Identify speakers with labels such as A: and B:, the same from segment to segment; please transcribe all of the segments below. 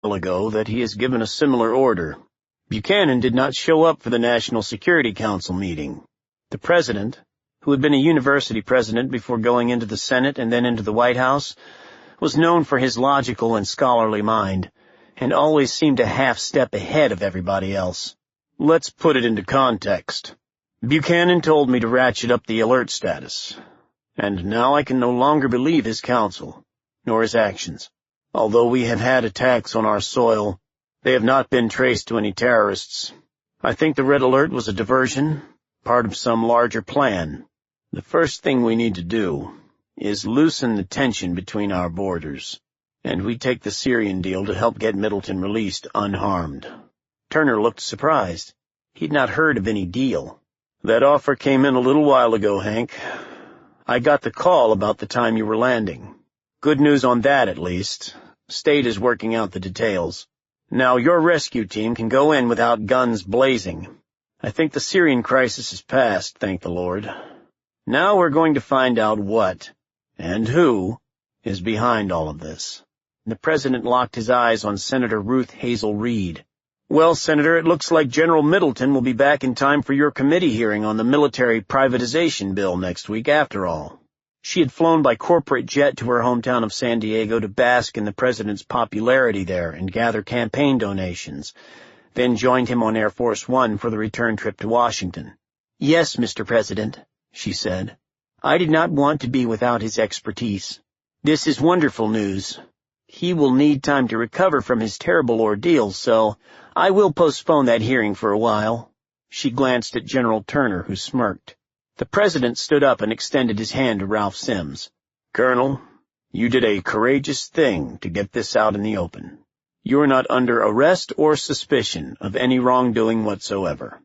A: ago that he has given a similar order. Buchanan did not show up for the National Security Council meeting. The president, who had been a university president before going into the Senate and then into the White House, was known for his logical and scholarly mind, and always seemed a half-step ahead of everybody else. Let's put it into context. Buchanan told me to ratchet up the alert status, and now I can no longer believe his counsel, nor his actions. Although we have had attacks on our soil, they have not been traced to any terrorists. I think the red alert was a diversion, part of some larger plan. The first thing we need to do is loosen the tension between our borders, and we take the Syrian deal to help get Middleton released unharmed. Turner looked surprised. He'd not heard of any deal. That offer came in a little while ago, Hank. I got the call about the time you were landing. Good news on that, at least. State is working out the details. Now your rescue team can go in without guns blazing. I think the Syrian crisis is past, thank the Lord. Now we're going to find out what, and who, is behind all of this. The president locked his eyes on Senator Ruth Hazel Reed. Well, Senator, it looks like General Middleton will be back in time for your committee hearing on the military privatization bill next week after all. She had flown by corporate jet to her hometown of San Diego to bask in the president's popularity there and gather campaign donations, then joined him on Air Force One for the return trip to Washington. Yes, Mr. President, she said. I did not want to be without his expertise. This is wonderful news. He will need time to recover from his terrible ordeal, so I will postpone that hearing for a while. She glanced at General Turner, who smirked. The president stood up and extended his hand to Ralph Sims. Colonel, you did a courageous thing to get this out in the open. You are not under arrest or suspicion of any wrongdoing whatsoever.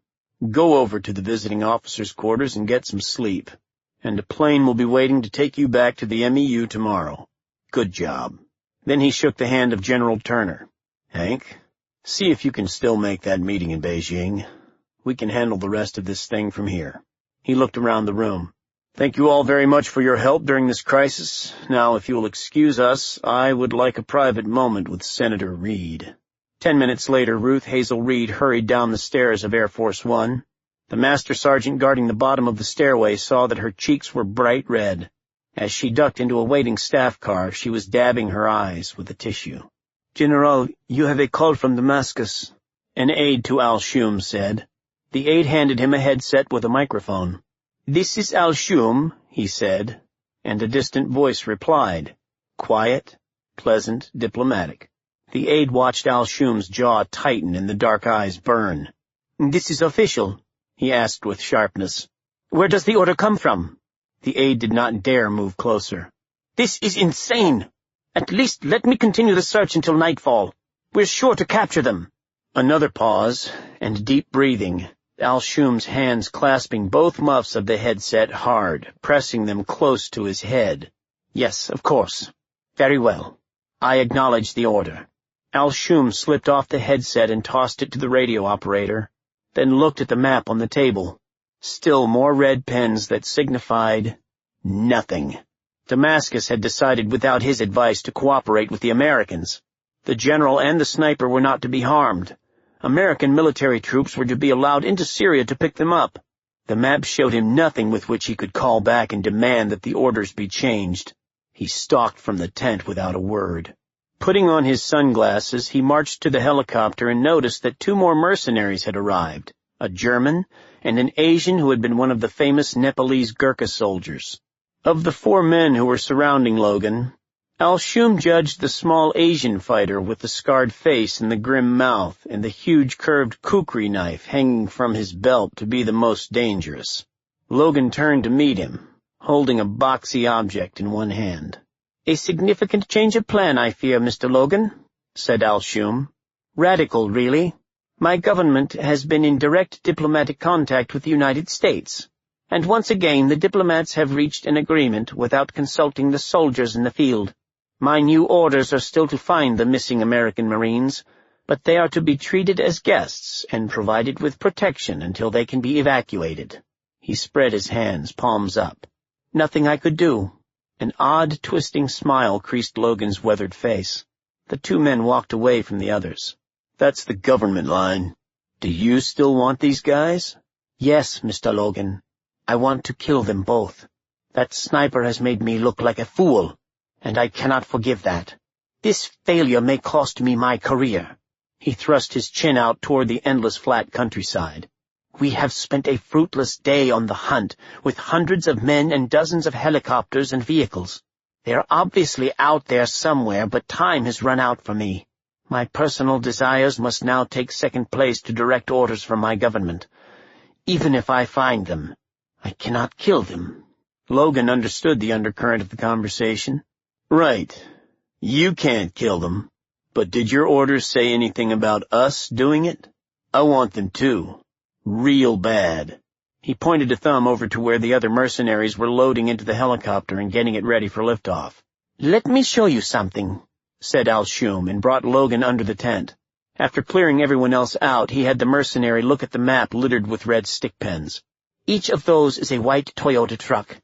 A: Go over to the visiting officers' quarters and get some sleep, and a plane will be waiting to take you back to the MEU tomorrow. Good job. Then he shook the hand of General Turner. Hank, see if you can still make that meeting in Beijing. We can handle the rest of this thing from here. He looked around the room. Thank you all very much for your help during this crisis. Now, if you will excuse us, I would like a private moment with Senator Reed. 10 minutes later, Ruth Hazel Reed hurried down the stairs of Air Force One. The master sergeant guarding the bottom of the stairway saw that her cheeks were bright red. As she ducked into a waiting staff car, she was dabbing her eyes with a tissue. General, you have a call from Damascus, an aide to Al Shum said. The aide handed him a headset with a microphone. This is Al Shum, he said, and a distant voice replied. Quiet, pleasant, diplomatic. The aide watched Al Shum's jaw tighten and the dark eyes burn. This is official, he asked with sharpness. Where does the order come from? The aide did not dare move closer. This is insane. At least let me continue the search until nightfall. We're sure to capture them. Another pause, and deep breathing. Al Shum's hands clasping both muffs of the headset hard, pressing them close to his head. Yes, of course. Very well. I acknowledge the order. Al Shum slipped off the headset and tossed it to the radio operator, then looked at the map on the table. Still more red pens that signified nothing. Damascus had decided without his advice to cooperate with the Americans. The general and the sniper were not to be harmed. American military troops were to be allowed into Syria to pick them up. The map showed him nothing with which he could call back and demand that the orders be changed. He stalked from the tent without a word. Putting on his sunglasses, he marched to the helicopter and noticed that 2 more mercenaries had arrived, a German and an Asian who had been one of the famous Nepalese Gurkha soldiers. Of the 4 men who were surrounding Logan, Al Shum judged the small Asian fighter with the scarred face and the grim mouth and the huge curved kukri knife hanging from his belt to be the most dangerous. Logan turned to meet him, holding a boxy object in one hand. A significant change of plan, I fear, Mr. Logan, said Al Shum. Radical, really. My government has been in direct diplomatic contact with the United States, and once again the diplomats have reached an agreement without consulting the soldiers in the field. My new orders are still to find the missing American Marines, but they are to be treated as guests and provided with protection until they can be evacuated. He spread his hands, palms up. Nothing I could do. An odd, twisting smile creased Logan's weathered face. The two men walked away from the others. "That's the government line. Do you still want these guys?" "Yes, Mr. Logan. I want to kill them both. That sniper has made me look like a fool, and I cannot forgive that. This failure may cost me my career." He thrust his chin out toward the endless flat countryside. "We have spent a fruitless day on the hunt, with hundreds of men and dozens of helicopters and vehicles. They are obviously out there somewhere, but time has run out for me. My personal desires must now take second place to direct orders from my government. Even if I find them, I cannot kill them." Logan understood the undercurrent of the conversation. "Right. You can't kill them. But did your orders say anything about us doing it? I want them too. Real bad." He pointed a thumb over to where the other mercenaries were loading into the helicopter and getting it ready for liftoff. "Let me show you something," said Al-Shum, and brought Logan under the tent. After clearing everyone else out, he had the mercenary look at the map littered with red stick pens. "Each of those is a white Toyota truck.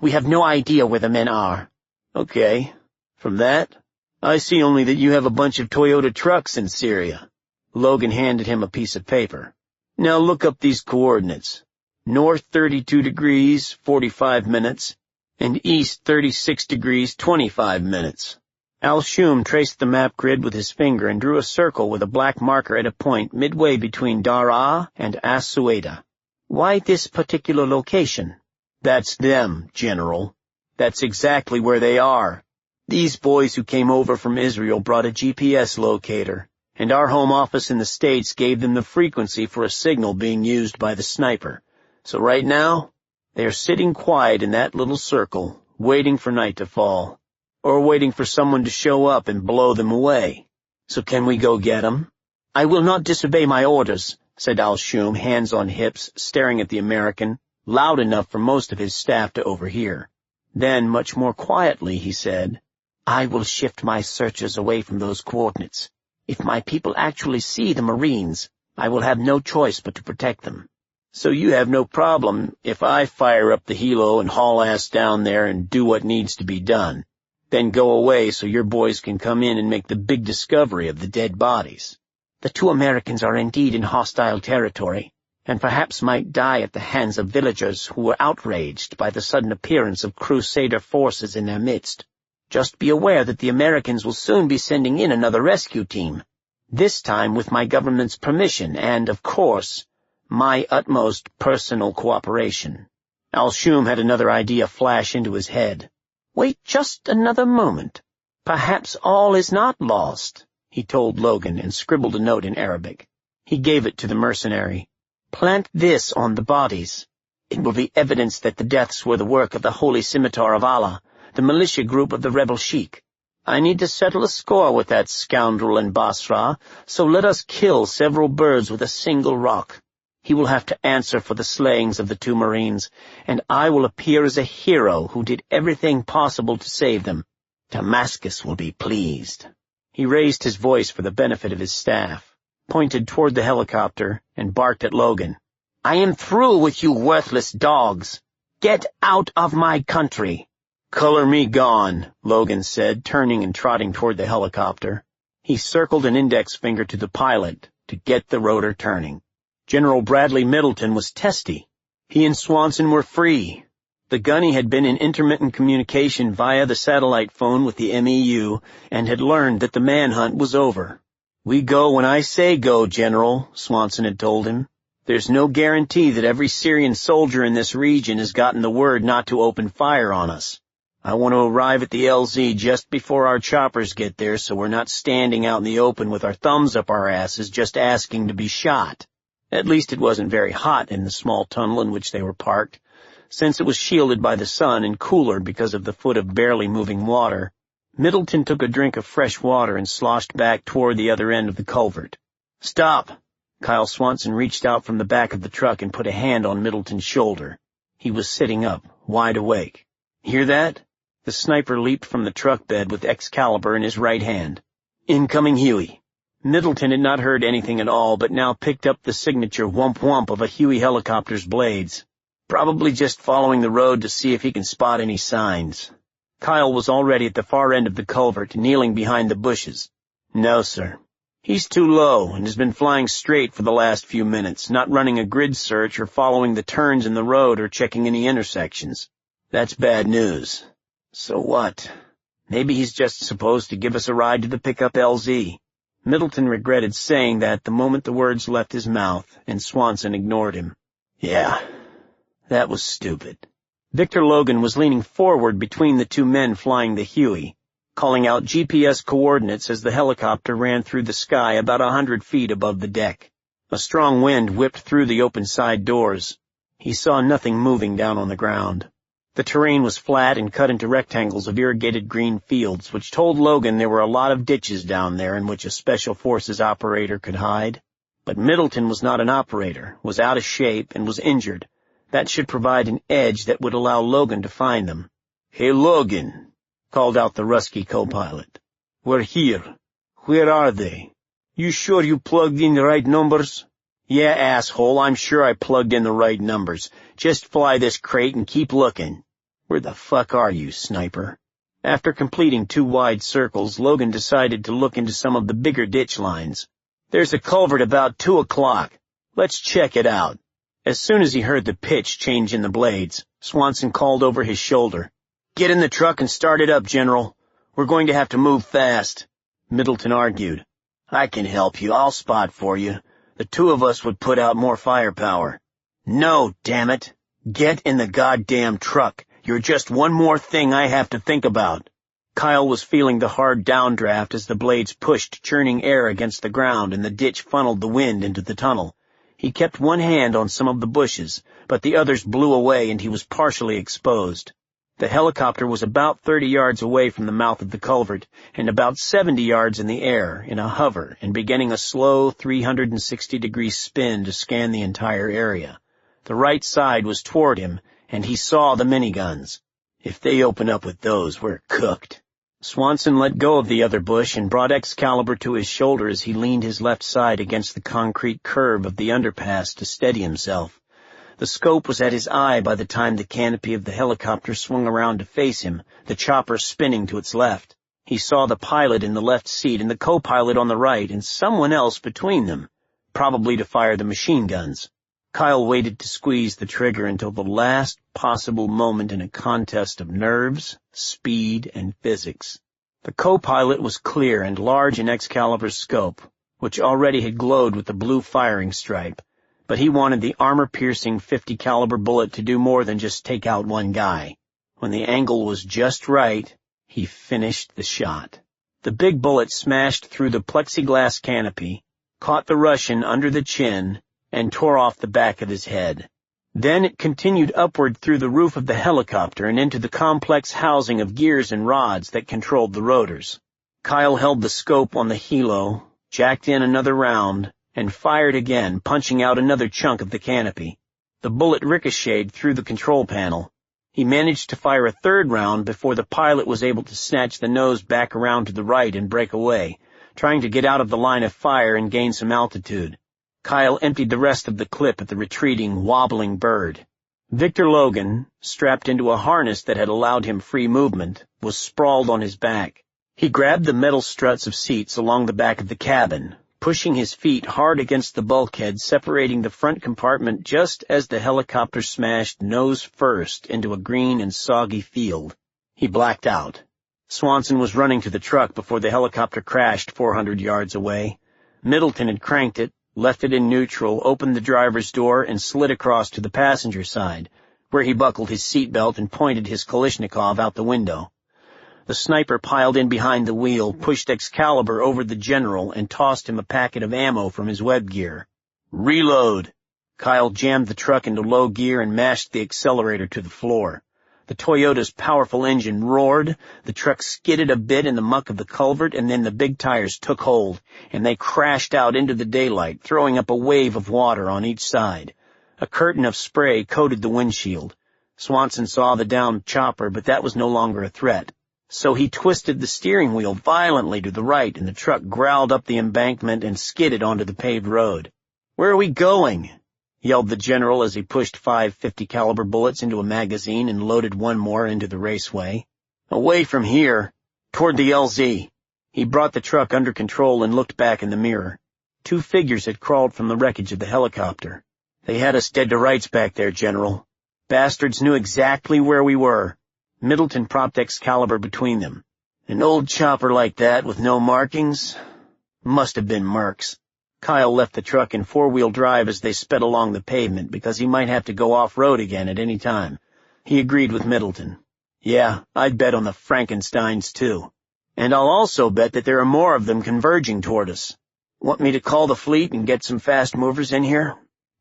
A: We have no idea where the men are." "Okay. From that, I see only that you have a bunch of Toyota trucks in Syria." Logan handed him a piece of paper. "Now look up these coordinates. North 32 degrees, 45 minutes, and east 36 degrees, 25 minutes. Al-Shum traced the map grid with his finger and drew a circle with a black marker at a point midway between Daraa and As-Sueda. "Why this particular location?" "That's them, General. That's exactly where they are. These boys who came over from Israel brought a GPS locator, and our home office in the States gave them the frequency for a signal being used by the sniper. So right now, they are sitting quiet in that little circle, waiting for night to fall, or waiting for someone to show up and blow them away. So can we go get them?" "I will not disobey my orders," said Al-Shum, hands on hips, staring at the American, loud enough for most of his staff to overhear. Then, much more quietly, he said, "I will shift my searchers away from those coordinates. If my people actually see the Marines, I will have no choice but to protect them." "So you have no problem if I fire up the helo and haul ass down there and do what needs to be done, then go away so your boys can come in and make the big discovery of the dead bodies." "The two Americans are indeed in hostile territory, and perhaps might die at the hands of villagers who were outraged by the sudden appearance of Crusader forces in their midst. Just be aware that the Americans will soon be sending in another rescue team, this time with my government's permission and, of course, my utmost personal cooperation." Al-Shum had another idea flash into his head. "Wait just another moment. Perhaps all is not lost," he told Logan and scribbled a note in Arabic. He gave it to the mercenary. "Plant this on the bodies. It will be evidence that the deaths were the work of the Holy Scimitar of Allah, the militia group of the rebel sheik. I need to settle a score with that scoundrel in Basra, so let us kill several birds with a single rock. He will have to answer for the slayings of the two Marines, and I will appear as a hero who did everything possible to save them. Damascus will be pleased." He raised his voice for the benefit of his staff, pointed toward the helicopter, and barked at Logan. "I am through with you worthless dogs. Get out of my country." "Color me gone," Logan said, turning and trotting toward the helicopter. He circled an index finger to the pilot to get the rotor turning. General Bradley Middleton was testy. He and Swanson were free. The gunny had been in intermittent communication via the satellite phone with the MEU and had learned that the manhunt was over. "We go when I say go, General," Swanson had told him. "There's no guarantee that every Syrian soldier in this region has gotten the word not to open fire on us. I want to arrive at the LZ just before our choppers get there so we're not standing out in the open with our thumbs up our asses just asking to be shot." At least it wasn't very hot in the small tunnel in which they were parked, since it was shielded by the sun and cooler because of the foot of barely moving water. Middleton took a drink of fresh water and sloshed back toward the other end of the culvert. "Stop!" Kyle Swanson reached out from the back of the truck and put a hand on Middleton's shoulder. He was sitting up, wide awake. "Hear that?" The sniper leaped from the truck bed with Excalibur in his right hand. "Incoming Huey." Middleton had not heard anything at all, but now picked up the signature whump-whump of a Huey helicopter's blades. Probably just following the road to see if he can spot any signs. Kyle was already at the far end of the culvert, kneeling behind the bushes. No, sir. He's too low and has been flying straight for the last few minutes, not running a grid search or following the turns in the road or checking any intersections. That's bad news. So what? Maybe he's just supposed to give us a ride to the pickup LZ. Middleton regretted saying that the moment the words left his mouth, and Swanson ignored him. Yeah, that was stupid. Victor Logan was leaning forward between the two men flying the Huey, calling out GPS coordinates as the helicopter ran through the sky about 100 feet above the deck. A strong wind whipped through the open side doors. He saw nothing moving down on the ground. The terrain was flat and cut into rectangles of irrigated green fields, which told Logan there were a lot of ditches down there in which a Special Forces operator could hide. But Middleton was not an operator, was out of shape, and was injured. That should provide an edge that would allow Logan to find them. "Hey, Logan," called out the Rusky co-pilot. "We're here. Where are they? You sure you plugged in the right numbers?" "Yeah, asshole, I'm sure I plugged in the right numbers. Just fly this crate and keep looking." "Where the fuck are you, Sniper?" After completing 2 wide circles, Logan decided to look into some of the bigger ditch lines. "There's a culvert about 2 o'clock. Let's check it out." As soon as he heard the pitch change in the blades, Swanson called over his shoulder. "Get in the truck and start it up, General. We're going to have to move fast." Middleton argued. "I can help you. I'll spot for you. The 2 of us would put out more firepower." "No, damn it. Get in the goddamn truck. You're just one more thing I have to think about." Kyle was feeling the hard downdraft as the blades pushed churning air against the ground and the ditch funneled the wind into the tunnel. He kept one hand on some of the bushes, but the others blew away and he was partially exposed. The helicopter was about 30 yards away from the mouth of the culvert and about 70 yards in the air in a hover and beginning a slow 360-degree spin to scan the entire area. The right side was toward him, and he saw the miniguns. If they open up with those, we're cooked. Swanson let go of the other bush and brought Excalibur to his shoulder as he leaned his left side against the concrete curve of the underpass to steady himself. The scope was at his eye by the time the canopy of the helicopter swung around to face him, the chopper spinning to its left. He saw the pilot in the left seat and the co-pilot on the right and someone else between them, probably to fire the machine guns. Kyle waited to squeeze the trigger until the last possible moment in a contest of nerves, speed, and physics. The co-pilot was clear and large in Excalibur's scope, which already had glowed with the blue firing stripe, but he wanted the armor-piercing 50 caliber bullet to do more than just take out one guy. When the angle was just right, he finished the shot. The big bullet smashed through the plexiglass canopy, caught the Russian under the chin, and tore off the back of his head. Then it continued upward through the roof of the helicopter and into the complex housing of gears and rods that controlled the rotors. Kyle held the scope on the helo, jacked in another round, and fired again, punching out another chunk of the canopy. The bullet ricocheted through the control panel. He managed to fire a 3rd round before the pilot was able to snatch the nose back around to the right and break away, trying to get out of the line of fire and gain some altitude. Kyle emptied the rest of the clip at the retreating, wobbling bird. Victor Logan, strapped into a harness that had allowed him free movement, was sprawled on his back. He grabbed the metal struts of seats along the back of the cabin, pushing his feet hard against the bulkhead separating the front compartment just as the helicopter smashed nose first into a green and soggy field. He blacked out. Swanson was running to the truck before the helicopter crashed 400 yards away. Middleton had cranked it, left it in neutral, opened the driver's door, and slid across to the passenger side, where he buckled his seatbelt and pointed his Kalashnikov out the window. The sniper piled in behind the wheel, pushed Excalibur over the general, and tossed him a packet of ammo from his web gear. "Reload!" Kyle jammed the truck into low gear and mashed the accelerator to the floor. The Toyota's powerful engine roared, the truck skidded a bit in the muck of the culvert, and then the big tires took hold, and they crashed out into the daylight, throwing up a wave of water on each side. A curtain of spray coated the windshield. Swanson saw the downed chopper, but that was no longer a threat. So he twisted the steering wheel violently to the right, and the truck growled up the embankment and skidded onto the paved road. "Where are we going?" yelled the general as he pushed 5 50 caliber bullets into a magazine and loaded one more into the raceway. "Away from here, toward the LZ." He brought the truck under control and looked back in the mirror. 2 figures had crawled from the wreckage of the helicopter. They had us dead to rights back there, General. Bastards knew exactly where we were. Middleton propped Excalibur between them. An old chopper like that with no markings? Must have been Mercs. Kyle left the truck in 4-wheel drive as they sped along the pavement because he might have to go off-road again at any time. He agreed with Middleton. Yeah, I'd bet on the Frankensteins, too. And I'll also bet that there are more of them converging toward us. Want me to call the fleet and get some fast movers in here?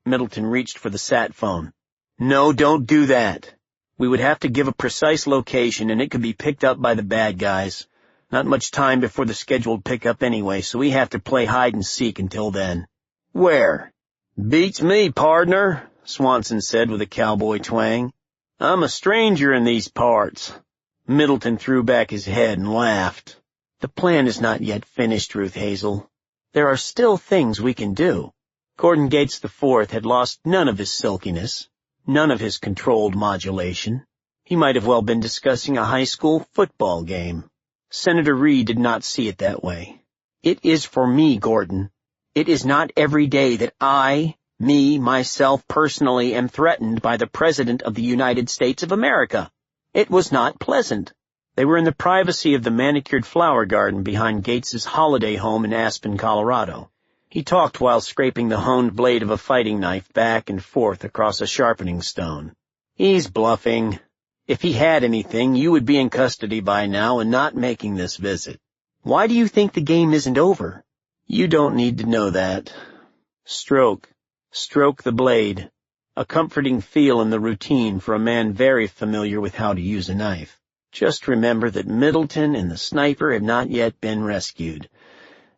A: Middleton reached for the sat phone. No, don't do that. We would have to give a precise location, and it could be picked up by the bad guys. Not much time before the scheduled pickup anyway, so we have to play hide-and-seek until then. Where? Beats me, pardner, Swanson said with a cowboy twang. I'm a stranger in these parts. Middleton threw back his head and laughed. The plan is not yet finished, Ruth Hazel. There are still things we can do. Gordon Gates IV had lost none of his silkiness, none of his controlled modulation. He might have well been discussing a high school football game. Senator Reed did not see it that way. It is for me, Gordon. It is not every day that myself personally am threatened by the President of the United States of America. It was not pleasant. They were in the privacy of the manicured flower garden behind Gates's holiday home in Aspen, Colorado. He talked while scraping the honed blade of a fighting knife back and forth across a sharpening stone. He's bluffing. If he had anything, you would be in custody by now and not making this visit. Why do you think the game isn't over? You don't need to know that. Stroke the blade. A comforting feel in the routine for a man very familiar with how to use a knife. Just remember that Middleton and the sniper have not yet been rescued.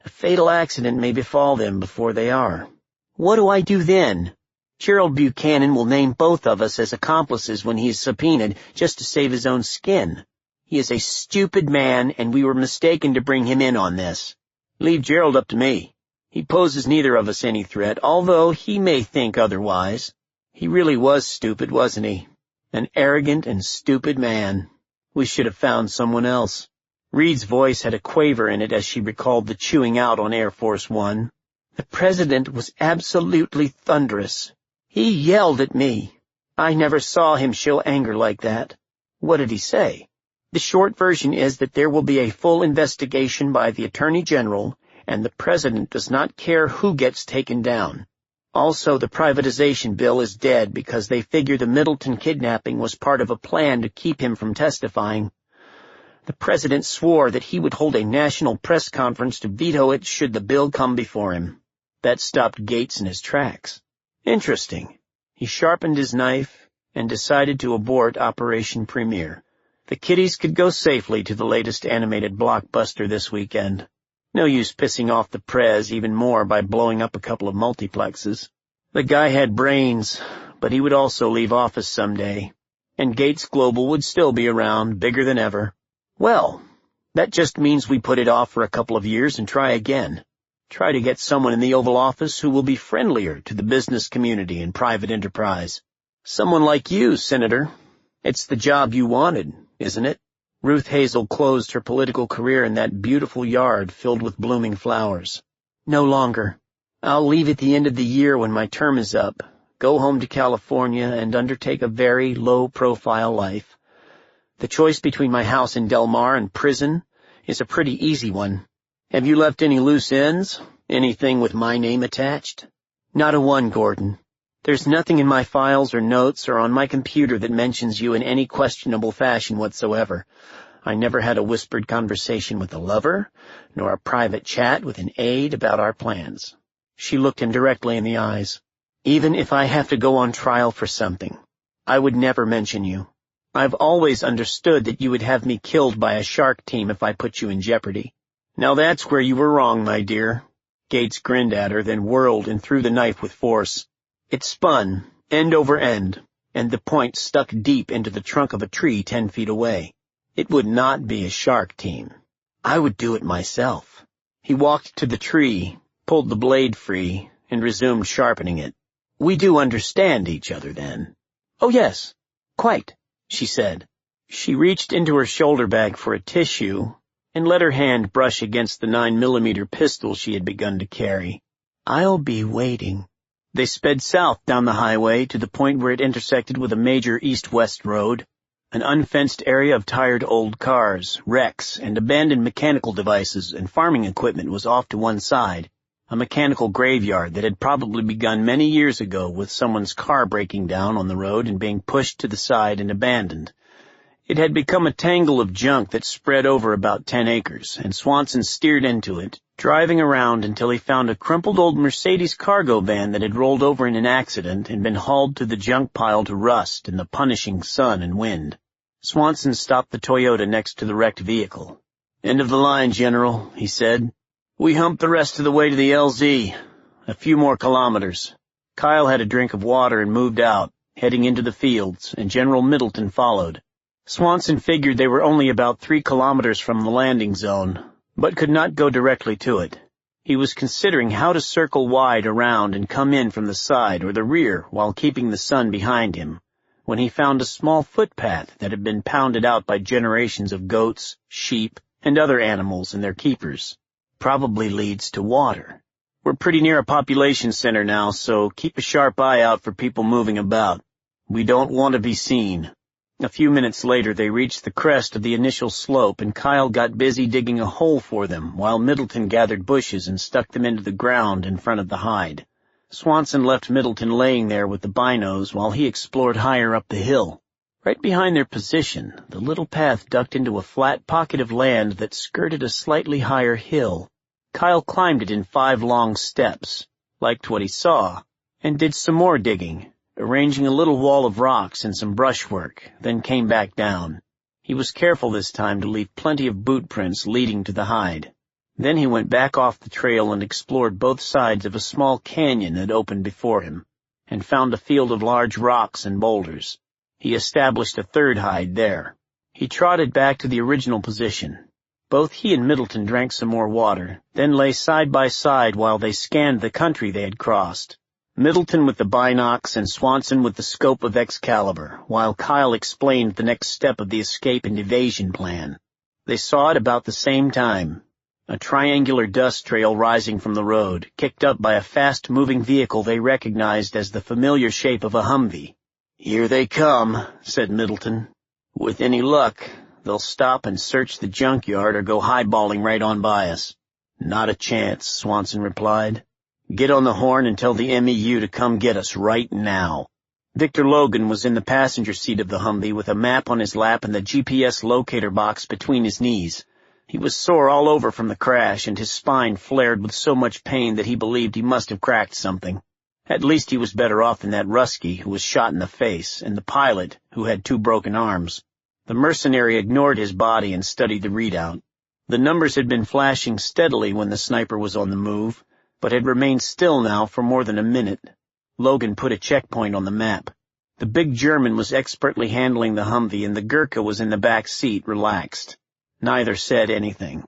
A: A fatal accident may befall them before they are. What do I do then? Gerald Buchanan will name both of us as accomplices when he is subpoenaed just to save his own skin. He is a stupid man, and we were mistaken to bring him in on this. Leave Gerald up to me. He poses neither of us any threat, although he may think otherwise. He really was stupid, wasn't he? An arrogant and stupid man. We should have found someone else. Reed's voice had a quaver in it as she recalled the chewing out on Air Force One. The President was absolutely thunderous. He yelled at me. I never saw him show anger like that. What did he say? The short version is that there will be a full investigation by the Attorney General, and the President does not care who gets taken down. Also, the privatization bill is dead because they figure the Middleton kidnapping was part of a plan to keep him from testifying. The President swore that he would hold a national press conference to veto it should the bill come before him. That stopped Gates in his tracks. Interesting. He sharpened his knife and decided to abort Operation Premier. The kiddies could go safely to the latest animated blockbuster this weekend. No use pissing off the Prez even more by blowing up a couple of multiplexes. The guy had brains, but he would also leave office someday, and Gates Global would still be around, bigger than ever. Well, that just means we put it off for a couple of years and try again. Try to get someone in the Oval Office who will be friendlier to the business community and private enterprise. Someone like you, Senator. It's the job you wanted, isn't it? Ruth Hazel closed her political career in that beautiful yard filled with blooming flowers. No longer. I'll leave at the end of the year when my term is up, go home to California and undertake a very low-profile life. The choice between my house in Del Mar and prison is a pretty easy one. Have you left any loose ends? Anything with my name attached? Not a one, Gordon. There's nothing in my files or notes or on my computer that mentions you in any questionable fashion whatsoever. I never had a whispered conversation with a lover, nor a private chat with an aide about our plans. She looked him directly in the eyes. Even if I have to go on trial for something, I would never mention you. I've always understood that you would have me killed by a shark team if I put you in jeopardy. Now that's where you were wrong, my dear. Gates grinned at her, then whirled and threw the knife with force. It spun, end over end, and the point stuck deep into the trunk of a tree 10 feet away. It would not be a shark team. I would do it myself. He walked to the tree, pulled the blade free, and resumed sharpening it. We do understand each other, then? Oh, yes, quite, she said. She reached into her shoulder bag for a tissue, and let her hand brush against the 9mm pistol she had begun to carry. "I'll be waiting." They sped south down the highway to the point where it intersected with a major east-west road. An unfenced area of tired old cars, wrecks, and abandoned mechanical devices and farming equipment was off to one side, a mechanical graveyard that had probably begun many years ago with someone's car breaking down on the road and being pushed to the side and abandoned. It had become a tangle of junk that spread over about 10 acres, and Swanson steered into it, driving around until he found a crumpled old Mercedes cargo van that had rolled over in an accident and been hauled to the junk pile to rust in the punishing sun and wind. Swanson stopped the Toyota next to the wrecked vehicle. "End of the line, General," he said. "We humped the rest of the way to the LZ. A few more kilometers." Kyle had a drink of water and moved out, heading into the fields, and General Middleton followed. Swanson figured they were only about 3 kilometers from the landing zone, but could not go directly to it. He was considering how to circle wide around and come in from the side or the rear while keeping the sun behind him, when he found a small footpath that had been pounded out by generations of goats, sheep, and other animals and their keepers. "Probably leads to water. We're pretty near a population center now, so keep a sharp eye out for people moving about. We don't want to be seen." A few minutes later they reached the crest of the initial slope, and Kyle got busy digging a hole for them while Middleton gathered bushes and stuck them into the ground in front of the hide. Swanson left Middleton laying there with the binos while he explored higher up the hill. Right behind their position, the little path ducked into a flat pocket of land that skirted a slightly higher hill. Kyle climbed it in 5 long steps, liked what he saw, and did some more digging, arranging a little wall of rocks and some brushwork, then came back down. He was careful this time to leave plenty of boot prints leading to the hide. Then he went back off the trail and explored both sides of a small canyon that opened before him, and found a field of large rocks and boulders. He established a third hide there. He trotted back to the original position. Both he and Middleton drank some more water, then lay side by side while they scanned the country they had crossed. Middleton with the binocs and Swanson with the scope of Excalibur, while Kyle explained the next step of the escape and evasion plan. They saw it about the same time. A triangular dust trail rising from the road, kicked up by a fast-moving vehicle they recognized as the familiar shape of a Humvee. "Here they come," said Middleton. "With any luck, they'll stop and search the junkyard or go highballing right on by us." "Not a chance," Swanson replied. "Get on the horn and tell the MEU to come get us right now." Victor Logan was in the passenger seat of the Humvee with a map on his lap and the GPS locator box between his knees. He was sore all over from the crash, and his spine flared with so much pain that he believed he must have cracked something. At least he was better off than that Ruskie who was shot in the face, and the pilot who had 2 broken arms. The mercenary ignored his body and studied the readout. The numbers had been flashing steadily when the sniper was on the move, but had remained still now for more than a minute. Logan put a checkpoint on the map. The big German was expertly handling the Humvee, and the Gurkha was in the back seat, relaxed. Neither said anything.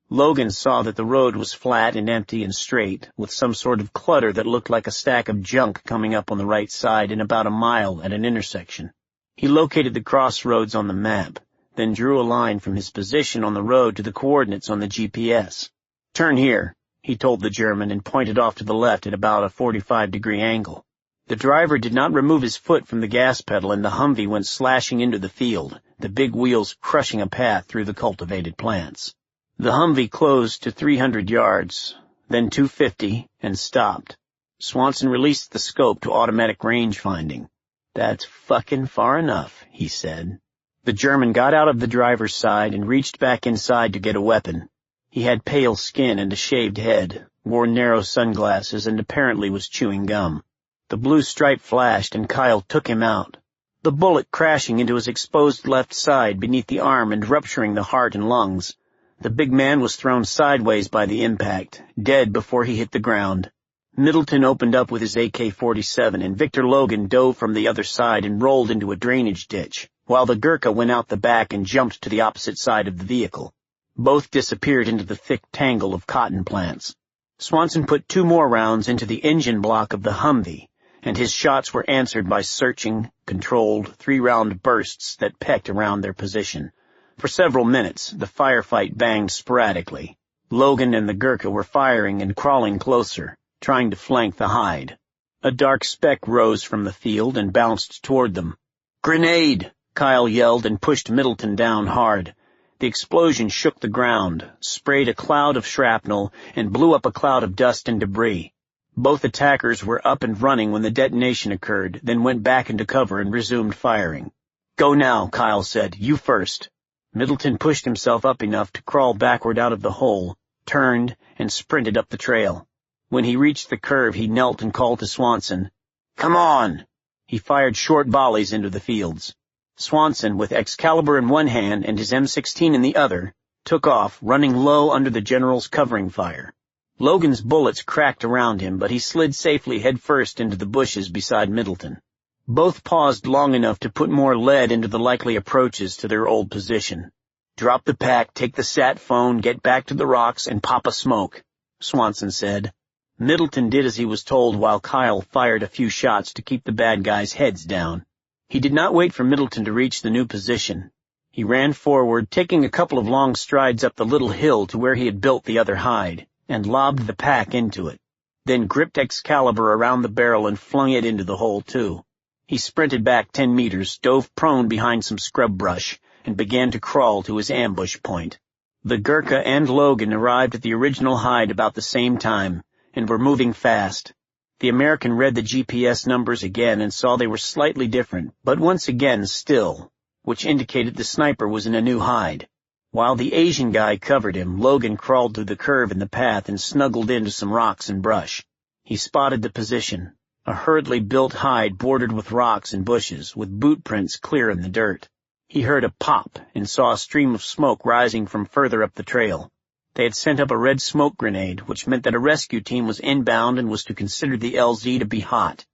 A: Logan saw that the road was flat and empty and straight, with some sort of clutter that looked like a stack of junk coming up on the right side in about a mile at an intersection. He located the crossroads on the map, then drew a line from his position on the road to the coordinates on the GPS. "Turn here," he told the German, and pointed off to the left at about a 45-degree angle. The driver did not remove his foot from the gas pedal, and the Humvee went slashing into the field, the big wheels crushing a path through the cultivated plants. The Humvee closed to 300 yards, then 250, and stopped. Swanson released the scope to automatic range finding. "That's fucking far enough," he said. The German got out of the driver's side and reached back inside to get a weapon. He had pale skin and a shaved head, wore narrow sunglasses, and apparently was chewing gum. The blue stripe flashed, and Kyle took him out, the bullet crashing into his exposed left side beneath the arm and rupturing the heart and lungs. The big man was thrown sideways by the impact, dead before he hit the ground. Middleton opened up with his AK-47, and Victor Logan dove from the other side and rolled into a drainage ditch, while the Gurkha went out the back and jumped to the opposite side of the vehicle. Both disappeared into the thick tangle of cotton plants. Swanson put 2 more rounds into the engine block of the Humvee, and his shots were answered by searching, controlled, 3-round bursts that pecked around their position. For several minutes, the firefight banged sporadically. Logan and the Gurkha were firing and crawling closer, trying to flank the hide. A dark speck rose from the field and bounced toward them. "Grenade!" Kyle yelled and pushed Middleton down hard. The explosion shook the ground, sprayed a cloud of shrapnel, and blew up a cloud of dust and debris. Both attackers were up and running when the detonation occurred, then went back into cover and resumed firing. "Go now," Kyle said. "You first." Middleton pushed himself up enough to crawl backward out of the hole, turned, and sprinted up the trail. When he reached the curve, he knelt and called to Swanson. "Come on!" He fired short volleys into the fields. Swanson, with Excalibur in one hand and his M16 in the other, took off, running low under the general's covering fire. Logan's bullets cracked around him, but he slid safely headfirst into the bushes beside Middleton. Both paused long enough to put more lead into the likely approaches to their old position. "Drop the pack, take the sat phone, get back to the rocks, and pop a smoke," Swanson said. Middleton did as he was told while Kyle fired a few shots to keep the bad guys' heads down. He did not wait for Middleton to reach the new position. He ran forward, taking a couple of long strides up the little hill to where he had built the other hide, and lobbed the pack into it, then gripped Excalibur around the barrel and flung it into the hole too. He sprinted back 10 meters, dove prone behind some scrub brush, and began to crawl to his ambush point. The Gurkha and Logan arrived at the original hide about the same time, and were moving fast. The American read the GPS numbers again and saw they were slightly different, but once again still, which indicated the sniper was in a new hide. While the Asian guy covered him, Logan crawled through the curve in the path and snuggled into some rocks and brush. He spotted the position, a hurriedly built hide bordered with rocks and bushes, with boot prints clear in the dirt. He heard a pop and saw a stream of smoke rising from further up the trail. They had sent up a red smoke grenade, which meant that a rescue team was inbound and was to consider the LZ to be hot.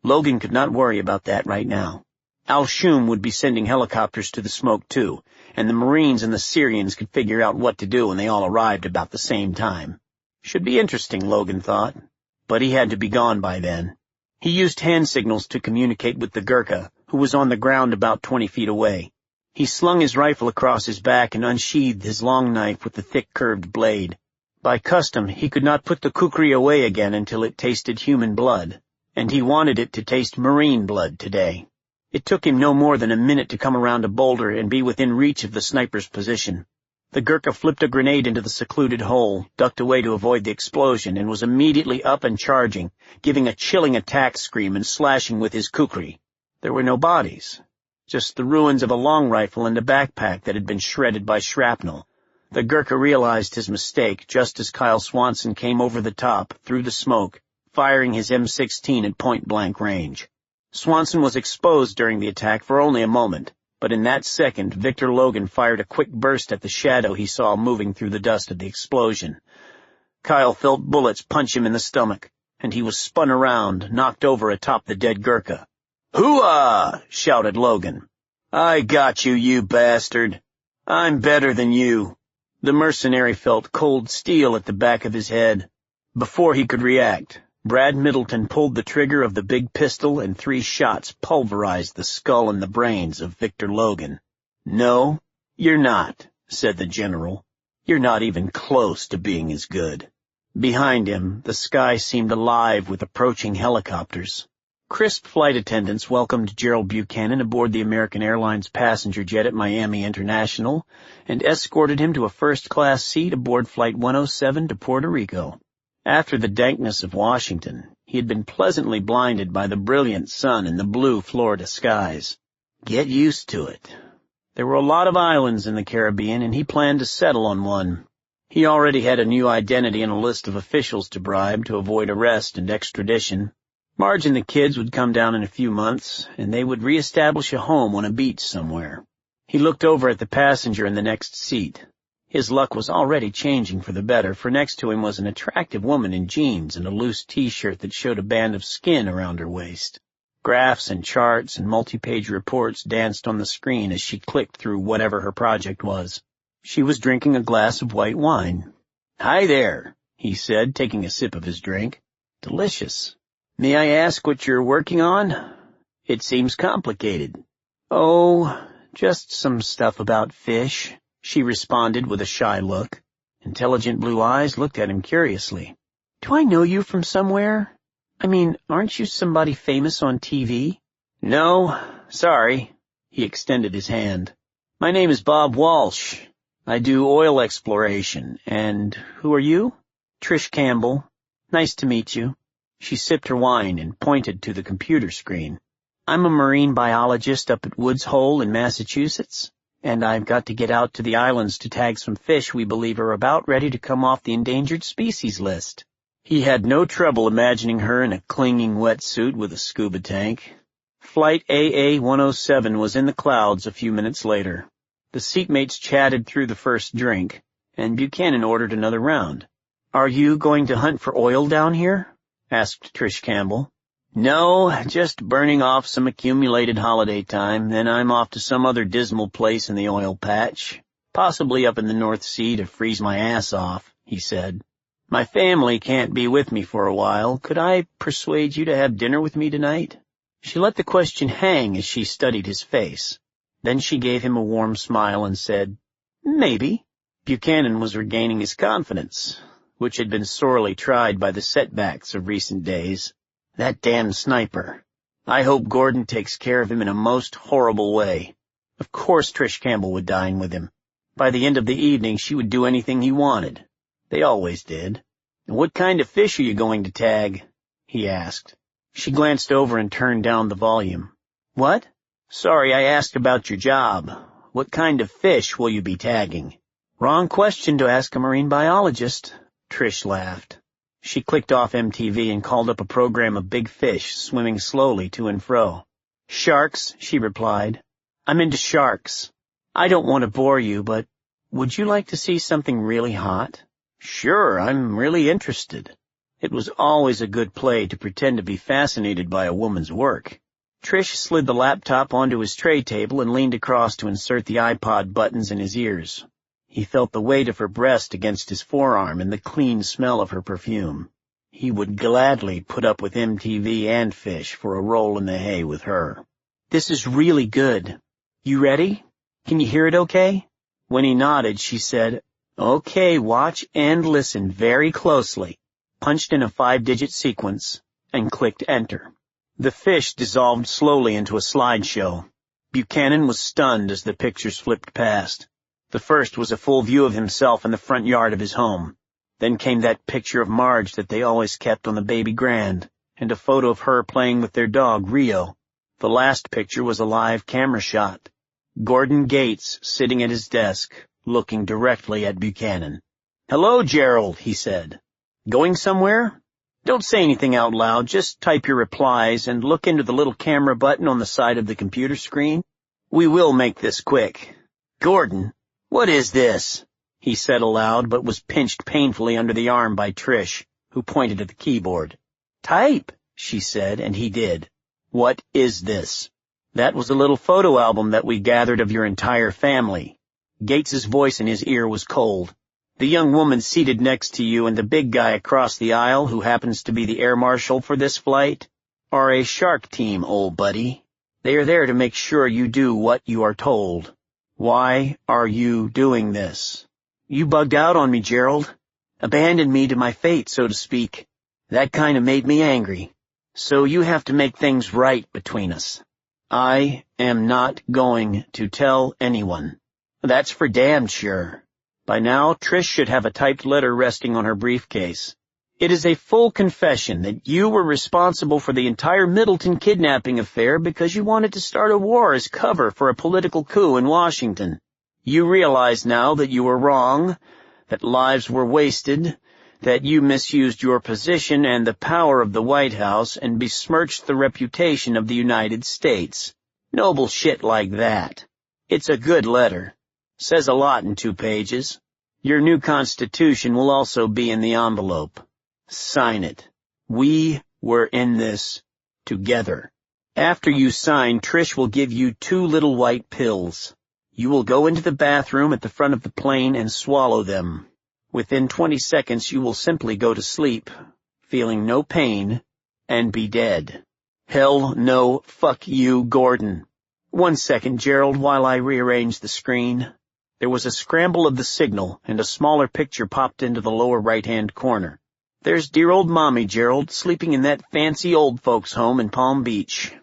A: Logan could not worry about that right now. Al-Shum would be sending helicopters to the smoke too, and the Marines and the Syrians could figure out what to do when they all arrived about the same time. Should be interesting, Logan thought, but he had to be gone by then. He used hand signals to communicate with the Gurkha, who was on the ground about 20 feet away. He slung his rifle across his back and unsheathed his long knife with the thick curved blade. By custom, he could not put the kukri away again until it tasted human blood, and he wanted it to taste Marine blood today. It took him no more than a minute to come around a boulder and be within reach of the sniper's position. The Gurkha flipped a grenade into the secluded hole, ducked away to avoid the explosion, and was immediately up and charging, giving a chilling attack scream and slashing with his kukri. There were no bodies, just the ruins of a long rifle and a backpack that had been shredded by shrapnel. The Gurkha realized his mistake just as Kyle Swanson came over the top, through the smoke, firing his M16 at point-blank range. Swanson was exposed during the attack for only a moment, but in that second, Victor Logan fired a quick burst at the shadow he saw moving through the dust of the explosion. Kyle felt bullets punch him in the stomach, and he was spun around, knocked over atop the dead Gurkha. "Hoo-ah!" shouted Logan. "I got you, you bastard. I'm better than you." The mercenary felt cold steel at the back of his head. Before he could react, Brad Middleton pulled the trigger of the big pistol and 3 shots pulverized the skull and the brains of Victor Logan. "No, you're not," said the general. "You're not even close to being as good." Behind him, the sky seemed alive with approaching helicopters. Crisp flight attendants welcomed Gerald Buchanan aboard the American Airlines passenger jet at Miami International and escorted him to a first-class seat aboard Flight 107 to Puerto Rico. After the dankness of Washington, he had been pleasantly blinded by the brilliant sun and the blue Florida skies. Get used to it. There were a lot of islands in the Caribbean, and he planned to settle on one. He already had a new identity and a list of officials to bribe to avoid arrest and extradition. Marge and the kids would come down in a few months, and they would reestablish a home on a beach somewhere. He looked over at the passenger in the next seat. His luck was already changing for the better, for next to him was an attractive woman in jeans and a loose T-shirt that showed a band of skin around her waist. Graphs and charts and multi-page reports danced on the screen as she clicked through whatever her project was. She was drinking a glass of white wine. "Hi there," he said, taking a sip of his drink. "Delicious. May I ask what you're working on? It seems complicated." "Oh, Just some stuff about fish, she responded with a shy look. Intelligent blue eyes looked at him curiously. Do I know you from somewhere? I mean, aren't you somebody famous on TV? No, sorry. He extended his hand. My name is Bob Walsh. I do oil exploration. And who are you? Trish Campbell. Nice to meet you. She sipped her wine and pointed to the computer screen. I'm a marine biologist up at Woods Hole in Massachusetts, and I've got to get out to the islands to tag some fish we believe are about ready to come off the endangered species list. He had no trouble imagining her in a clinging wetsuit with a scuba tank. Flight AA-107 was in the clouds a few minutes later. The seatmates chatted through the first drink, and Buchanan ordered another round. Are you going to hunt for oil down here? Asked Trish Campbell. No, just burning off some accumulated holiday time, then I'm off to some other dismal place in the oil patch, possibly up in the North Sea to freeze my ass off, he said. My family can't be with me for a while. Could I persuade you to have dinner with me tonight? She let the question hang as she studied his face. Then she gave him a warm smile and said, Maybe. Buchanan was regaining his confidence, which had been sorely tried by the setbacks of recent days. That damn sniper. I hope Gordon takes care of him in a most horrible way. Of course Trish Campbell would dine with him. By the end of the evening she would do anything he wanted. They always did. What kind of fish are you going to tag? He asked. She glanced over and turned down the volume. What? Sorry, I asked about your job. What kind of fish will you be tagging? Wrong question to ask a marine biologist. Trish laughed. She clicked off MTV and called up a program of big fish swimming slowly to and fro. Sharks, she replied. I'm into sharks. I don't want to bore you, but would you like to see something really hot? Sure, I'm really interested. It was always a good play to pretend to be fascinated by a woman's work. Trish slid the laptop onto his tray table and leaned across to insert the iPod buttons in his ears. He felt the weight of her breast against his forearm and the clean smell of her perfume. He would gladly put up with MTV and fish for a roll in the hay with her. This is really good. You ready? Can you hear it okay? When he nodded, she said, Okay, watch and listen very closely, punched in a 5-digit sequence, and clicked enter. The fish dissolved slowly into a slideshow. Buchanan was stunned as the pictures flipped past. The first was a full view of himself in the front yard of his home. Then came that picture of Marge that they always kept on the baby grand, and a photo of her playing with their dog, Rio. The last picture was a live camera shot. Gordon Gates sitting at his desk, looking directly at Buchanan. Hello, Gerald, he said. Going somewhere? Don't say anything out loud, just type your replies and look into the little camera button on the side of the computer screen. We will make this quick. Gordon. What is this? He said aloud, but was pinched painfully under the arm by Trish, who pointed at the keyboard. Type, she said, and he did. What is this? That was a little photo album that we gathered of your entire family. Gates's voice in his ear was cold. The young woman seated next to you and the big guy across the aisle, who happens to be the air marshal for this flight, are a shark team, old buddy. They are there to make sure you do what you are told. Why are you doing this? You bugged out on me, Gerald. Abandoned me to my fate, so to speak. That kind of made me angry. So you have to make things right between us. I am not going to tell anyone. That's for damn sure. By now, Trish should have a typed letter resting on her briefcase. It is a full confession that you were responsible for the entire Middleton kidnapping affair because you wanted to start a war as cover for a political coup in Washington. You realize now that you were wrong, that lives were wasted, that you misused your position and the power of the White House and besmirched the reputation of the United States. Noble shit like that. It's a good letter. Says a lot in 2 pages. Your new Constitution will also be in the envelope. Sign it. We were in this together. After you sign, Trish will give you 2 little white pills. You will go into the bathroom at the front of the plane and swallow them. Within 20 seconds, you will simply go to sleep, feeling no pain, and be dead. Hell no, fuck you, Gordon. "1 second, Gerald, while I rearrange the screen." There was a scramble of the signal, and a smaller picture popped into the lower right-hand corner. "There's dear old Mommy, Gerald, sleeping in that fancy old folks' home in Palm Beach.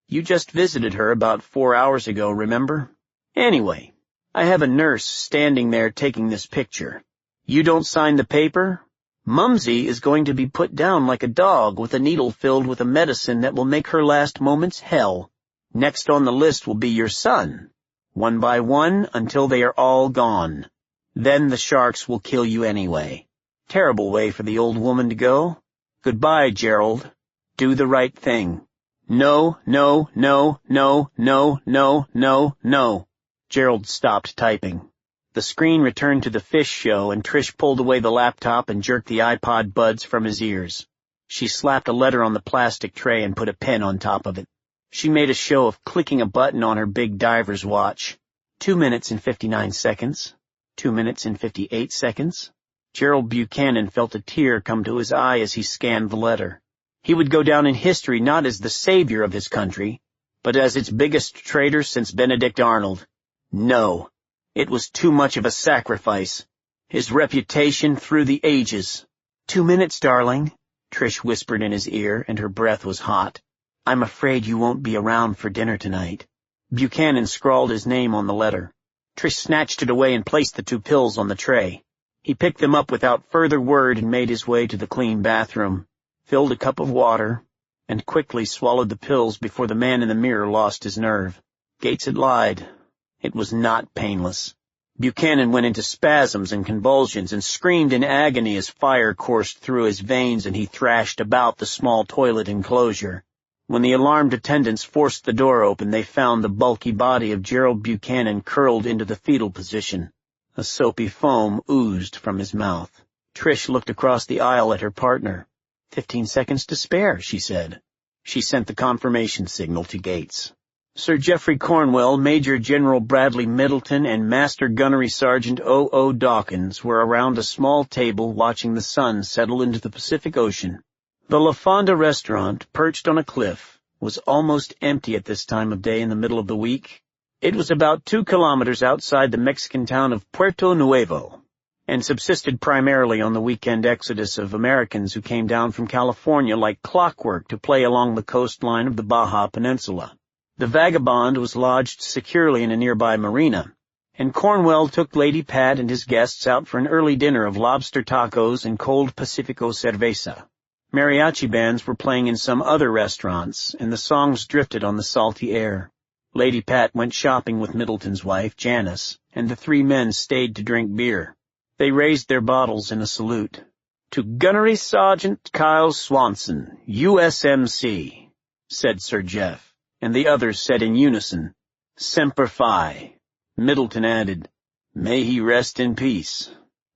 A: You just visited her about 4 hours ago, remember? Anyway, I have a nurse standing there taking this picture. You don't sign the paper? Mumsy is going to be put down like a dog with a needle filled with a medicine that will make her last moments hell. Next on the list will be your son, one by one until they are all gone. Then the sharks will kill you anyway. Terrible way for the old woman to go. Goodbye, Gerald. Do the right thing." "No, no, no, no, no, no, no, no." Gerald stopped typing. The screen returned to the fish show, and Trish pulled away the laptop and jerked the iPod buds from his ears. She slapped a letter on the plastic tray and put a pen on top of it. She made a show of clicking a button on her big diver's watch. 2 minutes and 59 seconds. 2 minutes and 58 seconds. Gerald Buchanan felt a tear come to his eye as he scanned the letter. He would go down in history not as the savior of his country, but as its biggest traitor since Benedict Arnold. No, it was too much of a sacrifice. His reputation through the ages. 2 minutes, darling, Trish whispered in his ear, and her breath was hot. "I'm afraid you won't be around for dinner tonight." Buchanan scrawled his name on the letter. Trish snatched it away and placed the 2 pills on the tray. He picked them up without further word and made his way to the clean bathroom, filled a cup of water, and quickly swallowed the pills before the man in the mirror lost his nerve. Gates had lied. It was not painless. Buchanan went into spasms and convulsions and screamed in agony as fire coursed through his veins and he thrashed about the small toilet enclosure. When the alarmed attendants forced the door open, they found the bulky body of Gerald Buchanan curled into the fetal position. A soapy foam oozed from his mouth. Trish looked across the aisle at her partner. 15 seconds to spare, she said. She sent the confirmation signal to Gates. Sir Geoffrey Cornwell, Major General Bradley Middleton, and Master Gunnery Sgt. O.O. Dawkins were around a small table watching the sun settle into the Pacific Ocean. The La Fonda restaurant, perched on a cliff, was almost empty at this time of day in the middle of the week. It was about 2 kilometers outside the Mexican town of Puerto Nuevo, and subsisted primarily on the weekend exodus of Americans who came down from California like clockwork to play along the coastline of the Baja Peninsula. The Vagabond was lodged securely in a nearby marina, and Cornwell took Lady Pat and his guests out for an early dinner of lobster tacos and cold Pacifico cerveza. Mariachi bands were playing in some other restaurants, and the songs drifted on the salty air. Lady Pat went shopping with Middleton's wife, Janice, and the 3 men stayed to drink beer. They raised their bottles in a salute. "To Gunnery Sgt. Kyle Swanson, USMC, said Sir Jeff, and the others said in unison, Semper Fi. Middleton added, May he rest in peace.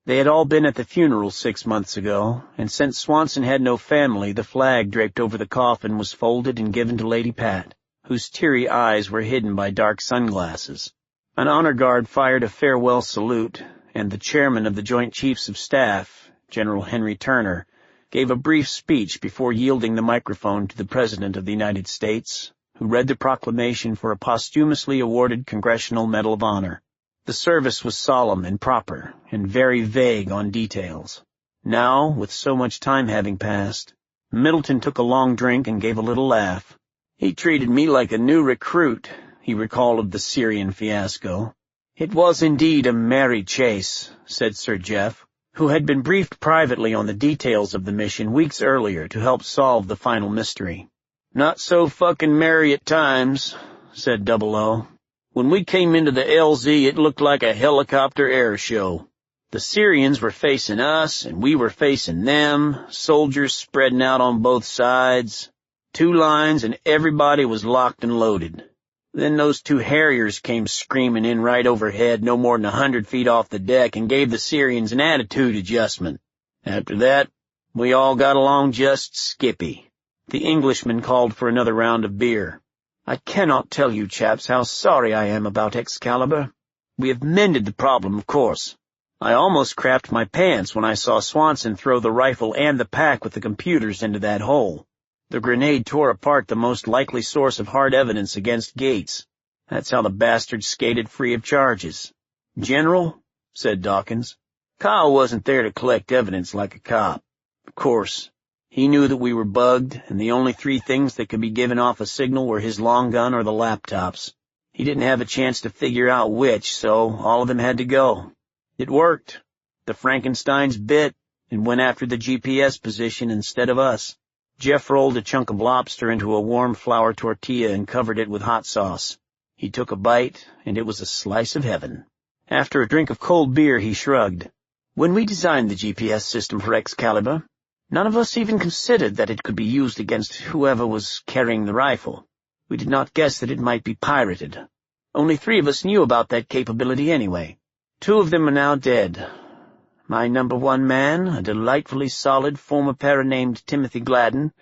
A: They had all been at the funeral 6 months ago, and since Swanson had no family, the flag draped over the coffin was folded and given to Lady Pat, whose teary eyes were hidden by dark sunglasses. An honor guard fired a farewell salute, and the chairman of the Joint Chiefs of Staff, General Henry Turner, gave a brief speech before yielding the microphone to the President of the United States, who read the proclamation for a posthumously awarded Congressional Medal of Honor. The service was solemn and proper, and very vague on details. Now, with so much time having passed, Middleton took a long drink and gave a little laugh. He treated me like a new recruit, he recalled of the Syrian fiasco. It was indeed a merry chase, said Sir Jeff, who had been briefed privately on the details of the mission weeks earlier to help solve the final mystery. Not so fucking merry at times, said Double O. When we came into the LZ, it looked like a helicopter air show. The Syrians were facing us, and we were facing them, soldiers spreading out on both sides. 2 lines, and everybody was locked and loaded. Then those 2 Harriers came screaming in right overhead, no more than 100 feet off the deck, and gave the Syrians an attitude adjustment. After that, we all got along just skippy. The Englishman called for another round of beer. I cannot tell you, chaps, how sorry I am about Excalibur. We have mended the problem, of course. I almost crapped my pants when I saw Swanson throw the rifle and the pack with the computers into that hole. The grenade tore apart the most likely source of hard evidence against Gates. That's how the bastard skated free of charges. "General," said Dawkins, "Kyle wasn't there to collect evidence like a cop. Of course, he knew that we were bugged, and the only three things that could be given off a signal were his long gun or the laptops. He didn't have a chance to figure out which, so all of them had to go. It worked. The Frankensteins bit and went after the GPS position instead of us." Jeff rolled a chunk of lobster into a warm flour tortilla and covered it with hot sauce. He took a bite, and it was a slice of heaven. After a drink of cold beer, he shrugged. "When we designed the GPS system for Excalibur, none of us even considered that it could be used against whoever was carrying the rifle. We did not guess that it might be pirated. Only 3 of us knew about that capability anyway. 2 of them are now dead. My number 1 man, a delightfully solid former para named Timothy Gladden,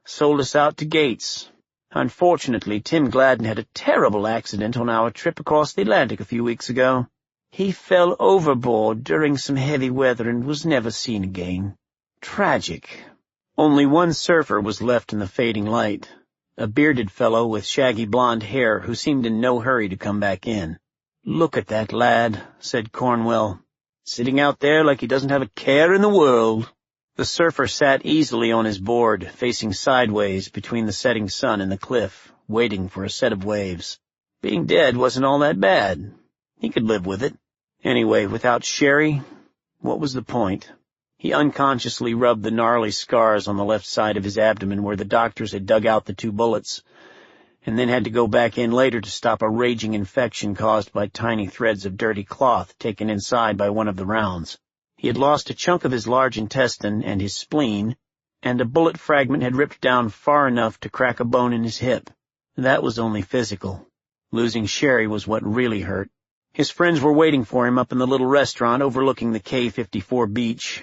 A: sold us out to Gates. Unfortunately, Tim Gladden had a terrible accident on our trip across the Atlantic a few weeks ago. He fell overboard during some heavy weather and was never seen again. Tragic." Only one surfer was left in the fading light, a bearded fellow with shaggy blonde hair who seemed in no hurry to come back in. "Look at that lad," said Cornwell, "sitting out there like he doesn't have a care in the world." The surfer sat easily on his board, facing sideways between the setting sun and the cliff, waiting for a set of waves. Being dead wasn't all that bad. He could live with it. Anyway, without Sherry, what was the point? He unconsciously rubbed the gnarly scars on the left side of his abdomen where the doctors had dug out the 2 bullets, and then had to go back in later to stop a raging infection caused by tiny threads of dirty cloth taken inside by one of the rounds. He had lost a chunk of his large intestine and his spleen, and a bullet fragment had ripped down far enough to crack a bone in his hip. That was only physical. Losing Sherry was what really hurt. His friends were waiting for him up in the little restaurant overlooking the K-54 beach,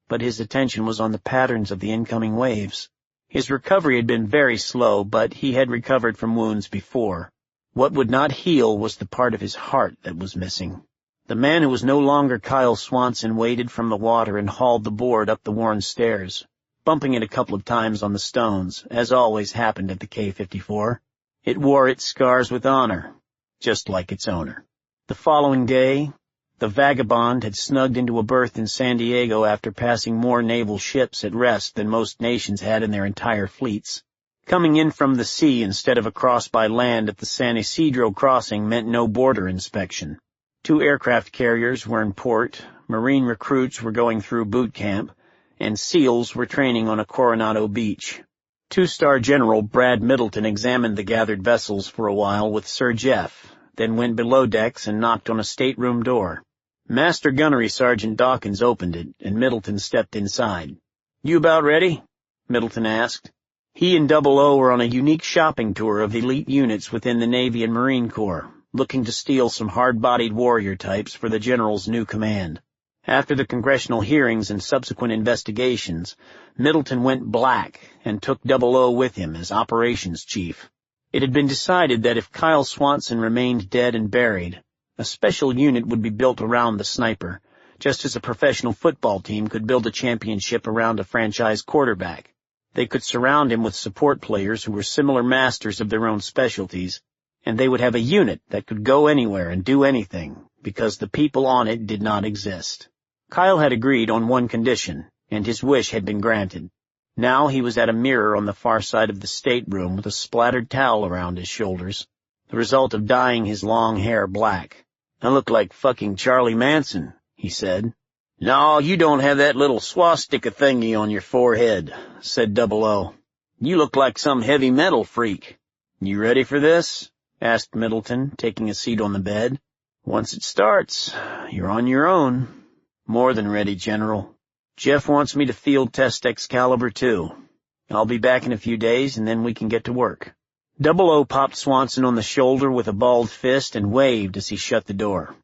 A: but his attention was on the patterns of the incoming waves. His recovery had been very slow, but he had recovered from wounds before. What would not heal was the part of his heart that was missing. The man who was no longer Kyle Swanson waded from the water and hauled the board up the worn stairs, bumping it a couple of times on the stones, as always happened at the K-54. It wore its scars with honor, just like its owner. The following day, the Vagabond had snugged into a berth in San Diego after passing more naval ships at rest than most nations had in their entire fleets. Coming in from the sea instead of across by land at the San Isidro crossing meant no border inspection. 2 aircraft carriers were in port, Marine recruits were going through boot camp, and SEALs were training on a Coronado beach. 2-star General Brad Middleton examined the gathered vessels for a while with Sir Jeff, then went below decks and knocked on a stateroom door. Master Gunnery Sgt Dawkins opened it, and Middleton stepped inside. "You about ready?" Middleton asked. He and Double O were on a unique shopping tour of elite units within the Navy and Marine Corps, looking to steal some hard-bodied warrior types for the General's new command. After the congressional hearings and subsequent investigations, Middleton went black and took Double O with him as operations chief. It had been decided that if Kyle Swanson remained dead and buried, a special unit would be built around the sniper, just as a professional football team could build a championship around a franchise quarterback. They could surround him with support players who were similar masters of their own specialties, and they would have a unit that could go anywhere and do anything, because the people on it did not exist. Kyle had agreed on one condition, and his wish had been granted. Now he was at a mirror on the far side of the stateroom with a splattered towel around his shoulders, the result of dyeing his long hair black. "I look like fucking Charlie Manson," he said. "No, you don't have that little swastika thingy on your forehead," said Double O. "You look like some heavy metal freak. You ready for this?" asked Middleton, taking a seat on the bed. "Once it starts, you're on your own." "More than ready, General. Jeff wants me to field test Excalibur too. I'll be back in a few days, and then we can get to work." Double O popped Swanson on the shoulder with a balled fist and waved as he shut the door.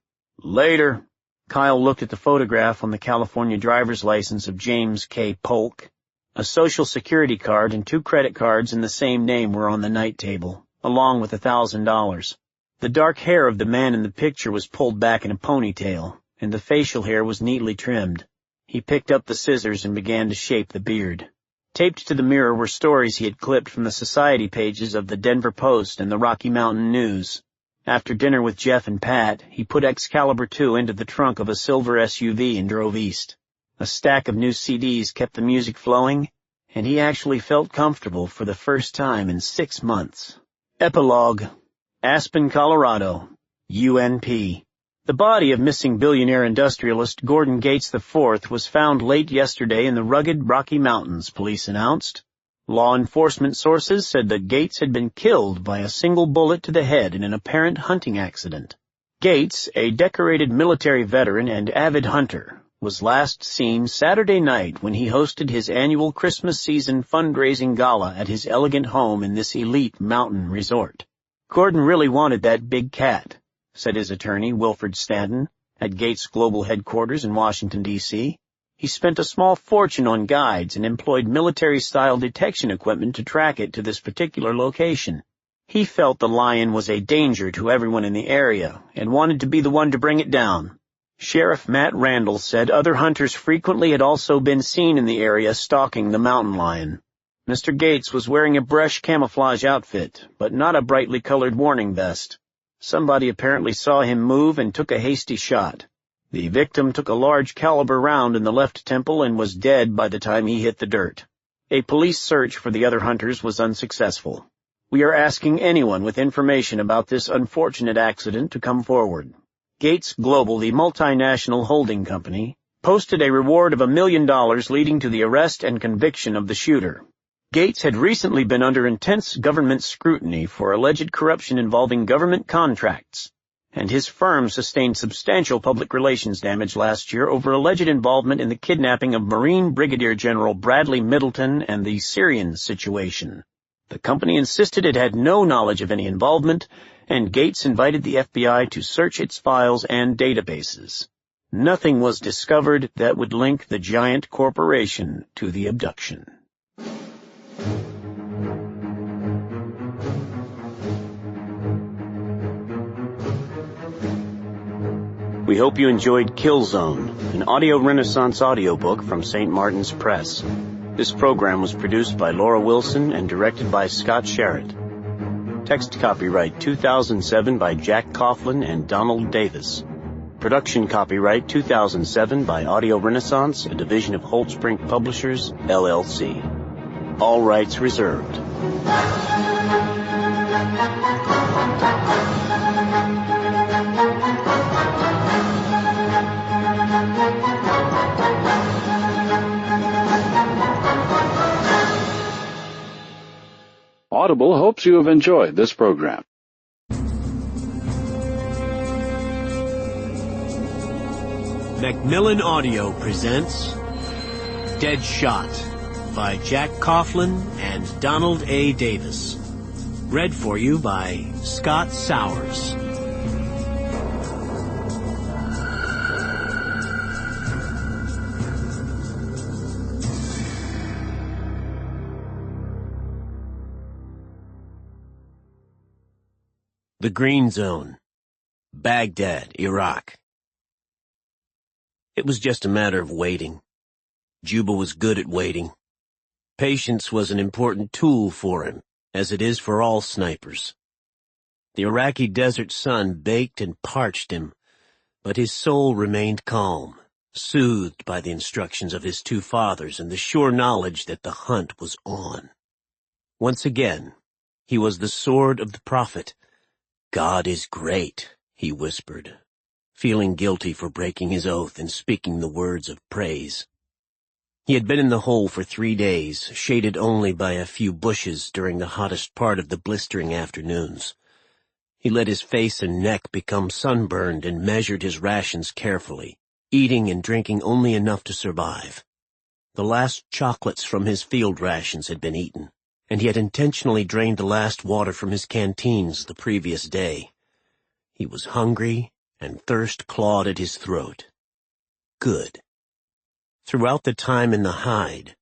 A: "Later." Kyle looked at the photograph on the California driver's license of James K. Polk. A Social Security card and 2 credit cards in the same name were on the night table, along with $1,000. The dark hair of the man in the picture was pulled back in a ponytail, and the facial hair was neatly trimmed. He picked up the scissors and began to shape the beard. Taped to the mirror were stories he had clipped from the society pages of the Denver Post and the Rocky Mountain News. After dinner with Jeff and Pat, he put Excalibur 2 into the trunk of a silver SUV and drove east. A stack of new CDs kept the music flowing, and he actually felt comfortable for the first time in 6 months. Epilogue. Aspen, Colorado. UNP. The body of missing billionaire industrialist Gordon Gates IV was found late yesterday in the rugged Rocky Mountains, police announced. Law enforcement sources said that Gates had been killed by a single bullet to the head in an apparent hunting accident. Gates, a decorated military veteran and avid hunter, was last seen Saturday night when he hosted his annual Christmas season fundraising gala at his elegant home in this elite mountain resort. Gordon really wanted that big cat, said his attorney, Wilfred Stanton, at Gates' global headquarters in Washington, D.C. He spent a small fortune on guides and employed military-style detection equipment to track it to this particular location. He felt the lion was a danger to everyone in the area and wanted to be the one to bring it down. Sheriff Matt Randall said other hunters frequently had also been seen in the area stalking the mountain lion. Mr. Gates was wearing a brush camouflage outfit, but not a brightly colored warning vest. Somebody apparently saw him move and took a hasty shot. The victim took a large caliber round in the left temple and was dead by the time he hit the dirt. A police search for the other hunters was unsuccessful. We are asking anyone with information about this unfortunate accident to come forward. Gates Global, the multinational holding company, posted a reward of $1 million leading to the arrest and conviction of the shooter. Gates had recently been under intense government scrutiny for alleged corruption involving government contracts, and his firm sustained substantial public relations damage last year over alleged involvement in the kidnapping of Marine Brigadier General Bradley Middleton and the Syrian situation. The company insisted it had no knowledge of any involvement, and Gates invited the FBI to search its files and databases. Nothing was discovered that would link the giant corporation to the abduction. We hope you enjoyed Kill Zone, an audio renaissance audiobook from St. Martin's Press. This program was produced by Laura Wilson and directed by Scott Sherritt. Text copyright 2007 by Jack Coughlin and Donald Davis. Production copyright 2007 by Audio Renaissance, a division of Holtzbrink Publishers, LLC. All rights reserved.
B: Audible hopes you have enjoyed this program.
C: Macmillan Audio presents Dead Shot by Jack Coughlin and Donald A. Davis. Read for you by Scott Sowers. The Green Zone, Baghdad, Iraq. It was just a matter of waiting. Juba was good at waiting. Patience was an important tool for him, as it is for all snipers. The Iraqi desert sun baked and parched him, but his soul remained calm, soothed by the instructions of his two fathers and the sure knowledge that the hunt was on. Once again, he was the sword of the prophet. "God is great," he whispered, feeling guilty for breaking his oath and speaking the words of praise. He had been in the hole for 3 days, shaded only by a few bushes during the hottest part of the blistering afternoons. He let his face and neck become sunburned and measured his rations carefully, eating and drinking only enough to survive. The last chocolates from his field rations had been eaten, and he had intentionally drained the last water from his canteens the previous day. He was hungry, and thirst clawed at his throat. Good. Throughout the time in the hide,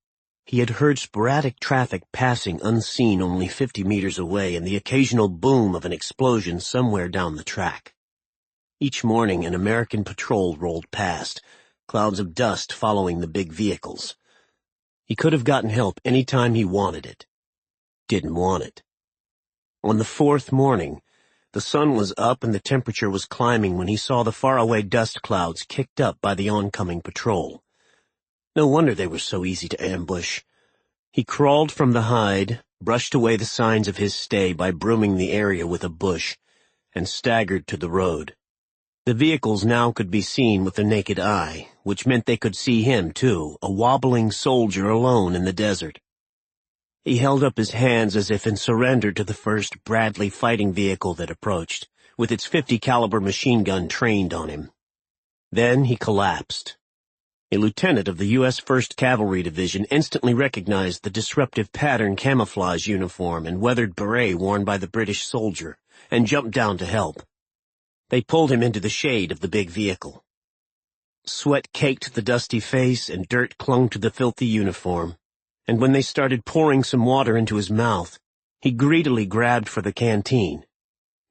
C: he had heard sporadic traffic passing unseen only 50 meters away and the occasional boom of an explosion somewhere down the track. Each morning an American patrol rolled past, clouds of dust following the big vehicles. He could have gotten help any time he wanted it. Didn't want it. On the 4th morning, The sun was up and the temperature was climbing when he saw the faraway dust clouds kicked up by the oncoming patrol. No wonder they were so easy to ambush. He crawled from the hide, brushed away the signs of his stay by brooming the area with a bush, and staggered to the road. The vehicles now could be seen with the naked eye, which meant they could see him, too, a wobbling soldier alone in the desert. He held up his hands as if in surrender to the first Bradley fighting vehicle that approached, with its .50 caliber machine gun trained on him. Then he collapsed. A lieutenant of the U.S. 1st Cavalry Division instantly recognized the disruptive pattern camouflage uniform and weathered beret worn by the British soldier, and jumped down to help. They pulled him into the shade of the big vehicle. Sweat caked the dusty face and dirt clung to the filthy uniform, and when they started pouring some water into his mouth, he greedily grabbed for the canteen.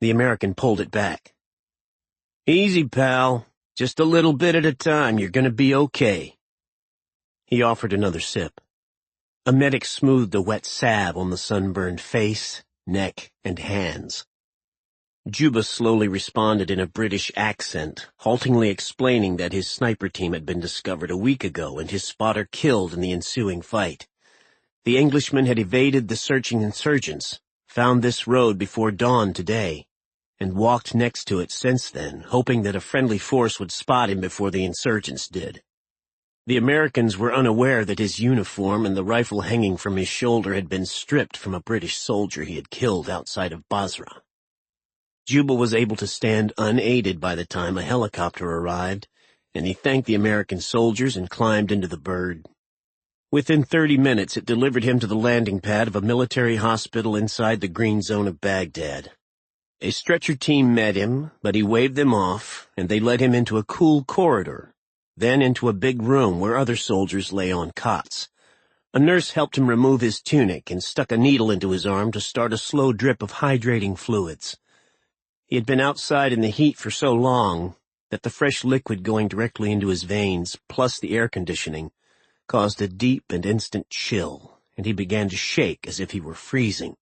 C: The American pulled it back. "Easy, pal. Just a little bit at a time. You're gonna be okay." He offered another sip. A medic smoothed a wet salve on the sunburned face, neck, and hands. Juba slowly responded in a British accent, haltingly explaining that his sniper team had been discovered a week ago and his spotter killed in the ensuing fight. The Englishman had evaded the searching insurgents, found this road before dawn today, and walked next to it since then, hoping that a friendly force would spot him before the insurgents did. The Americans were unaware that his uniform and the rifle hanging from his shoulder had been stripped from a British soldier he had killed outside of Basra. Juba was able to stand unaided by the time a helicopter arrived, and he thanked the American soldiers and climbed into the bird. Within 30 minutes, it delivered him to the landing pad of a military hospital inside the green zone of Baghdad. A stretcher team met him, but he waved them off, and they led him into a cool corridor, then into a big room where other soldiers lay on cots. A nurse helped him remove his tunic and stuck a needle into his arm to start a slow drip of hydrating fluids. He had been outside in the heat for so long that the fresh liquid going directly into his veins, plus the air conditioning, caused a deep and instant chill, and he began to shake as if he were freezing.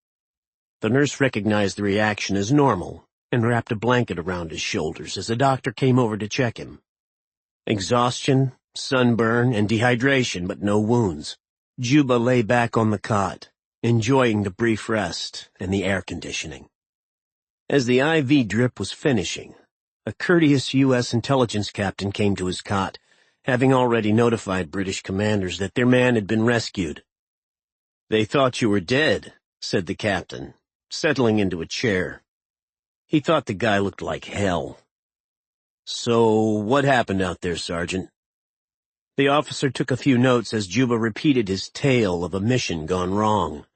C: The nurse recognized the reaction as normal and wrapped a blanket around his shoulders as the doctor came over to check him. Exhaustion, sunburn, and dehydration, but no wounds. Juba lay back on the cot, enjoying the brief rest and the air conditioning. As the IV drip was finishing, a courteous U.S. intelligence captain came to his cot, having already notified British commanders that their man had been rescued. "They thought you were dead," said the captain, settling into a chair. He thought the guy looked like hell. "So, what happened out there, Sergeant?" The officer took a few notes as Juba repeated his tale of a mission gone wrong.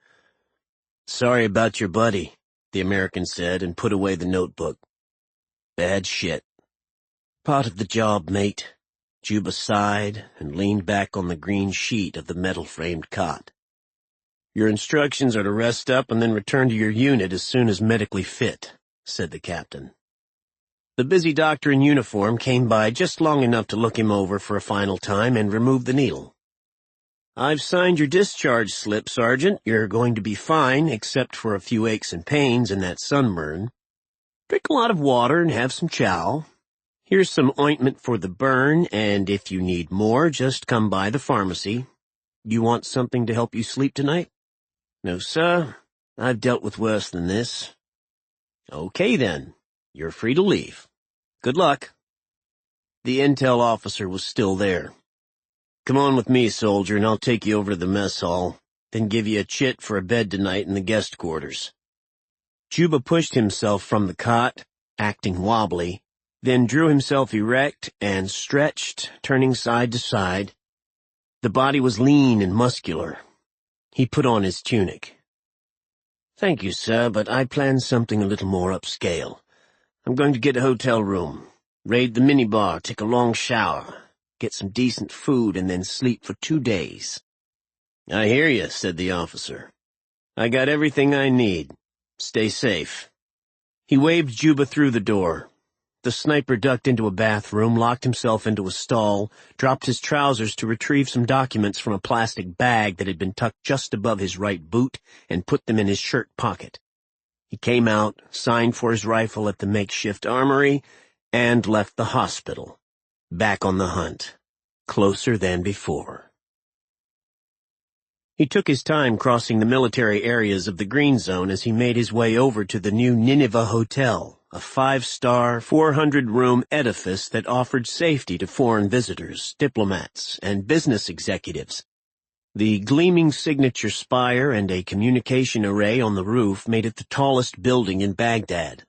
C: "Sorry about your buddy," the American said, and put away the notebook. "Bad shit. Part of the job, mate." Juba sighed and leaned back on the green sheet of the metal-framed cot. "Your instructions are to rest up and then return to your unit as soon as medically fit," said the captain. The busy doctor in uniform came by just long enough to look him over for a final time and remove the needle. "I've signed your discharge slip, Sergeant. You're going to be fine, except for a few aches and pains and that sunburn. Drink a lot of water and have some chow. Here's some ointment for the burn, and if you need more, just come by the pharmacy. You want something to help you sleep tonight?" "No, sir. I've dealt with worse than this." "Okay, then. You're free to leave. Good luck." The intel officer was still there. "Come on with me, soldier, and I'll take you over to the mess hall, then give you a chit for a bed tonight in the guest quarters." Juba pushed himself from the cot, acting wobbly, then drew himself erect and stretched, turning side to side. The body was lean and muscular. He put on his tunic. "Thank you, sir, but I planned something a little more upscale. I'm going to get a hotel room, raid the minibar, take a long shower, get some decent food, and then sleep for 2 days." "I hear you," said the officer. "I got everything I need. Stay safe." He waved Juba through the door. The sniper ducked into a bathroom, locked himself into a stall, dropped his trousers to retrieve some documents from a plastic bag that had been tucked just above his right boot, and put them in his shirt pocket. He came out, signed for his rifle at the makeshift armory, and left the hospital, back on the hunt, closer than before. He took his time crossing the military areas of the Green Zone as he made his way over to the new Nineveh Hotel, a 5-star, 400-room edifice that offered safety to foreign visitors, diplomats, and business executives. The gleaming signature spire and a communication array on the roof made it the tallest building in Baghdad.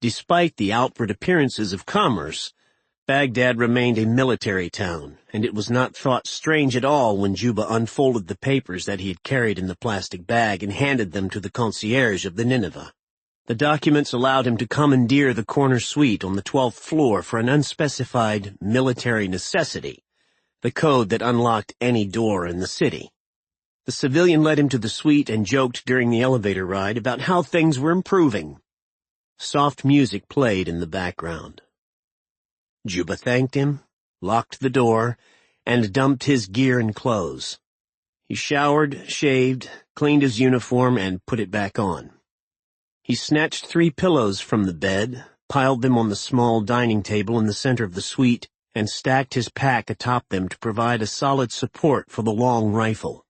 C: Despite the outward appearances of commerce, Baghdad remained a military town, and it was not thought strange at all when Juba unfolded the papers that he had carried in the plastic bag and handed them to the concierge of the Nineveh. The documents allowed him to commandeer the corner suite on the 12th floor for an unspecified military necessity, the code that unlocked any door in the city. The civilian led him to the suite and joked during the elevator ride about how things were improving. Soft music played in the background. Juba thanked him, locked the door, and dumped his gear and clothes. He showered, shaved, cleaned his uniform, and put it back on. He snatched 3 pillows from the bed, piled them on the small dining table in the center of the suite, and stacked his pack atop them to provide a solid support for the long rifle.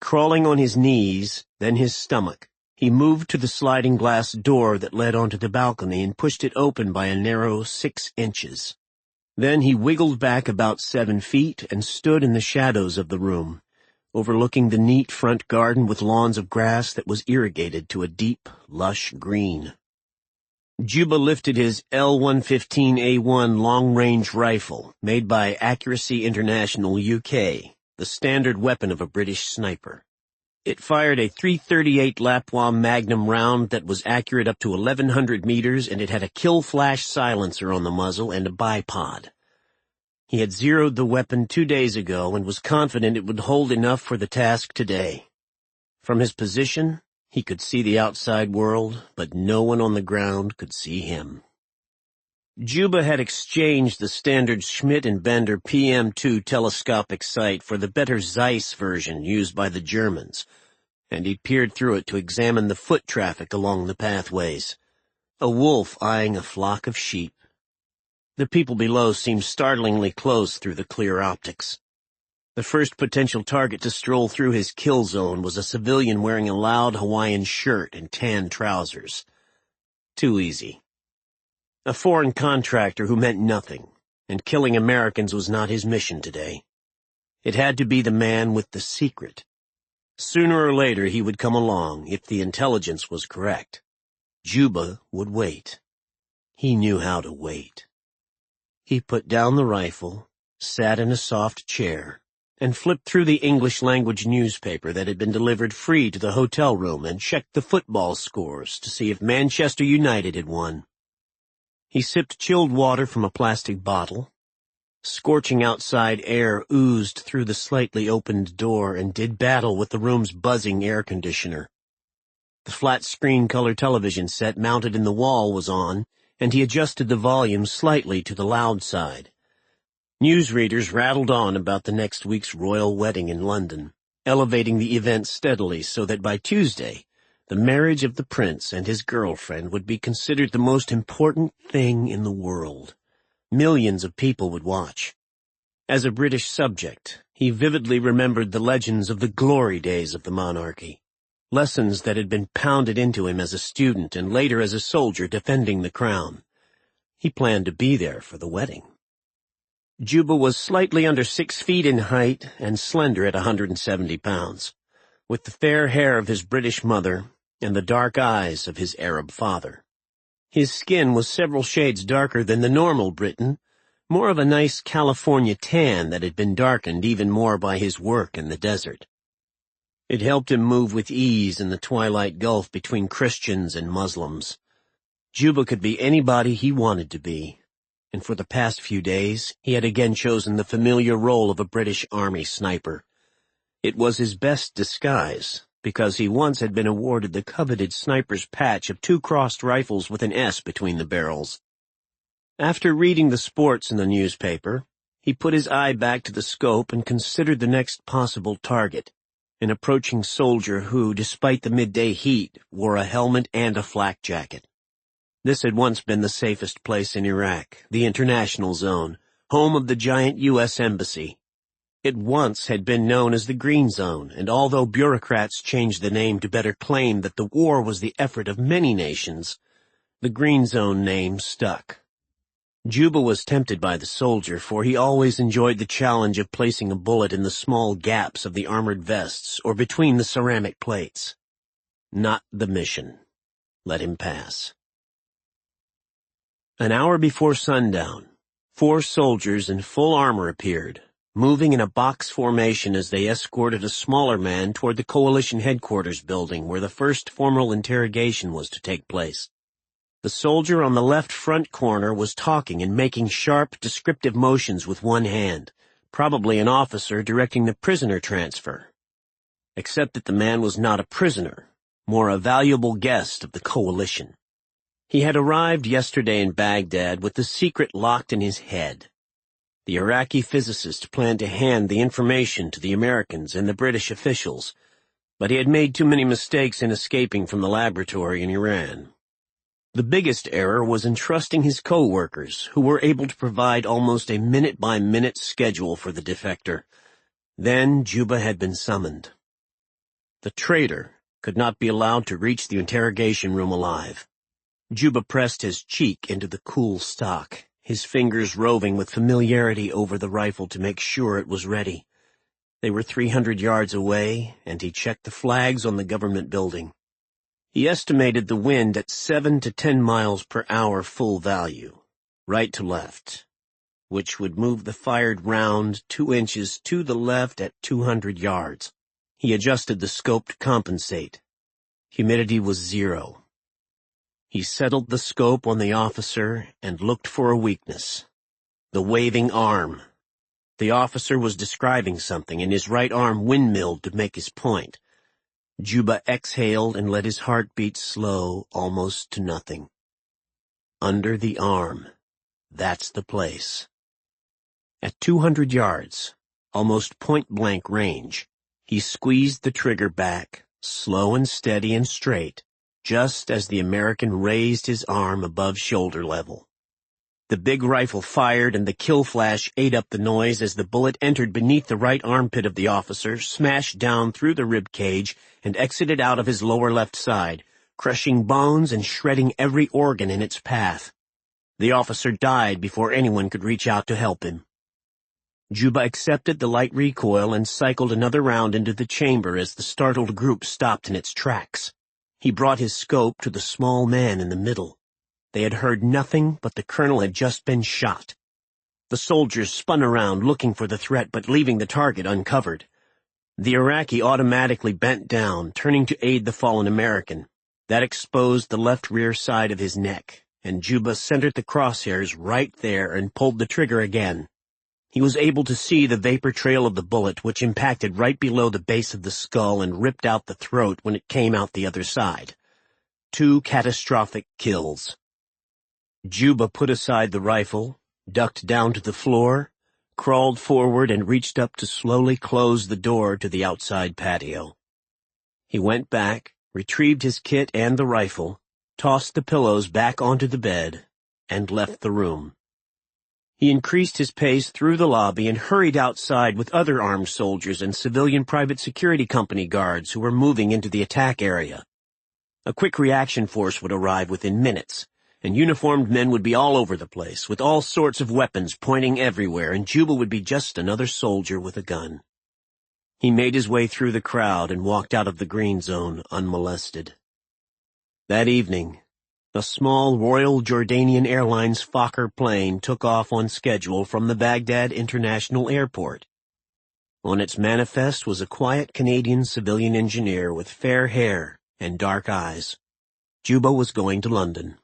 C: Crawling on his knees, then his stomach, he moved to the sliding glass door that led onto the balcony and pushed it open by a narrow 6 inches. Then he wiggled back about 7 feet and stood in the shadows of the room, overlooking the neat front garden with lawns of grass that was irrigated to a deep, lush green. Juba lifted his L115A1 long-range rifle, made by Accuracy International UK, the standard weapon of a British sniper. It fired a .338 Lapua Magnum round that was accurate up to 1,100 meters, and it had a kill-flash silencer on the muzzle and a bipod. He had zeroed the weapon 2 days ago and was confident it would hold enough for the task today. From his position, he could see the outside world, but no one on the ground could see him. Juba had exchanged the standard Schmidt and Bender PM2 telescopic sight for the better Zeiss version used by the Germans, and he peered through it to examine the foot traffic along the pathways. A wolf eyeing a flock of sheep. The people below seemed startlingly close through the clear optics. The first potential target to stroll through his kill zone was a civilian wearing a loud Hawaiian shirt and tan trousers. Too easy. A foreign contractor who meant nothing, and killing Americans was not his mission today. It had to be the man with the secret. Sooner or later he would come along, if the intelligence was correct. Juba would wait. He knew how to wait. He put down the rifle, sat in a soft chair, and flipped through the English-language newspaper that had been delivered free to the hotel room and checked the football scores to see if Manchester United had won. He sipped chilled water from a plastic bottle. Scorching outside air oozed through the slightly opened door and did battle with the room's buzzing air conditioner. The flat-screen color television set mounted in the wall was on, and he adjusted the volume slightly to the loud side. Newsreaders rattled on about the next week's royal wedding in London, elevating the event steadily so that by Tuesday, the marriage of the prince and his girlfriend would be considered the most important thing in the world. Millions of people would watch. As a British subject, he vividly remembered the legends of the glory days of the monarchy, lessons that had been pounded into him as a student and later as a soldier defending the crown. He planned to be there for the wedding. Juba was slightly under 6 feet in height and slender at 170 pounds, with the fair hair of his British mother and the dark eyes of his Arab father. His skin was several shades darker than the normal Briton, more of a nice California tan that had been darkened even more by his work in the desert. It helped him move with ease in the twilight gulf between Christians and Muslims. Juba could be anybody he wanted to be, and for the past few days he had again chosen the familiar role of a British Army sniper. It was his best disguise, because he once had been awarded the coveted sniper's patch of 2 crossed rifles with an S between the barrels. After reading the sports in the newspaper, he put his eye back to the scope and considered the next possible target. an approaching soldier who, despite the midday heat, wore a helmet and a flak jacket. This had once been the safest place in Iraq, the international zone, home of the giant U.S. Embassy. It once had been known as the Green Zone, and although bureaucrats changed the name to better claim that the war was the effort of many nations, the Green Zone name stuck. Juba was tempted by the soldier, for he always enjoyed the challenge of placing a bullet in the small gaps of the armored vests or between the ceramic plates. Not the mission. Let him pass. An hour before sundown, 4 soldiers in full armor appeared, moving in a box formation as they escorted a smaller man toward the coalition headquarters building where the first formal interrogation was to take place. The soldier on the left front corner was talking and making sharp, descriptive motions with one hand, probably an officer directing the prisoner transfer. Except that the man was not a prisoner, more a valuable guest of the coalition. He had arrived yesterday in Baghdad with the secret locked in his head. The Iraqi physicist planned to hand the information to the Americans and the British officials, but he had made too many mistakes in escaping from the laboratory in Iran. The biggest error was in trusting his co-workers, who were able to provide almost a minute-by-minute schedule for the defector. Then Juba had been summoned. The traitor could not be allowed to reach the interrogation room alive. Juba pressed his cheek into the cool stock, his fingers roving with familiarity over the rifle to make sure it was ready. They were 300 yards away, and he checked the flags on the government building. He estimated the wind at 7 to 10 miles per hour full value, right to left, which would move the fired round 2 inches to the left at 200 yards. He adjusted the scope to compensate. Humidity was 0. He settled the scope on the officer and looked for a weakness. The waving arm. The officer was describing something, and his right arm windmilled to make his point. Juba exhaled and let his heart beat slow, almost to nothing. Under the arm. That's the place. At 200 yards, almost point-blank range, he squeezed the trigger back, slow and steady and straight, just as the American raised his arm above shoulder level. The big rifle fired and the kill flash ate up the noise as the bullet entered beneath the right armpit of the officer, smashed down through the rib cage, and exited out of his lower left side, crushing bones and shredding every organ in its path. The officer died before anyone could reach out to help him. Juba accepted the light recoil and cycled another round into the chamber as the startled group stopped in its tracks. He brought his scope to the small man in the middle. They had heard nothing, but the colonel had just been shot. The soldiers spun around looking for the threat, but leaving the target uncovered. The Iraqi automatically bent down, turning to aid the fallen American. That exposed the left rear side of his neck, and Juba centered the crosshairs right there and pulled the trigger again. He was able to see the vapor trail of the bullet, which impacted right below the base of the skull and ripped out the throat when it came out the other side. 2 catastrophic kills. Juba put aside the rifle, ducked down to the floor, crawled forward and reached up to slowly close the door to the outside patio. He went back, retrieved his kit and the rifle, tossed the pillows back onto the bed, and left the room. He increased his pace through the lobby and hurried outside with other armed soldiers and civilian private security company guards who were moving into the attack area. A quick reaction force would arrive within minutes, and uniformed men would be all over the place, with all sorts of weapons pointing everywhere, and Juba would be just another soldier with a gun. He made his way through the crowd and walked out of the green zone unmolested. That evening, a small Royal Jordanian Airlines Fokker plane took off on schedule from the Baghdad International Airport. On its manifest was a quiet Canadian civilian engineer with fair hair and dark eyes. Juba was going to London.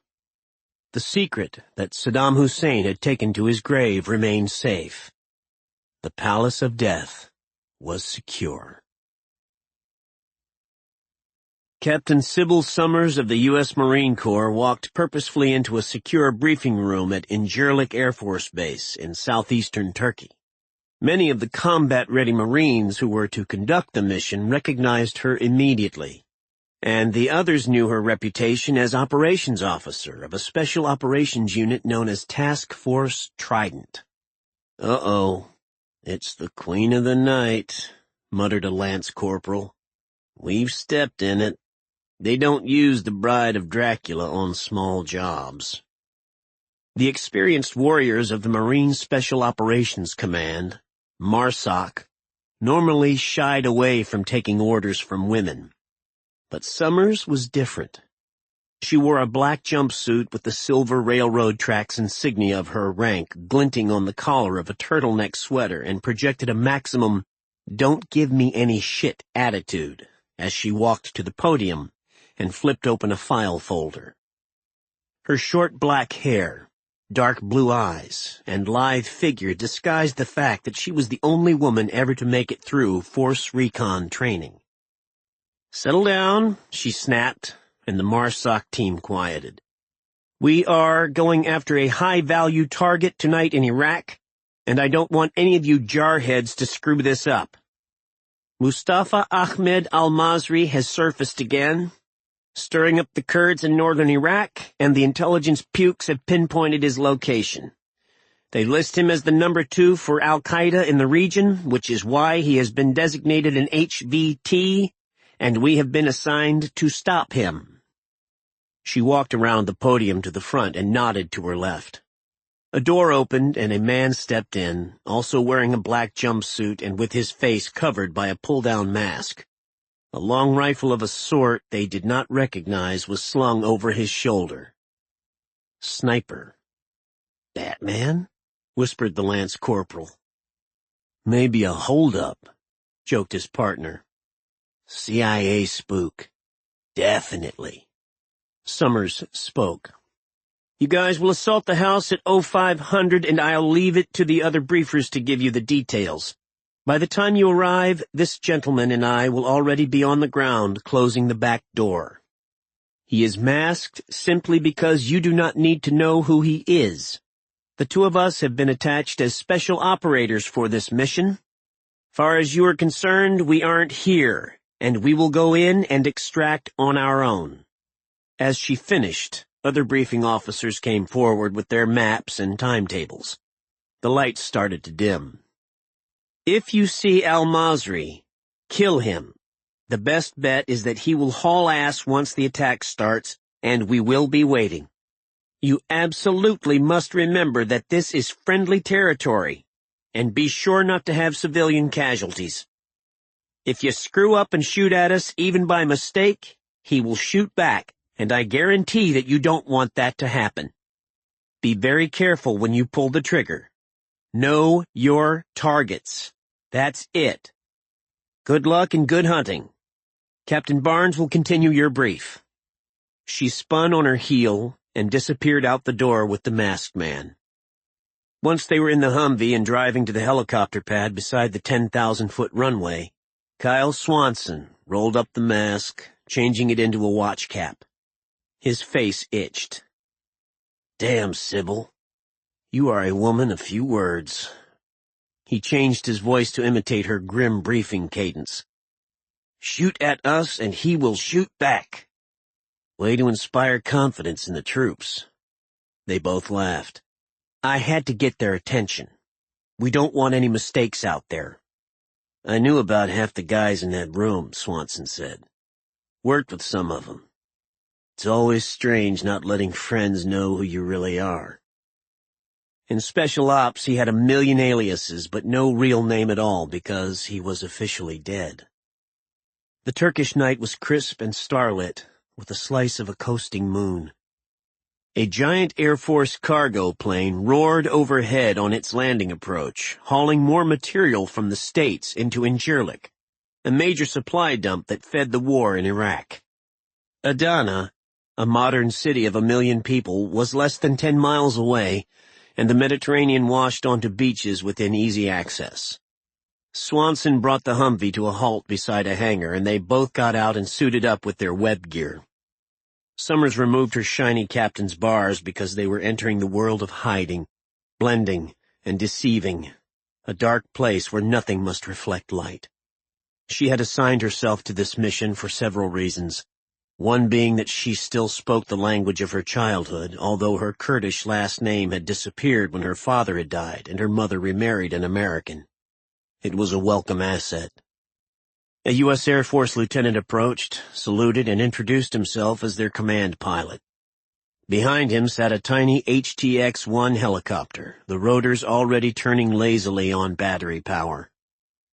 C: The secret that Saddam Hussein had taken to his grave remained safe. The Palace of Death was secure. Captain Sybil Summers of the U.S. Marine Corps walked purposefully into a secure briefing room at Incirlik Air Force Base in southeastern Turkey. Many of the combat-ready Marines who were to conduct the mission recognized her immediately, and the others knew her reputation as operations officer of a special operations unit known as Task Force Trident. "Uh-oh, it's the Queen of the Night," muttered a lance corporal. "We've stepped in it. They don't use the Bride of Dracula on small jobs." The experienced warriors of the Marine Special Operations Command, MARSOC, normally shied away from taking orders from women. But Summers was different. She wore a black jumpsuit with the silver railroad tracks insignia of her rank glinting on the collar of a turtleneck sweater and projected a maximum "don't give me any shit" attitude as she walked to the podium and flipped open a file folder. Her short black hair, dark blue eyes, and lithe figure disguised the fact that she was the only woman ever to make it through Force Recon training. "Settle down," she snapped, and the MARSOC team quieted. "We are going after a high-value target tonight in Iraq, and I don't want any of you jarheads to screw this up. Mustafa Ahmed al-Masri has surfaced again, stirring up the Kurds in northern Iraq, and the intelligence pukes have pinpointed his location. They list him as the number 2 for al-Qaeda in the region, which is why he has been designated an HVT, and we have been assigned to stop him." She walked around the podium to the front and nodded to her left. A door opened and a man stepped in, also wearing a black jumpsuit and with his face covered by a pull-down mask. A long rifle of a sort they did not recognize was slung over his shoulder. "Sniper." "Batman?" whispered the lance corporal. "Maybe a hold-up," joked his partner. "CIA spook. Definitely." Summers spoke. "You guys will assault the house at 0500 and I'll leave it to the other briefers to give you the details. By the time you arrive, this gentleman and I will already be on the ground closing the back door. He is masked simply because you do not need to know who he is. The two of us have been attached as special operators for this mission. Far as you are concerned, we aren't here, and we will go in and extract on our own." As she finished, other briefing officers came forward with their maps and timetables. The lights started to dim. "If you see al-Masri, kill him. The best bet is that he will haul ass once the attack starts, and we will be waiting. You absolutely must remember that this is friendly territory, and be sure not to have civilian casualties. If you screw up and shoot at us, even by mistake, he will shoot back, and I guarantee that you don't want that to happen. Be very careful when you pull the trigger. Know your targets. That's it. Good luck and good hunting. Captain Barnes will continue your brief." She spun on her heel and disappeared out the door with the masked man. Once they were in the Humvee and driving to the helicopter pad beside the 10,000-foot runway, Kyle Swanson rolled up the mask, changing it into a watch cap. His face itched. "Damn, Sybil. You are a woman of few words." He changed his voice to imitate her grim briefing cadence. "Shoot at us and he will shoot back." Way to inspire confidence in the troops. They both laughed. "I had to get their attention. We don't want any mistakes out there." "I knew about half the guys in that room," Swanson said. "Worked with some of them. It's always strange not letting friends know who you really are." In Special Ops, he had a million aliases, but no real name at all because he was officially dead. The Turkish night was crisp and starlit, with a slice of a coasting moon. A giant Air Force cargo plane roared overhead on its landing approach, hauling more material from the States into Incirlik, a major supply dump that fed the war in Iraq. Adana, a modern city of 1 million people, was less than 10 miles away, and the Mediterranean washed onto beaches within easy access. Swanson brought the Humvee to a halt beside a hangar, and they both got out and suited up with their web gear. Summers removed her shiny captain's bars because they were entering the world of hiding, blending, and deceiving, a dark place where nothing must reflect light. She had assigned herself to this mission for several reasons, one being that she still spoke the language of her childhood, although her Kurdish last name had disappeared when her father had died and her mother remarried an American. It was a welcome asset. A U.S. Air Force lieutenant approached, saluted, and introduced himself as their command pilot. Behind him sat a tiny HTX-1 helicopter, the rotors already turning lazily on battery power.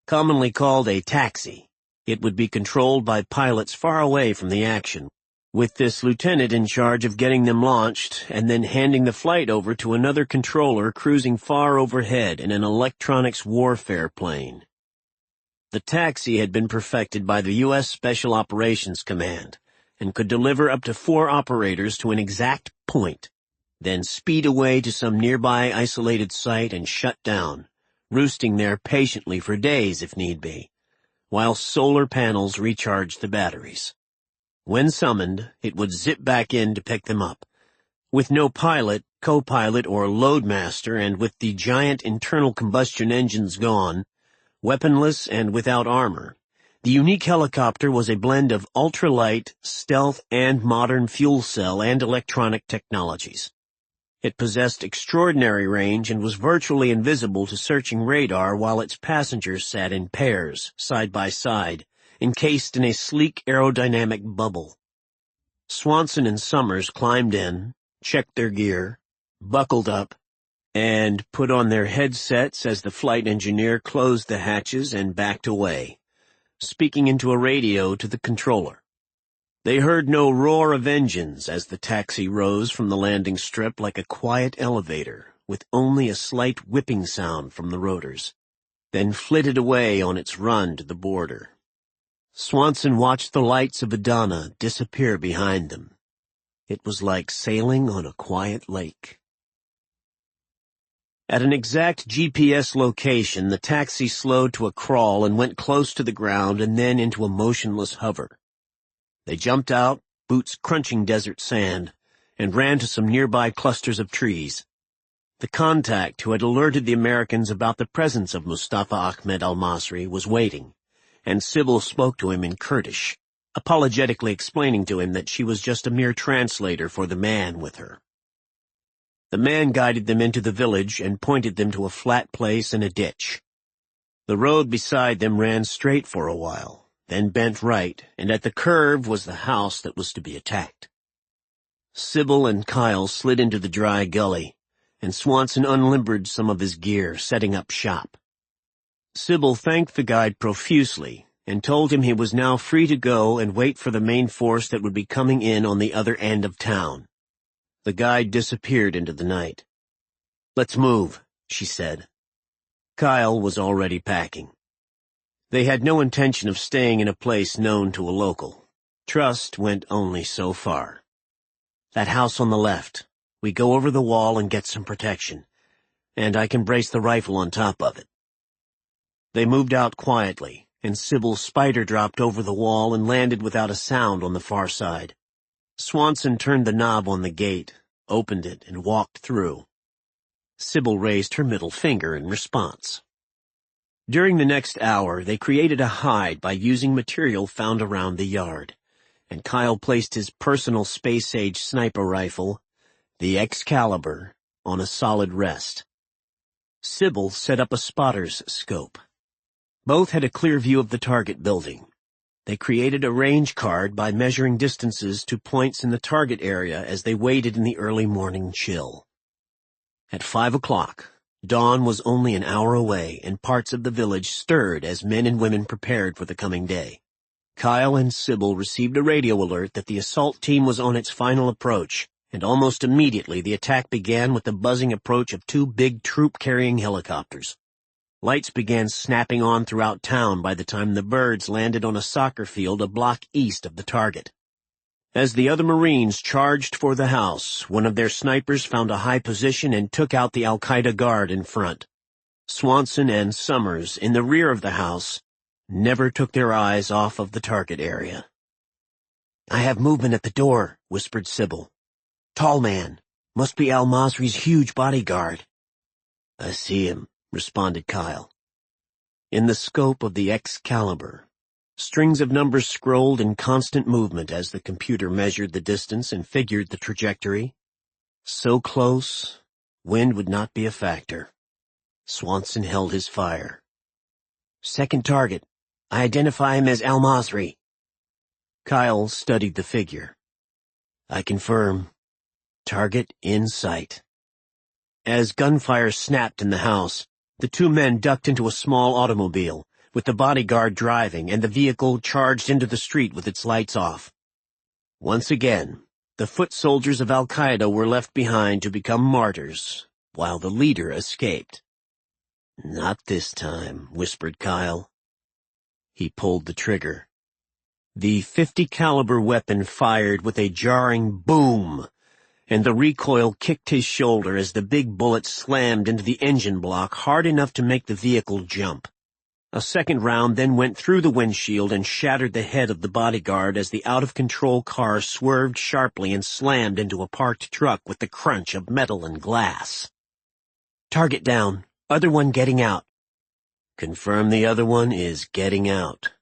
C: Commonly called a taxi, it would be controlled by pilots far away from the action, with this lieutenant in charge of getting them launched and then handing the flight over to another controller cruising far overhead in an electronics warfare plane. The taxi had been perfected by the U.S. Special Operations Command and could deliver up to 4 operators to an exact point, then speed away to some nearby isolated site and shut down, roosting there patiently for days if need be, while solar panels recharged the batteries. When summoned, it would zip back in to pick them up. With no pilot, co-pilot, or loadmaster, and with the giant internal combustion engines gone, weaponless and without armor, the unique helicopter was a blend of ultralight, stealth, and modern fuel cell and electronic technologies. It possessed extraordinary range and was virtually invisible to searching radar while its passengers sat in pairs, side by side, encased in a sleek aerodynamic bubble. Swanson and Summers climbed in, checked their gear, buckled up, and put on their headsets as the flight engineer closed the hatches and backed away, speaking into a radio to the controller. They heard no roar of engines as the taxi rose from the landing strip like a quiet elevator, with only a slight whipping sound from the rotors, then flitted away on its run to the border. Swanson watched the lights of Adana disappear behind them. It was like sailing on a quiet lake. At an exact GPS location, the taxi slowed to a crawl and went close to the ground and then into a motionless hover. They jumped out, boots crunching desert sand, and ran to some nearby clusters of trees. The contact who had alerted the Americans about the presence of Mustafa Ahmed al-Masri was waiting, and Sybil spoke to him in Kurdish, apologetically explaining to him that she was just a mere translator for the man with her. The man guided them into the village and pointed them to a flat place in a ditch. The road beside them ran straight for a while, then bent right, and at the curve was the house that was to be attacked. Sybil and Kyle slid into the dry gully, and Swanson unlimbered some of his gear, setting up shop. Sybil thanked the guide profusely and told him he was now free to go and wait for the main force that would be coming in on the other end of town. The guide disappeared into the night. "Let's move," she said. Kyle was already packing. They had no intention of staying in a place known to a local. Trust went only so far. "That house on the left. We go over the wall and get some protection, and I can brace the rifle on top of it." They moved out quietly, and Sybil's spider dropped over the wall and landed without a sound on the far side. Swanson turned the knob on the gate, opened it, and walked through. Sybil raised her middle finger in response. During the next hour, they created a hide by using material found around the yard, and Kyle placed his personal space-age sniper rifle, the Excalibur, on a solid rest. Sybil set up a spotter's scope. Both had a clear view of the target building. They created a range card by measuring distances to points in the target area as they waited in the early morning chill. At 5 o'clock, dawn was only an hour away, and parts of the village stirred as men and women prepared for the coming day. Kyle and Sybil received a radio alert that the assault team was on its final approach, and almost immediately the attack began with the buzzing approach of 2 big troop-carrying helicopters. Lights began snapping on throughout town by the time the birds landed on a soccer field a block east of the target. As the other Marines charged for the house, one of their snipers found a high position and took out the Al-Qaeda guard in front. Swanson and Summers, in the rear of the house, never took their eyes off of the target area. "I have movement at the door," whispered Sybil. "Tall man. Must be Al-Masri's huge bodyguard." "I see him," responded Kyle. In the scope of the Excalibur, strings of numbers scrolled in constant movement as the computer measured the distance and figured the trajectory. So close, wind would not be a factor. Swanson held his fire. Second target. I identify him as Al-Masri. Kyle studied the figure. I confirm. Target in sight. As gunfire snapped in the house, the two men ducked into a small automobile, with the bodyguard driving and the vehicle charged into the street with its lights off. Once again, the foot soldiers of Al-Qaeda were left behind to become martyrs, while the leader escaped. Not this time, whispered Kyle. He pulled the trigger. The .50 caliber weapon fired with a jarring boom, and the recoil kicked his shoulder as the big bullet slammed into the engine block hard enough to make the vehicle jump. A second round then went through the windshield and shattered the head of the bodyguard as the out-of-control car swerved sharply and slammed into a parked truck with the crunch of metal and glass. Target down. Other one getting out. Confirm the other one is getting out.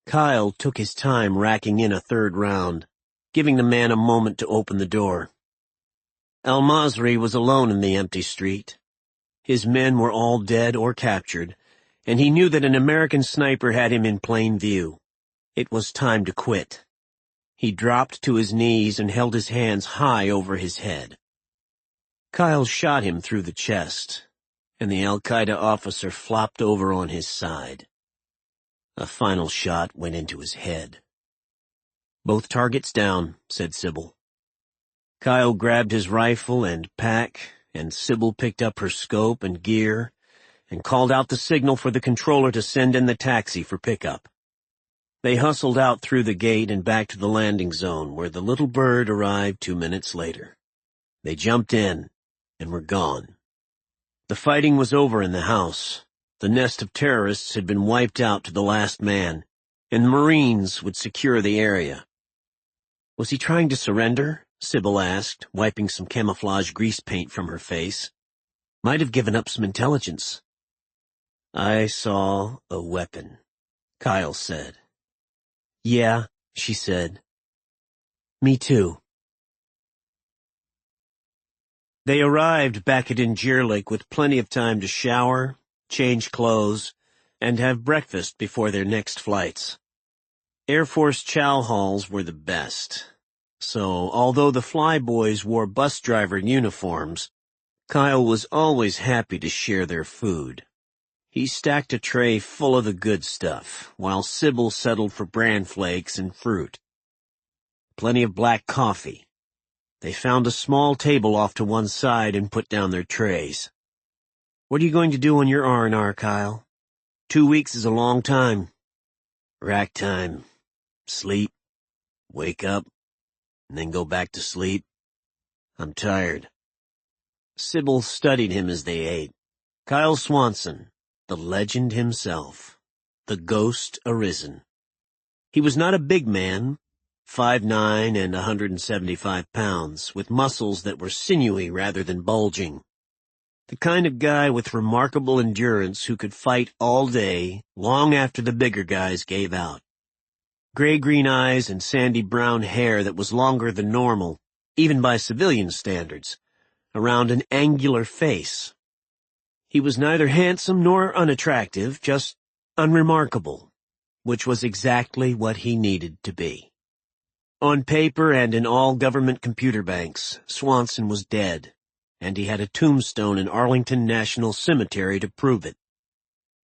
C: Kyle took his time racking in a third round, giving the man a moment to open the door. Al-Masri was alone in the empty street. His men were all dead or captured, and he knew that an American sniper had him in plain view. It was time to quit. He dropped to his knees and held his hands high over his head. Kyle shot him through the chest, and the Al-Qaeda officer flopped over on his side. A final shot went into his head. Both targets down, said Sybil. Kyle grabbed his rifle and pack, and Sybil picked up her scope and gear, and called out the signal for the controller to send in the taxi for pickup. They hustled out through the gate and back to the landing zone, where the little bird arrived 2 minutes later. They jumped in, and were gone. The fighting was over in the house. The nest of terrorists had been wiped out to the last man, and the Marines would secure the area. Was he trying to surrender? Sybil asked, wiping some camouflage grease paint from her face. Might have given up some intelligence. I saw a weapon, Kyle said. Yeah, she said. Me too. They arrived back at Incirlik with plenty of time to shower, change clothes, and have breakfast before their next flights. Air Force chow halls were the best, so although the flyboys wore bus driver uniforms, Kyle was always happy to share their food. He stacked a tray full of the good stuff, while Sybil settled for bran flakes and fruit. Plenty of black coffee. They found a small table off to one side and put down their trays. What are you going to do on your R&R, Kyle? 2 weeks is a long time. Rack time. Sleep. Wake up. And then go back to sleep. I'm tired. Sybil studied him as they ate. Kyle Swanson, the legend himself. The ghost arisen. He was not a big man, 5'9" and 175 pounds, with muscles that were sinewy rather than bulging. The kind of guy with remarkable endurance who could fight all day, long after the bigger guys gave out. Gray-green eyes and sandy brown hair that was longer than normal, even by civilian standards, around an angular face. He was neither handsome nor unattractive, just unremarkable, which was exactly what he needed to be. On paper and in all government computer banks, Swanson was dead, and he had a tombstone in Arlington National Cemetery to prove it.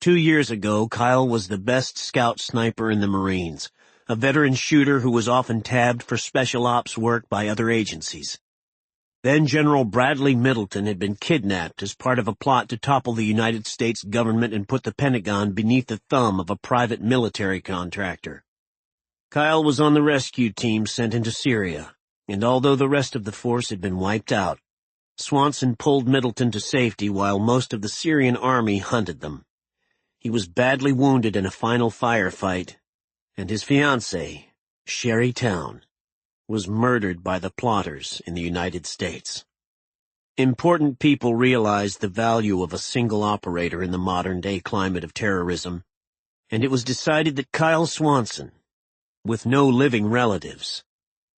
C: 2 years ago, Kyle was the best scout sniper in the Marines, a veteran shooter who was often tabbed for special ops work by other agencies. Then General Bradley Middleton had been kidnapped as part of a plot to topple the United States government and put the Pentagon beneath the thumb of a private military contractor. Kyle was on the rescue team sent into Syria, and although the rest of the force had been wiped out, Swanson pulled Middleton to safety while most of the Syrian army hunted them. He was badly wounded in a final firefight, and his fiancée, Sherry Town, was murdered by the plotters in the United States. Important people realized the value of a single operator in the modern-day climate of terrorism, and it was decided that Kyle Swanson, with no living relatives,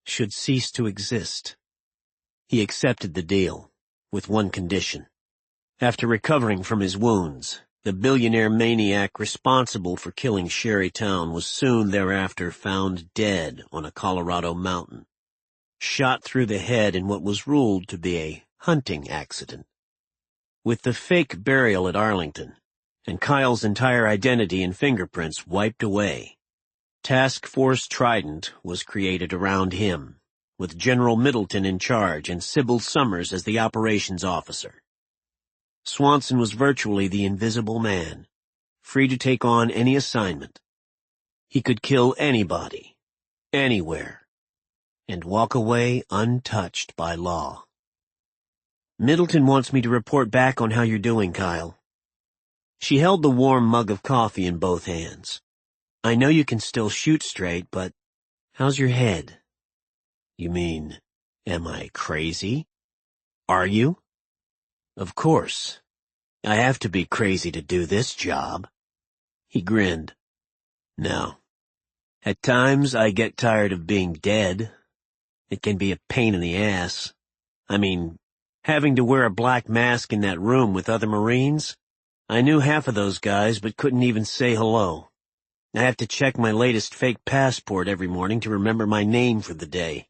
C: should cease to exist. He accepted the deal, with one condition. After recovering from his wounds, the billionaire maniac responsible for killing Sherry Town was soon thereafter found dead on a Colorado mountain, shot through the head in what was ruled to be a hunting accident. With the fake burial at Arlington, and Kyle's entire identity and fingerprints wiped away, Task Force Trident was created around him, with General Middleton in charge and Sybil Summers as the operations officer. Swanson was virtually the invisible man, free to take on any assignment. He could kill anybody, anywhere, and walk away untouched by law. Middleton wants me to report back on how you're doing, Kyle. She held the warm mug of coffee in both hands. I know you can still shoot straight, but how's your head? You mean, am I crazy? Are you? Of course. I have to be crazy to do this job. He grinned. No. At times I get tired of being dead. It can be a pain in the ass. I mean, having to wear a black mask in that room with other Marines? I knew half of those guys but couldn't even say hello. I have to check my latest fake passport every morning to remember my name for the day.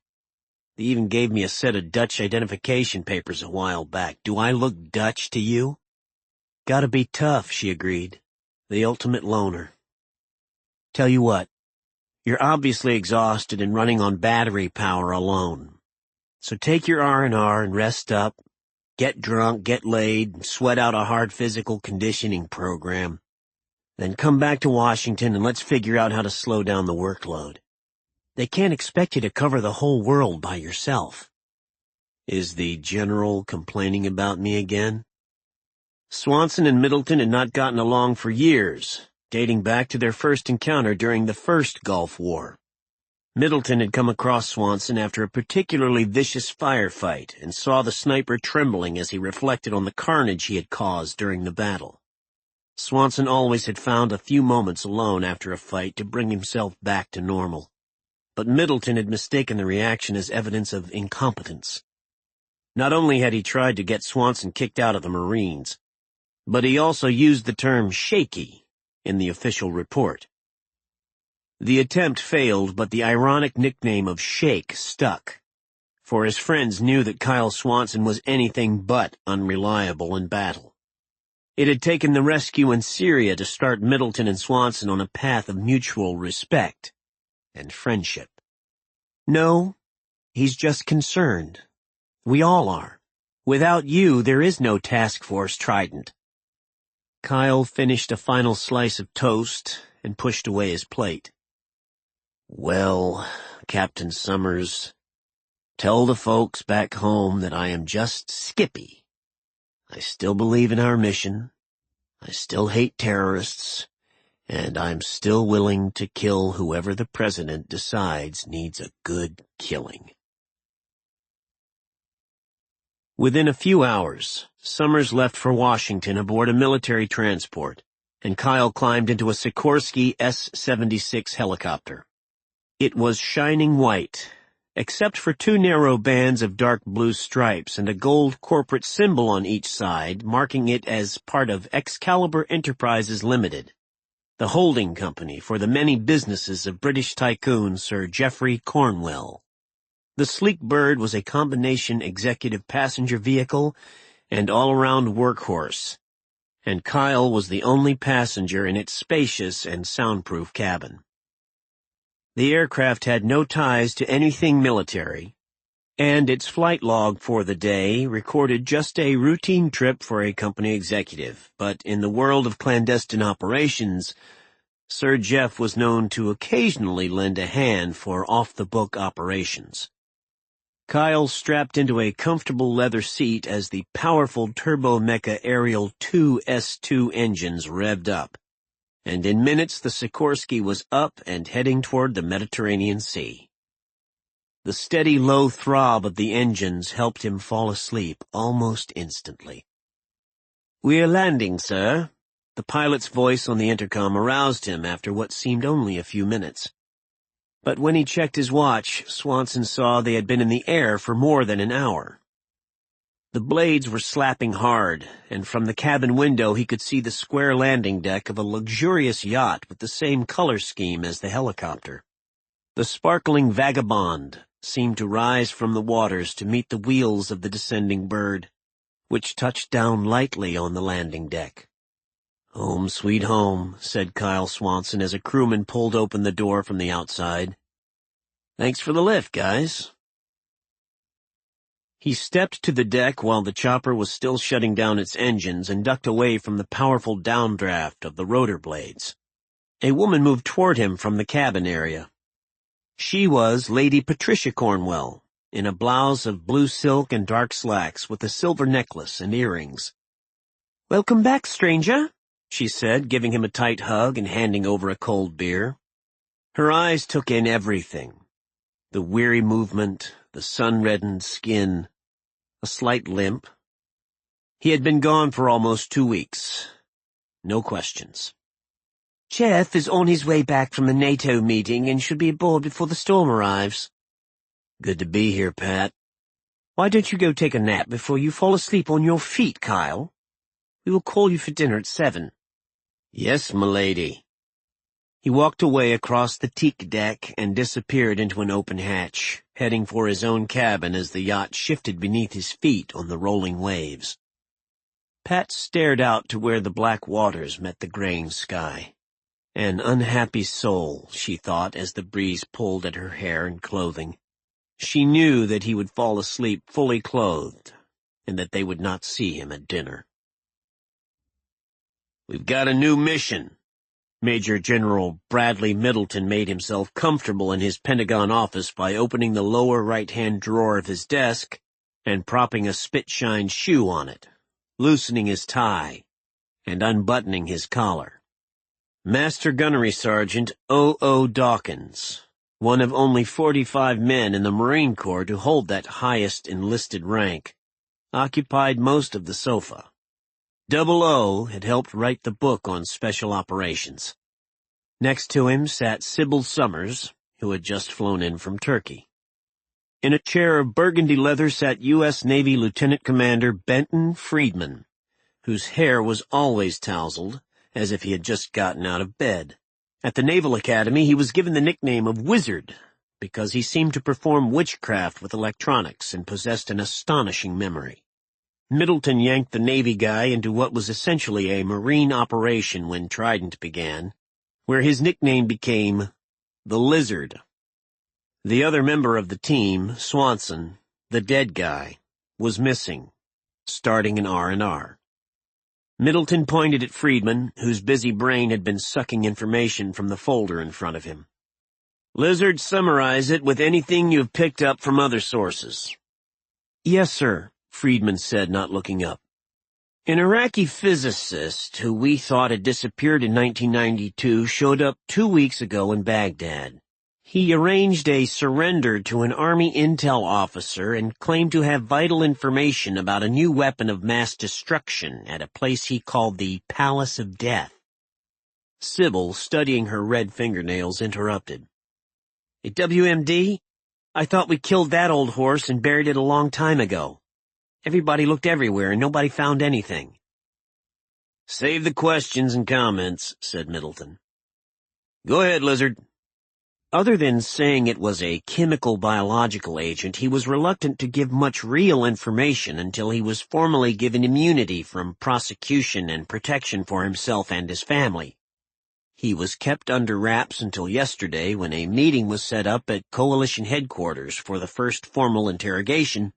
C: They even gave me a set of Dutch identification papers a while back. Do I look Dutch to you? Gotta be tough, she agreed. The ultimate loner. Tell you what, you're obviously exhausted and running on battery power alone. So take your R&R and rest up, get drunk, get laid, and sweat out a hard physical conditioning program. Then come back to Washington and let's figure out how to slow down the workload. They can't expect you to cover the whole world by yourself. Is the general complaining about me again? Swanson and Middleton had not gotten along for years, dating back to their first encounter during the first Gulf War. Middleton had come across Swanson after a particularly vicious firefight and saw the sniper trembling as he reflected on the carnage he had caused during the battle. Swanson always had found a few moments alone after a fight to bring himself back to normal. But Middleton had mistaken the reaction as evidence of incompetence. Not only had he tried to get Swanson kicked out of the Marines, but he also used the term shaky in the official report. The attempt failed, but the ironic nickname of Shake stuck, for his friends knew that Kyle Swanson was anything but unreliable in battle. It had taken the rescue in Syria to start Middleton and Swanson on a path of mutual respect and friendship. No, he's just concerned. We all are. Without you, there is no Task Force Trident. Kyle finished a final slice of toast and pushed away his plate. Well, Captain Summers, tell the folks back home that I am just Skippy. I still believe in our mission. I still hate terrorists. And I'm still willing to kill whoever the president decides needs a good killing. Within a few hours, Summers left for Washington aboard a military transport, and Kyle climbed into a Sikorsky S-76 helicopter. It was shining white, except for two narrow bands of dark blue stripes and a gold corporate symbol on each side, marking it as part of Excalibur Enterprises Limited, the holding company for the many businesses of British tycoon Sir Geoffrey Cornwell. The sleek bird was a combination executive passenger vehicle and all-around workhorse, and Kyle was the only passenger in its spacious and soundproof cabin. The aircraft had no ties to anything military, and its flight log for the day recorded just a routine trip for a company executive, but in the world of clandestine operations, Sir Jeff was known to occasionally lend a hand for off-the-book operations. Kyle strapped into a comfortable leather seat as the powerful Turbo-Mecha Ariel 2 S2 engines revved up, and in minutes the Sikorsky was up and heading toward the Mediterranean Sea. The steady low throb of the engines helped him fall asleep almost instantly. "We're landing, sir." The pilot's voice on the intercom aroused him after what seemed only a few minutes. But when he checked his watch, Swanson saw they had been in the air for more than an hour. The blades were slapping hard, and from the cabin window he could see the square landing deck of a luxurious yacht with the same color scheme as the helicopter. The sparkling Vagabond seemed to rise from the waters to meet the wheels of the descending bird, which touched down lightly on the landing deck. "Home sweet home," said Kyle Swanson as a crewman pulled open the door from the outside. "Thanks for the lift, guys." He stepped to the deck while the chopper was still shutting down its engines and ducked away from the powerful downdraft of the rotor blades. A woman moved toward him from the cabin area. She was Lady Patricia Cornwell, in a blouse of blue silk and dark slacks with a silver necklace and earrings. "Welcome back, stranger," she said, giving him a tight hug and handing over a cold beer. Her eyes took in everything. The weary movement, the sun-reddened skin, a slight limp. He had been gone for almost 2 weeks. No questions. "Jeff is on his way back from the NATO meeting and should be aboard before the storm arrives." "Good to be here, Pat." "Why don't you go take a nap before you fall asleep on your feet, Kyle? We will call you for dinner at 7. "Yes, m'lady." He walked away across the teak deck and disappeared into an open hatch, heading for his own cabin as the yacht shifted beneath his feet on the rolling waves. Pat stared out to where the black waters met the graying sky. An unhappy soul, she thought as the breeze pulled at her hair and clothing. She knew that he would fall asleep fully clothed, and that they would not see him at dinner. "We've got a new mission." Major General Bradley Middleton made himself comfortable in his Pentagon office by opening the lower right-hand drawer of his desk and propping a spit-shined shoe on it, loosening his tie, and unbuttoning his collar. Master Gunnery Sgt. O.O. Dawkins, one of only 45 men in the Marine Corps to hold that highest enlisted rank, occupied most of the sofa. Double O had helped write the book on special operations. Next to him sat Sybil Summers, who had just flown in from Turkey. In a chair of burgundy leather sat U.S. Navy Lieutenant Commander Benton Friedman, whose hair was always tousled, as if he had just gotten out of bed. At the Naval Academy he was given the nickname of Wizard, because he seemed to perform witchcraft with electronics and possessed an astonishing memory. Middleton yanked the Navy guy into what was essentially a Marine operation when Trident began, where his nickname became the Lizard. The other member of the team, Swanson, the dead guy, was missing, starting an R&R. Middleton pointed at Friedman, whose busy brain had been sucking information from the folder in front of him. "Lizard, summarize it with anything you've picked up from other sources." "Yes, sir," Friedman said, not looking up. "An Iraqi physicist who we thought had disappeared in 1992 showed up 2 weeks ago in Baghdad. He arranged a surrender to an Army intel officer and claimed to have vital information about a new weapon of mass destruction at a place he called the Palace of Death." Sybil, studying her red fingernails, interrupted. "A WMD? I thought we killed that old horse and buried it a long time ago. Everybody looked everywhere and nobody found anything." "Save the questions and comments," said Middleton. "Go ahead, Lizard." Other than saying it was a chemical-biological agent, he was reluctant to give much real information until he was formally given immunity from prosecution and protection for himself and his family. He was kept under wraps until yesterday when a meeting was set up at Coalition headquarters for the first formal interrogation,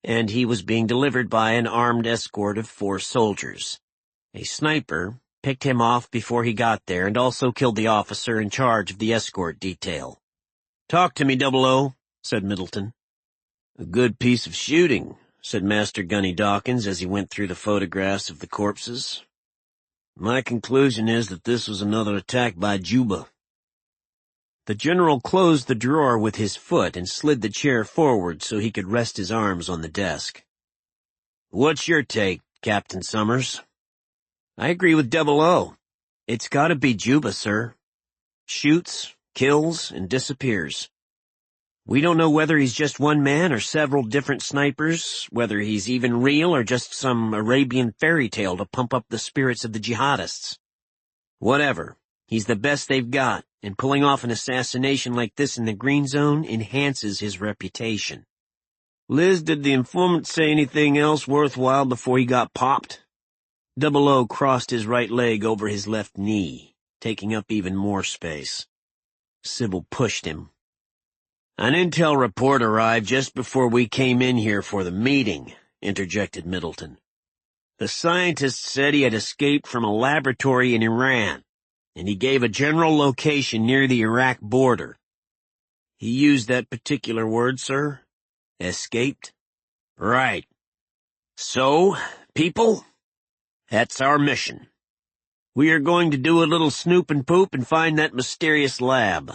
C: and he was being delivered by an armed escort of 4 soldiers. A sniper picked him off before he got there and also killed the officer in charge of the escort detail. "Talk to me, Double O," said Middleton. "A good piece of shooting," said Master Gunny Dawkins as he went through the photographs of the corpses. "My conclusion is that this was another attack by Juba." The general closed the drawer with his foot and slid the chair forward so he could rest his arms on the desk. "What's your take, Captain Summers?" "I agree with Double O. It's gotta be Juba, sir. Shoots, kills, and disappears. We don't know whether he's just one man or several different snipers, whether he's even real or just some Arabian fairy tale to pump up the spirits of the jihadists. Whatever, he's the best they've got, and pulling off an assassination like this in the Green Zone enhances his reputation." "Liz, did the informant say anything else worthwhile before he got popped?" Double O crossed his right leg over his left knee, taking up even more space. Sybil pushed him. "An intel report arrived just before we came in here for the meeting," interjected Middleton. "The scientist said he had escaped from a laboratory in Iran, and he gave a general location near the Iraq border." "He used that particular word, sir? Escaped?" "Right. So, people, that's our mission. We are going to do a little snoop and poop and find that mysterious lab."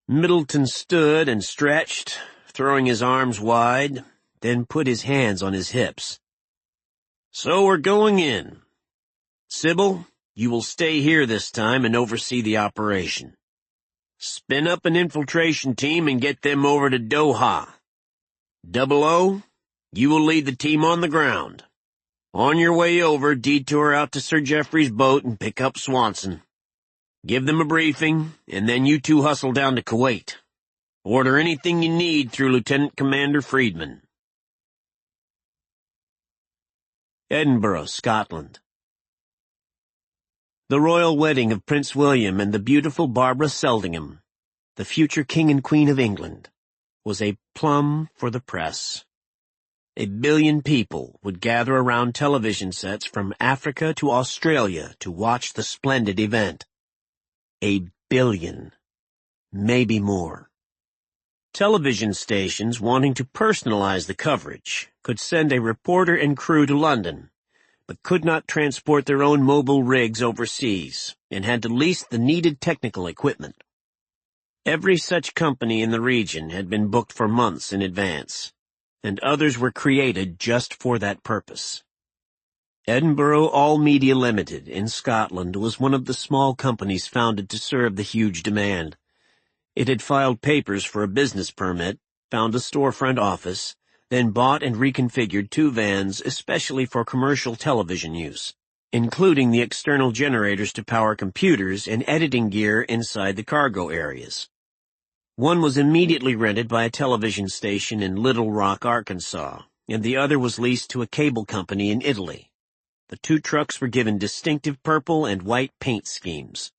C: Middleton stood and stretched, throwing his arms wide, then put his hands on his hips. "So we're going in. Sybil, you will stay here this time and oversee the operation. Spin up an infiltration team and get them over to Doha. Double O, you will lead the team on the ground. On your way over, detour out to Sir Geoffrey's boat and pick up Swanson. Give them a briefing, and then you two hustle down to Kuwait. Order anything you need through Lieutenant Commander Friedman." Edinburgh, Scotland. The royal wedding of Prince William and the beautiful Barbara Seldingham, the future King and Queen of England, was a plum for the press. 1 billion people would gather around television sets from Africa to Australia to watch the splendid event. 1 billion. Maybe more. Television stations wanting to personalize the coverage could send a reporter and crew to London, but could not transport their own mobile rigs overseas and had to lease the needed technical equipment. Every such company in the region had been booked for months in advance, and others were created just for that purpose. Edinburgh All Media Limited in Scotland was one of the small companies founded to serve the huge demand. It had filed papers for a business permit, found a storefront office, then bought and reconfigured 2 vans especially for commercial television use, including the external generators to power computers and editing gear inside the cargo areas. One was immediately rented by a television station in Little Rock, Arkansas, and the other was leased to a cable company in Italy. The 2 trucks were given distinctive purple and white paint schemes.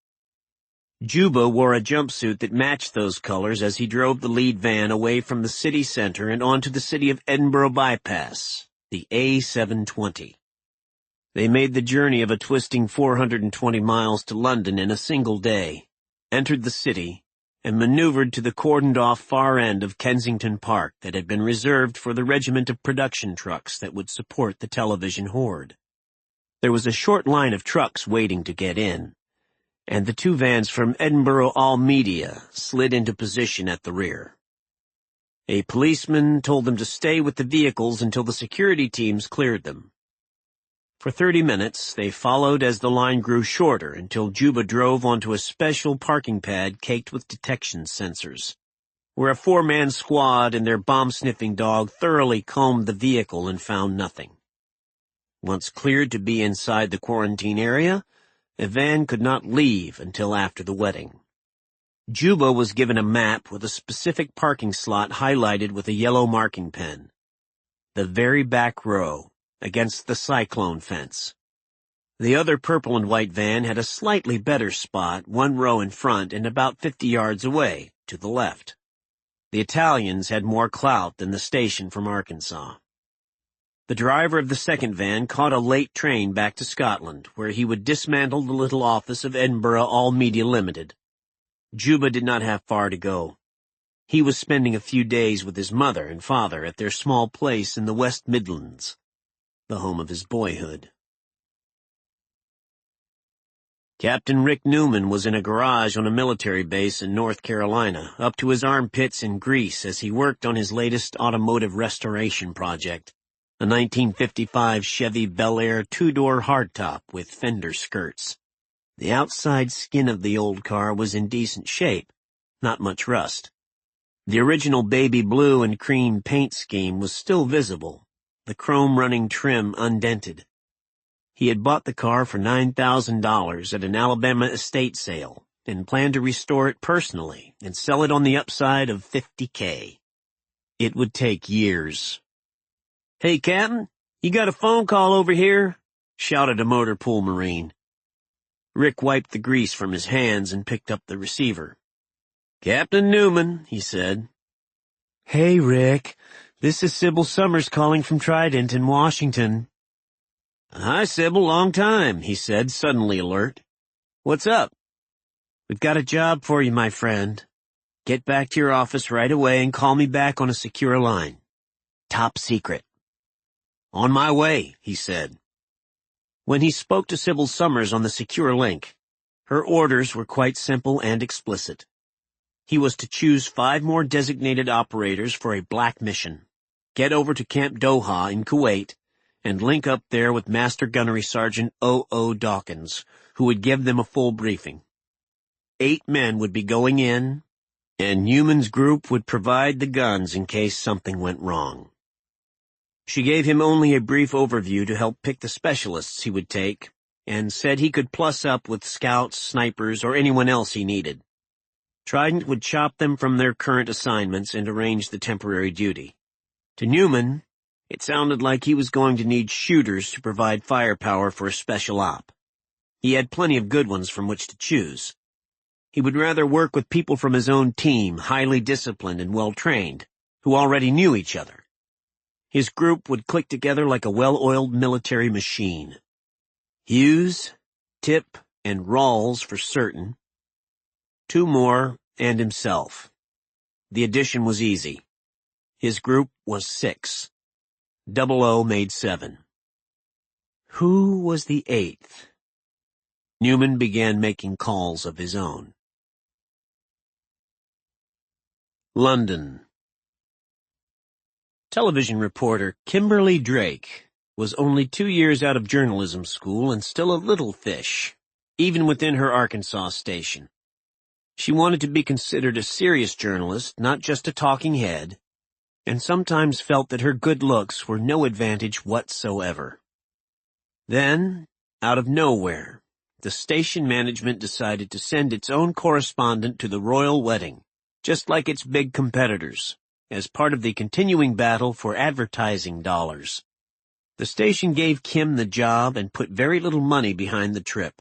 C: Juba wore a jumpsuit that matched those colors as he drove the lead van away from the city center and onto the city of Edinburgh bypass, the A720. They made the journey of a twisting 420 miles to London in a single day, entered the city, and maneuvered to the cordoned-off far end of Kensington Park that had been reserved for the regiment of production trucks that would support the television horde. There was a short line of trucks waiting to get in, and the 2 vans from Edinburgh All Media slid into position at the rear. A policeman told them to stay with the vehicles until the security teams cleared them. For 30 minutes, they followed as the line grew shorter until Juba drove onto a special parking pad caked with detection sensors, where a 4-man squad and their bomb-sniffing dog thoroughly combed the vehicle and found nothing. Once cleared to be inside the quarantine area, the van could not leave until after the wedding. Juba was given a map with a specific parking slot highlighted with a yellow marking pen. The very back row, against the cyclone fence. The other purple and white van had a slightly better spot, 1 row in front and about 50 yards away, to the left. The Italians had more clout than the station from Arkansas. The driver of the second van caught a late train back to Scotland, where he would dismantle the little office of Edinburgh All Media Limited. Juba did not have far to go. He was spending a few days with his mother and father at their small place in the West Midlands, the home of his boyhood. Captain Rick Newman was in a garage on a military base in North Carolina, up to his armpits in grease as he worked on his latest automotive restoration project, a 1955 Chevy Bel Air two-door hardtop with fender skirts. The outside skin of the old car was in decent shape, not much rust. The original baby blue and cream paint scheme was still visible, the chrome-running trim undented. He had bought the car for $9,000 at an Alabama estate sale and planned to restore it personally and sell it on the upside of $50,000. It would take years. "Hey, Captain, you got a phone call over here?" shouted a motor pool Marine. Rick wiped the grease from his hands and picked up the receiver. "Captain Newman," he said. "Hey, Rick. This is Sybil Summers calling from Trident in Washington." "Hi, Sybil, long time," he said, suddenly alert. "What's up?" "We've got a job for you, my friend. Get back to your office right away and call me back on a secure line. Top secret." "On my way," he said. When he spoke to Sybil Summers on the secure link, her orders were quite simple and explicit. He was to choose 5 more designated operators for a black mission, get over to Camp Doha in Kuwait, and link up there with Master Gunnery Sgt. O.O. Dawkins, who would give them a full briefing. 8 men would be going in, and Newman's group would provide the guns in case something went wrong. She gave him only a brief overview to help pick the specialists he would take, and said he could plus up with scouts, snipers, or anyone else he needed. Trident would chop them from their current assignments and arrange the temporary duty. To Newman, it sounded like he was going to need shooters to provide firepower for a special op. He had plenty of good ones from which to choose. He would rather work with people from his own team, highly disciplined and well-trained, who already knew each other. His group would click together like a well-oiled military machine. Hughes, Tip, and Rawls for certain. 2 more, and himself. The addition was easy. His group was 6. 00 made 7. Who was the 8th? Newman began making calls of his own. London. Television reporter Kimberly Drake was only 2 years out of journalism school and still a little fish, even within her Arkansas station. She wanted to be considered a serious journalist, not just a talking head, and sometimes felt that her good looks were no advantage whatsoever. Then, out of nowhere, the station management decided to send its own correspondent to the royal wedding, just like its big competitors, as part of the continuing battle for advertising dollars. The station gave Kim the job and put very little money behind the trip.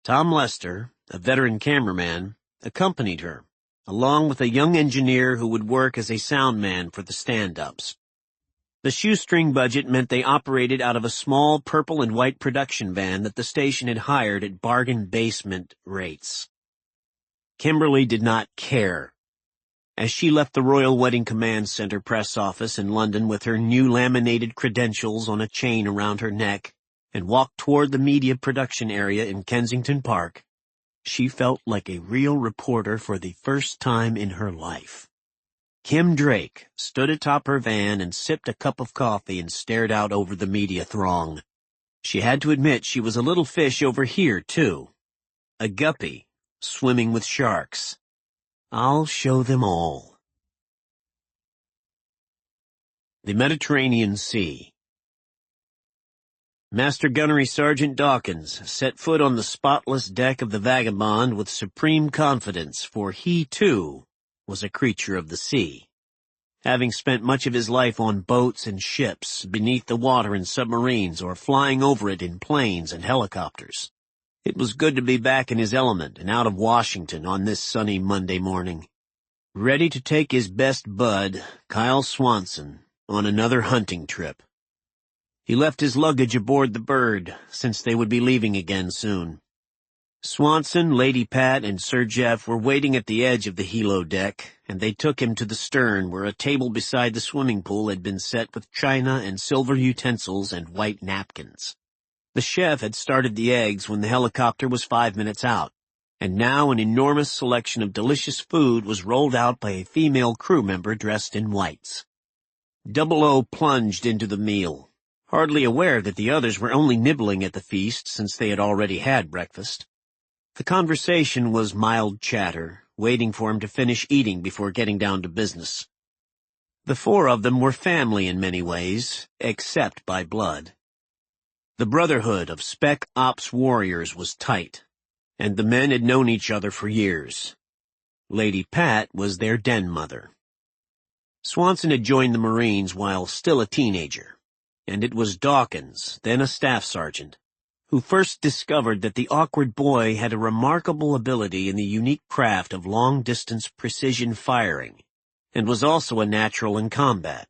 C: Tom Lester, a veteran cameraman, accompanied her, along with a young engineer who would work as a sound man for the stand-ups. The shoestring budget meant they operated out of a small purple and white production van that the station had hired at bargain basement rates. Kimberly did not care. As she left the Royal Wedding Command Center press office in London with her new laminated credentials on a chain around her neck and walked toward the media production area in Kensington Park, she felt like a real reporter for the first time in her life. Kim Drake stood atop her van and sipped a cup of coffee and stared out over the media throng. She had to admit she was a little fish over here, too. A guppy, swimming with sharks. I'll show them all. The Mediterranean Sea. Master Gunnery Sgt. Dawkins set foot on the spotless deck of the Vagabond with supreme confidence, for he, too, was a creature of the sea, having spent much of his life on boats and ships, beneath the water in submarines, or flying over it in planes and helicopters. It was good to be back in his element and out of Washington on this sunny Monday morning, ready to take his best bud, Kyle Swanson, on another hunting trip. He left his luggage aboard the Bird, since they would be leaving again soon. Swanson, Lady Pat, and Sir Jeff were waiting at the edge of the helo deck, and they took him to the stern where a table beside the swimming pool had been set with china and silver utensils and white napkins. The chef had started the eggs when the helicopter was 5 minutes out, and now an enormous selection of delicious food was rolled out by a female crew member dressed in whites. Double O plunged into the meal, hardly aware that the others were only nibbling at the feast since they had already had breakfast. The conversation was mild chatter, waiting for him to finish eating before getting down to business. The four of them were family in many ways, except by blood. The brotherhood of Spec Ops warriors was tight, and the men had known each other for years. Lady Pat was their den mother. Swanson had joined the Marines while still a teenager, and it was Dawkins, then a staff sergeant, who first discovered that the awkward boy had a remarkable ability in the unique craft of long-distance precision firing, and was also a natural in combat.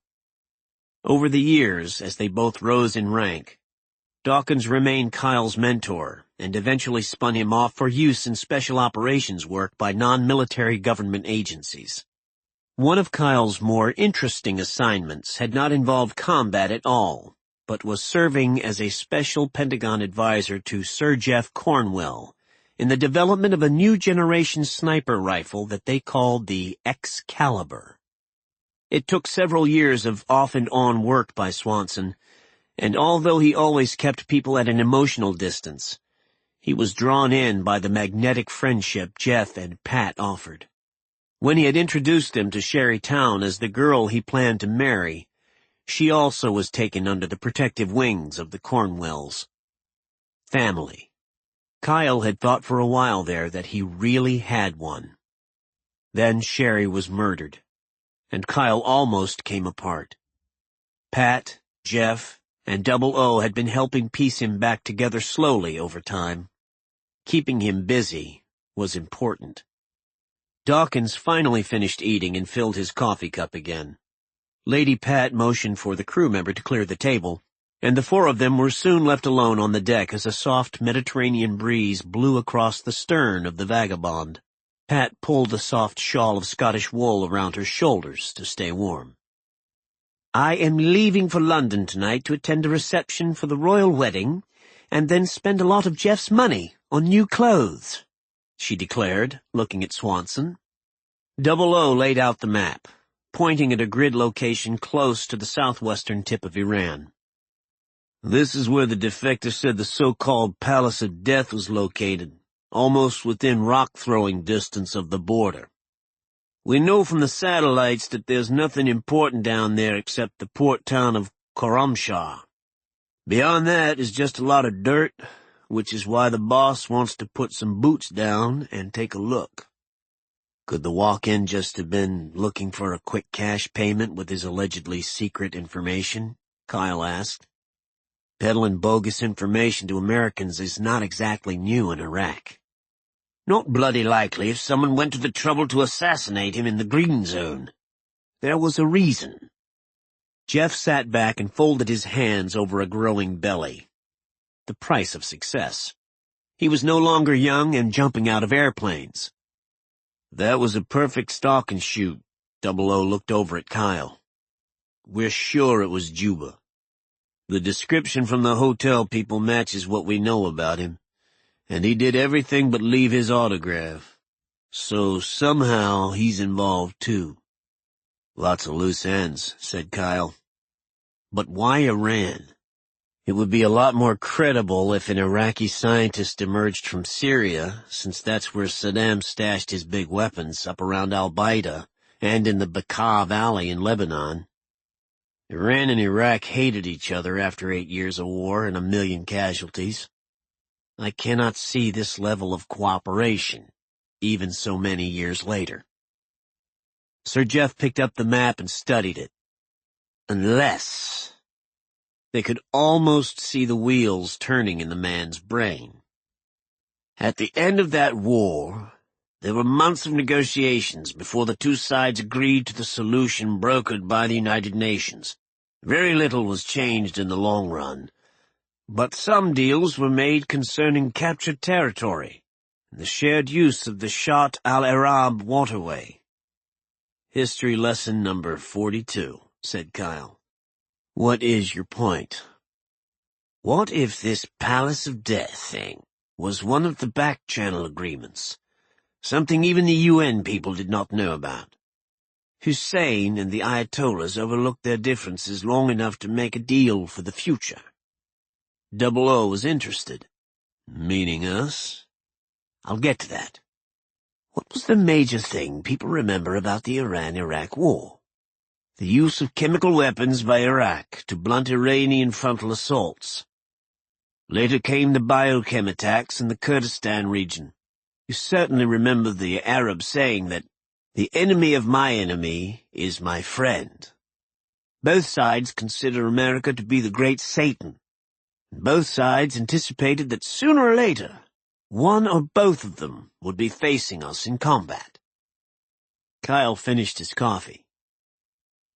C: Over the years, as they both rose in rank, Dawkins remained Kyle's mentor and eventually spun him off for use in special operations work by non-military government agencies. One of Kyle's more interesting assignments had not involved combat at all, but was serving as a special Pentagon advisor to Sir Jeff Cornwell in the development of a new generation sniper rifle that they called the Excalibur. It took several years of off-and-on work by Swanson, and although he always kept people at an emotional distance, he was drawn in by the magnetic friendship Jeff and Pat offered. When he had introduced them to Sherry Town as the girl he planned to marry, she also was taken under the protective wings of the Cornwells. Family. Kyle had thought for a while there that he really had one. Then Sherry was murdered, and Kyle almost came apart. Pat, Jeff, and Double O had been helping piece him back together slowly over time. Keeping him busy was important. Dawkins finally finished eating and filled his coffee cup again. Lady Pat motioned for the crew member to clear the table, and the four of them were soon left alone on the deck as a soft Mediterranean breeze blew across the stern of the Vagabond. Pat pulled a soft shawl of Scottish wool around her shoulders to stay warm. "I am leaving for London tonight to attend a reception for the royal wedding, and then spend a lot of Jeff's money on new clothes," she declared, looking at Swanson. Double O laid out the map, pointing at a grid location close to the southwestern tip of Iran. "This is where the defector said the so-called Palace of Death was located, almost within rock-throwing distance of the border. We know from the satellites that there's nothing important down there except the port town of Khorramshahr. Beyond that is just a lot of dirt, which is why the boss wants to put some boots down and take a look." "Could the walk-in just have been looking for a quick cash payment with his allegedly secret information?" Kyle asked. "Peddling bogus information to Americans is not exactly new in Iraq." "Not bloody likely if someone went to the trouble to assassinate him in the green zone. There was a reason." Jeff sat back and folded his hands over a growing belly. The price of success. He was no longer young and jumping out of airplanes. "That was a perfect stalk and shoot." Double O looked over at Kyle. "We're sure it was Juba. The description from the hotel people matches what we know about him, and he did everything but leave his autograph. So somehow he's involved too." "Lots of loose ends," said Kyle. "But why Iran? It would be a lot more credible if an Iraqi scientist emerged from Syria, since that's where Saddam stashed his big weapons, up around Al-Baida and in the Bekaa Valley in Lebanon. Iran and Iraq hated each other after 8 years of war and 1 million casualties. I cannot see this level of cooperation, even so many years later." Sir Jeff picked up the map and studied it. Unless... They could almost see the wheels turning in the man's brain. "At the end of that war, there were months of negotiations before the two sides agreed to the solution brokered by the United Nations. Very little was changed in the long run, but some deals were made concerning captured territory and the shared use of the Shat al-Arab waterway." "History lesson number 42, said Kyle. "What is your point?" What if this Palace of Death thing was one of the back-channel agreements? Something even the UN people did not know about. Hussein and the Ayatollahs overlooked their differences long enough to make a deal for the future. Double O was interested. Meaning us? I'll get to that. What was the major thing people remember about the Iran-Iraq war? The use of chemical weapons by Iraq to blunt Iranian frontal assaults. Later came the biochem attacks in the Kurdistan region. You certainly remember the Arabs saying that the enemy of my enemy is my friend. Both sides consider America to be the great Satan. And both sides anticipated that sooner or later, one or both of them would be facing us in combat. Kyle finished his coffee.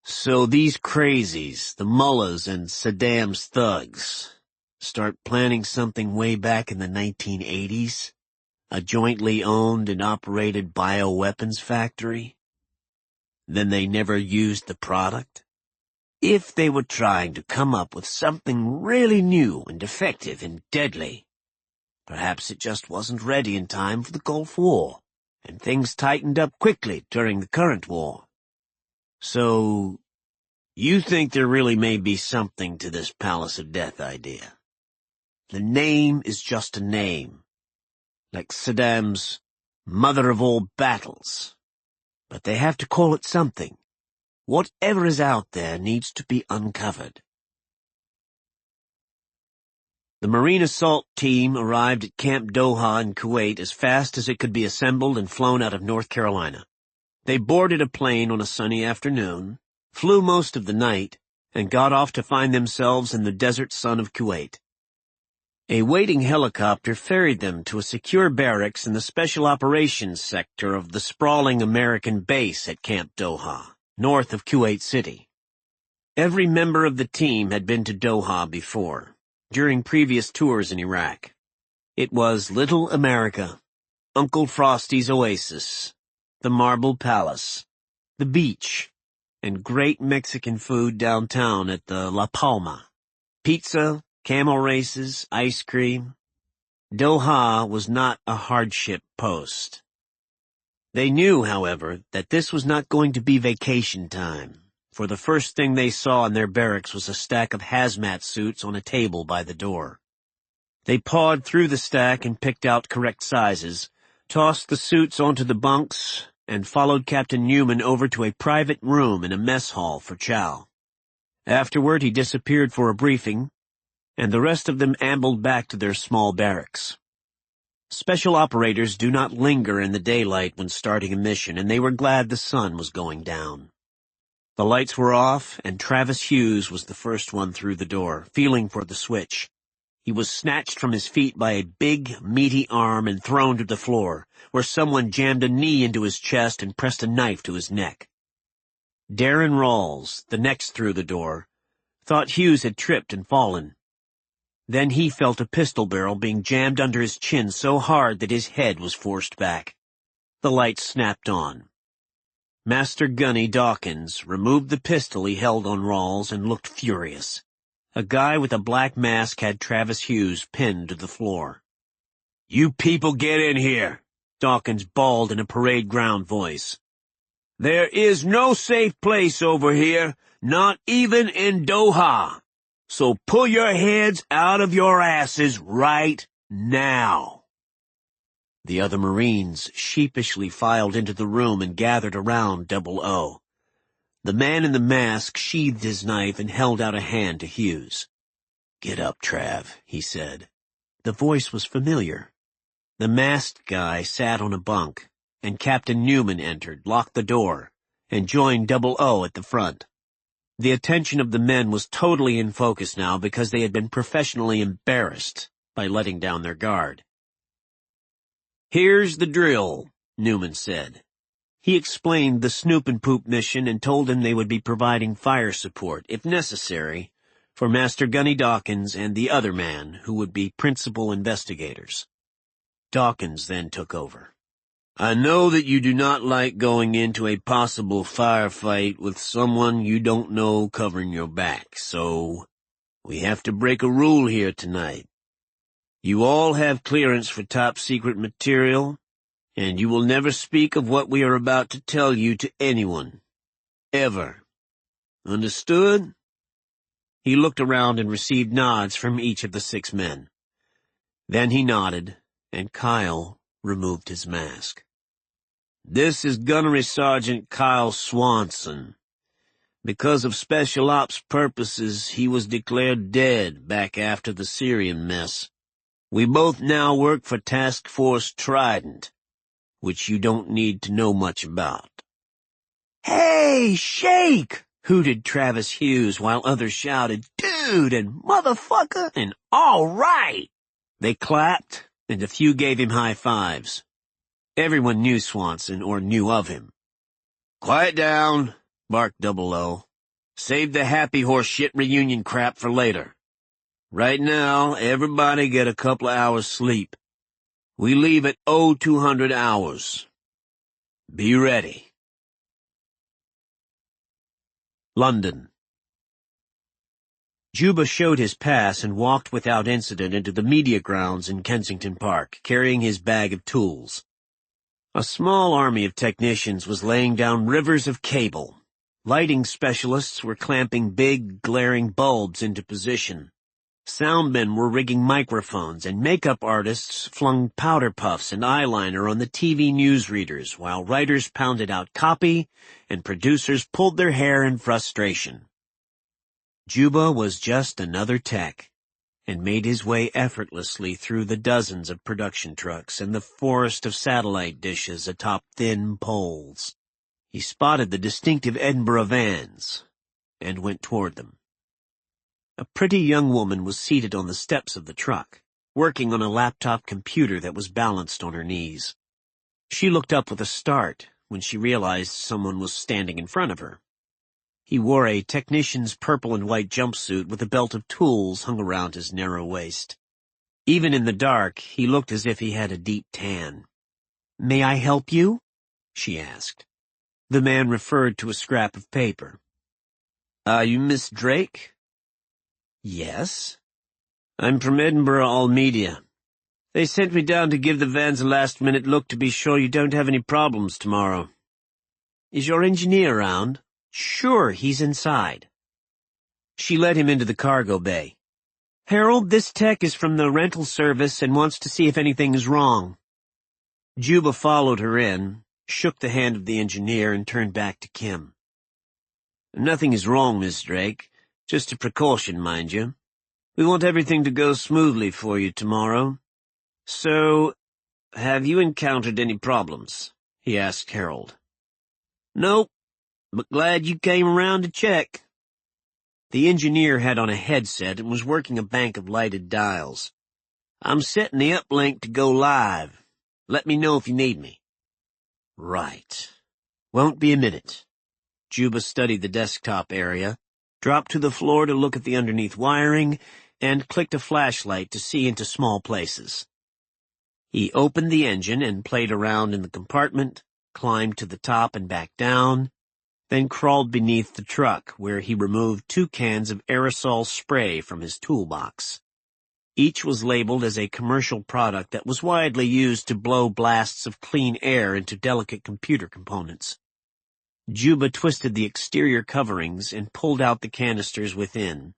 C: So these crazies, the mullahs and Saddam's thugs, start planning something way back in the 1980s? A jointly owned and operated bioweapons factory? Then they never used the product? If they were trying to come up with something really new and effective and deadly, perhaps it just wasn't ready in time for the Gulf War, and things tightened up quickly during the current war. So, you think there really may be something to this Palace of Death idea? The name is just a name. Like Saddam's mother of all battles. But they have to call it something. Whatever is out there needs to be uncovered. The Marine Assault Team arrived at Camp Doha in Kuwait as fast as it could be assembled and flown out of North Carolina. They boarded a plane on a sunny afternoon, flew most of the night, and got off to find themselves in the desert sun of Kuwait. A waiting helicopter ferried them to a secure barracks in the Special Operations sector of the sprawling American base at Camp Doha, north of Kuwait City. Every member of the team had been to Doha before, during previous tours in Iraq. It was Little America, Uncle Frosty's oasis, the Marble Palace, the beach, and great Mexican food downtown at the La Palma. Pizza, camel races, ice cream. Doha was not a hardship post. They knew, however, that this was not going to be vacation time, for the first thing they saw in their barracks was a stack of hazmat suits on a table by the door. They pawed through the stack and picked out correct sizes, tossed the suits onto the bunks, and followed Captain Newman over to a private room in a mess hall for chow. Afterward, he disappeared for a briefing, and the rest of them ambled back to their small barracks. Special operators do not linger in the daylight when starting a mission, and they were glad the sun was going down. The lights were off, and Travis Hughes was the first one through the door, feeling for the switch. He was snatched from his feet by a big, meaty arm and thrown to the floor, where someone jammed a knee into his chest and pressed a knife to his neck. Darren Rawls, the next through the door, thought Hughes had tripped and fallen. Then he felt a pistol barrel being jammed under his chin so hard that his head was forced back. The lights snapped on. Master Gunny Dawkins removed the pistol he held on Rawls and looked furious. A guy with a black mask had Travis Hughes pinned to the floor. "You people get in here," Dawkins bawled in a parade ground voice. "There is no safe place over here, not even in Doha. So pull your heads out of your asses right now." The other Marines sheepishly filed into the room and gathered around Double O. The man in the mask sheathed his knife and held out a hand to Hughes. "Get up, Trav," he said. The voice was familiar. The masked guy sat on a bunk, and Captain Newman entered, locked the door, and joined Double O at the front. The attention of the men was totally in focus now because they had been professionally embarrassed by letting down their guard. "Here's the drill," Newman said. He explained the Snoop and Poop mission and told them they would be providing fire support, if necessary, for Master Gunny Dawkins and the other man, who would be principal investigators. Dawkins then took over. "I know that you do not like going into a possible firefight with someone you don't know covering your back, so We have to break a rule here tonight. You all have clearance for top-secret material, and you will never speak of what we are about to tell you to anyone. Ever. Understood?" He looked around and received nods from each of the 6 men. Then he nodded, and Kyle removed his mask. "This is Gunnery Sgt. Kyle Swanson. Because of special ops purposes, he was declared dead back after the Syrian mess. We both now work for Task Force Trident, which you don't need to know much about." "Hey, Shake!" hooted Travis Hughes while others shouted, "Dude!" and "Motherfucker!" and "All right!" They clapped, and a few gave him high fives. Everyone knew Swanson, or knew of him. "Quiet down," barked Double O. "Save the happy horse shit reunion crap for later. Right now, everybody get a couple of hours sleep. We leave at 0200 hours. Be ready." London. Juba showed his pass and walked without incident into the media grounds in Kensington Park, carrying his bag of tools. A small army of technicians was laying down rivers of cable. Lighting specialists were clamping big, glaring bulbs into position. Soundmen were rigging microphones, and makeup artists flung powder puffs and eyeliner on the TV newsreaders, while writers pounded out copy and producers pulled their hair in frustration. Juba was just another tech, and made his way effortlessly through the dozens of production trucks and the forest of satellite dishes atop thin poles. He spotted the distinctive Edinburgh vans, and went toward them. A pretty young woman was seated on the steps of the truck, working on a laptop computer that was balanced on her knees. She looked up with a start when she realized someone was standing in front of her. He wore a technician's purple and white jumpsuit with a belt of tools hung around his narrow waist. Even in the dark, he looked as if he had a deep tan. "May I help you?" she asked. The man referred to a scrap of paper. "Are you Miss Drake?" "Yes." "I'm from Edinburgh All Media. They sent me down to give the vans a last-minute look to be sure you don't have any problems tomorrow. Is your engineer around?" "Sure, he's inside." She led him into the cargo bay. "Harold, this tech is from the rental service and wants to see if anything is wrong." Juba followed her in, shook the hand of the engineer, and turned back to Kim. "Nothing is wrong, Miss Drake. Just a precaution, mind you. We want everything to go smoothly for you tomorrow. So, have you encountered any problems?" he asked Harold. "Nope, but glad you came around to check." The engineer had on a headset and was working a bank of lighted dials. "I'm setting the uplink to go live. Let me know if you need me." "Right. Won't be a minute." Juba studied the desktop area, dropped to the floor to look at the underneath wiring, and clicked a flashlight to see into small places. He opened the engine and played around in the compartment, climbed to the top and back down, then crawled beneath the truck, where he removed 2 cans of aerosol spray from his toolbox. Each was labeled as a commercial product that was widely used to blow blasts of clean air into delicate computer components. Juba twisted the exterior coverings and pulled out the canisters within,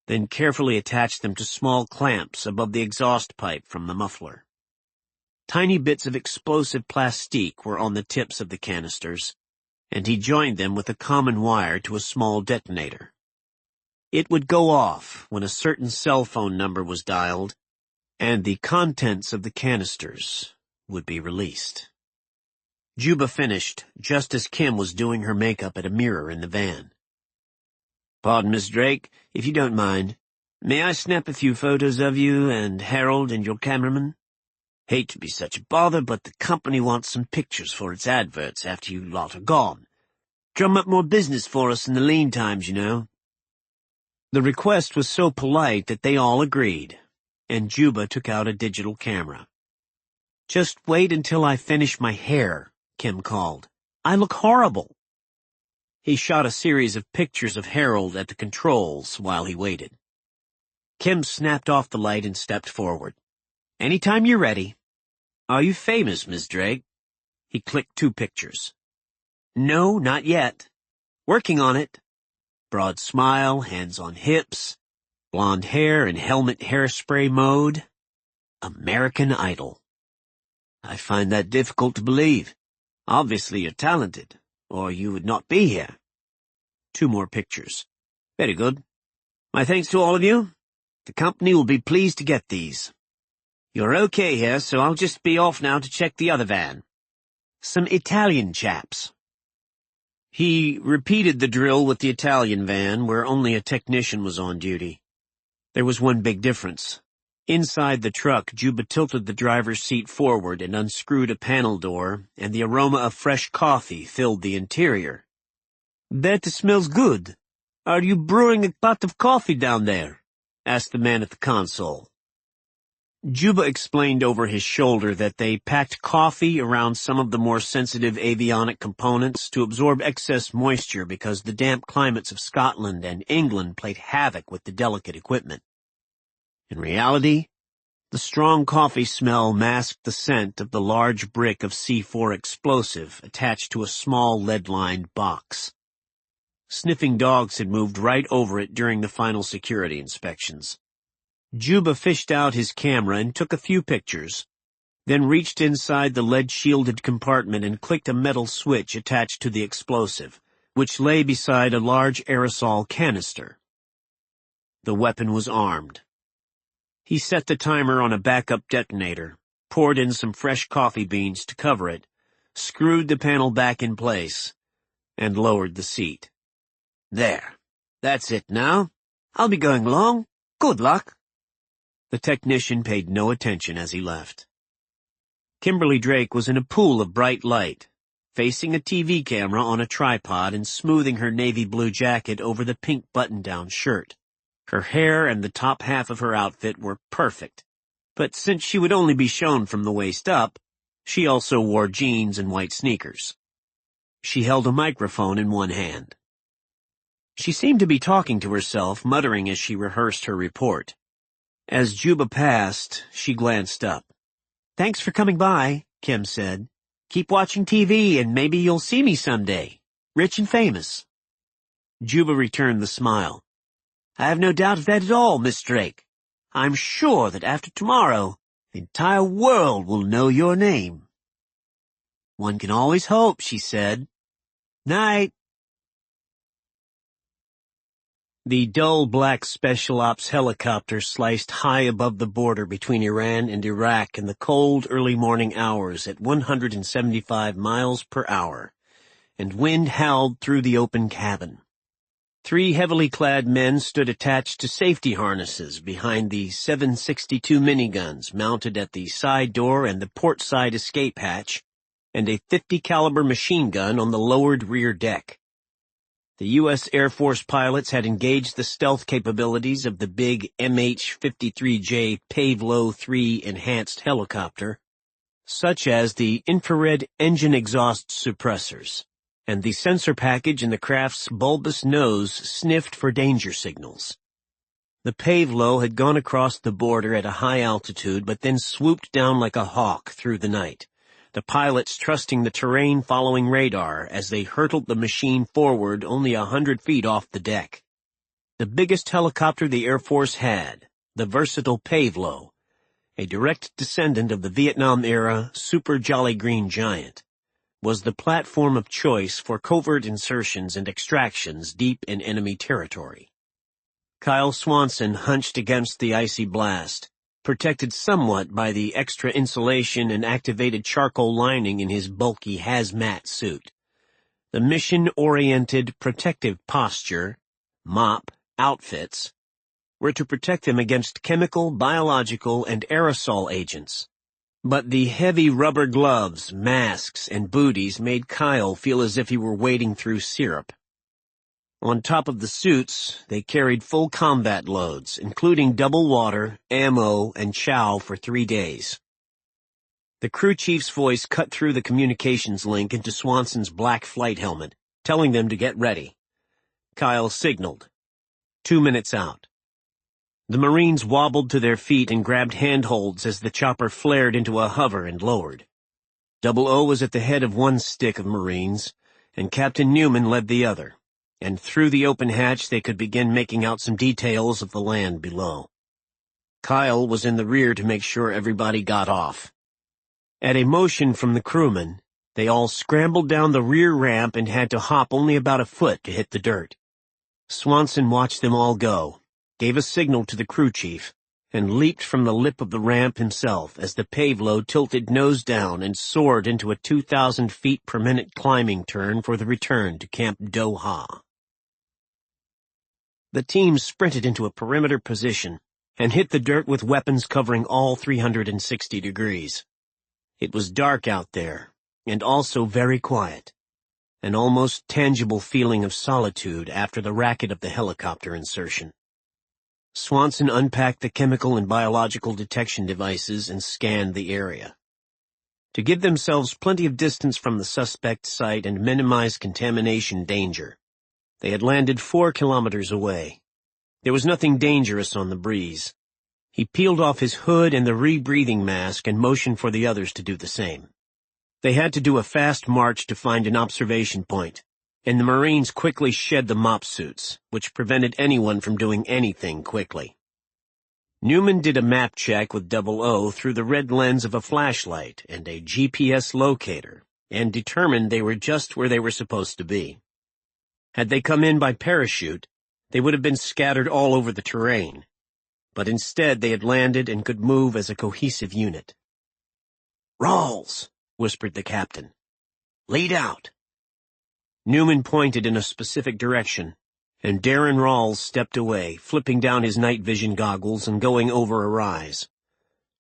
C: then carefully attached them to small clamps above the exhaust pipe from the muffler. Tiny bits of explosive plastique were on the tips of the canisters, and he joined them with a common wire to a small detonator. It would go off when a certain cell phone number was dialed, and the contents of the canisters would be released. Juba finished just as Kim was doing her makeup at a mirror in the van. "Pardon, Miss Drake, if you don't mind. May I snap a few photos of you and Harold and your cameraman? Hate to be such a bother, but the company wants some pictures for its adverts after you lot are gone. Drum up more business for us in the lean times, you know." The request was so polite that they all agreed, and Juba took out a digital camera. "Just wait until I finish my hair," Kim called. "I look horrible." He shot a series of pictures of Harold at the controls while he waited. Kim snapped off the light and stepped forward. "Anytime you're ready." "Are you famous, Miss Drake?" He clicked 2 pictures. "No, not yet. Working on it." Broad smile, hands on hips, blonde hair in helmet hairspray mode. American Idol. "I find that difficult to believe. Obviously you're talented, or you would not be here." 2 more pictures. "Very good. My thanks to all of you. The company will be pleased to get these. You're okay here, so I'll just be off now to check the other van. Some Italian chaps." He repeated the drill with the Italian van, where only a technician was on duty. There was one big difference. Inside the truck, Juba tilted the driver's seat forward and unscrewed a panel door, and the aroma of fresh coffee filled the interior. "That smells good. Are you brewing a pot of coffee down there?" asked the man at the console. Juba explained over his shoulder that they packed coffee around some of the more sensitive avionic components to absorb excess moisture because the damp climates of Scotland and England played havoc with the delicate equipment. In reality, the strong coffee smell masked the scent of the large brick of C4 explosive attached to a small lead-lined box. Sniffing dogs had moved right over it during the final security inspections. Juba fished out his camera and took a few pictures, then reached inside the lead-shielded compartment and clicked a metal switch attached to the explosive, which lay beside a large aerosol canister. The weapon was armed. He set the timer on a backup detonator, poured in some fresh coffee beans to cover it, screwed the panel back in place, and lowered the seat. "There. That's it now. I'll be going along. Good luck." The technician paid no attention as he left. Kimberly Drake was in a pool of bright light, facing a TV camera on a tripod and smoothing her navy blue jacket over the pink button-down shirt. Her hair and the top half of her outfit were perfect, but since she would only be shown from the waist up, she also wore jeans and white sneakers. She held a microphone in one hand. She seemed to be talking to herself, muttering as she rehearsed her report. As Juba passed, she glanced up. "Thanks for coming by," Kim said. "Keep watching TV and maybe you'll see me someday, rich and famous." Juba returned the smile. "I have no doubt of that at all, Miss Drake. I'm sure that after tomorrow, the entire world will know your name." "One can always hope," she said. "Night." The dull black Special Ops helicopter sliced high above the border between Iran and Iraq in the cold early morning hours at 175 miles per hour, and wind howled through the open cabin. 3 heavily clad men stood attached to safety harnesses behind the 7.62 miniguns mounted at the side door and the port side escape hatch, and a .50 caliber machine gun on the lowered rear deck. The U.S. Air Force pilots had engaged the stealth capabilities of the big MH-53J Pavlo III enhanced helicopter, such as the infrared engine exhaust suppressors, and the sensor package in the craft's bulbous nose sniffed for danger signals. The Pavlo had gone across the border at a high altitude but then swooped down like a hawk through the night, the pilots trusting the terrain-following radar as they hurtled the machine forward only 100 feet off the deck. The biggest helicopter the Air Force had, the versatile Pavlo, a direct descendant of the Vietnam-era Super Jolly Green Giant, was the platform of choice for covert insertions and extractions deep in enemy territory. Kyle Swanson hunched against the icy blast, protected somewhat by the extra insulation and activated charcoal lining in his bulky hazmat suit. The mission-oriented protective posture, MOP, outfits, were to protect him against chemical, biological, and aerosol agents. But the heavy rubber gloves, masks, and booties made Kyle feel as if he were wading through syrup. On top of the suits, they carried full combat loads, including double water, ammo, and chow for 3 days. The crew chief's voice cut through the communications link into Swanson's black flight helmet, telling them to get ready. Kyle signaled. 2 minutes out. The Marines wobbled to their feet and grabbed handholds as the chopper flared into a hover and lowered. Double O was at the head of one stick of Marines, and Captain Newman led the other, and through the open hatch they could begin making out some details of the land below. Kyle was in the rear to make sure everybody got off. At a motion from the crewmen, they all scrambled down the rear ramp and had to hop only about a foot to hit the dirt. Swanson watched them all go, gave a signal to the crew chief, and leaped from the lip of the ramp himself as the payload tilted nose down and soared into a 2,000 feet per minute climbing turn for the return to Camp Doha. The team sprinted into a perimeter position and hit the dirt with weapons covering all 360 degrees. It was dark out there, and also very quiet, an almost tangible feeling of solitude after the racket of the helicopter insertion. Swanson unpacked the chemical and biological detection devices and scanned the area. To give themselves plenty of distance from the suspect site and minimize contamination danger, they had landed 4 kilometers away. There was nothing dangerous on the breeze. He peeled off his hood and the rebreathing mask and motioned for the others to do the same. They had to do a fast march to find an observation point, and the Marines quickly shed the mop suits, which prevented anyone from doing anything quickly. Newman did a map check with Double O through the red lens of a flashlight and a GPS locator, and determined they were just where they were supposed to be. Had they come in by parachute, they would have been scattered all over the terrain, but instead they had landed and could move as a cohesive unit. "Rawls," whispered the captain. "Lead out." Newman pointed in a specific direction, and Darren Rawls stepped away, flipping down his night vision goggles and going over a rise.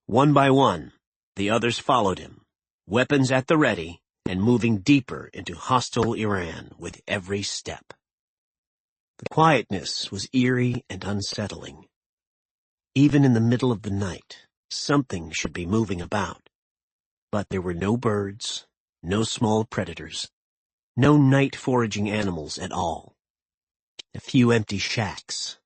C: One by one, the others followed him, weapons at the ready, and moving deeper into hostile Iran with every step. The quietness was eerie and unsettling. Even in the middle of the night, something should be moving about. But there were no birds, no small predators, no night foraging animals at all. A few empty shacks.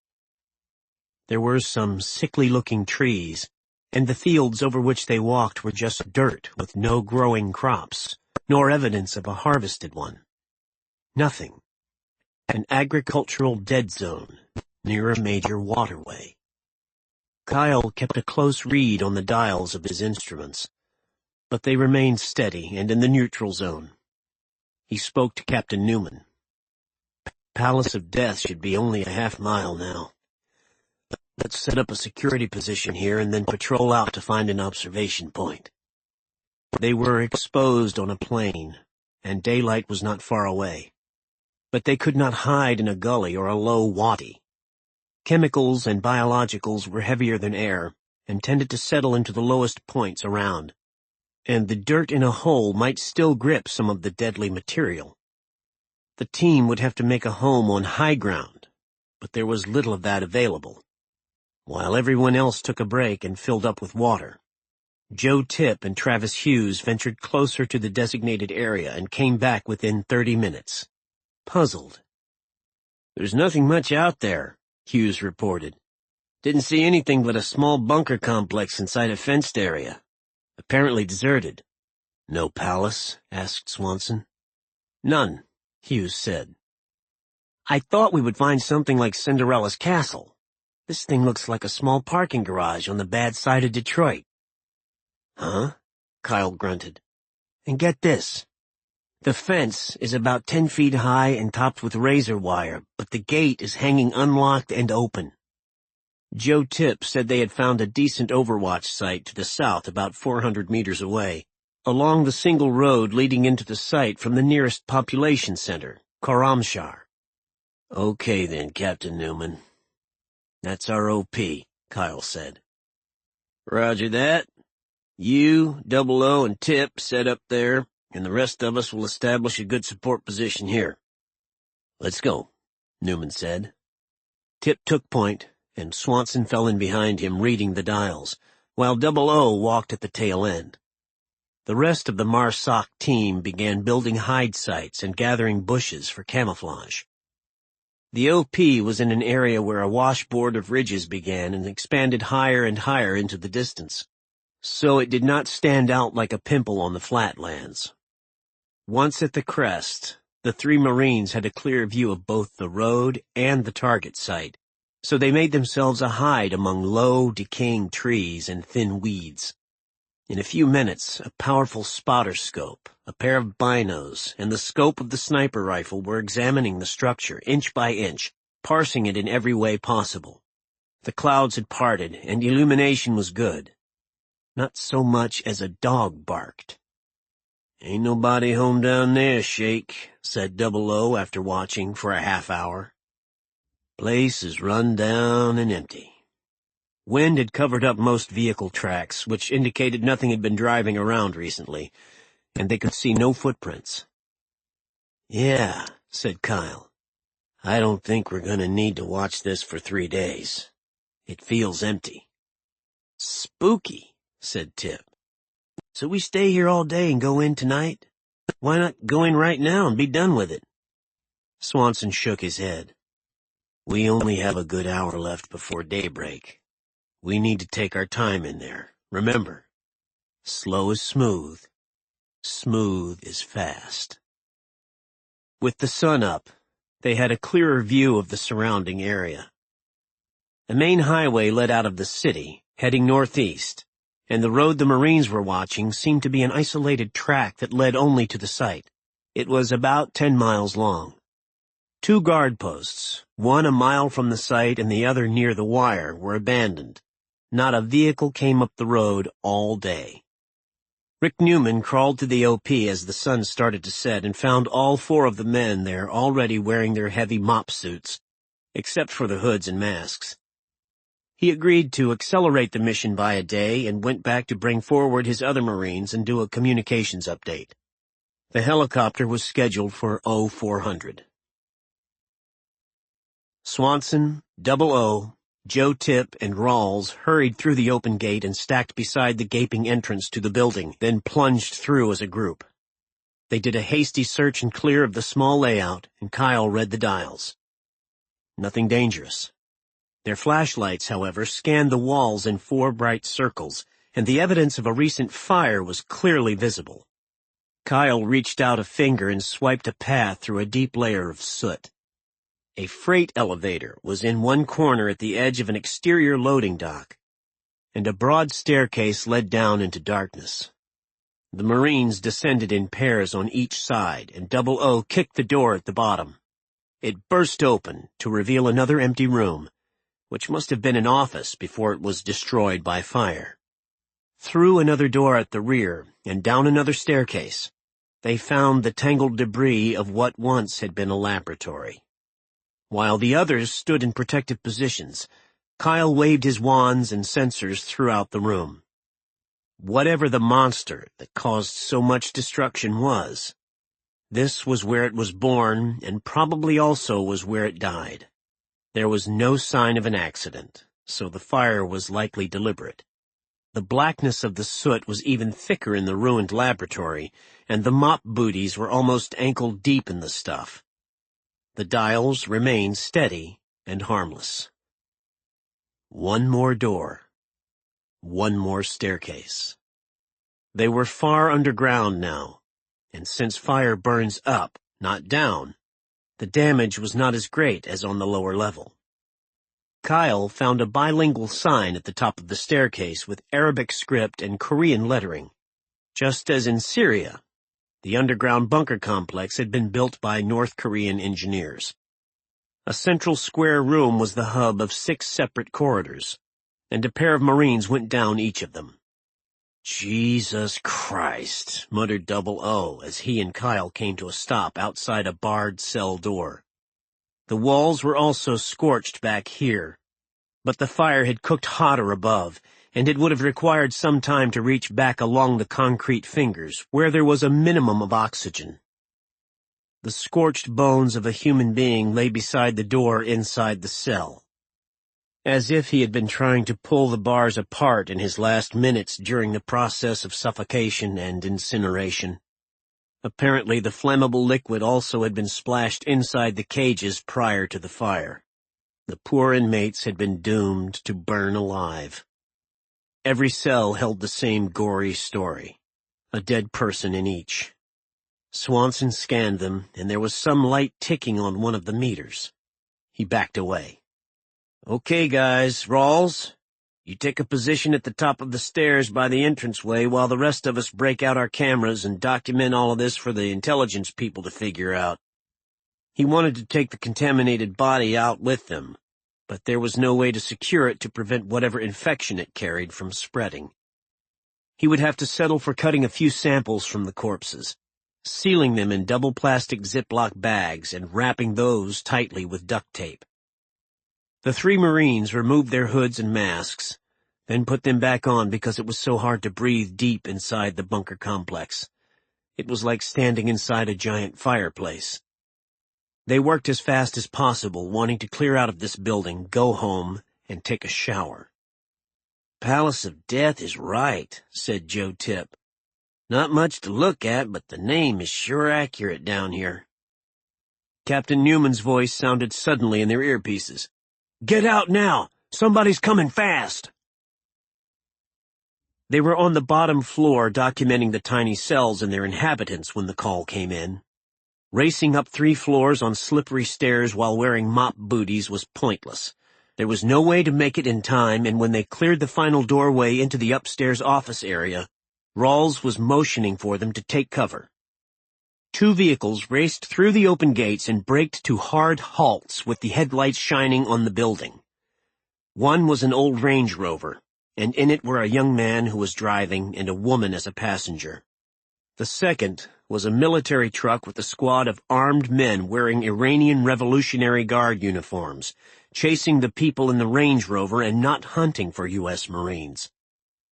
C: There were some sickly-looking trees, and the fields over which they walked were just dirt with no growing crops, nor evidence of a harvested one. Nothing. An agricultural dead zone near a major waterway. Kyle kept a close read on the dials of his instruments, but they remained steady and in the neutral zone. He spoke to Captain Newman. "Palace of Death should be only a half-mile now. Let's set up a security position here and then patrol out to find an observation point." They were exposed on a plain, and daylight was not far away. But they could not hide in a gully or a low wadi. Chemicals and biologicals were heavier than air and tended to settle into the lowest points around, and the dirt in a hole might still grip some of the deadly material. The team would have to make a home on high ground, but there was little of that available. While everyone else took a break and filled up with water, Joe Tipp and Travis Hughes ventured closer to the designated area and came back within 30 minutes. Puzzled. "There's nothing much out there," Hughes reported. "Didn't see anything but a small bunker complex inside a fenced area. Apparently deserted." "No palace?" asked Swanson. "None," Hughes said. "I thought we would find something like Cinderella's castle. This thing looks like a small parking garage on the bad side of Detroit." "Huh?" Kyle grunted. "And get this. The fence is about 10 feet high and topped with razor wire, but the gate is hanging unlocked and open." Joe Tipp said they had found a decent overwatch site to the south about 400 meters away, along the single road leading into the site from the nearest population center, Khorramshahr. "Okay then, Captain Newman. That's our OP," Kyle said. "Roger that. You, Double O, and Tipp set up there, and the rest of us will establish a good support position here." "Let's go," Newman said. Tipp took point, and Swanson fell in behind him reading the dials, while Double O walked at the tail end. The rest of the MARSOC team began building hide sites and gathering bushes for camouflage. The OP was in an area where a washboard of ridges began and expanded higher and higher into the distance, so it did not stand out like a pimple on the flatlands. Once at the crest, the 3 Marines had a clear view of both the road and the target site, so they made themselves a hide among low, decaying trees and thin weeds. In a few minutes, a powerful spotter scope, a pair of binos, and the scope of the sniper rifle were examining the structure inch by inch, parsing it in every way possible. The clouds had parted, and illumination was good. Not so much as a dog barked. "Ain't nobody home down there, Shake," said Double O after watching for a half hour. "Place is run down and empty." Wind had covered up most vehicle tracks, which indicated nothing had been driving around recently, and they could see no footprints. "Yeah," said Kyle. "I don't think we're gonna need to watch this for 3 days. It feels empty." "Spooky," said Tip. "So we stay here all day and go in tonight? Why not go in right now and be done with it?" Swanson shook his head. "We only have a good hour left before daybreak. We need to take our time in there. Remember, slow is smooth. Smooth is fast." With the sun up, they had a clearer view of the surrounding area. The main highway led out of the city, heading northeast, and the road the Marines were watching seemed to be an isolated track that led only to the site. It was about 10 miles long. 2 guard posts, one a mile from the site and the other near the wire, were abandoned. Not a vehicle came up the road all day. Rick Newman crawled to the OP as the sun started to set and found all 4 of the men there already wearing their heavy mop suits, except for the hoods and masks. He agreed to accelerate the mission by a day and went back to bring forward his other Marines and do a communications update. The helicopter was scheduled for 0400. Swanson, Double O, Joe Tip, and Rawls hurried through the open gate and stacked beside the gaping entrance to the building, then plunged through as a group. They did a hasty search and clear of the small layout, and Kyle read the dials. Nothing dangerous. Their flashlights, however, scanned the walls in 4 bright circles, and the evidence of a recent fire was clearly visible. Kyle reached out a finger and swiped a path through a deep layer of soot. A freight elevator was in one corner at the edge of an exterior loading dock, and a broad staircase led down into darkness. The Marines descended in pairs on each side, and Double O kicked the door at the bottom. It burst open to reveal another empty room, which must have been an office before it was destroyed by fire. Through another door at the rear, and down another staircase, they found the tangled debris of what once had been a laboratory. While the others stood in protective positions, Kyle waved his wands and sensors throughout the room. Whatever the monster that caused so much destruction was, this was where it was born and probably also was where it died. There was no sign of an accident, so the fire was likely deliberate. The blackness of the soot was even thicker in the ruined laboratory, and the mop booties were almost ankle-deep in the stuff. The dials remained steady and harmless. One more door. One more staircase. They were far underground now, and since fire burns up, not down, the damage was not as great as on the lower level. Kyle found a bilingual sign at the top of the staircase with Arabic script and Korean lettering. Just as in Syria, the underground bunker complex had been built by North Korean engineers. A central square room was the hub of 6 separate corridors, and a pair of Marines went down each of them. "Jesus Christ," muttered Double O as he and Kyle came to a stop outside a barred cell door. The walls were also scorched back here, but the fire had cooked hotter above, and it would have required some time to reach back along the concrete fingers, where there was a minimum of oxygen. The scorched bones of a human being lay beside the door inside the cell, as if he had been trying to pull the bars apart in his last minutes during the process of suffocation and incineration. Apparently the flammable liquid also had been splashed inside the cages prior to the fire. The poor inmates had been doomed to burn alive. Every cell held the same gory story, a dead person in each. Swanson scanned them, and there was some light ticking on one of the meters. He backed away. "Okay, guys, Rawls, you take a position at the top of the stairs by the entranceway while the rest of us break out our cameras and document all of this for the intelligence people to figure out." He wanted to take the contaminated body out with them, but there was no way to secure it to prevent whatever infection it carried from spreading. He would have to settle for cutting a few samples from the corpses, sealing them in double plastic Ziploc bags and wrapping those tightly with duct tape. The 3 Marines removed their hoods and masks, then put them back on because it was so hard to breathe deep inside the bunker complex. It was like standing inside a giant fireplace. They worked as fast as possible, wanting to clear out of this building, go home, and take a shower. "Palace of Death is right," said Joe Tip. "Not much to look at, but the name is sure accurate down here." Captain Newman's voice sounded suddenly in their earpieces. "Get out now! Somebody's coming fast!" They were on the bottom floor documenting the tiny cells and their inhabitants when the call came in. Racing up 3 floors on slippery stairs while wearing mop booties was pointless. There was no way to make it in time, and when they cleared the final doorway into the upstairs office area, Rawls was motioning for them to take cover. 2 vehicles raced through the open gates and braked to hard halts with the headlights shining on the building. One was an old Range Rover, and in it were a young man who was driving and a woman as a passenger. The second was a military truck with a squad of armed men wearing Iranian Revolutionary Guard uniforms, chasing the people in the Range Rover and not hunting for U.S. Marines.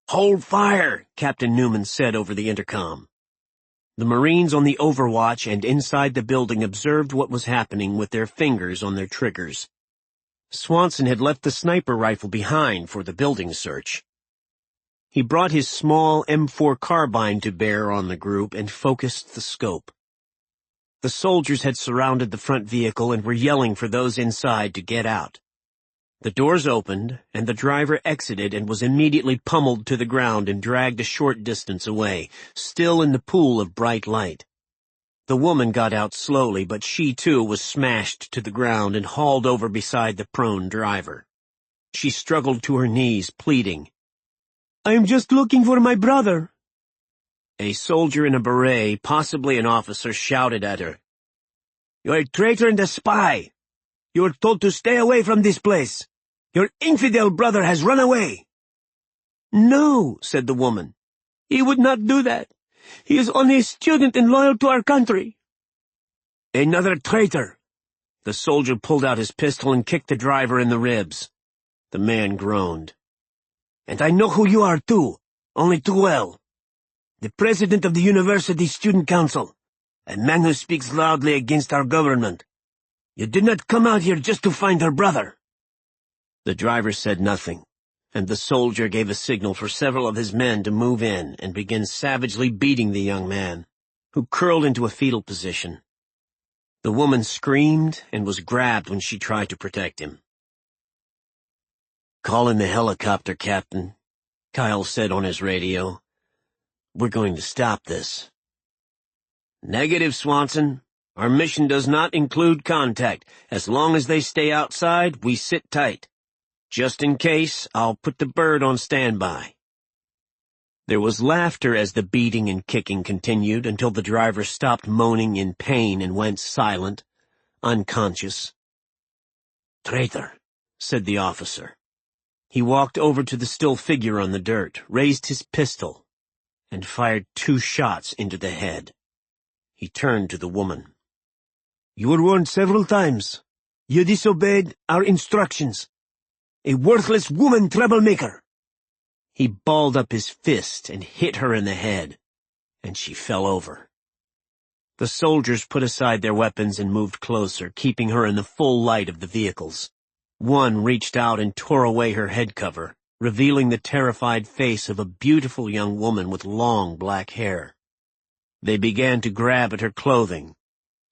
C: "Hold fire," Captain Newman said over the intercom. The Marines on the overwatch and inside the building observed what was happening with their fingers on their triggers. Swanson had left the sniper rifle behind for the building search. He brought his small M4 carbine to bear on the group and focused the scope. The soldiers had surrounded the front vehicle and were yelling for those inside to get out. The doors opened, and the driver exited and was immediately pummeled to the ground and dragged a short distance away, still in the pool of bright light. The woman got out slowly, but she too was smashed to the ground and hauled over beside the prone driver. She struggled to her knees, pleading, "I am just looking for my brother." A soldier in a beret, possibly an officer, shouted at her, "You're a traitor and a spy! You were told to stay away from this place. Your infidel brother has run away." "No," said the woman. "He would not do that. He is only a student and loyal to our country." "Another traitor." The soldier pulled out his pistol and kicked the driver in the ribs. The man groaned. "And I know who you are, too, only too well. The president of the University Student Council, a man who speaks loudly against our government. You did not come out here just to find her brother." The driver said nothing, and the soldier gave a signal for several of his men to move in and begin savagely beating the young man, who curled into a fetal position. The woman screamed and was grabbed when she tried to protect him. "Call in the helicopter, Captain," Kyle said on his radio. "We're going to stop this." "Negative, Swanson. Our mission does not include contact. As long as they stay outside, we sit tight. Just in case, I'll put the bird on standby." There was laughter as the beating and kicking continued until the driver stopped moaning in pain and went silent, unconscious. "Traitor," said the officer. He walked over to the still figure on the dirt, raised his pistol, and fired 2 shots into the head. He turned to the woman. "You were warned several times. You disobeyed our instructions. A worthless woman troublemaker." He balled up his fist and hit her in the head, and she fell over. The soldiers put aside their weapons and moved closer, keeping her in the full light of the vehicles. One reached out and tore away her head cover, revealing the terrified face of a beautiful young woman with long black hair. They began to grab at her clothing,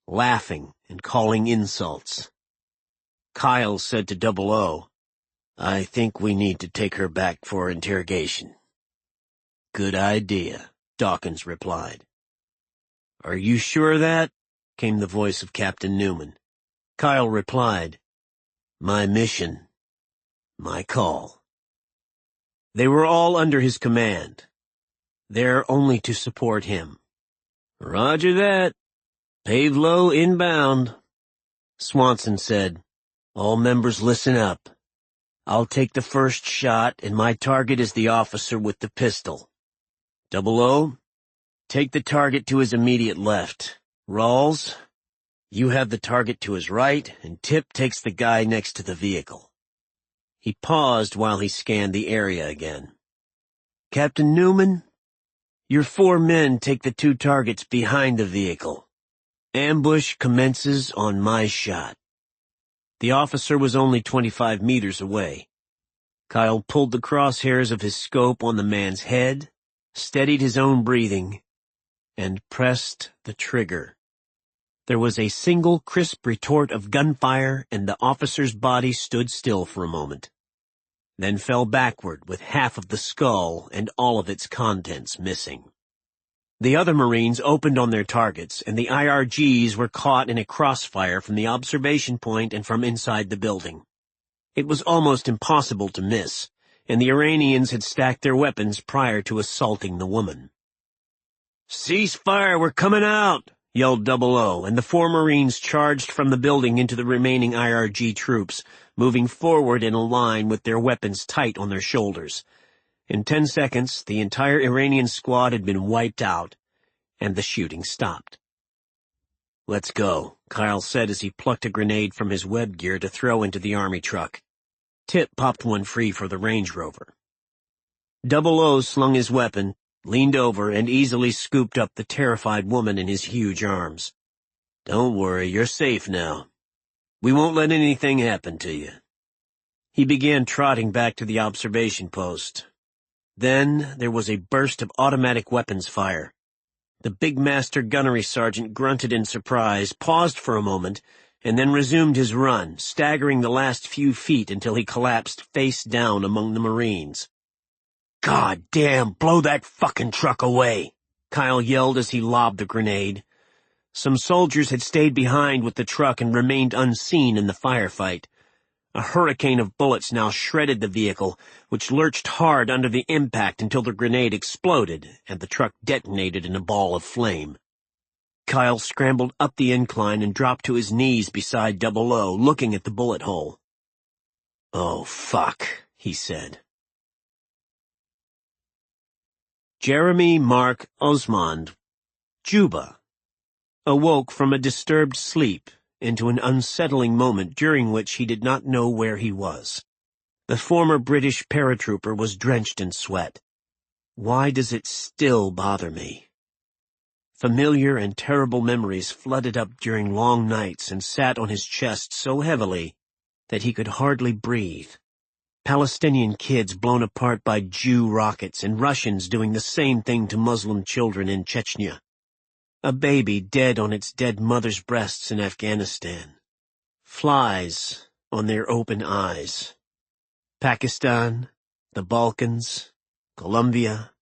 C: laughing and calling insults. Kyle said to Double O, "I think we need to take her back for interrogation." "Good idea," Dawkins replied. "Are you sure of that?" came the voice of Captain Newman. Kyle replied, "My mission, my call." They were all under his command, there only to support him. "Roger that. Pave low inbound." Swanson said, "All members listen up. I'll take the first shot, and my target is the officer with the pistol. Double O, take the target to his immediate left. Rawls, you have the target to his right, and Tip takes the guy next to the vehicle." He paused while he scanned the area again. "Captain Newman, your 4 men take the 2 targets behind the vehicle. Ambush commences on my shot." The officer was only 25 meters away. Kyle pulled the crosshairs of his scope on the man's head, steadied his own breathing, and pressed the trigger. There was a single crisp retort of gunfire, and the officer's body stood still for a moment, then fell backward with half of the skull and all of its contents missing. The other Marines opened on their targets, and the IRGs were caught in a crossfire from the observation point and from inside the building. It was almost impossible to miss, and the Iranians had stacked their weapons prior to assaulting the woman. "Cease fire, we're coming out!" yelled Double O, and the 4 Marines charged from the building into the remaining IRG troops, moving forward in a line with their weapons tight on their shoulders. In 10 seconds, the entire Iranian squad had been wiped out, and the shooting stopped. "Let's go," Kyle said as he plucked a grenade from his web gear to throw into the army truck. Tip popped one free for the Range Rover. Double O slung his weapon, leaned over, and easily scooped up the terrified woman in his huge arms. "Don't worry, you're safe now. We won't let anything happen to you." He began trotting back to the observation post. Then there was a burst of automatic weapons fire. The big master gunnery sergeant grunted in surprise, paused for a moment, and then resumed his run, staggering the last few feet until he collapsed face down among the Marines. "God damn, blow that fucking truck away!" Kyle yelled as he lobbed the grenade. Some soldiers had stayed behind with the truck and remained unseen in the firefight. A hurricane of bullets now shredded the vehicle, which lurched hard under the impact until the grenade exploded and the truck detonated in a ball of flame. Kyle scrambled up the incline and dropped to his knees beside Double O, looking at the bullet hole. "Oh, fuck," he said. Jeremy Mark Osmond, Juba, awoke from a disturbed sleep into an unsettling moment during which he did not know where he was. The former British paratrooper was drenched in sweat. Why does it still bother me? Familiar and terrible memories flooded up during long nights and sat on his chest so heavily that he could hardly breathe. Palestinian kids blown apart by Jew rockets and Russians doing the same thing to Muslim children in Chechnya. A baby dead on its dead mother's breasts in Afghanistan. Flies on their open eyes. Pakistan, the Balkans, Colombia,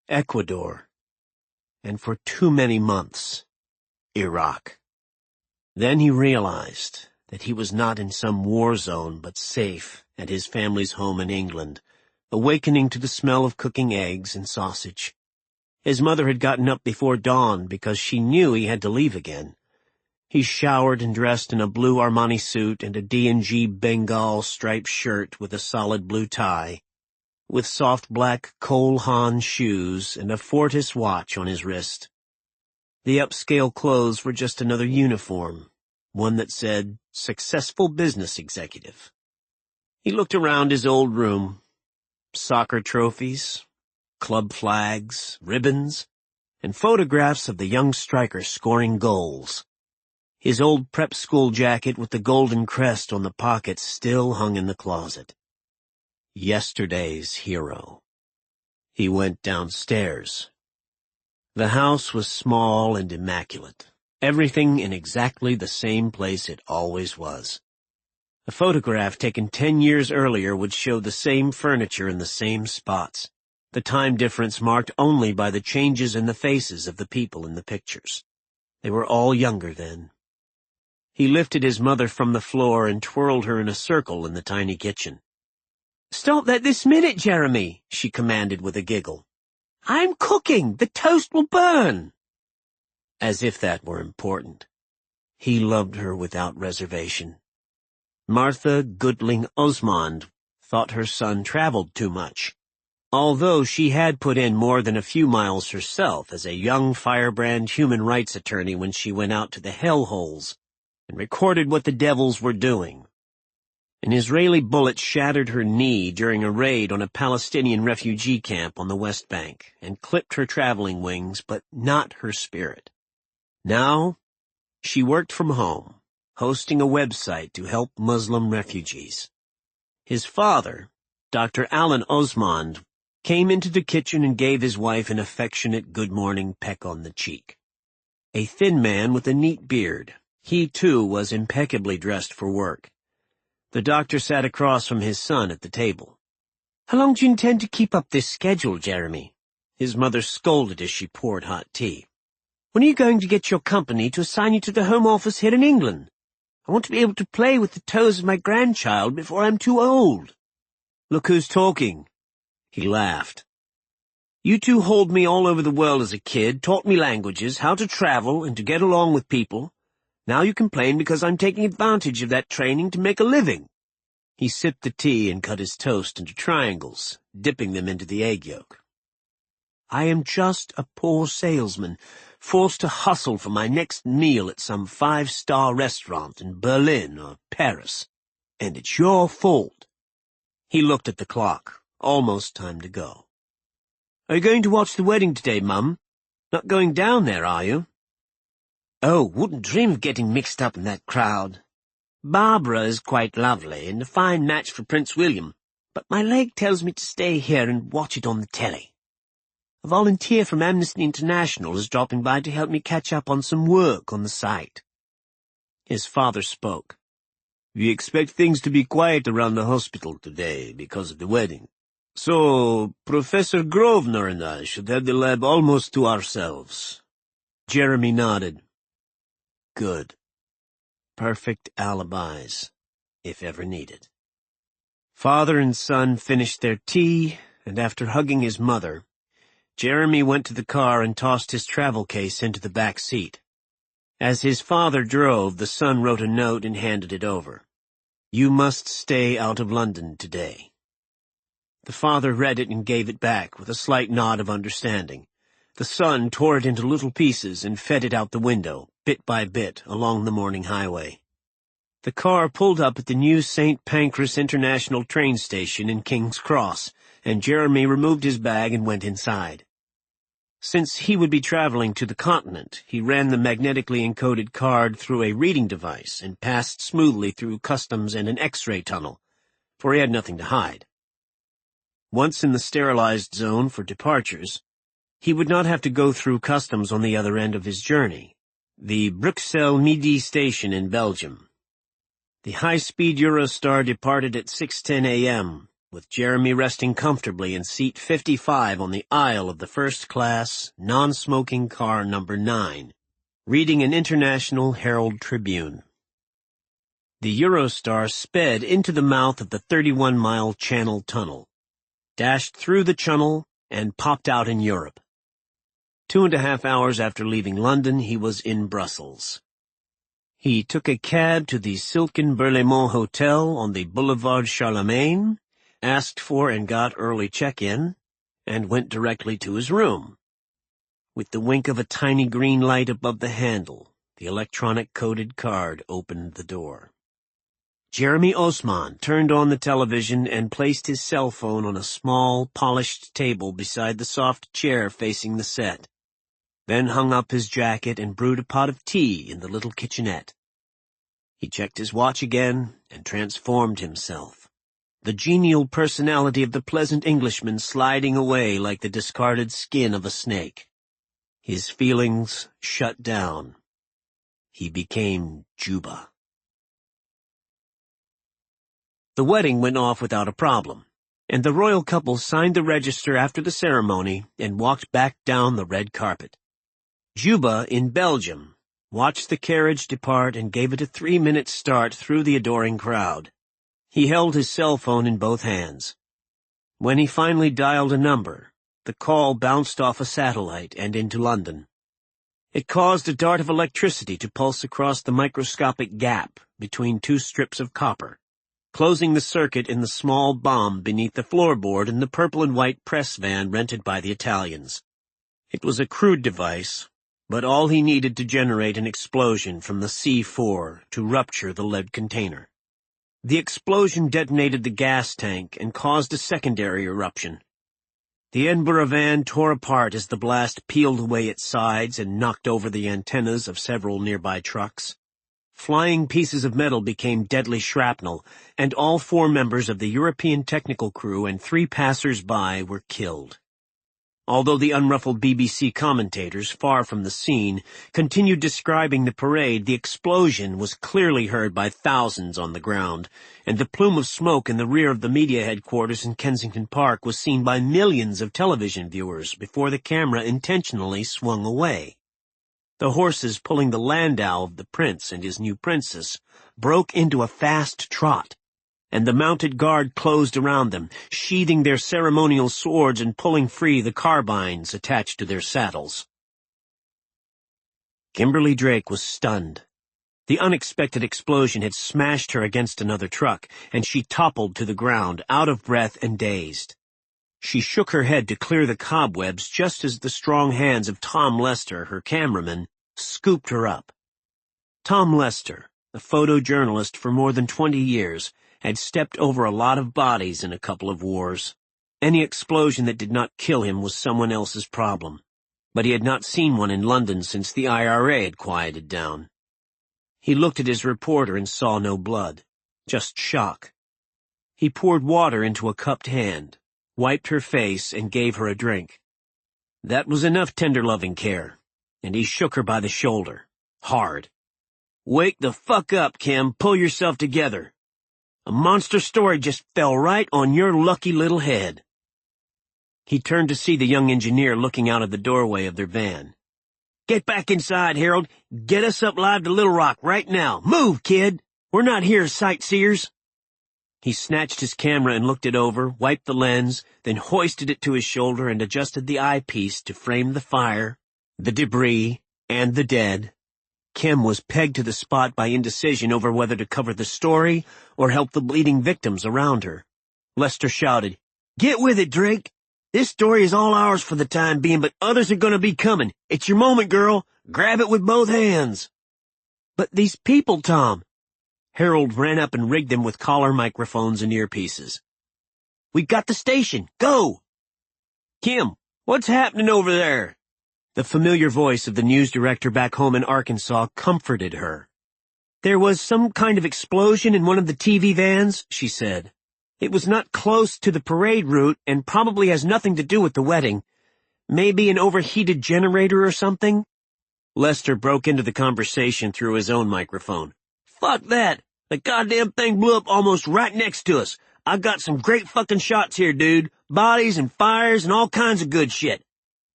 C: Ecuador, and for too many months, Iraq. Then he realized that he was not in some war zone but safe at his family's home in England, awakening to the smell of cooking eggs and sausage. His mother had gotten up before dawn because she knew he had to leave again. He showered and dressed in a blue Armani suit and a D&G Bengal striped shirt with a solid blue tie, with soft black Cole Haan shoes and a Fortis watch on his wrist. The upscale clothes were just another uniform, one that said, "Successful Business Executive." He looked around his old room. Soccer trophies, club flags, ribbons, and photographs of the young striker scoring goals. His old prep school jacket with the golden crest on the pockets still hung in the closet. Yesterday's hero. He went downstairs. The house was small and immaculate, everything in exactly the same place it always was. A photograph taken 10 years earlier would show the same furniture in the same spots, the time difference marked only by the changes in the faces of the people in the pictures. They were all younger then. He lifted his mother from the floor and twirled her in a circle in the tiny kitchen. "Stop that this minute, Jeremy," she commanded with a giggle. "I'm cooking. The toast will burn." As if that were important. He loved her without reservation. Martha Goodling Osmond thought her son traveled too much, although she had put in more than a few miles herself as a young firebrand human rights attorney when she went out to the hellholes and recorded what the devils were doing. An Israeli bullet shattered her knee during a raid on a Palestinian refugee camp on the West Bank and clipped her traveling wings, but not her spirit. Now, she worked from home, hosting a website to help Muslim refugees. His father, Dr. Alan Osmond, came into the kitchen and gave his wife an affectionate good morning peck on the cheek. A thin man with a neat beard, he too was impeccably dressed for work. The doctor sat across from his son at the table. "How long do you intend to keep up this schedule, Jeremy?" His mother scolded as she poured hot tea. "When are you going to get your company to assign you to the Home Office here in England? I want to be able to play with the toes of my grandchild before I'm too old." "Look who's talking." He laughed. "You two hauled me all over the world as a kid, taught me languages, how to travel, and to get along with people. Now you complain because I'm taking advantage of that training to make a living." He sipped the tea and cut his toast into triangles, dipping them into the egg yolk. "I am just a poor salesman, forced to hustle for my next meal at some 5-star restaurant in Berlin or Paris. And it's your fault." He looked at the clock. Almost time to go. "Are you going to watch the wedding today, Mum? Not going down there, are you?" "Oh, wouldn't dream of getting mixed up in that crowd. Barbara is quite lovely and a fine match for Prince William, but my leg tells me to stay here and watch it on the telly. A volunteer from Amnesty International is dropping by to help me catch up on some work on the site." His father spoke. "We expect things to be quiet around the hospital today because of the wedding. So, Professor Grosvenor and I should have the lab almost to ourselves." Jeremy nodded. Good. Perfect alibis, if ever needed. Father and son finished their tea, and after hugging his mother, Jeremy went to the car and tossed his travel case into the back seat. As his father drove, the son wrote a note and handed it over. "You must stay out of London today." The father read it and gave it back with a slight nod of understanding. The son tore it into little pieces and fed it out the window, bit by bit, along the morning highway. The car pulled up at the new St. Pancras International train station in King's Cross, and Jeremy removed his bag and went inside. Since he would be traveling to the continent, he ran the magnetically encoded card through a reading device and passed smoothly through customs and an X-ray tunnel, for he had nothing to hide. Once in the sterilized zone for departures, he would not have to go through customs on the other end of his journey, the Bruxelles Midi station in Belgium. The high-speed Eurostar departed at 6:10 a.m., with Jeremy resting comfortably in seat 55 on the aisle of the first-class, non-smoking car number 9, reading an International Herald Tribune. The Eurostar sped into the mouth of the 31-mile Channel Tunnel, dashed through the tunnel, and popped out in Europe. 2.5 hours after leaving London, he was in Brussels. He took a cab to the Silken Berlaymont Hotel on the Boulevard Charlemagne, asked for and got early check-in, and went directly to his room. With the wink of a tiny green light above the handle, the electronic coded card opened the door. Jeremy Osmond turned on the television and placed his cell phone on a small, polished table beside the soft chair facing the set, then hung up his jacket and brewed a pot of tea in the little kitchenette. He checked his watch again and transformed himself, the genial personality of the pleasant Englishman sliding away like the discarded skin of a snake. His feelings shut down. He became Juba. The wedding went off without a problem, and the royal couple signed the register after the ceremony and walked back down the red carpet. Juba, in Belgium, watched the carriage depart and gave it a 3-minute start through the adoring crowd. He held his cell phone in both hands. When he finally dialed a number, the call bounced off a satellite and into London. It caused a dart of electricity to pulse across the microscopic gap between two strips of copper, closing the circuit in the small bomb beneath the floorboard in the purple and white press van rented by the Italians. It was a crude device, but all he needed to generate an explosion from the C4 to rupture the lead container. The explosion detonated the gas tank and caused a secondary eruption. The Edinburgh van tore apart as the blast peeled away its sides and knocked over the antennas of several nearby trucks. Flying pieces of metal became deadly shrapnel, and all 4 members of the European technical crew and 3 passers-by were killed. Although the unruffled BBC commentators, far from the scene, continued describing the parade, the explosion was clearly heard by thousands on the ground, and the plume of smoke in the rear of the media headquarters in Kensington Park was seen by millions of television viewers before the camera intentionally swung away. The horses pulling the landau of the prince and his new princess broke into a fast trot, and the mounted guard closed around them, sheathing their ceremonial swords and pulling free the carbines attached to their saddles. Kimberly Drake was stunned. The unexpected explosion had smashed her against another truck, and she toppled to the ground, out of breath and dazed. She shook her head to clear the cobwebs just as the strong hands of Tom Lester, her cameraman, scooped her up. Tom Lester, a photojournalist for more than 20 years, had stepped over a lot of bodies in a couple of wars. Any explosion that did not kill him was someone else's problem, but he had not seen one in London since the IRA had quieted down. He looked at his reporter and saw no blood, just shock. He poured water into a cupped hand, wiped her face, and gave her a drink. That was enough tender loving care, and he shook her by the shoulder, hard. "Wake the fuck up, Kim. Pull yourself together. A monster story just fell right on your lucky little head." He turned to see the young engineer looking out of the doorway of their van. "Get back inside, Harold. Get us up live to Little Rock right now. Move, kid. We're not here as sightseers." He snatched his camera and looked it over, wiped the lens, then hoisted it to his shoulder and adjusted the eyepiece to frame the fire, the debris, and the dead. Kim was pegged to the spot by indecision over whether to cover the story or help the bleeding victims around her. Lester shouted, "Get with it, Drake. This story is all ours for the time being, but others are going to be coming. It's your moment, girl. Grab it with both hands." "But these people, Tom." Harold ran up and rigged them with collar microphones and earpieces. "We got the station. Go!" "Kim, what's happening over there?" The familiar voice of the news director back home in Arkansas comforted her. "There was some kind of explosion in one of the TV vans," she said. "It was not close to the parade route and probably has nothing to do with the wedding. Maybe an overheated generator or something?" Lester broke into the conversation through his own microphone. "Fuck that! The goddamn thing blew up almost right next to us. I got some great fucking shots here, dude. Bodies and fires and all kinds of good shit.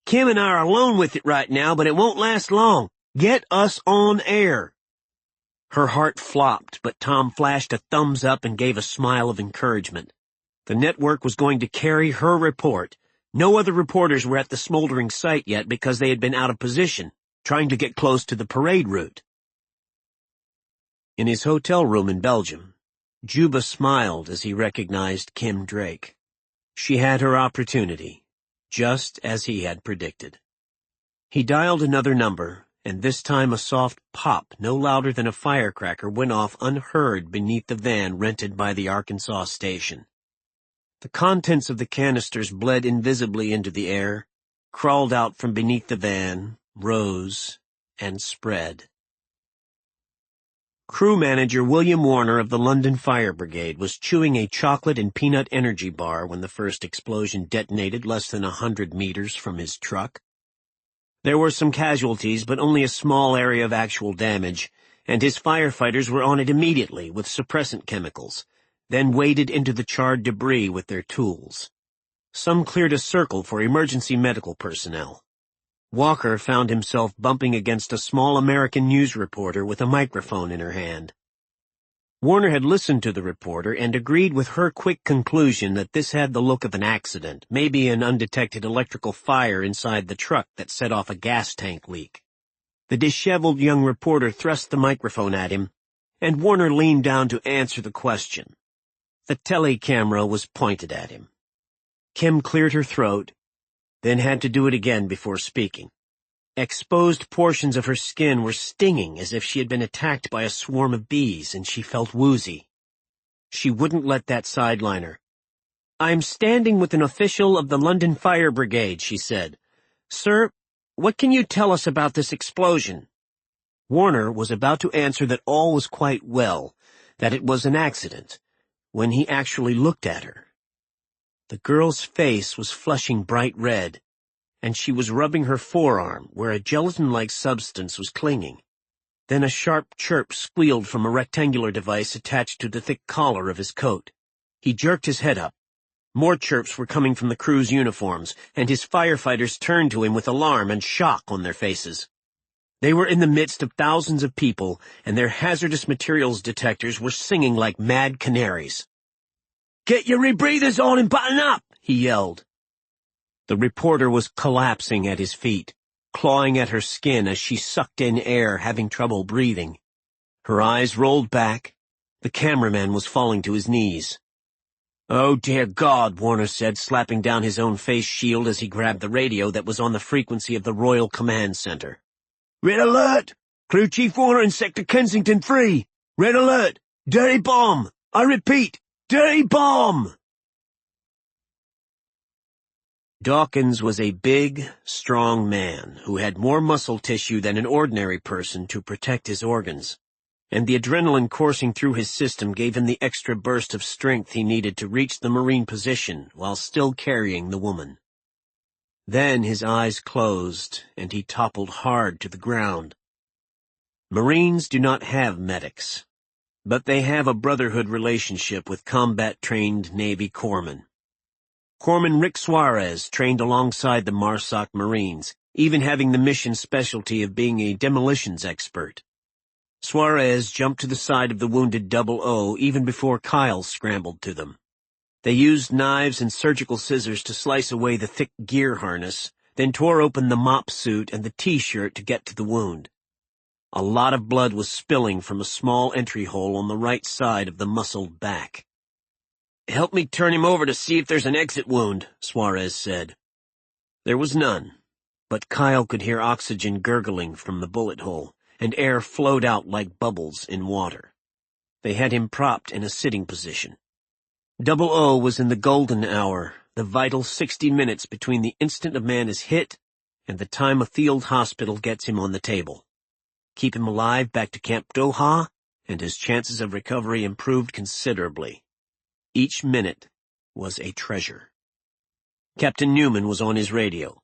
C: Kim and I are alone with it right now, but it won't last long. Get us on air." Her heart flopped, but Tom flashed a thumbs up and gave a smile of encouragement. The network was going to carry her report. No other reporters were at the smoldering site yet because they had been out of position, trying to get close to the parade route. In his hotel room in Belgium, Juba smiled as he recognized Kim Drake. She had her opportunity, just as he had predicted. He dialed another number, and this time a soft pop no louder than a firecracker went off unheard beneath the van rented by the Arkansas station. The contents of the canisters bled invisibly into the air, crawled out from beneath the van, rose, and spread. Crew manager William Warner of the London Fire Brigade was chewing a chocolate and peanut energy bar when the first explosion detonated less than 100 meters from his truck. There were some casualties, but only a small area of actual damage, and his firefighters were on it immediately with suppressant chemicals, then waded into the charred debris with their tools. Some cleared a circle for emergency medical personnel. Walker found himself bumping against a small American news reporter with a microphone in her hand. Warner had listened to the reporter and agreed with her quick conclusion that this had the look of an accident, maybe an undetected electrical fire inside the truck that set off a gas tank leak. The disheveled young reporter thrust the microphone at him, and Warner leaned down to answer the question. The telecamera was pointed at him. Kim cleared her throat, then had to do it again before speaking. Exposed portions of her skin were stinging as if she had been attacked by a swarm of bees, and she felt woozy. She wouldn't let that sideline her. "I'm standing with an official of the London Fire Brigade," she said. "Sir, what can you tell us about this explosion?" Warner was about to answer that all was quite well, that it was an accident, when he actually looked at her. The girl's face was flushing bright red, and she was rubbing her forearm where a gelatin-like substance was clinging. Then a sharp chirp squealed from a rectangular device attached to the thick collar of his coat. He jerked his head up. More chirps were coming from the crew's uniforms, and his firefighters turned to him with alarm and shock on their faces. They were in the midst of thousands of people, and their hazardous materials detectors were singing like mad canaries. "Get your rebreathers on and button up!" he yelled. The reporter was collapsing at his feet, clawing at her skin as she sucked in air, having trouble breathing. Her eyes rolled back. The cameraman was falling to his knees. "Oh, dear God," Warner said, slapping down his own face shield as he grabbed the radio that was on the frequency of the Royal Command Center. "Red alert! Crew Chief Warner in Sector Kensington 3! Red alert! Dirty bomb! I repeat, dirty bomb!" Dawkins was a big, strong man who had more muscle tissue than an ordinary person to protect his organs, and the adrenaline coursing through his system gave him the extra burst of strength he needed to reach the Marine position while still carrying the woman. Then his eyes closed, and he toppled hard to the ground. Marines do not have medics, but they have a brotherhood relationship with combat-trained Navy corpsmen. Corpsman Rick Suarez trained alongside the MARSOC Marines, even having the mission specialty of being a demolitions expert. Suarez jumped to the side of the wounded Double O even before Kyle scrambled to them. They used knives and surgical scissors to slice away the thick gear harness, then tore open the mop suit and the T-shirt to get to the wound. A lot of blood was spilling from a small entry hole on the right side of the muscled back. "Help me turn him over to see if there's an exit wound," Suarez said. There was none, but Kyle could hear oxygen gurgling from the bullet hole, and air flowed out like bubbles in water. They had him propped in a sitting position. Double O was in the golden hour, the vital 60 minutes between the instant a man is hit and the time a field hospital gets him on the table. Keep him alive back to Camp Doha, and his chances of recovery improved considerably. Each minute was a treasure. Captain Newman was on his radio.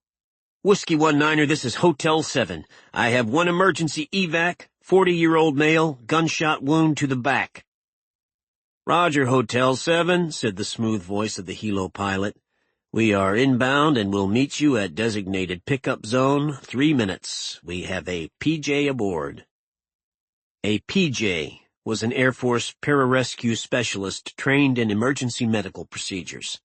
C: "Whiskey 19er, this is Hotel 7. I have one emergency evac, 40-year-old male, gunshot wound to the back." "Roger, Hotel 7, said the smooth voice of the helo pilot. "We are inbound and will meet you at designated pickup zone, 3 minutes. We have a PJ aboard." A PJ was an Air Force pararescue specialist trained in emergency medical procedures.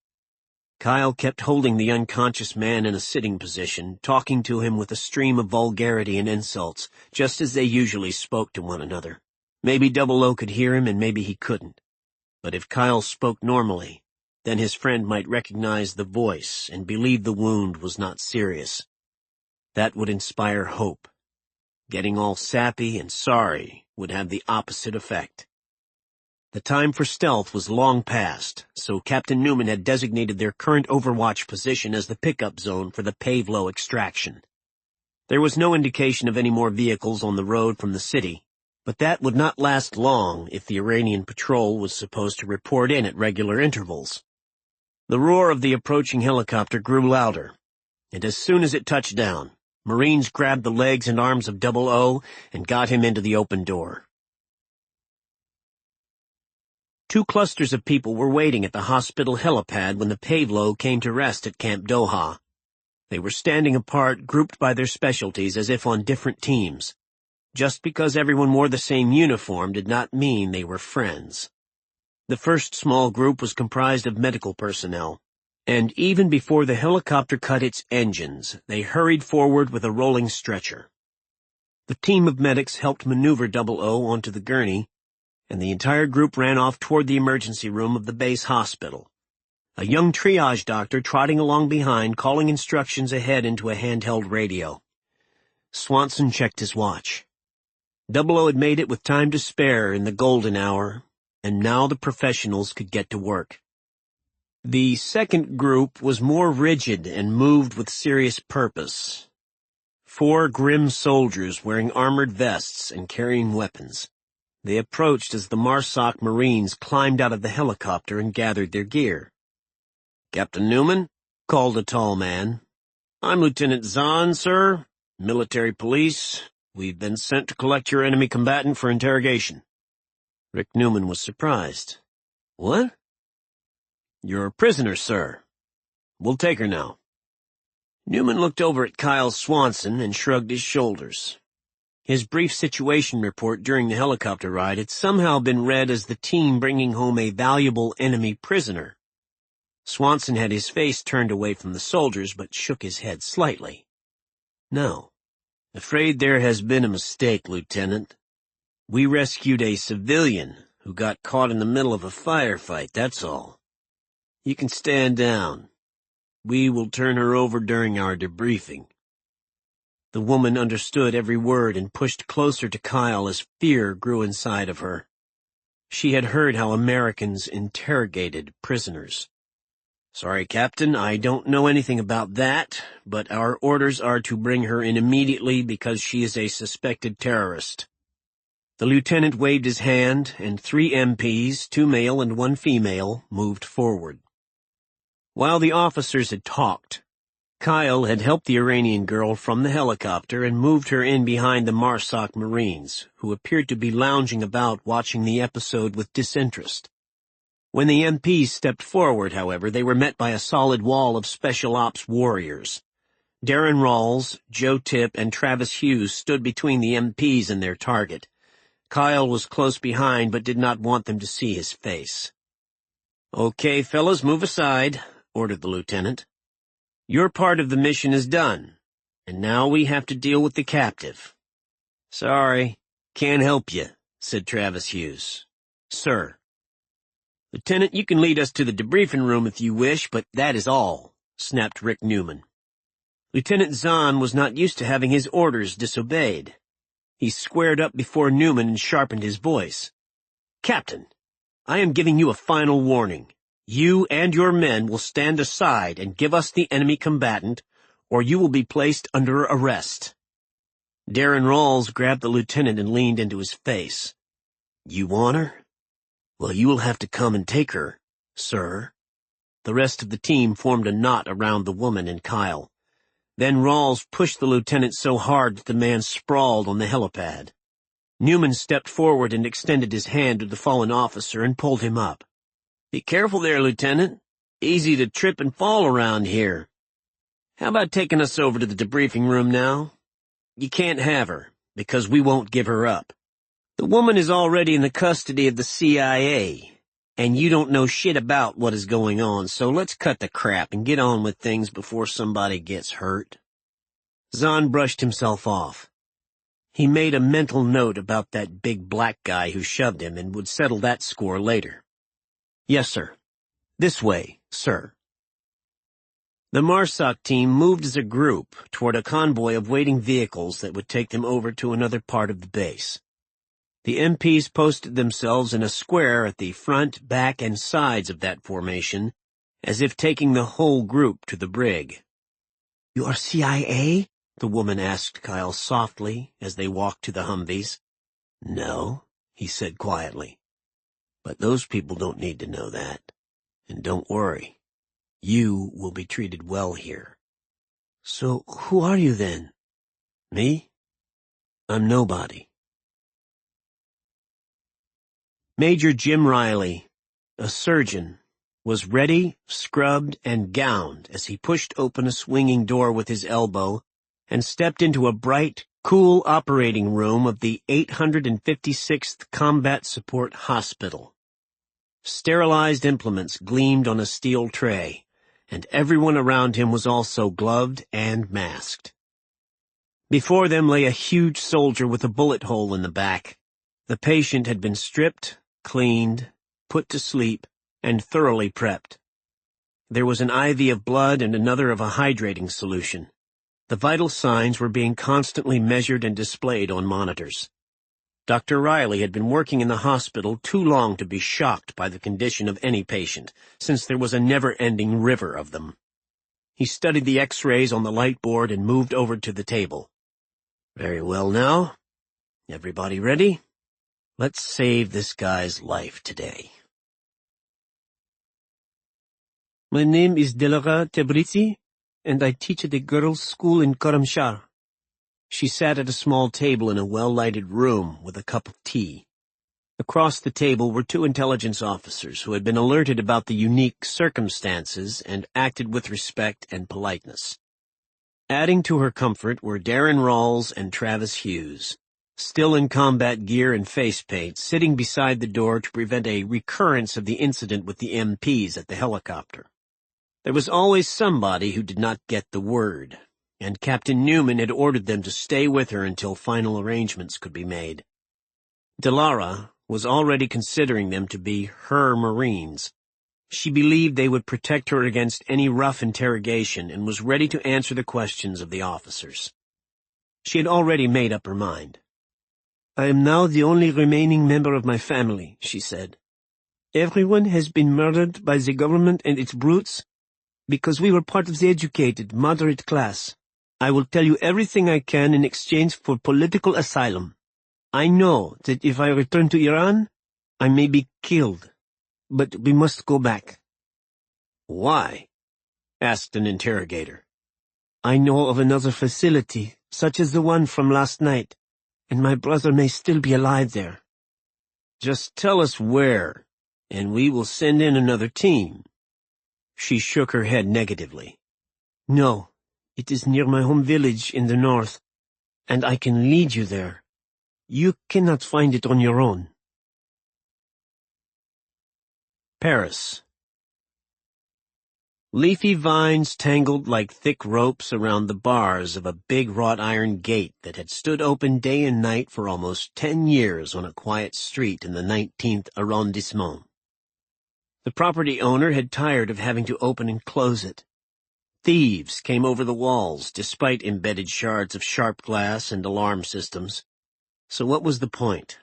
C: Kyle kept holding the unconscious man in a sitting position, talking to him with a stream of vulgarity and insults, just as they usually spoke to one another. Maybe Double O could hear him and maybe he couldn't. But if Kyle spoke normally, then his friend might recognize the voice and believe the wound was not serious. That would inspire hope. Getting all sappy and sorry would have the opposite effect. The time for stealth was long past, so Captain Newman had designated their current overwatch position as the pickup zone for the Pavlo extraction. There was no indication of any more vehicles on the road from the city, but that would not last long if the Iranian patrol was supposed to report in at regular intervals. The roar of the approaching helicopter grew louder, and as soon as it touched down, Marines grabbed the legs and arms of 00 and got him into the open door. 2 clusters of people were waiting at the hospital helipad when the Pavlo came to rest at Camp Doha. They were standing apart, grouped by their specialties as if on different teams. Just because everyone wore the same uniform did not mean they were friends. The first small group was comprised of medical personnel, and even before the helicopter cut its engines, they hurried forward with a rolling stretcher. The team of medics helped maneuver 00 onto the gurney, and the entire group ran off toward the emergency room of the base hospital. A young triage doctor trotting along behind, calling instructions ahead into a handheld radio. Swanson checked his watch. 00 had made it with time to spare in the golden hour, and now the professionals could get to work. The second group was more rigid and moved with serious purpose. 4 grim soldiers wearing armored vests and carrying weapons. They approached as the MARSOC Marines climbed out of the helicopter and gathered their gear. "Captain Newman," called a tall man. "I'm Lieutenant Zahn, sir. Military police. We've been sent to collect your enemy combatant for interrogation." Rick Newman was surprised. "What?" "You're a prisoner, sir. We'll take her now." Newman looked over at Kyle Swanson and shrugged his shoulders. His brief situation report during the helicopter ride had somehow been read as the team bringing home a valuable enemy prisoner. Swanson had his face turned away from the soldiers, but shook his head slightly. "No. Afraid there has been a mistake, Lieutenant. We rescued a civilian who got caught in the middle of a firefight, that's all. You can stand down. We will turn her over during our debriefing." The woman understood every word and pushed closer to Kyle as fear grew inside of her. She had heard how Americans interrogated prisoners. "Sorry, Captain, I don't know anything about that, but our orders are to bring her in immediately because she is a suspected terrorist." The lieutenant waved his hand, and 3 MPs, 2 male and 1 female, moved forward. While the officers had talked, Kyle had helped the Iranian girl from the helicopter and moved her in behind the MARSOC Marines, who appeared to be lounging about watching the episode with disinterest. When the MPs stepped forward, however, they were met by a solid wall of Special Ops warriors. Darren Rawls, Joe Tipp, and Travis Hughes stood between the MPs and their target. Kyle was close behind but did not want them to see his face. "Okay, fellas, move aside," ordered the lieutenant. "Your part of the mission is done, and now we have to deal with the captive." "Sorry, can't help you," said Travis Hughes. "Sir." "Lieutenant, you can lead us to the debriefing room if you wish, but that is all," snapped Rick Newman. Lieutenant Zahn was not used to having his orders disobeyed. He squared up before Newman and sharpened his voice. "Captain, I am giving you a final warning. You and your men will stand aside and give us the enemy combatant, or you will be placed under arrest." Darren Rawls grabbed the lieutenant and leaned into his face. "You want her? Well, you will have to come and take her, sir." The rest of the team formed a knot around the woman and Kyle. Then Rawls pushed the lieutenant so hard that the man sprawled on the helipad. Newman stepped forward and extended his hand to the fallen officer and pulled him up. "Be careful there, Lieutenant. Easy to trip and fall around here. How about taking us over to the debriefing room now? You can't have her, because we won't give her up. The woman is already in the custody of the CIA, and you don't know shit about what is going on, so let's cut the crap and get on with things before somebody gets hurt." Zahn brushed himself off. He made a mental note about that big black guy who shoved him and would settle that score later. "Yes, sir. This way, sir." The MARSOC team moved as a group toward a convoy of waiting vehicles that would take them over to another part of the base. The MPs posted themselves in a square at the front, back, and sides of that formation, as if taking the whole group to the brig. "You are CIA?" the woman asked Kyle softly as they walked to the Humvees. "No," he said quietly. "But those people don't need to know that. And don't worry. You will be treated well here." "So who are you then?" Me? I'm nobody. Major Jim Riley, a surgeon, was ready, scrubbed, and gowned as he pushed open a swinging door with his elbow and stepped into a bright, cool operating room of the 856th Combat Support Hospital. Sterilized implements gleamed on a steel tray, and everyone around him was also gloved and masked. Before them lay a huge soldier with a bullet hole in the back. The patient had been stripped, cleaned, put to sleep, and thoroughly prepped. There was an IV of blood and another of a hydrating solution. The vital signs were being constantly measured and displayed on monitors. Dr. Riley had been working in the hospital too long to be shocked by the condition of any patient, since there was a never-ending river of them. He studied the X-rays on the light board and moved over to the table. Very well now. Everybody ready? Let's save this guy's life today. My name is Delara Tebrizi, and I teach at a girls' school in Karamshar. She sat at a small table in a well-lighted room with a cup of tea. Across the table were two intelligence officers who had been alerted about the unique circumstances and acted with respect and politeness. Adding to her comfort were Darren Rawls and Travis Hughes, still in combat gear and face paint, sitting beside the door to prevent a recurrence of the incident with the MPs at the helicopter. There was always somebody who did not get the word, and Captain Newman had ordered them to stay with her until final arrangements could be made. Delara was already considering them to be her Marines. She believed they would protect her against any rough interrogation and was ready to answer the questions of the officers. She had already made up her mind. I am now the only remaining member of my family, she said. Everyone has been murdered by the government and its brutes because we were part of the educated, moderate class. I will tell you everything I can in exchange for political asylum. I know that if I return to Iran, I may be killed, but we must go back. Why? Asked an interrogator. I know of another facility, such as the one from last night, and my brother may still be alive there. Just tell us where, and we will send in another team. She shook her head negatively. No, it is near my home village in the north, and I can lead you there. You cannot find it on your own. Paris. Leafy vines tangled like thick ropes around the bars of a big wrought iron gate that had stood open day and night for almost 10 years on a quiet street in the 19th arrondissement. The property owner had tired of having to open and close it. Thieves came over the walls despite embedded shards of sharp glass and alarm systems. So what was the point?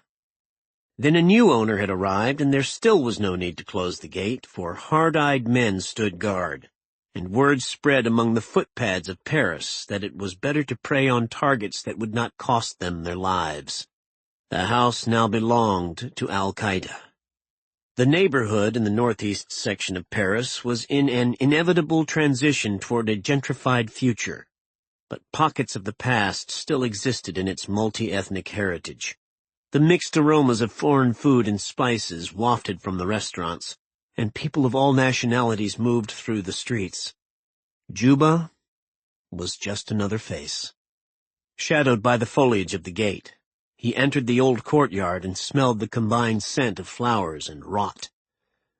C: Then a new owner had arrived, and there still was no need to close the gate, for hard-eyed men stood guard, and word spread among the footpads of Paris that it was better to prey on targets that would not cost them their lives. The house now belonged to Al-Qaeda. The neighborhood in the northeast section of Paris was in an inevitable transition toward a gentrified future, but pockets of the past still existed in its multi-ethnic heritage. The mixed aromas of foreign food and spices wafted from the restaurants, and people of all nationalities moved through the streets. Juba was just another face. Shadowed by the foliage of the gate, he entered the old courtyard and smelled the combined scent of flowers and rot.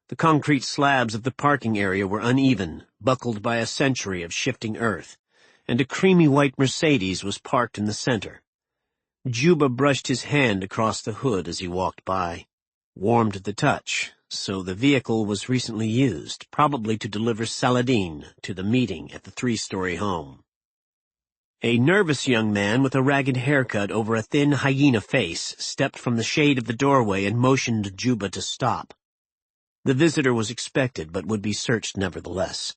C: The concrete slabs of the parking area were uneven, buckled by a century of shifting earth, and a creamy white Mercedes was parked in the center. Juba brushed his hand across the hood as he walked by. Warm to the touch, so the vehicle was recently used, probably to deliver Saladin to the meeting at the 3-story home. A nervous young man with a ragged haircut over a thin hyena face stepped from the shade of the doorway and motioned Juba to stop. The visitor was expected, but would be searched nevertheless.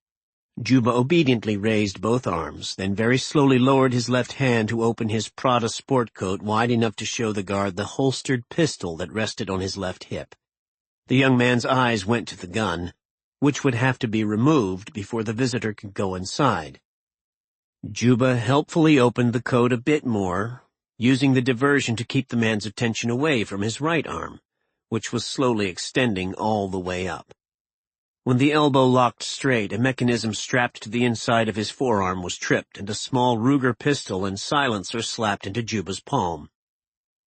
C: Juba obediently raised both arms, then very slowly lowered his left hand to open his Prada sport coat wide enough to show the guard the holstered pistol that rested on his left hip. The young man's eyes went to the gun, which would have to be removed before the visitor could go inside. Juba helpfully opened the coat a bit more, using the diversion to keep the man's attention away from his right arm, which was slowly extending all the way up. When the elbow locked straight, a mechanism strapped to the inside of his forearm was tripped, and a small Ruger pistol and silencer slapped into Juba's palm.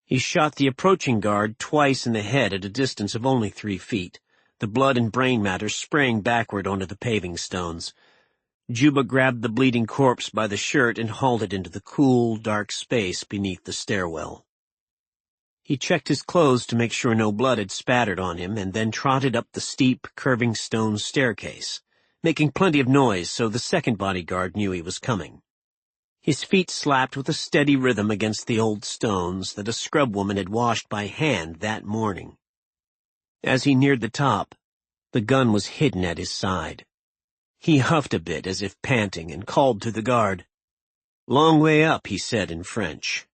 C: He shot the approaching guard twice in the head at a distance of only 3 feet, the blood and brain matter spraying backward onto the paving stones. Juba grabbed the bleeding corpse by the shirt and hauled it into the cool, dark space beneath the stairwell. He checked his clothes to make sure no blood had spattered on him, and then trotted up the steep, curving stone staircase, making plenty of noise so the second bodyguard knew he was coming. His feet slapped with a steady rhythm against the old stones that a scrubwoman had washed by hand that morning. As he neared the top, the gun was hidden at his side. He huffed a bit as if panting and called to the guard. "Long way up," he said in French.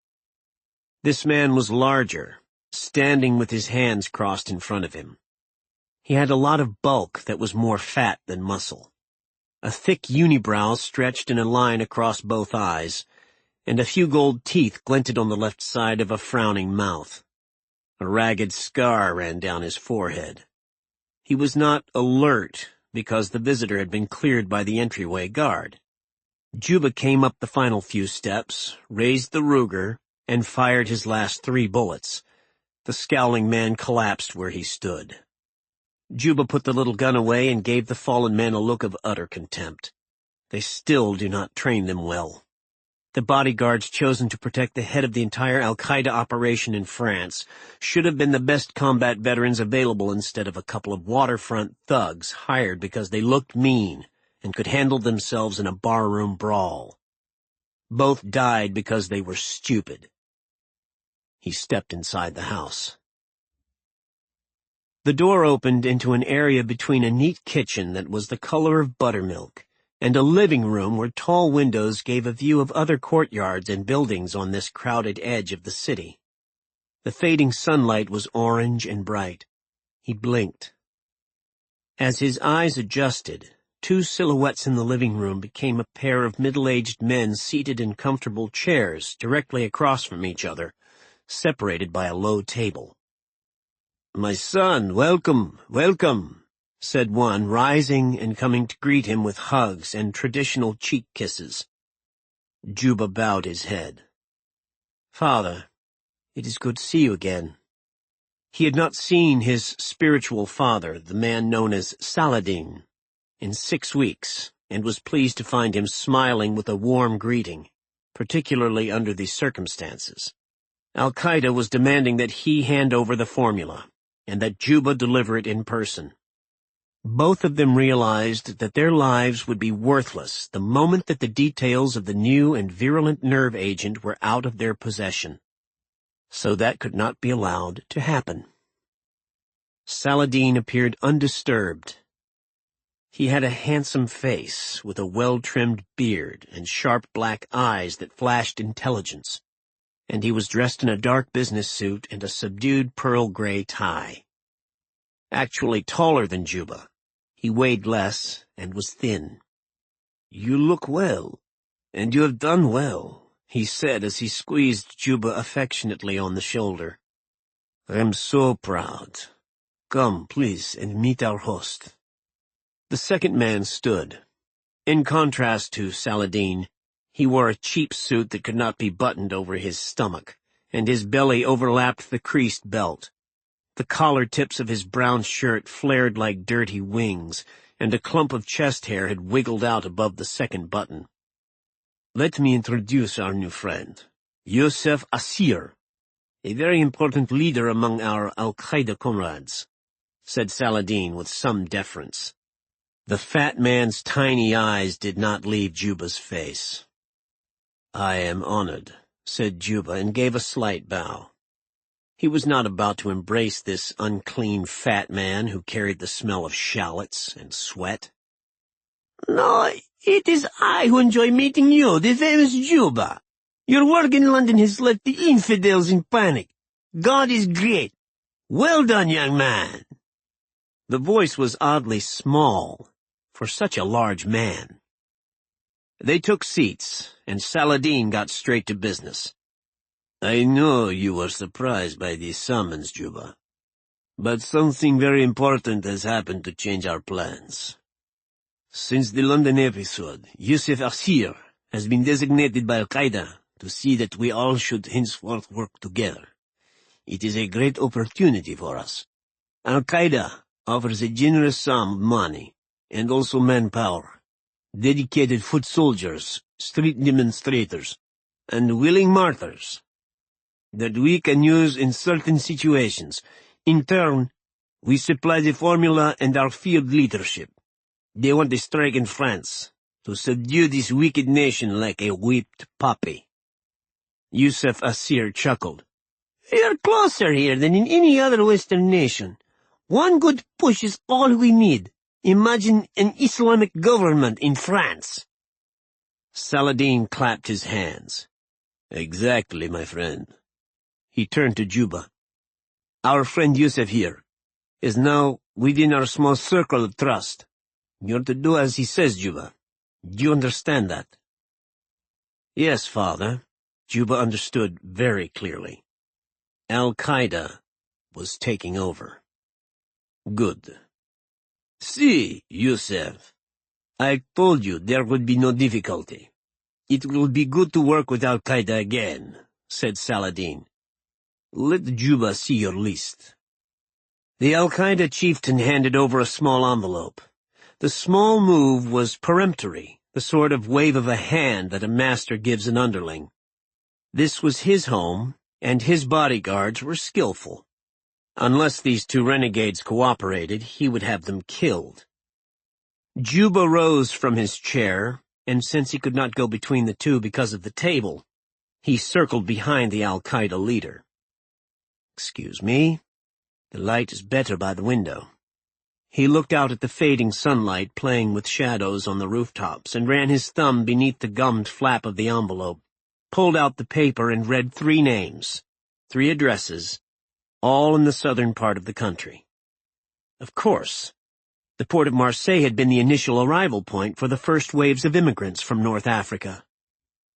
C: This man was larger, standing with his hands crossed in front of him. He had a lot of bulk that was more fat than muscle. A thick unibrow stretched in a line across both eyes, and a few gold teeth glinted on the left side of a frowning mouth. A ragged scar ran down his forehead. He was not alert because the visitor had been cleared by the entryway guard. Juba came up the final few steps, raised the Ruger, and fired his last 3 bullets. The scowling man collapsed where he stood. Juba put the little gun away and gave the fallen man a look of utter contempt. They still do not train them well. The bodyguards chosen to protect the head of the entire Al-Qaeda operation in France should have been the best combat veterans available instead of a couple of waterfront thugs hired because they looked mean and could handle themselves in a barroom brawl. Both died because they were stupid. He stepped inside the house. The door opened into an area between a neat kitchen that was the color of buttermilk and a living room where tall windows gave a view of other courtyards and buildings on this crowded edge of the city. The fading sunlight was orange and bright. He blinked. As his eyes adjusted, 2 silhouettes in the living room became a pair of middle-aged men seated in comfortable chairs directly across from each other, separated by a low table. "My son, welcome, welcome," said one, rising and coming to greet him with hugs and traditional cheek kisses. Juba bowed his head. "Father, it is good to see you again." He had not seen his spiritual father, the man known as Saladin, in 6 weeks, and was pleased to find him smiling with a warm greeting, particularly under these circumstances. Al-Qaeda was demanding that he hand over the formula, and that Juba deliver it in person. Both of them realized that their lives would be worthless the moment that the details of the new and virulent nerve agent were out of their possession. So that could not be allowed to happen. Saladin appeared undisturbed. He had a handsome face with a well-trimmed beard and sharp black eyes that flashed intelligence, and he was dressed in a dark business suit and a subdued pearl gray tie. Actually taller than Juba, he weighed less and was thin. "You look well, and you have done well," he said as he squeezed Juba affectionately on the shoulder. "I'm so proud. Come, please, and meet our host." The second man stood. In contrast to Saladin, he wore a cheap suit that could not be buttoned over his stomach, and his belly overlapped the creased belt. The collar tips of his brown shirt flared like dirty wings, and a clump of chest hair had wiggled out above the second button. "Let me introduce our new friend, Youssef Assir, a very important leader among our Al-Qaeda comrades," said Saladin with some deference. The fat man's tiny eyes did not leave Juba's face. "I am honored," said Juba, and gave a slight bow. He was not about to embrace this unclean fat man who carried the smell of shallots and sweat. "No, it is I who enjoy meeting you, the famous Juba. Your work in London has left the infidels in panic. God is great. Well done, young man." The voice was oddly small for such a large man. They took seats, and Saladin got straight to business. "I know you were surprised by this summons, Juba. But something very important has happened to change our plans. Since the London episode, Yusuf Asir has been designated by Al-Qaeda to see that we all should henceforth work together. It is a great opportunity for us. Al-Qaeda offers a generous sum of money, and also manpower, dedicated foot soldiers, street demonstrators, and willing martyrs that we can use in certain situations. In turn, we supply the formula and our field leadership. They want to strike in France, to subdue this wicked nation like a whipped puppy." Yusuf Asir chuckled. "We are closer here than in any other Western nation. One good push is all we need. Imagine an Islamic government in France." Saladin clapped his hands. "Exactly, my friend." He turned to Juba. "Our friend Yusuf here is now within our small circle of trust. You're to do as he says, Juba. Do you understand that?" "Yes, Father." Juba understood very clearly. Al-Qaeda was taking over. "Good. See, Yusuf, I told you there would be no difficulty. It will be good to work with Al-Qaeda again," said Saladin. "Let Juba see your list." The Al-Qaeda chieftain handed over a small envelope. The small move was peremptory, the sort of wave of a hand that a master gives an underling. This was his home, and his bodyguards were skillful. Unless these two renegades cooperated, he would have them killed. Juba rose from his chair, and since he could not go between the two because of the table, he circled behind the Al-Qaeda leader. "Excuse me, the light is better by the window." He looked out at the fading sunlight playing with shadows on the rooftops and ran his thumb beneath the gummed flap of the envelope, pulled out the paper and read 3 names, 3 addresses, all in the southern part of the country. Of course, the port of Marseille had been the initial arrival point for the first waves of immigrants from North Africa.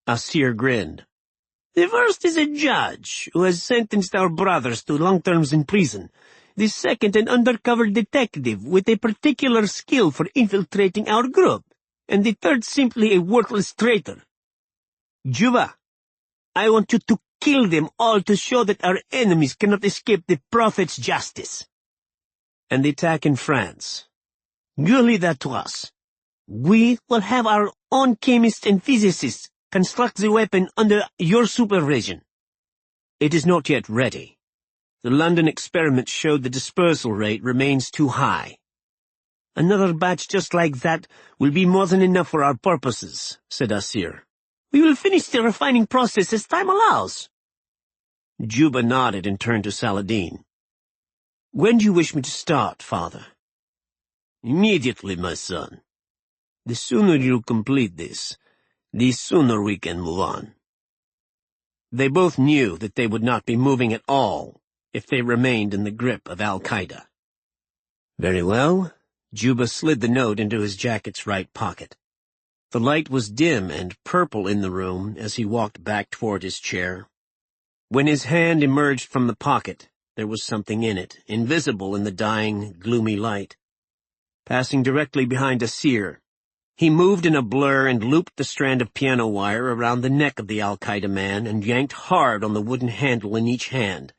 C: Asir grinned. "The first is a judge who has sentenced our brothers to long terms in prison. The second, an undercover detective with a particular skill for infiltrating our group. And the third, simply a worthless traitor. Juba, I want you to kill them all to show that our enemies cannot escape the Prophet's justice." "And the attack in France?" "You leave that to us. We will have our own chemists and physicists construct the weapon under your supervision." "It is not yet ready. The London experiment showed the dispersal rate remains too high." "Another batch just like that will be more than enough for our purposes," said Asir. "We will finish the refining process as time allows." Juba nodded and turned to Saladin. "When do you wish me to start, Father?" "Immediately, my son. The sooner you complete this, the sooner we can move on." They both knew that they would not be moving at all if they remained in the grip of Al-Qaeda. Very well. Juba slid the note into his jacket's right pocket. The light was dim and purple in the room as he walked back toward his chair. When his hand emerged from the pocket, there was something in it, invisible in the dying, gloomy light. Passing directly behind Asir, he moved in a blur and looped the strand of piano wire around the neck of the Al-Qaeda man and yanked hard on the wooden handle in each hand.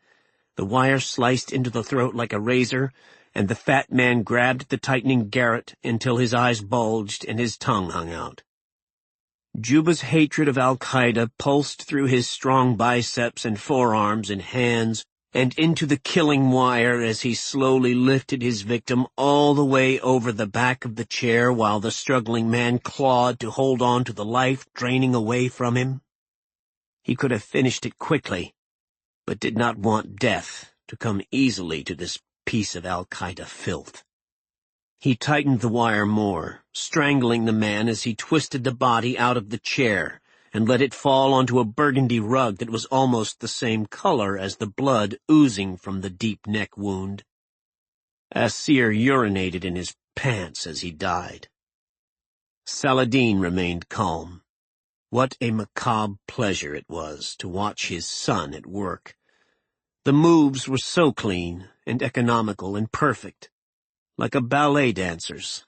C: The wire sliced into the throat like a razor, and the fat man grabbed at the tightening garrote until his eyes bulged and his tongue hung out. Juba's hatred of Al-Qaeda pulsed through his strong biceps and forearms and hands and into the killing wire as he slowly lifted his victim all the way over the back of the chair while the struggling man clawed to hold on to the life draining away from him. He could have finished it quickly, but did not want death to come easily to this piece of Al-Qaeda filth. He tightened the wire more, strangling the man as he twisted the body out of the chair and let it fall onto a burgundy rug that was almost the same color as the blood oozing from the deep neck wound. Asir urinated in his pants as he died. Saladin remained calm. What a macabre pleasure it was to watch his son at work. The moves were so clean and economical and perfect, like a ballet dancer's,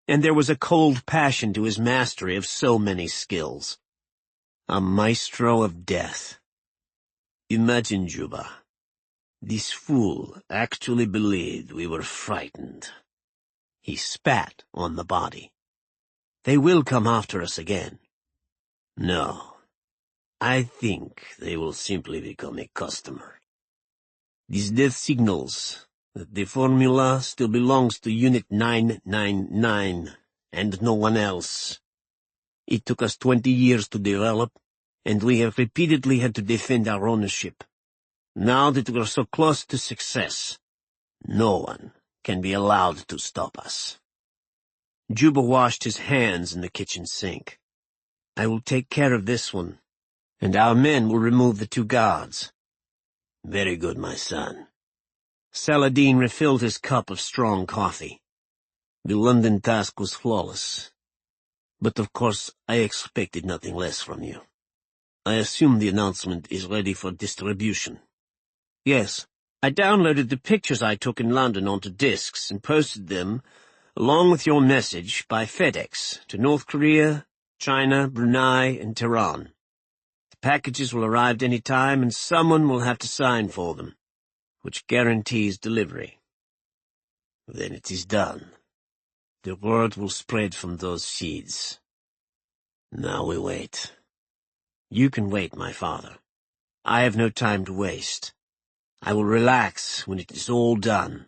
C: and there was a cold passion to his mastery of so many skills. A maestro of death. Imagine, Juba. This fool actually believed we were frightened. He spat on the body. They will come after us again. No, I think they will simply become a customer. These death signals, the formula still belongs to Unit 999 and no one else. It took us 20 years to develop, and we have repeatedly had to defend our ownership. Now that we're so close to success, no one can be allowed to stop us. Juba washed his hands in the kitchen sink. I will take care of this one, and our men will remove the 2 guards. Very good, my son. Saladin refilled his cup of strong coffee. The London task was flawless. But of course, I expected nothing less from you. I assume the announcement is ready for distribution. Yes, I downloaded the pictures I took in London onto discs and posted them, along with your message, by FedEx to North Korea, China, Brunei, and Tehran. The packages will arrive any time, and someone will have to sign for them, which guarantees delivery. Then it is done. The word will spread from those seeds. Now we wait. You can wait, my father. I have no time to waste. I will relax when it is all done.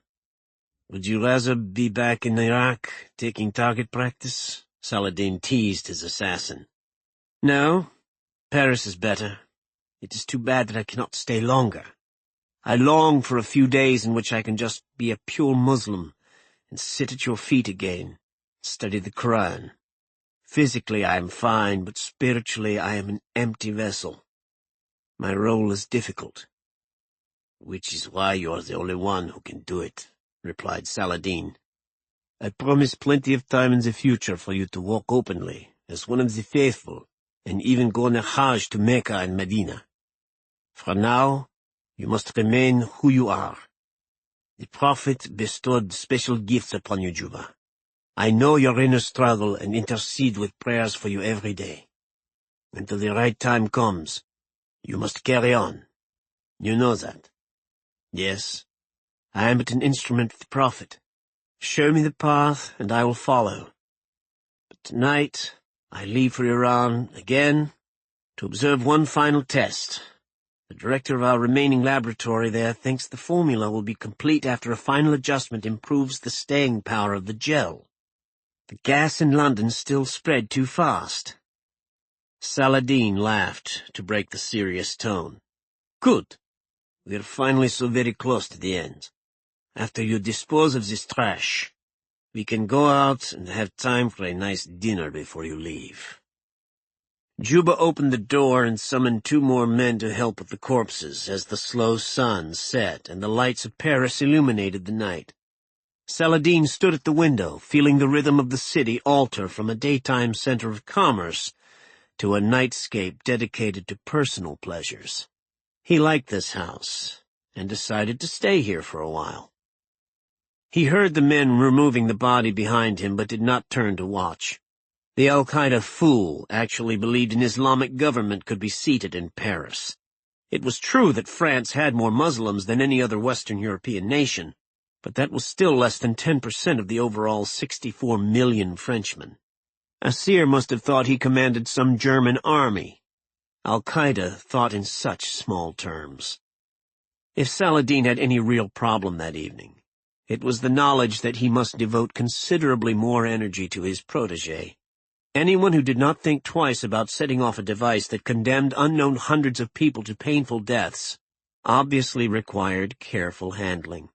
C: Would you rather be back in Iraq, taking target practice? Saladin teased his assassin. No, Paris is better. It is too bad that I cannot stay longer. I long for a few days in which I can just be a pure Muslim and sit at your feet again, study the Quran. Physically I am fine, but spiritually I am an empty vessel. My role is difficult. Which is why you are the only one who can do it, replied Saladin. I promise plenty of time in the future for you to walk openly, as one of the faithful, and even go on a Hajj to Mecca and Medina. For now, you must remain who you are. The Prophet bestowed special gifts upon you, Juba. I know your inner struggle and intercede with prayers for you every day. Until the right time comes, you must carry on. You know that. Yes, I am but an instrument of the Prophet. Show me the path, and I will follow. But tonight, I leave for Iran again to observe one final test. The director of our remaining laboratory there thinks the formula will be complete after a final adjustment improves the staying power of the gel. The gas in London still spread too fast. Saladin laughed to break the serious tone. Good. We're finally so very close to the end. After you dispose of this trash, we can go out and have time for a nice dinner before you leave. Juba opened the door and summoned 2 more men to help with the corpses as the slow sun set and the lights of Paris illuminated the night. Saladin stood at the window, feeling the rhythm of the city alter from a daytime center of commerce to a nightscape dedicated to personal pleasures. He liked this house and decided to stay here for a while. He heard the men removing the body behind him but did not turn to watch. The Al-Qaeda fool actually believed an Islamic government could be seated in Paris. It was true that France had more Muslims than any other Western European nation, but that was still less than 10% of the overall 64 million Frenchmen. Assir must have thought he commanded some German army. Al-Qaeda thought in such small terms. If Saladin had any real problem that evening, it was the knowledge that he must devote considerably more energy to his protégé. Anyone who did not think twice about setting off a device that condemned unknown hundreds of people to painful deaths obviously required careful handling.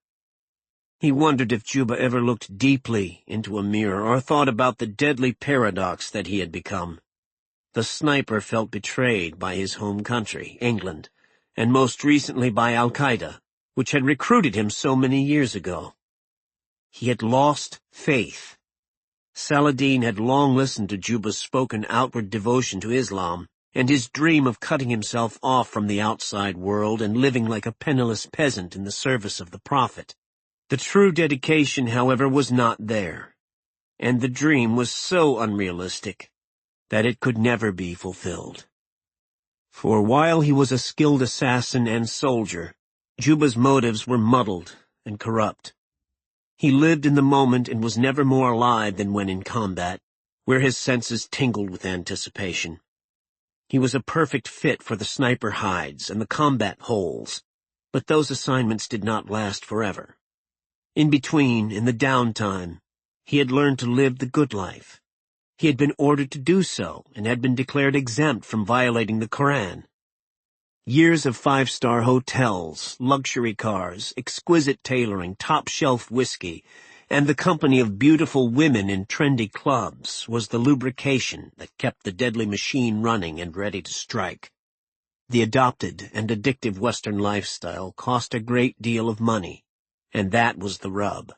C: He wondered if Juba ever looked deeply into a mirror or thought about the deadly paradox that he had become. The sniper felt betrayed by his home country, England, and most recently by Al-Qaeda, which had recruited him so many years ago. He had lost faith. Saladin had long listened to Juba's spoken outward devotion to Islam, and his dream of cutting himself off from the outside world and living like a penniless peasant in the service of the Prophet. The true dedication, however, was not there, and the dream was so unrealistic that it could never be fulfilled. For while he was a skilled assassin and soldier, Juba's motives were muddled and corrupt. He lived in the moment and was never more alive than when in combat, where his senses tingled with anticipation. He was a perfect fit for the sniper hides and the combat holes, but those assignments did not last forever. In between, in the downtime, he had learned to live the good life. He had been ordered to do so and had been declared exempt from violating the Koran. Years of five-star hotels, luxury cars, exquisite tailoring, top-shelf whiskey, and the company of beautiful women in trendy clubs was the lubrication that kept the deadly machine running and ready to strike. The adopted and addictive Western lifestyle cost a great deal of money, and that was the rub.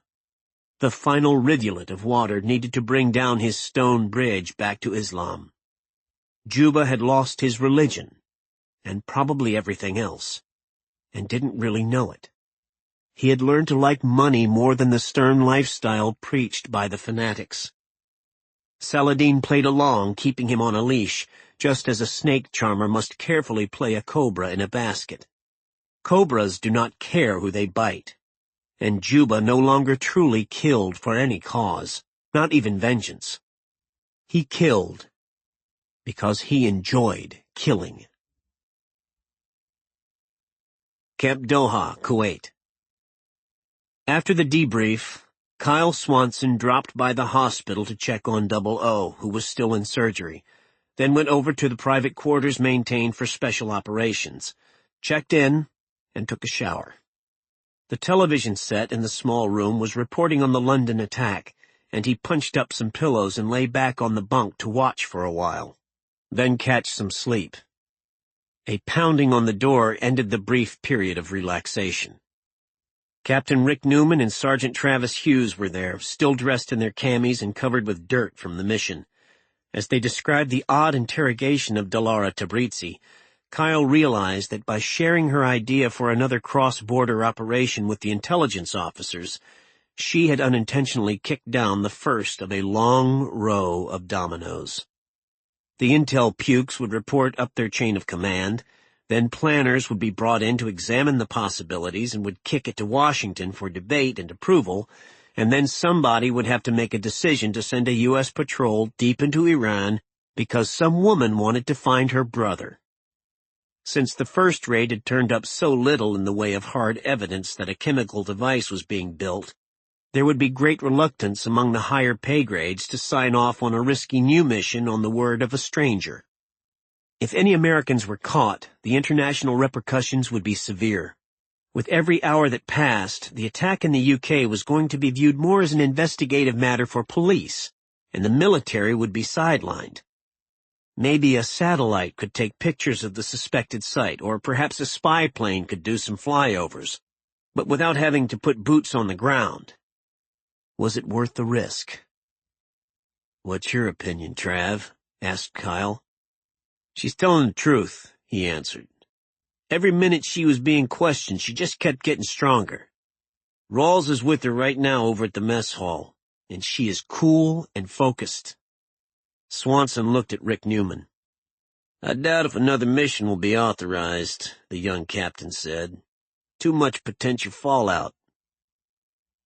C: The final rivulet of water needed to bring down his stone bridge back to Islam. Juba had lost his religion, and probably everything else, and didn't really know it. He had learned to like money more than the stern lifestyle preached by the fanatics. Saladin played along, keeping him on a leash, just as a snake charmer must carefully play a cobra in a basket. Cobras do not care who they bite, and Juba no longer truly killed for any cause, not even vengeance. He killed because he enjoyed killing. Camp Doha, Kuwait. After the debrief, Kyle Swanson dropped by the hospital to check on 00, who was still in surgery, then went over to the private quarters maintained for special operations, checked in, and took a shower. The television set in the small room was reporting on the London attack, and he punched up some pillows and lay back on the bunk to watch for a while, then catch some sleep. A pounding on the door ended the brief period of relaxation. Captain Rick Newman and Sergeant Travis Hughes were there, still dressed in their camis and covered with dirt from the mission. As they described the odd interrogation of Dalara Tabrizi, Kyle realized that by sharing her idea for another cross-border operation with the intelligence officers, she had unintentionally kicked down the first of a long row of dominoes. The intel pukes would report up their chain of command, then planners would be brought in to examine the possibilities and would kick it to Washington for debate and approval, and then somebody would have to make a decision to send a U.S. patrol deep into Iran because some woman wanted to find her brother. Since the first raid had turned up so little in the way of hard evidence that a chemical device was being built, there would be great reluctance among the higher pay grades to sign off on a risky new mission on the word of a stranger. If any Americans were caught, the international repercussions would be severe. With every hour that passed, the attack in the UK was going to be viewed more as an investigative matter for police, and the military would be sidelined. Maybe a satellite could take pictures of the suspected site, or perhaps a spy plane could do some flyovers, but without having to put boots on the ground. Was it worth the risk? "What's your opinion, Trav?" asked Kyle. "She's telling the truth," he answered. "Every minute she was being questioned, she just kept getting stronger. Rawls is with her right now over at the mess hall, and she is cool and focused." Swanson looked at Rick Newman. "I doubt if another mission will be authorized," the young captain said. "Too much potential fallout."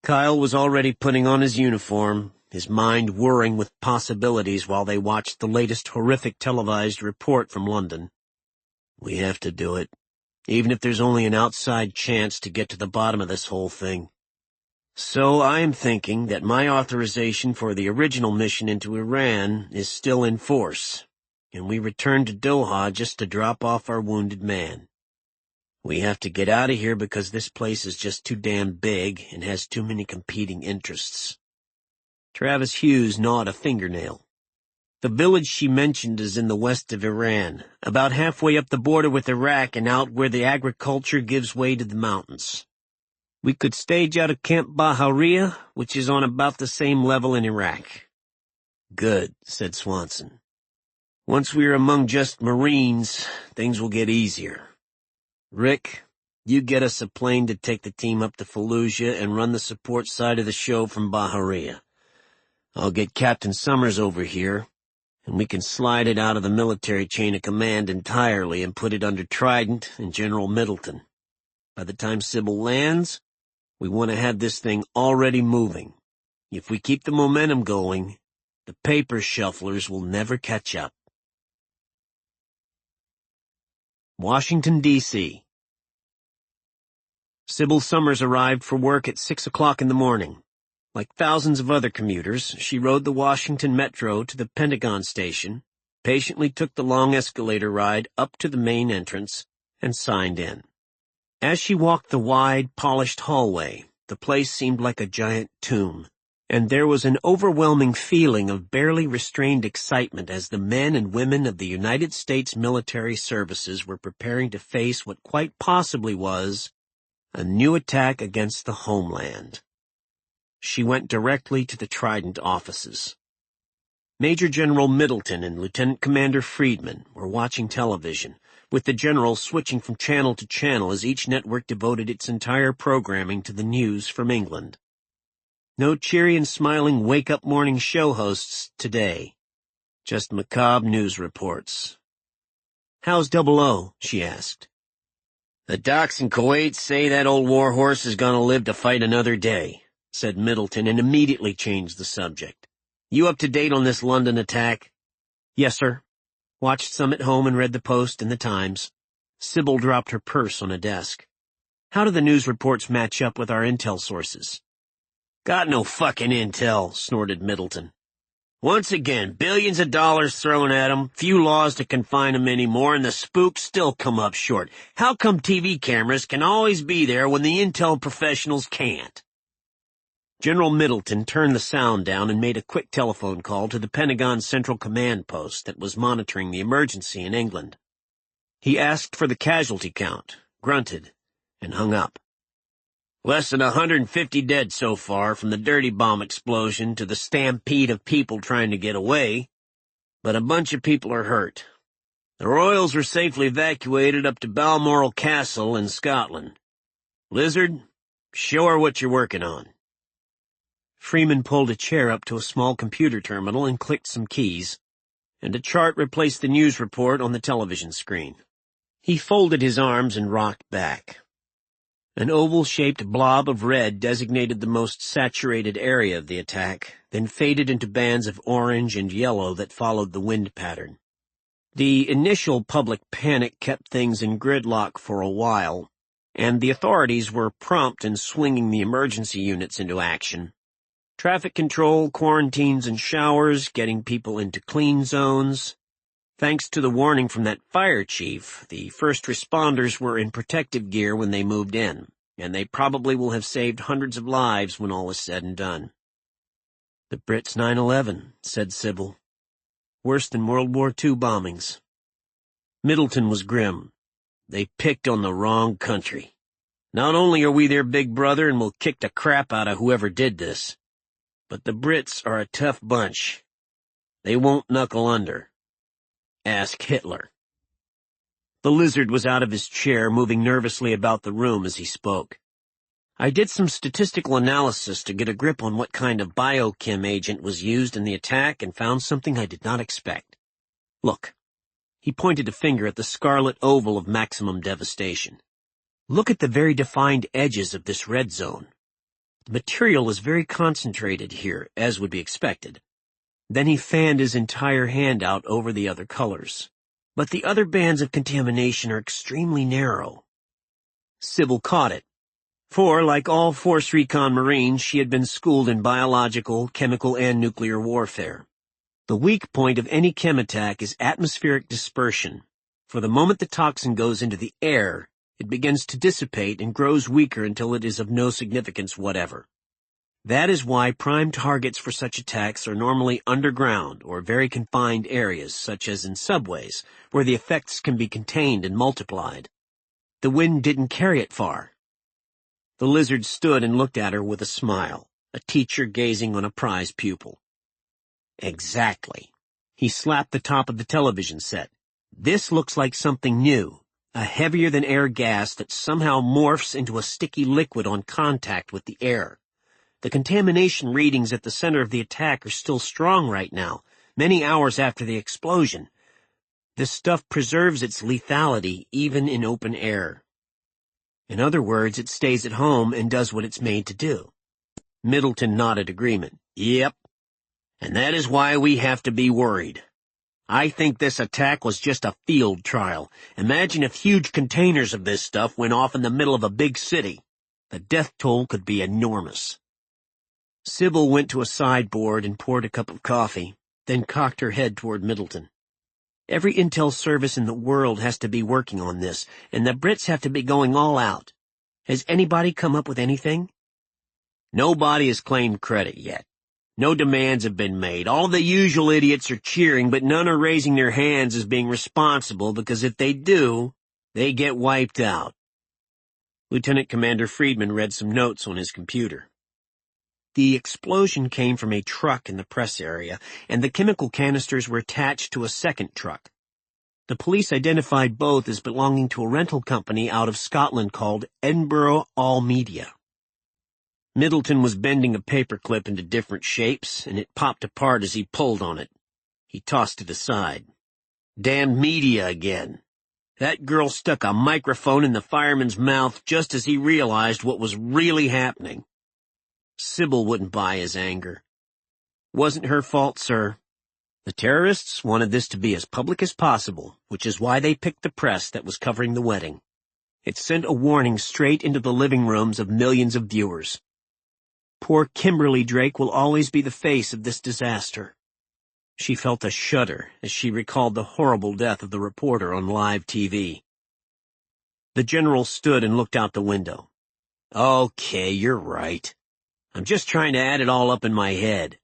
C: Kyle was already putting on his uniform, his mind whirring with possibilities while they watched the latest horrific televised report from London. "We have to do it, even if there's only an outside chance to get to the bottom of this whole thing. So I am thinking that my authorization for the original mission into Iran is still in force, and we return to Doha just to drop off our wounded man. We have to get out of here because this place is just too damn big and has too many competing interests." Travis Hughes gnawed a fingernail. "The village she mentioned is in the west of Iran, about halfway up the border with Iraq and out where the agriculture gives way to the mountains. We could stage out of Camp Bahariya, which is on about the same level in Iraq. Good, said Swanson. Once we are among just Marines, things will get easier. Rick, you get us a plane to take the team up to Fallujah and run the support side of the show from Bahariya. I'll get Captain Summers over here, and we can slide it out of the military chain of command entirely and put it under Trident and General Middleton. By the time Sybil lands, we want to have this thing already moving. If we keep the momentum going, the paper shufflers will never catch up. Washington, D.C. Sybil Summers arrived for work at 6 o'clock in the morning. Like thousands of other commuters, she rode the Washington Metro to the Pentagon station, patiently took the long escalator ride up to the main entrance, and signed in. As she walked the wide, polished hallway, the place seemed like a giant tomb, and there was an overwhelming feeling of barely restrained excitement as the men and women of the United States military services were preparing to face what quite possibly was a new attack against the homeland. She went directly to the Trident offices. Major General Middleton and Lieutenant Commander Friedman were watching television, with the general switching from channel to channel as each network devoted its entire programming to the news from England. No cheery and smiling wake-up morning show hosts today. Just macabre news reports. "How's 00?" she asked. "The docs in Kuwait say that old warhorse is gonna live to fight another day," said Middleton, and immediately changed the subject. "You up to date on this London attack?" "Yes, sir. Watched some at home and read the Post and the Times." Sybil dropped her purse on a desk. "How do the news reports match up with our intel sources?" "Got no fucking intel," snorted Middleton. "Once again, billions of dollars thrown at 'em, few laws to confine 'em anymore, and the spooks still come up short. How come TV cameras can always be there when the intel professionals can't?" General Middleton turned the sound down and made a quick telephone call to the Pentagon Central Command Post that was monitoring the emergency in England. He asked for the casualty count, grunted, and hung up. "Less than 150 dead so far, from the dirty bomb explosion to the stampede of people trying to get away. But a bunch of people are hurt. The Royals were safely evacuated up to Balmoral Castle in Scotland. Lizard, show her what you're working on." Freeman pulled a chair up to a small computer terminal and clicked some keys, and a chart replaced the news report on the television screen. He folded his arms and rocked back. An oval-shaped blob of red designated the most saturated area of the attack, then faded into bands of orange and yellow that followed the wind pattern. The initial public panic kept things in gridlock for a while, and the authorities were prompt in swinging the emergency units into action. Traffic control, quarantines and showers, getting people into clean zones. Thanks to the warning from that fire chief, the first responders were in protective gear when they moved in, and they probably will have saved hundreds of lives when all is said and done. "The Brits 9/11, said Sybil. "Worse than World War II bombings." Middleton was grim. "They picked on the wrong country. Not only are we their big brother and will kick the crap out of whoever did this, but the Brits are a tough bunch. They won't knuckle under. Ask Hitler." The Lizard was out of his chair, moving nervously about the room as he spoke. "I did some statistical analysis to get a grip on what kind of biochem agent was used in the attack and found something I did not expect. Look." He pointed a finger at the scarlet oval of maximum devastation. "Look at the very defined edges of this red zone. The material is very concentrated here, as would be expected." Then he fanned his entire hand out over the other colors. "But the other bands of contamination are extremely narrow." Sybil caught it. For, like all Force Recon Marines, she had been schooled in biological, chemical, and nuclear warfare. The weak point of any chem attack is atmospheric dispersion. For the moment the toxin goes into the air, it begins to dissipate and grows weaker until it is of no significance whatever. That is why prime targets for such attacks are normally underground or very confined areas, such as in subways, where the effects can be contained and multiplied. The wind didn't carry it far. The Lizard stood and looked at her with a smile, a teacher gazing on a prize pupil. Exactly. He slapped the top of the television set. This looks like something new, a heavier-than-air gas that somehow morphs into a sticky liquid on contact with the air. The contamination readings at the center of the attack are still strong right now, many hours after the explosion. This stuff preserves its lethality even in open air. In other words, it stays at home and does what it's made to do. Middleton nodded agreement. Yep. And that is why we have to be worried. I think this attack was just a field trial. Imagine if huge containers of this stuff went off in the middle of a big city. The death toll could be enormous. Sybil went to a sideboard and poured a cup of coffee, then cocked her head toward Middleton. Every intel service in the world has to be working on this, and the Brits have to be going all out. Has anybody come up with anything? Nobody has claimed credit yet. No demands have been made. All the usual idiots are cheering, but none are raising their hands as being responsible, because if they do, they get wiped out. Lieutenant Commander Friedman read some notes on his computer. The explosion came from a truck in the press area, and the chemical canisters were attached to a second truck. The police identified both as belonging to a rental company out of Scotland called Edinburgh All Media. Middleton was bending a paperclip into different shapes, and it popped apart as he pulled on it. He tossed it aside. Damned media again. That girl stuck a microphone in the fireman's mouth just as he realized what was really happening. Sybil wouldn't buy his anger. Wasn't her fault, sir. The terrorists wanted this to be as public as possible, which is why they picked the press that was covering the wedding. It sent a warning straight into the living rooms of millions of viewers. Poor Kimberly Drake will always be the face of this disaster. She felt a shudder as she recalled the horrible death of the reporter on live TV. The general stood and looked out the window. Okay, you're right. I'm just trying to add it all up in my head.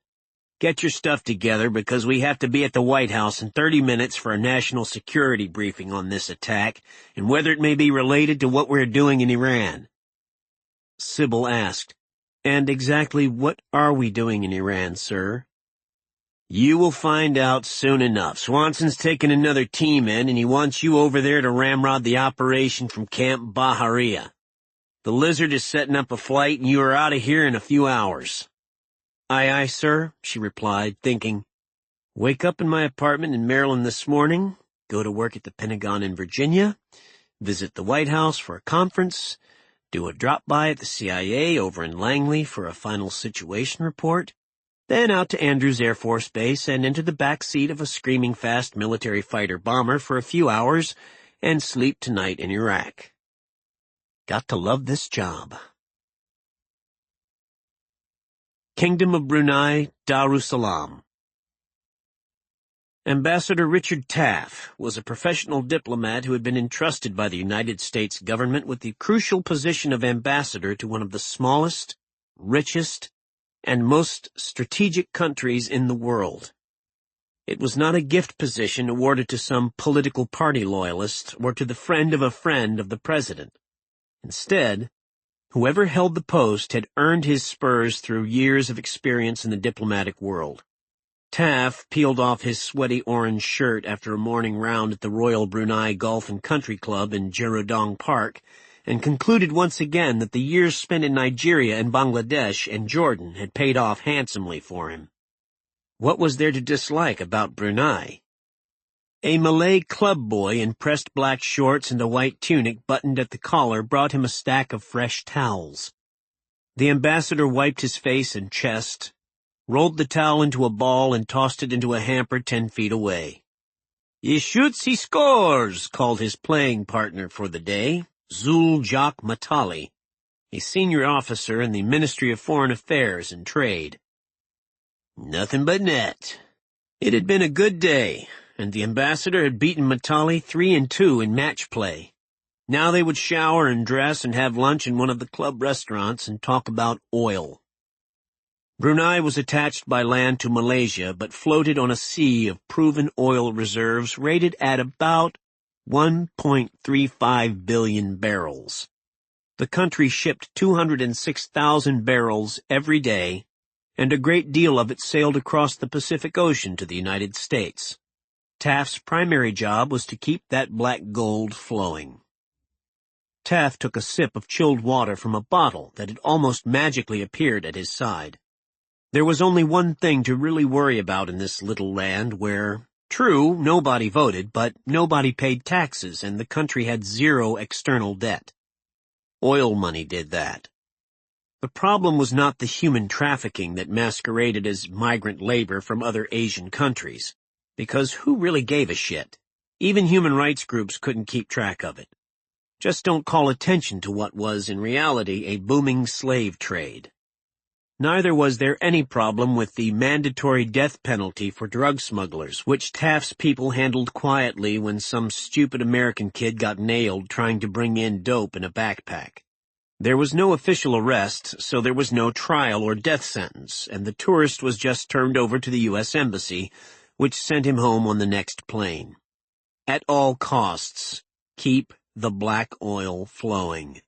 C: Get your stuff together because we have to be at the White House in 30 minutes for a national security briefing on this attack and whether it may be related to what we're doing in Iran. Sybil asked, "And exactly what are we doing in Iran, sir?" "You will find out soon enough. Swanson's taking another team in, and he wants you over there to ramrod the operation from Camp Bahariya. The Lizard is setting up a flight, and you are out of here in a few hours." "Aye, aye, sir," she replied, thinking, "Wake up in my apartment in Maryland this morning, go to work at the Pentagon in Virginia, visit the White House for a conference, do a drop-by at the CIA over in Langley for a final situation report, then out to Andrews Air Force Base and into the back seat of a screaming fast military fighter bomber for a few hours, and sleep tonight in Iraq. Got to love this job." Kingdom of Brunei, Darussalam. Ambassador Richard Taff was a professional diplomat who had been entrusted by the United States government with the crucial position of ambassador to one of the smallest, richest, and most strategic countries in the world. It was not a gift position awarded to some political party loyalist or to the friend of the president. Instead, whoever held the post had earned his spurs through years of experience in the diplomatic world. Taff peeled off his sweaty orange shirt after a morning round at the Royal Brunei Golf and Country Club in Jerudong Park and concluded once again that the years spent in Nigeria and Bangladesh and Jordan had paid off handsomely for him. What was there to dislike about Brunei? A Malay club boy in pressed black shorts and a white tunic buttoned at the collar brought him a stack of fresh towels. The ambassador wiped his face and chest, rolled the towel into a ball and tossed it into a hamper 10 feet away. "He shoots, he scores," called his playing partner for the day, Zul Jacques Matali, a senior officer in the Ministry of Foreign Affairs and Trade. Nothing but net. It had been a good day, and the ambassador had beaten Matali 3-2 in match play. Now they would shower and dress and have lunch in one of the club restaurants and talk about oil. Brunei was attached by land to Malaysia, but floated on a sea of proven oil reserves rated at about 1.35 billion barrels. The country shipped 206,000 barrels every day, and a great deal of it sailed across the Pacific Ocean to the United States. Taft's primary job was to keep that black gold flowing. Taft took a sip of chilled water from a bottle that had almost magically appeared at his side. There was only one thing to really worry about in this little land where, true, nobody voted, but nobody paid taxes and the country had zero external debt. Oil money did that. The problem was not the human trafficking that masqueraded as migrant labor from other Asian countries, because who really gave a shit? Even human rights groups couldn't keep track of it. Just don't call attention to what was, in reality, a booming slave trade. Neither was there any problem with the mandatory death penalty for drug smugglers, which Taft's people handled quietly when some stupid American kid got nailed trying to bring in dope in a backpack. There was no official arrest, so there was no trial or death sentence, and the tourist was just turned over to the U.S. Embassy, which sent him home on the next plane. At all costs, keep the black oil flowing.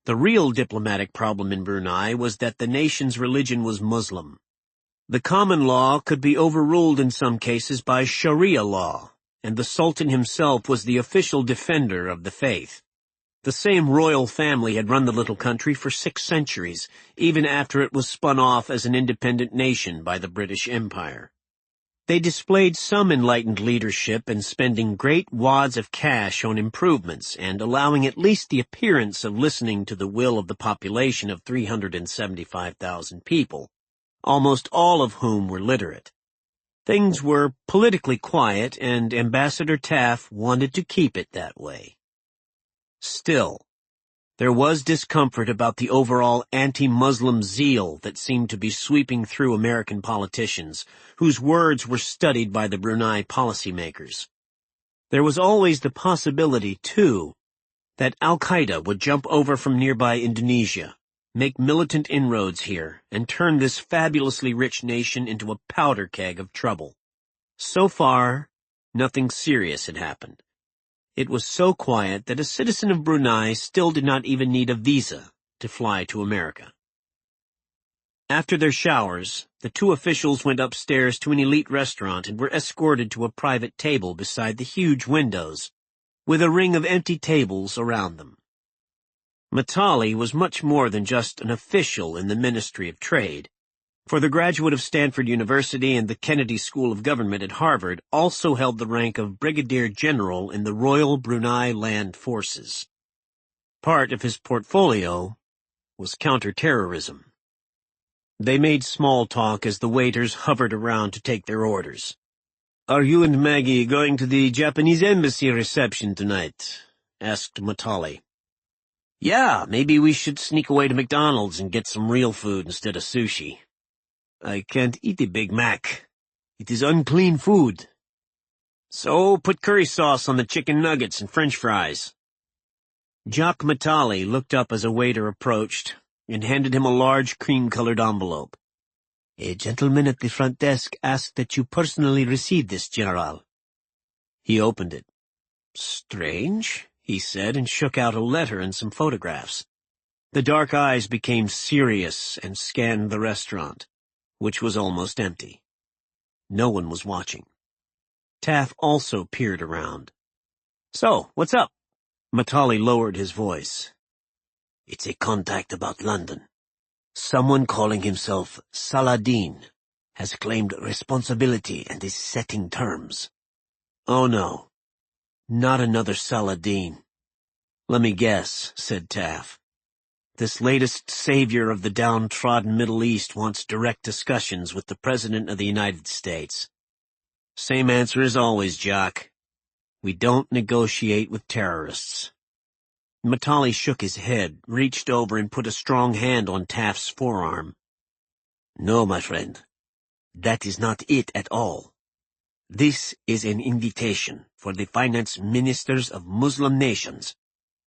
C: The real diplomatic problem in Brunei was that the nation's religion was Muslim. The common law could be overruled in some cases by Sharia law, and the Sultan himself was the official defender of the faith. The same royal family had run the little country for 6 centuries, even after it was spun off as an independent nation by the British Empire. They displayed some enlightened leadership in spending great wads of cash on improvements and allowing at least the appearance of listening to the will of the population of 375,000 people, almost all of whom were literate. Things were politically quiet, and Ambassador Taft wanted to keep it that way. Still, there was discomfort about the overall anti-Muslim zeal that seemed to be sweeping through American politicians, whose words were studied by the Brunei policymakers. There was always the possibility, too, that Al-Qaeda would jump over from nearby Indonesia, make militant inroads here, and turn this fabulously rich nation into a powder keg of trouble. So far, nothing serious had happened. It was so quiet that a citizen of Brunei still did not even need a visa to fly to America. After their showers, the 2 officials went upstairs to an elite restaurant and were escorted to a private table beside the huge windows, with a ring of empty tables around them. Matali was much more than just an official in the Ministry of Trade, for the graduate of Stanford University and the Kennedy School of Government at Harvard also held the rank of Brigadier General in the Royal Brunei Land Forces. Part of his portfolio was counterterrorism. They made small talk as the waiters hovered around to take their orders. "Are you and Maggie going to the Japanese embassy reception tonight?" asked Matali. "Yeah, maybe we should sneak away to McDonald's and get some real food instead of sushi. I can't eat a Big Mac. It is unclean food. So put curry sauce on the chicken nuggets and French fries." Jock Matali looked up as a waiter approached and handed him a large cream-colored envelope. "A gentleman at the front desk asked that you personally receive this, General." He opened it. "Strange," he said, and shook out a letter and some photographs. The dark eyes became serious and scanned the restaurant, which was almost empty. No one was watching. Taft also peered around. "So, what's up?" Matali lowered his voice. "It's a contact about London. Someone calling himself Saladin has claimed responsibility and is setting terms." "Oh no, not another Saladin." "Let me guess," said Taft. "This latest savior of the downtrodden Middle East wants direct discussions with the President of the United States." "Same answer as always, Jock. We don't negotiate with terrorists." Matali shook his head, reached over and put a strong hand on Taft's forearm. "No, my friend. That is not it at all. This is an invitation for the finance ministers of Muslim nations,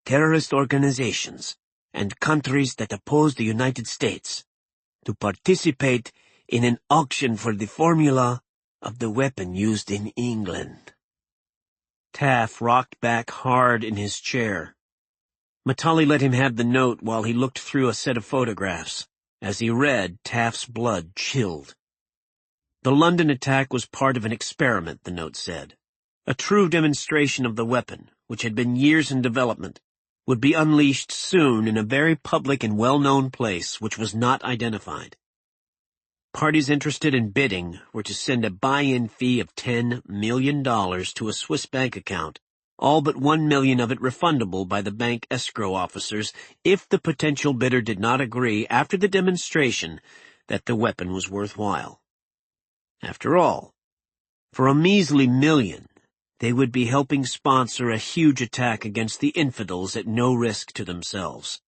C: terrorist organizations, and countries that oppose the United States to participate in an auction for the formula of the weapon used in England." Taft rocked back hard in his chair. Matali let him have the note while he looked through a set of photographs. As he read, Taft's blood chilled. The London attack was part of an experiment, the note said. A true demonstration of the weapon, which had been years in development, would be unleashed soon in a very public and well-known place which was not identified. Parties interested in bidding were to send a buy-in fee of $10 million to a Swiss bank account, all but $1 million of it refundable by the bank escrow officers if the potential bidder did not agree after the demonstration that the weapon was worthwhile. After all, for a measly $1 million, they would be helping sponsor a huge attack against the infidels at no risk to themselves.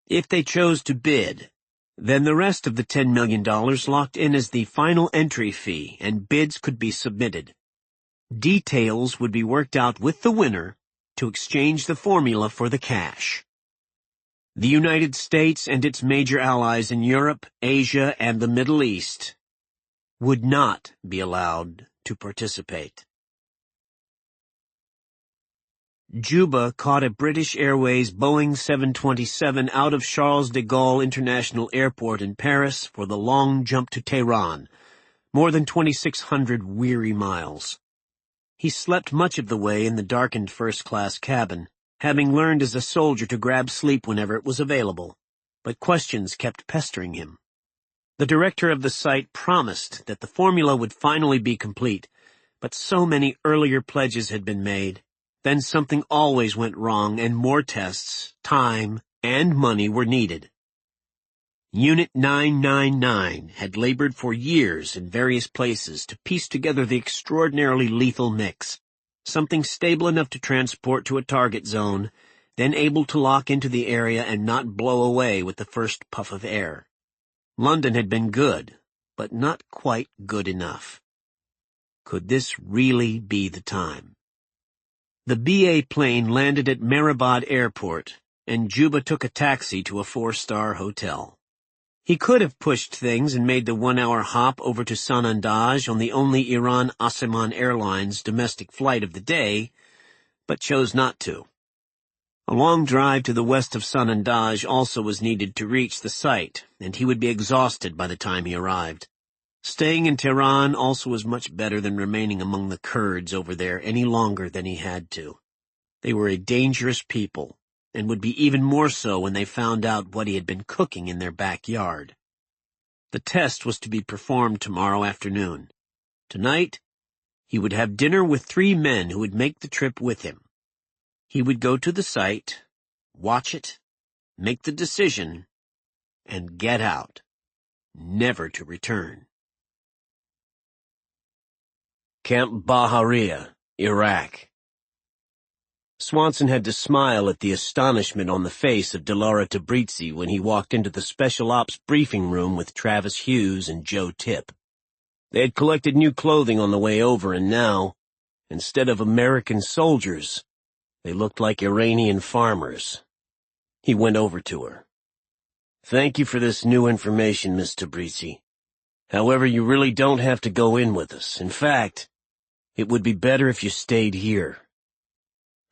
C: If they chose to bid, then the rest of the $10 million locked in as the final entry fee, and bids could be submitted. Details would be worked out with the winner to exchange the formula for the cash. The United States and its major allies in Europe, Asia, and the Middle East would not be allowed to participate. Juba caught a British Airways Boeing 727 out of Charles de Gaulle International Airport in Paris for the long jump to Tehran, more than 2,600 weary miles. He slept much of the way in the darkened first-class cabin, having learned as a soldier to grab sleep whenever it was available, but questions kept pestering him. The director of the site promised that the formula would finally be complete, but so many earlier pledges had been made. Then something always went wrong, and more tests, time, and money were needed. Unit 999 had labored for years in various places to piece together the extraordinarily lethal mix, something stable enough to transport to a target zone, then able to lock into the area and not blow away with the first puff of air. London had been good, but not quite good enough. Could this really be the time? The BA plane landed at Mehrabad Airport, and Juba took a taxi to a 4-star hotel. He could have pushed things and made the 1-hour hop over to Sanandaj on the only Iran Aseman Airlines domestic flight of the day, but chose not to. A long drive to the west of Sanandaj also was needed to reach the site, and he would be exhausted by the time he arrived. Staying in Tehran also was much better than remaining among the Kurds over there any longer than he had to. They were a dangerous people, and would be even more so when they found out what he had been cooking in their backyard. The test was to be performed tomorrow afternoon. Tonight, he would have dinner with 3 men who would make the trip with him. He would go to the site, watch it, make the decision, and get out, never to return. Camp Bahariya, Iraq. Swanson had to smile at the astonishment on the face of Dilara Tabrizi when he walked into the Special Ops briefing room with Travis Hughes and Joe Tipp. They had collected new clothing on the way over, and now, instead of American soldiers, they looked like Iranian farmers. He went over to her. "Thank you for this new information, Miss Tabrizi. However, you really don't have to go in with us. In fact, it would be better if you stayed here."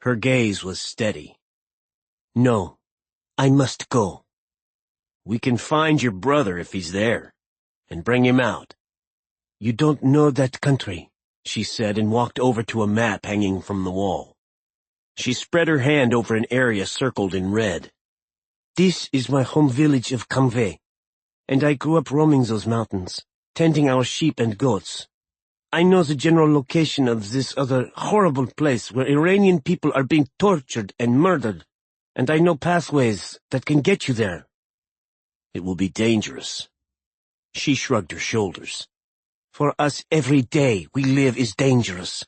C: Her gaze was steady. "No, I must go." "We can find your brother if he's there, and bring him out." "You don't know that country," she said, and walked over to a map hanging from the wall. She spread her hand over an area circled in red. "This is my home village of Kamve, and I grew up roaming those mountains, tending our sheep and goats. I know the general location of this other horrible place where Iranian people are being tortured and murdered, and I know pathways that can get you there." "It will be dangerous." She shrugged her shoulders. "For us, every day we live is dangerous.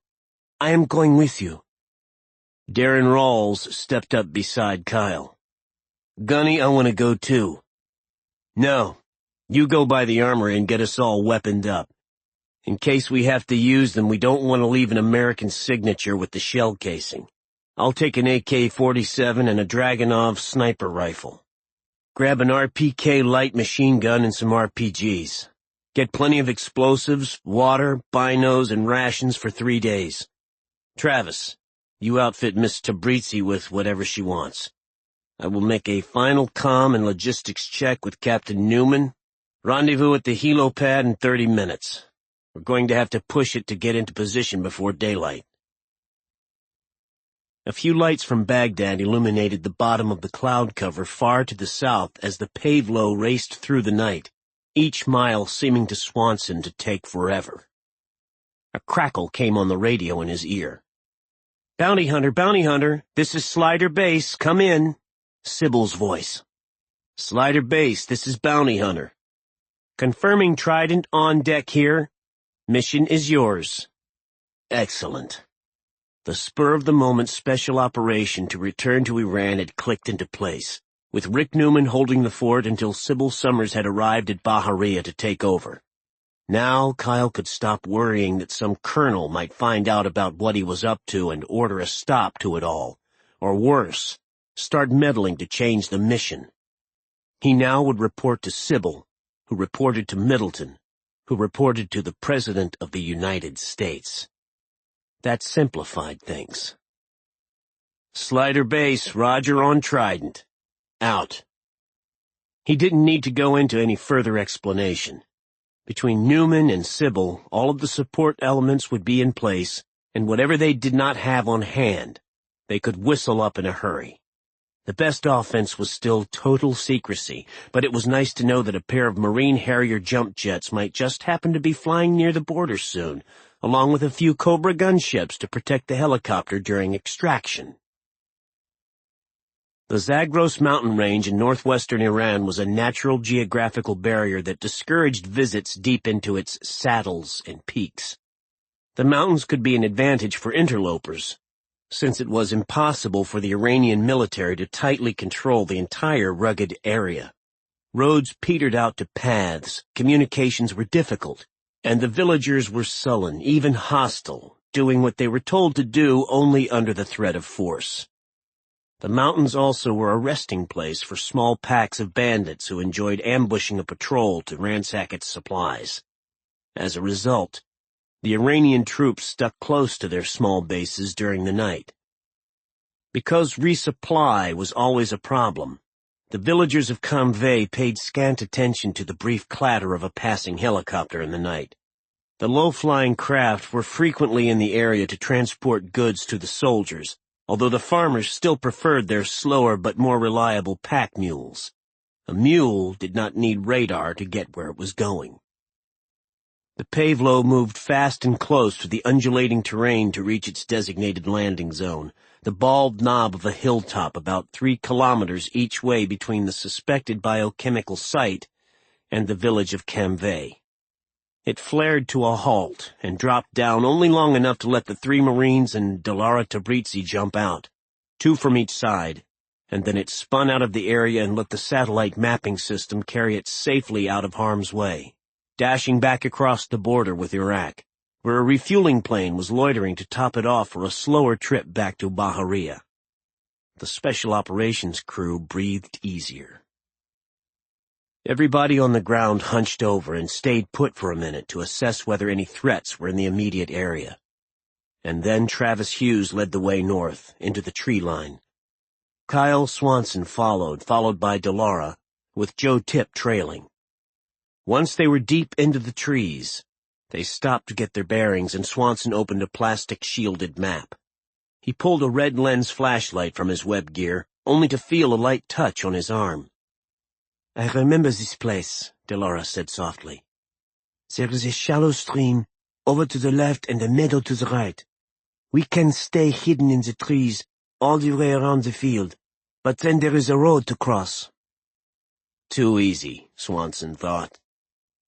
C: I am going with you." Darren Rawls stepped up beside Kyle. "Gunny, I want to go too." "No, you go by the armory and get us all weaponed up. In case we have to use them, we don't want to leave an American signature with the shell casing. I'll take an AK-47 and a Dragunov sniper rifle. Grab an RPK light machine gun and some RPGs. Get plenty of explosives, water, binos, and rations for 3 days. Travis, you outfit Miss Tabrizi with whatever she wants. I will make a final comm and logistics check with Captain Newman. Rendezvous at the helipad in 30 minutes. We're going to have to push it to get into position before daylight. A few lights from Baghdad illuminated the bottom of the cloud cover far to the south as the Pavlo raced through the night, each mile seeming to Swanson to take forever. A crackle came on the radio in his ear. Bounty hunter, this is Slider Base, come in. Sybil's voice. Slider Base, this is Bounty Hunter. Confirming Trident on deck here. Mission is yours. Excellent. The spur-of-the-moment special operation to return to Iran had clicked into place, with Rick Newman holding the fort until Sybil Summers had arrived at Bahariya to take over. Now Kyle could stop worrying that some colonel might find out about what he was up to and order a stop to it all, or worse, start meddling to change the mission. He now would report to Sybil, who reported to Middleton, who reported to the President of the United States. That simplified things. Slider Base, Roger on Trident. Out. He didn't need to go into any further explanation. Between Newman and Sybil, all of the support elements would be in place, and whatever they did not have on hand, they could whistle up in a hurry. The best offense was still total secrecy, but it was nice to know that a pair of Marine Harrier jump jets might just happen to be flying near the border soon, along with a few Cobra gunships to protect the helicopter during extraction. The Zagros mountain range in northwestern Iran was a natural geographical barrier that discouraged visits deep into its saddles and peaks. The mountains could be an advantage for interlopers, since it was impossible for the Iranian military to tightly control the entire rugged area. Roads petered out to paths, communications were difficult, and the villagers were sullen, even hostile, doing what they were told to do only under the threat of force. The mountains also were a resting place for small packs of bandits who enjoyed ambushing a patrol to ransack its supplies. As a result, the Iranian troops stuck close to their small bases during the night. Because resupply was always a problem, the villagers of Camvé paid scant attention to the brief clatter of a passing helicopter in the night. The low-flying craft were frequently in the area to transport goods to the soldiers, although the farmers still preferred their slower but more reliable pack mules. A mule did not need radar to get where it was going. The Pavlo moved fast and close to the undulating terrain to reach its designated landing zone, the bald knob of a hilltop about 3 kilometers each way between the suspected biochemical site and the village of Camvé. It flared to a halt and dropped down only long enough to let the 3 Marines and Dilara Tabrizi jump out, 2 from each side, and then it spun out of the area and let the satellite mapping system carry it safely out of harm's way, dashing back across the border with Iraq, where a refueling plane was loitering to top it off for a slower trip back to Bahariya. The special operations crew breathed easier. Everybody on the ground hunched over and stayed put for a minute to assess whether any threats were in the immediate area. And then Travis Hughes led the way north, into the tree line. Kyle Swanson followed by Dilara, with Joe Tip trailing. Once they were deep into the trees, they stopped to get their bearings, and Swanson opened a plastic-shielded map. He pulled a red lens flashlight from his web gear, only to feel a light touch on his arm. "I remember this place," Dilara said softly. "There is a shallow stream over to the left and a meadow to the right. We can stay hidden in the trees all the way around the field, but then there is a road to cross." Too easy, Swanson thought.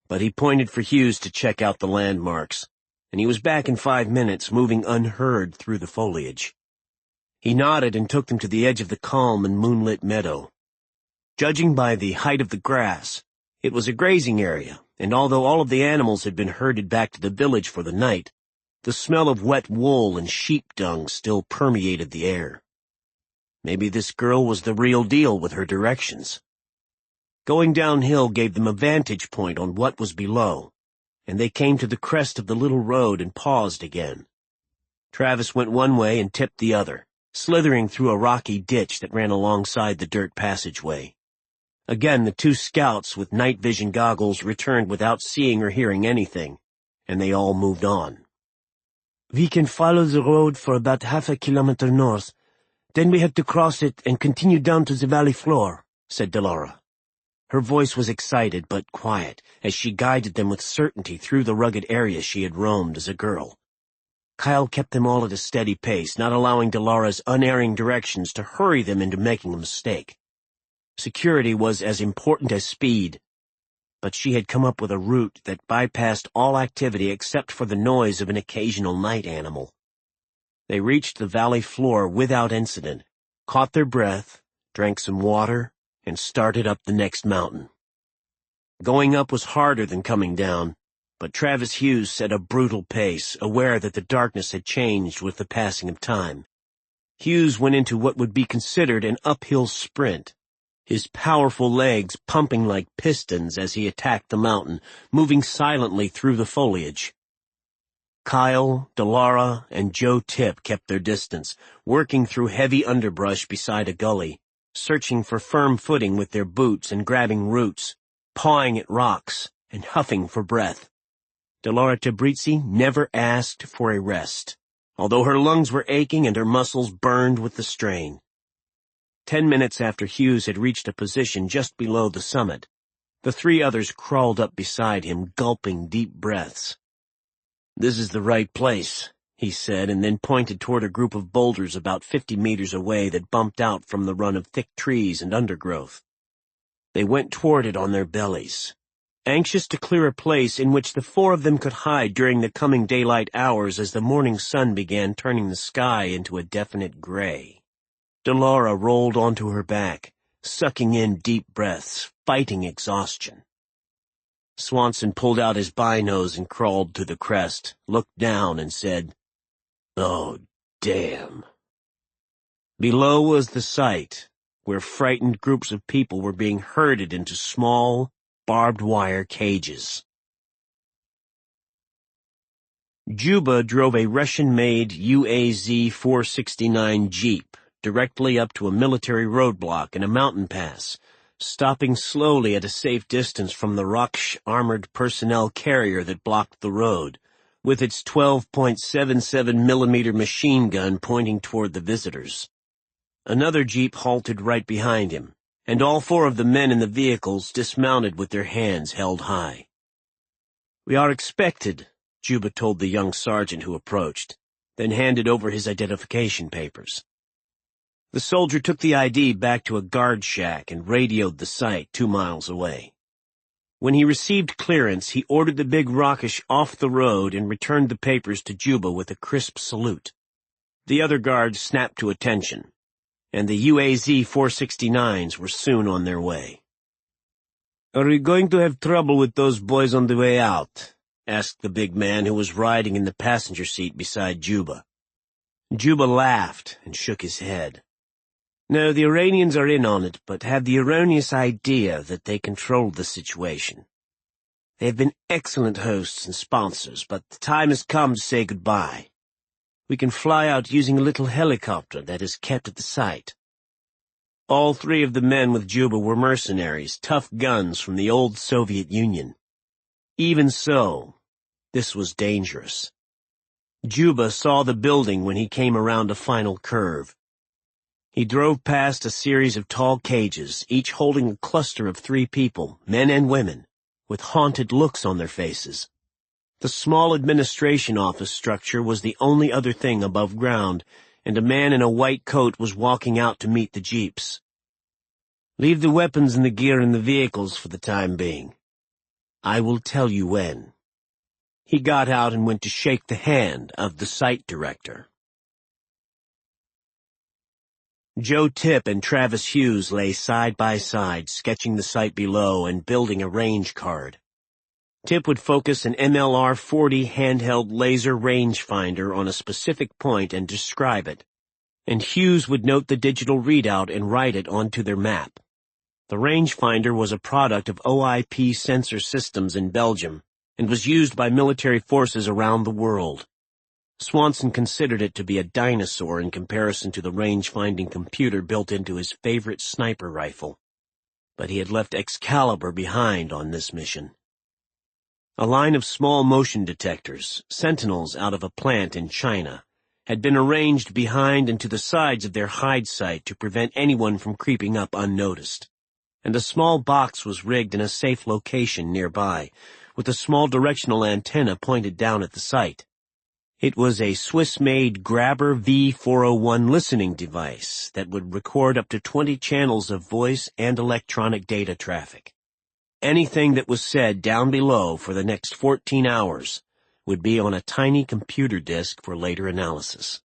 C: But he pointed for Hughes to check out the landmarks, and he was back in 5 minutes, moving unheard through the foliage. He nodded and took them to the edge of the calm and moonlit meadow. Judging by the height of the grass, it was a grazing area, and although all of the animals had been herded back to the village for the night, the smell of wet wool and sheep dung still permeated the air. Maybe this girl was the real deal with her directions. Going downhill gave them a vantage point on what was below, and they came to the crest of the little road and paused again. Travis went one way and tipped the other, slithering through a rocky ditch that ran alongside the dirt passageway. Again, the two scouts with night vision goggles returned without seeing or hearing anything, and they all moved on. "We can follow the road for about half a kilometer north. Then we have to cross it and continue down to the valley floor," said Delora. Her voice was excited but quiet as she guided them with certainty through the rugged area she had roamed as a girl. Kyle kept them all at a steady pace, not allowing Delora's unerring directions to hurry them into making a mistake. Security was as important as speed, but she had come up with a route that bypassed all activity except for the noise of an occasional night animal. They reached the valley floor without incident, caught their breath, drank some water, and started up the next mountain. Going up was harder than coming down, but Travis Hughes set a brutal pace, aware that the darkness had changed with the passing of time. Hughes went into what would be considered an uphill sprint, his powerful legs pumping like pistons as he attacked the mountain, moving silently through the foliage. Kyle, Delora, and Joe Tip kept their distance, working through heavy underbrush beside a gully, searching for firm footing with their boots and grabbing roots, pawing at rocks, and huffing for breath. Delora Tabrizi never asked for a rest, although her lungs were aching and her muscles burned with the strain. 10 minutes after Hughes had reached a position just below the summit, the three others crawled up beside him, gulping deep breaths. "This is the right place," he said, and then pointed toward a group of boulders about 50 meters away that bumped out from the run of thick trees and undergrowth. They went toward it on their bellies, anxious to clear a place in which the four of them could hide during the coming daylight hours as the morning sun began turning the sky into a definite gray. Delora rolled onto her back, sucking in deep breaths, fighting exhaustion. Swanson pulled out his binos and crawled to the crest, looked down and said, "Oh, damn." Below was the site, where frightened groups of people were being herded into small, barbed wire cages. Juba drove a Russian-made UAZ 469 Jeep directly up to a military roadblock and a mountain pass, stopping slowly at a safe distance from the Raksh armored personnel carrier that blocked the road, with its 12.77 millimeter machine gun pointing toward the visitors. Another Jeep halted right behind him, and all four of the men in the vehicles dismounted with their hands held high. "We are expected," Juba told the young sergeant who approached, then handed over his identification papers. The soldier took the ID back to a guard shack and radioed the site 2 miles away. When he received clearance, he ordered the big Rakesh off the road and returned the papers to Juba with a crisp salute. The other guards snapped to attention, and the UAZ 469s were soon on their way. "Are we going to have trouble with those boys on the way out?" asked the big man who was riding in the passenger seat beside Juba. Juba laughed and shook his head. "No, the Iranians are in on it, but have the erroneous idea that they controlled the situation. They have been excellent hosts and sponsors, but the time has come to say goodbye. We can fly out using a little helicopter that is kept at the site." All three of the men with Juba were mercenaries, tough guns from the old Soviet Union. Even so, this was dangerous. Juba saw the building when he came around a final curve. He drove past a series of tall cages, each holding a cluster of 3 people, men and women, with haunted looks on their faces. The small administration office structure was the only other thing above ground, and a man in a white coat was walking out to meet the jeeps. "Leave the weapons and the gear in the vehicles for the time being. I will tell you when." He got out and went to shake the hand of the site director. Joe Tip and Travis Hughes lay side by side, sketching the site below and building a range card. Tip would focus an MLR-40 handheld laser rangefinder on a specific point and describe it, and Hughes would note the digital readout and write it onto their map. The rangefinder was a product of OIP sensor systems in Belgium and was used by military forces around the world. Swanson considered it to be a dinosaur in comparison to the range-finding computer built into his favorite sniper rifle. But he had left Excalibur behind on this mission. A line of small motion detectors, sentinels out of a plant in China, had been arranged behind and to the sides of their hide site to prevent anyone from creeping up unnoticed. And a small box was rigged in a safe location nearby, with a small directional antenna pointed down at the site. It was a Swiss-made Grabber V401 listening device that would record up to 20 channels of voice and electronic data traffic. Anything that was said down below for the next 14 hours would be on a tiny computer disk for later analysis.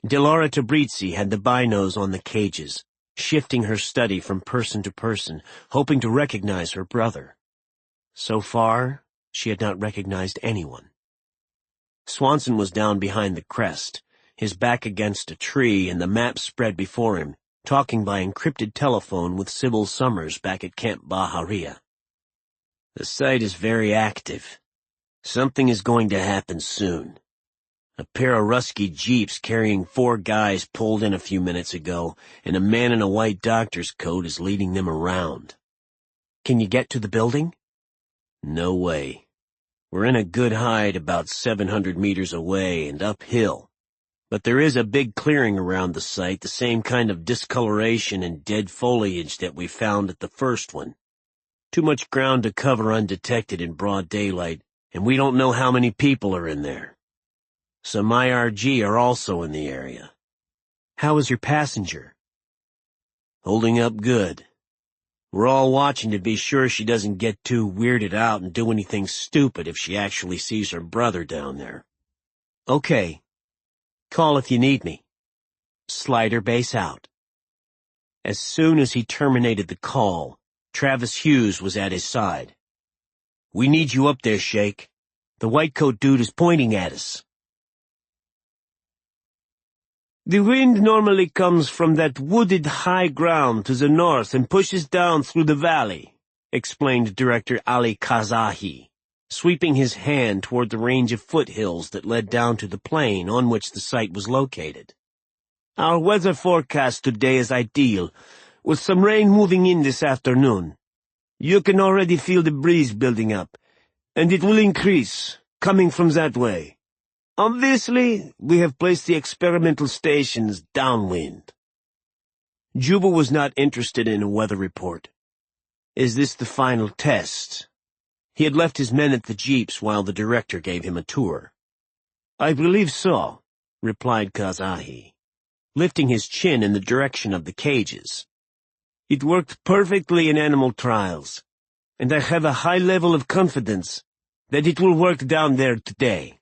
C: Delora Tabrizi had the binos on the cages, shifting her study from person to person, hoping to recognize her brother. So far, she had not recognized anyone. Swanson was down behind the crest, his back against a tree and the map spread before him, talking by encrypted telephone with Sybil Summers back at Camp Baharia. The site is very active. Something is going to happen soon. A pair of Rusky jeeps carrying 4 guys pulled in a few minutes ago, and a man in a white doctor's coat is leading them around. Can you get to the building? No way. We're in a good hide about 700 meters away and uphill. But there is a big clearing around the site, the same kind of discoloration and dead foliage that we found at the first one. Too much ground to cover undetected in broad daylight, and we don't know how many people are in there. Some IRG are also in the area. How is your passenger? Holding up good. We're all watching to be sure she doesn't get too weirded out and do anything stupid if she actually sees her brother down there. Okay. Call if you need me. Slider base out. As soon as he terminated the call, Travis Hughes was at his side. We need you up there, Shake. The white coat dude is pointing at us. The wind normally comes from that wooded high ground to the north and pushes down through the valley, explained Director Ali Kazahi, sweeping his hand toward the range of foothills that led down to the plain on which the site was located. Our weather forecast today is ideal, with some rain moving in this afternoon. You can already feel the breeze building up, and it will increase, coming from that way. Obviously, we have placed the experimental stations downwind. Juba was not interested in a weather report. Is this the final test? He had left his men at the jeeps while the director gave him a tour. I believe so, replied Kazahi, lifting his chin in the direction of the cages. It worked perfectly in animal trials, and I have a high level of confidence that it will work down there today.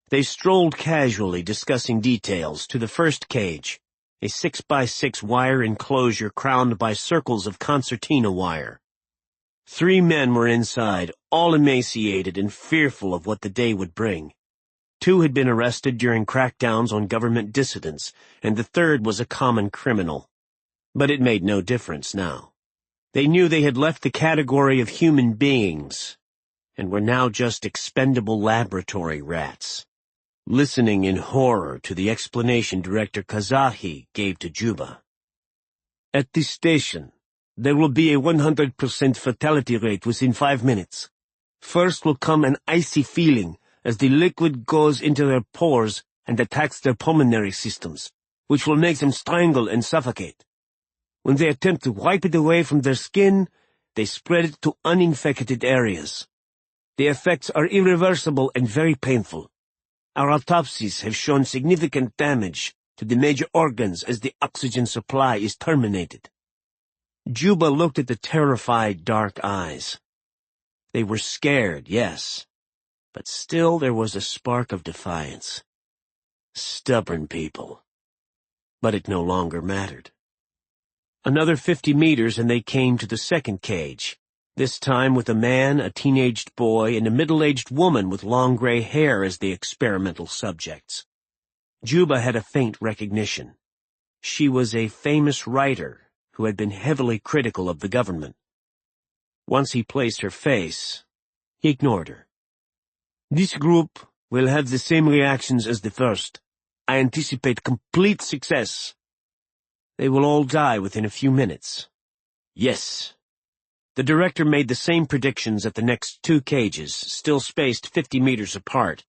C: They strolled casually, discussing details, to the first cage, a 6x6 wire enclosure crowned by circles of concertina wire. 3 men were inside, all emaciated and fearful of what the day would bring. 2 had been arrested during crackdowns on government dissidents, and the 3rd was a common criminal. But it made no difference now. They knew they had left the category of human beings, and were now just expendable laboratory rats, listening in horror to the explanation Director Kazahi gave to Juba. At this station, there will be a 100% fatality rate within 5 minutes. First will come an icy feeling as the liquid goes into their pores and attacks their pulmonary systems, which will make them strangle and suffocate. When they attempt to wipe it away from their skin, they spread it to uninfected areas. The effects are irreversible and very painful. Our autopsies have shown significant damage to the major organs as the oxygen supply is terminated. Juba looked at the terrified dark eyes. They were scared, yes, but still there was a spark of defiance. Stubborn people. But it no longer mattered. Another 50 meters and they came to the second cage, this time with a man, a teenaged boy, and a middle-aged woman with long gray hair as the experimental subjects. Juba had a faint recognition. She was a famous writer who had been heavily critical of the government. Once he placed her face, he ignored her. This group will have the same reactions as the first. I anticipate complete success. They will all die within a few minutes. Yes. The director made the same predictions at the next 2 cages, still spaced 50 meters apart.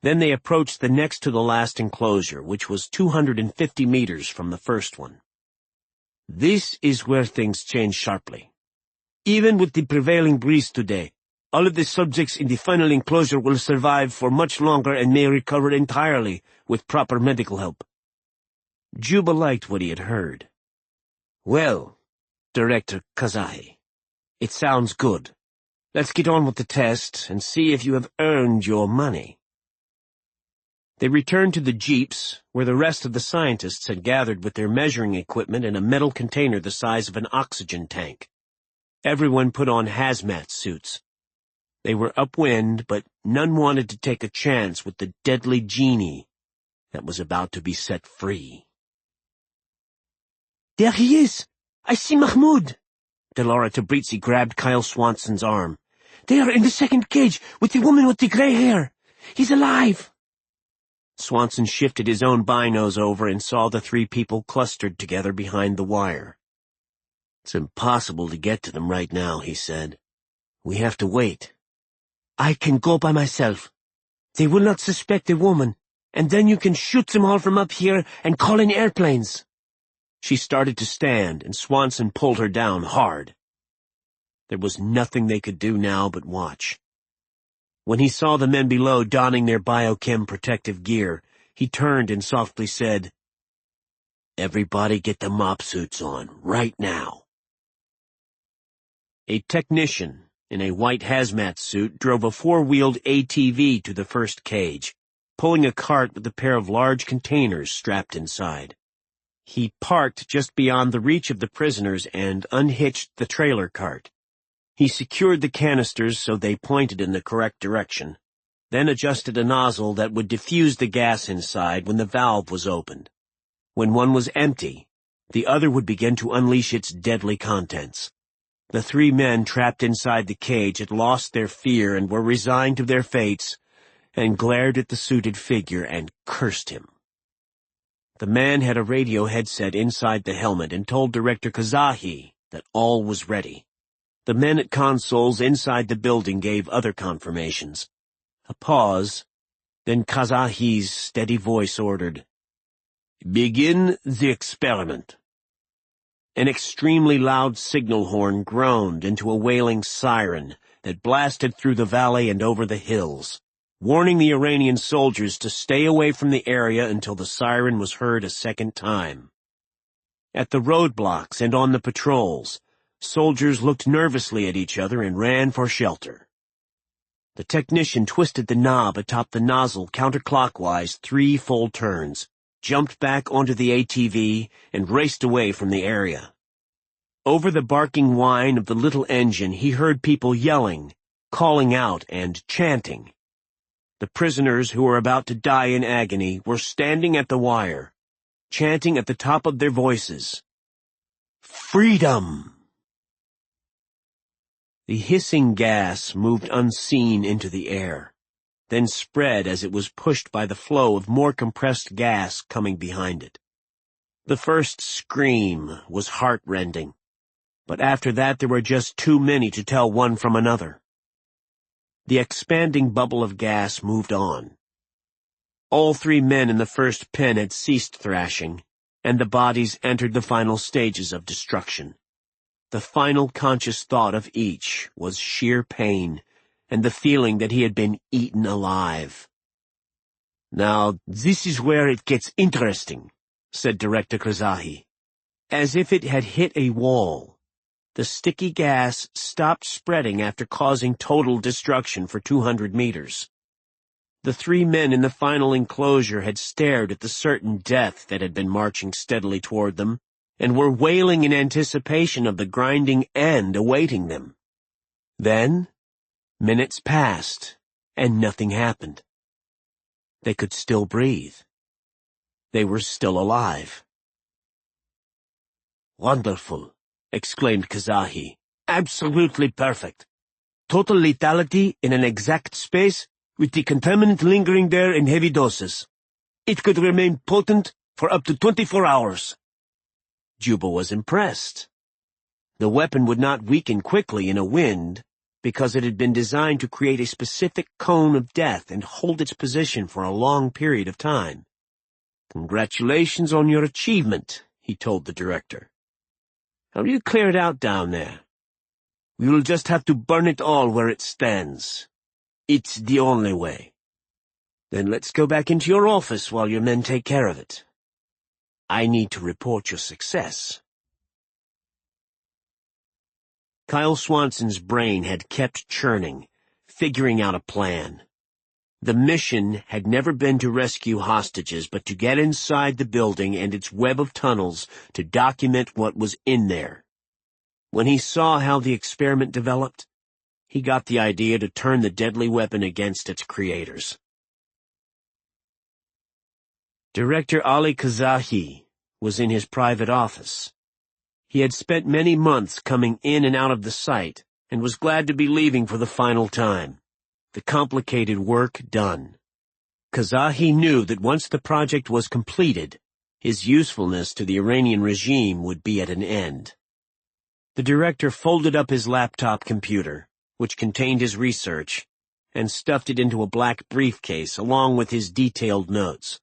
C: Then they approached the next to the last enclosure, which was 250 meters from the first one. This is where things change sharply. Even with the prevailing breeze today, all of the subjects in the final enclosure will survive for much longer and may recover entirely with proper medical help. Juba liked what he had heard. Well, Director Kazahi, it sounds good. Let's get on with the test and see if you have earned your money. They returned to the jeeps, where the rest of the scientists had gathered with their measuring equipment in a metal container the size of an oxygen tank. Everyone put on hazmat suits. They were upwind, but none wanted to take a chance with the deadly genie that was about to be set free.
D: There he is! I see Mahmoud! Delora Tabrizi grabbed Kyle Swanson's arm. They are in the second cage with the woman with the gray hair. He's alive!
C: Swanson shifted his own binos over and saw the 3 people clustered together behind the wire. It's impossible to get to them right now, he said. We have to wait.
D: I can go by myself. They will not suspect the woman, and then you can shoot them all from up here and call in airplanes.
C: She started to stand, and Swanson pulled her down hard. There was nothing they could do now but watch. When he saw the men below donning their biochem protective gear, he turned and softly said, "Everybody get the mop suits on, right now." A technician in a white hazmat suit drove a 4-wheeled ATV to the first cage, pulling a cart with a pair of large containers strapped inside. He parked just beyond the reach of the prisoners and unhitched the trailer cart. He secured the canisters so they pointed in the correct direction, then adjusted a nozzle that would diffuse the gas inside when the valve was opened. When one was empty, the other would begin to unleash its deadly contents. The 3 men trapped inside the cage had lost their fear and were resigned to their fates, and glared at the suited figure and cursed him. The man had a radio headset inside the helmet and told Director Kazahi that all was ready. The men at consoles inside the building gave other confirmations. A pause, then Kazahi's steady voice ordered, "Begin the experiment." An extremely loud signal horn groaned into a wailing siren that blasted through the valley and over the hills, warning the Iranian soldiers to stay away from the area until the siren was heard a second time. At the roadblocks and on the patrols, soldiers looked nervously at each other and ran for shelter. The technician twisted the knob atop the nozzle counterclockwise 3 full turns, jumped back onto the ATV, and raced away from the area. Over the barking whine of the little engine, he heard people yelling, calling out, and chanting. The prisoners who were about to die in agony were standing at the wire, chanting at the top of their voices, "Freedom!" The hissing gas moved unseen into the air, then spread as it was pushed by the flow of more compressed gas coming behind it. The first scream was heart-rending, but after that there were just too many to tell one from another. The expanding bubble of gas moved on. All 3 men in the first pen had ceased thrashing, and the bodies entered the final stages of destruction. The final conscious thought of each was sheer pain and the feeling that he had been eaten alive. "Now, this is where it gets interesting," said Director Kazahi. As if it had hit a wall, the sticky gas stopped spreading after causing total destruction for 200 meters. The 3 men in the final enclosure had stared at the certain death that had been marching steadily toward them, and were wailing in anticipation of the grinding end awaiting them. Then, minutes passed, and nothing happened. They could still breathe. They were still alive.
D: "Wonderful," exclaimed Kazahi. "Absolutely perfect. Total lethality in an exact space with the contaminant lingering there in heavy doses. It could remain potent for up to 24 hours.
C: Juba was impressed. The weapon would not weaken quickly in a wind because it had been designed to create a specific cone of death and hold its position for a long period of time. "Congratulations on your achievement," he told the director. "How do you clear it out down there?" "We will just have to burn it all where it stands. It's the only way." "Then let's go back into your office while your men take care of it. I need to report your success." Kyle Swanson's brain had kept churning, figuring out a plan. The mission had never been to rescue hostages, but to get inside the building and its web of tunnels to document what was in there. When he saw how the experiment developed, he got the idea to turn the deadly weapon against its creators. Director Ali Kazahi was in his private office. He had spent many months coming in and out of the site and was glad to be leaving for the final time, the complicated work done. Kazahi knew that once the project was completed, his usefulness to the Iranian regime would be at an end. The director folded up his laptop computer, which contained his research, and stuffed it into a black briefcase along with his detailed notes.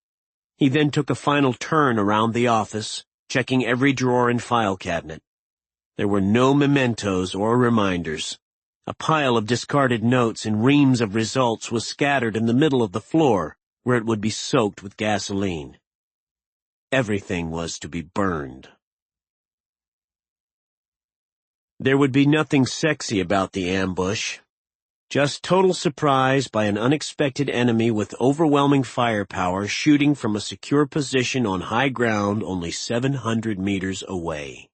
C: He then took a final turn around the office, checking every drawer and file cabinet. There were no mementos or reminders. A pile of discarded notes and reams of results was scattered in the middle of the floor, where it would be soaked with gasoline. Everything was to be burned. There would be nothing sexy about the ambush. Just total surprise by an unexpected enemy with overwhelming firepower shooting from a secure position on high ground only 700 meters away.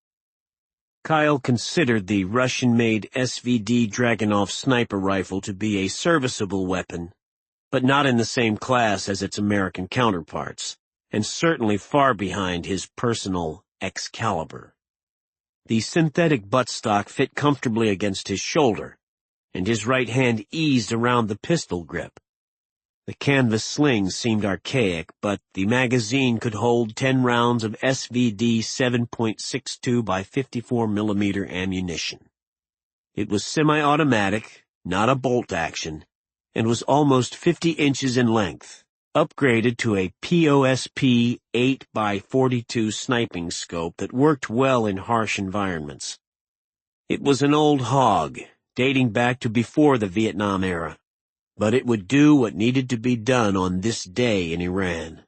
C: Kyle considered the Russian-made SVD Dragunov sniper rifle to be a serviceable weapon, but not in the same class as its American counterparts, and certainly far behind his personal Excalibur. The synthetic buttstock fit comfortably against his shoulder, and his right hand eased around the pistol grip. The canvas sling seemed archaic, but the magazine could hold 10 rounds of SVD 7.62 by 54 millimeter ammunition. It was semi-automatic, not a bolt action, and was almost 50 inches in length, upgraded to a POSP 8 by 42 sniping scope that worked well in harsh environments. It was an old hog, dating back to before the Vietnam era, but it would do what needed to be done on this day in Iran.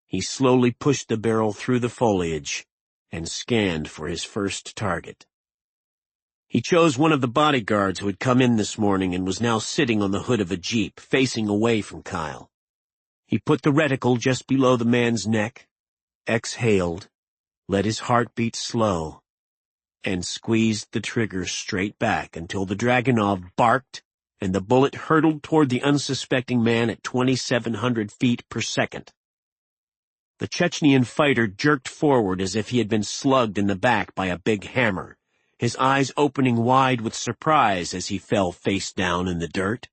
C: He slowly pushed the barrel through the foliage and scanned for his first target. He chose one of the bodyguards who had come in this morning and was now sitting on the hood of a jeep, facing away from Kyle. He put the reticle just below the man's neck, exhaled, let his heart beat slow, and squeezed the trigger straight back until the Dragunov barked and the bullet hurtled toward the unsuspecting man at 2,700 feet per second. The Chechenian fighter jerked forward as if he had been slugged in the back by a big hammer, his eyes opening wide with surprise as he fell face down in the dirt.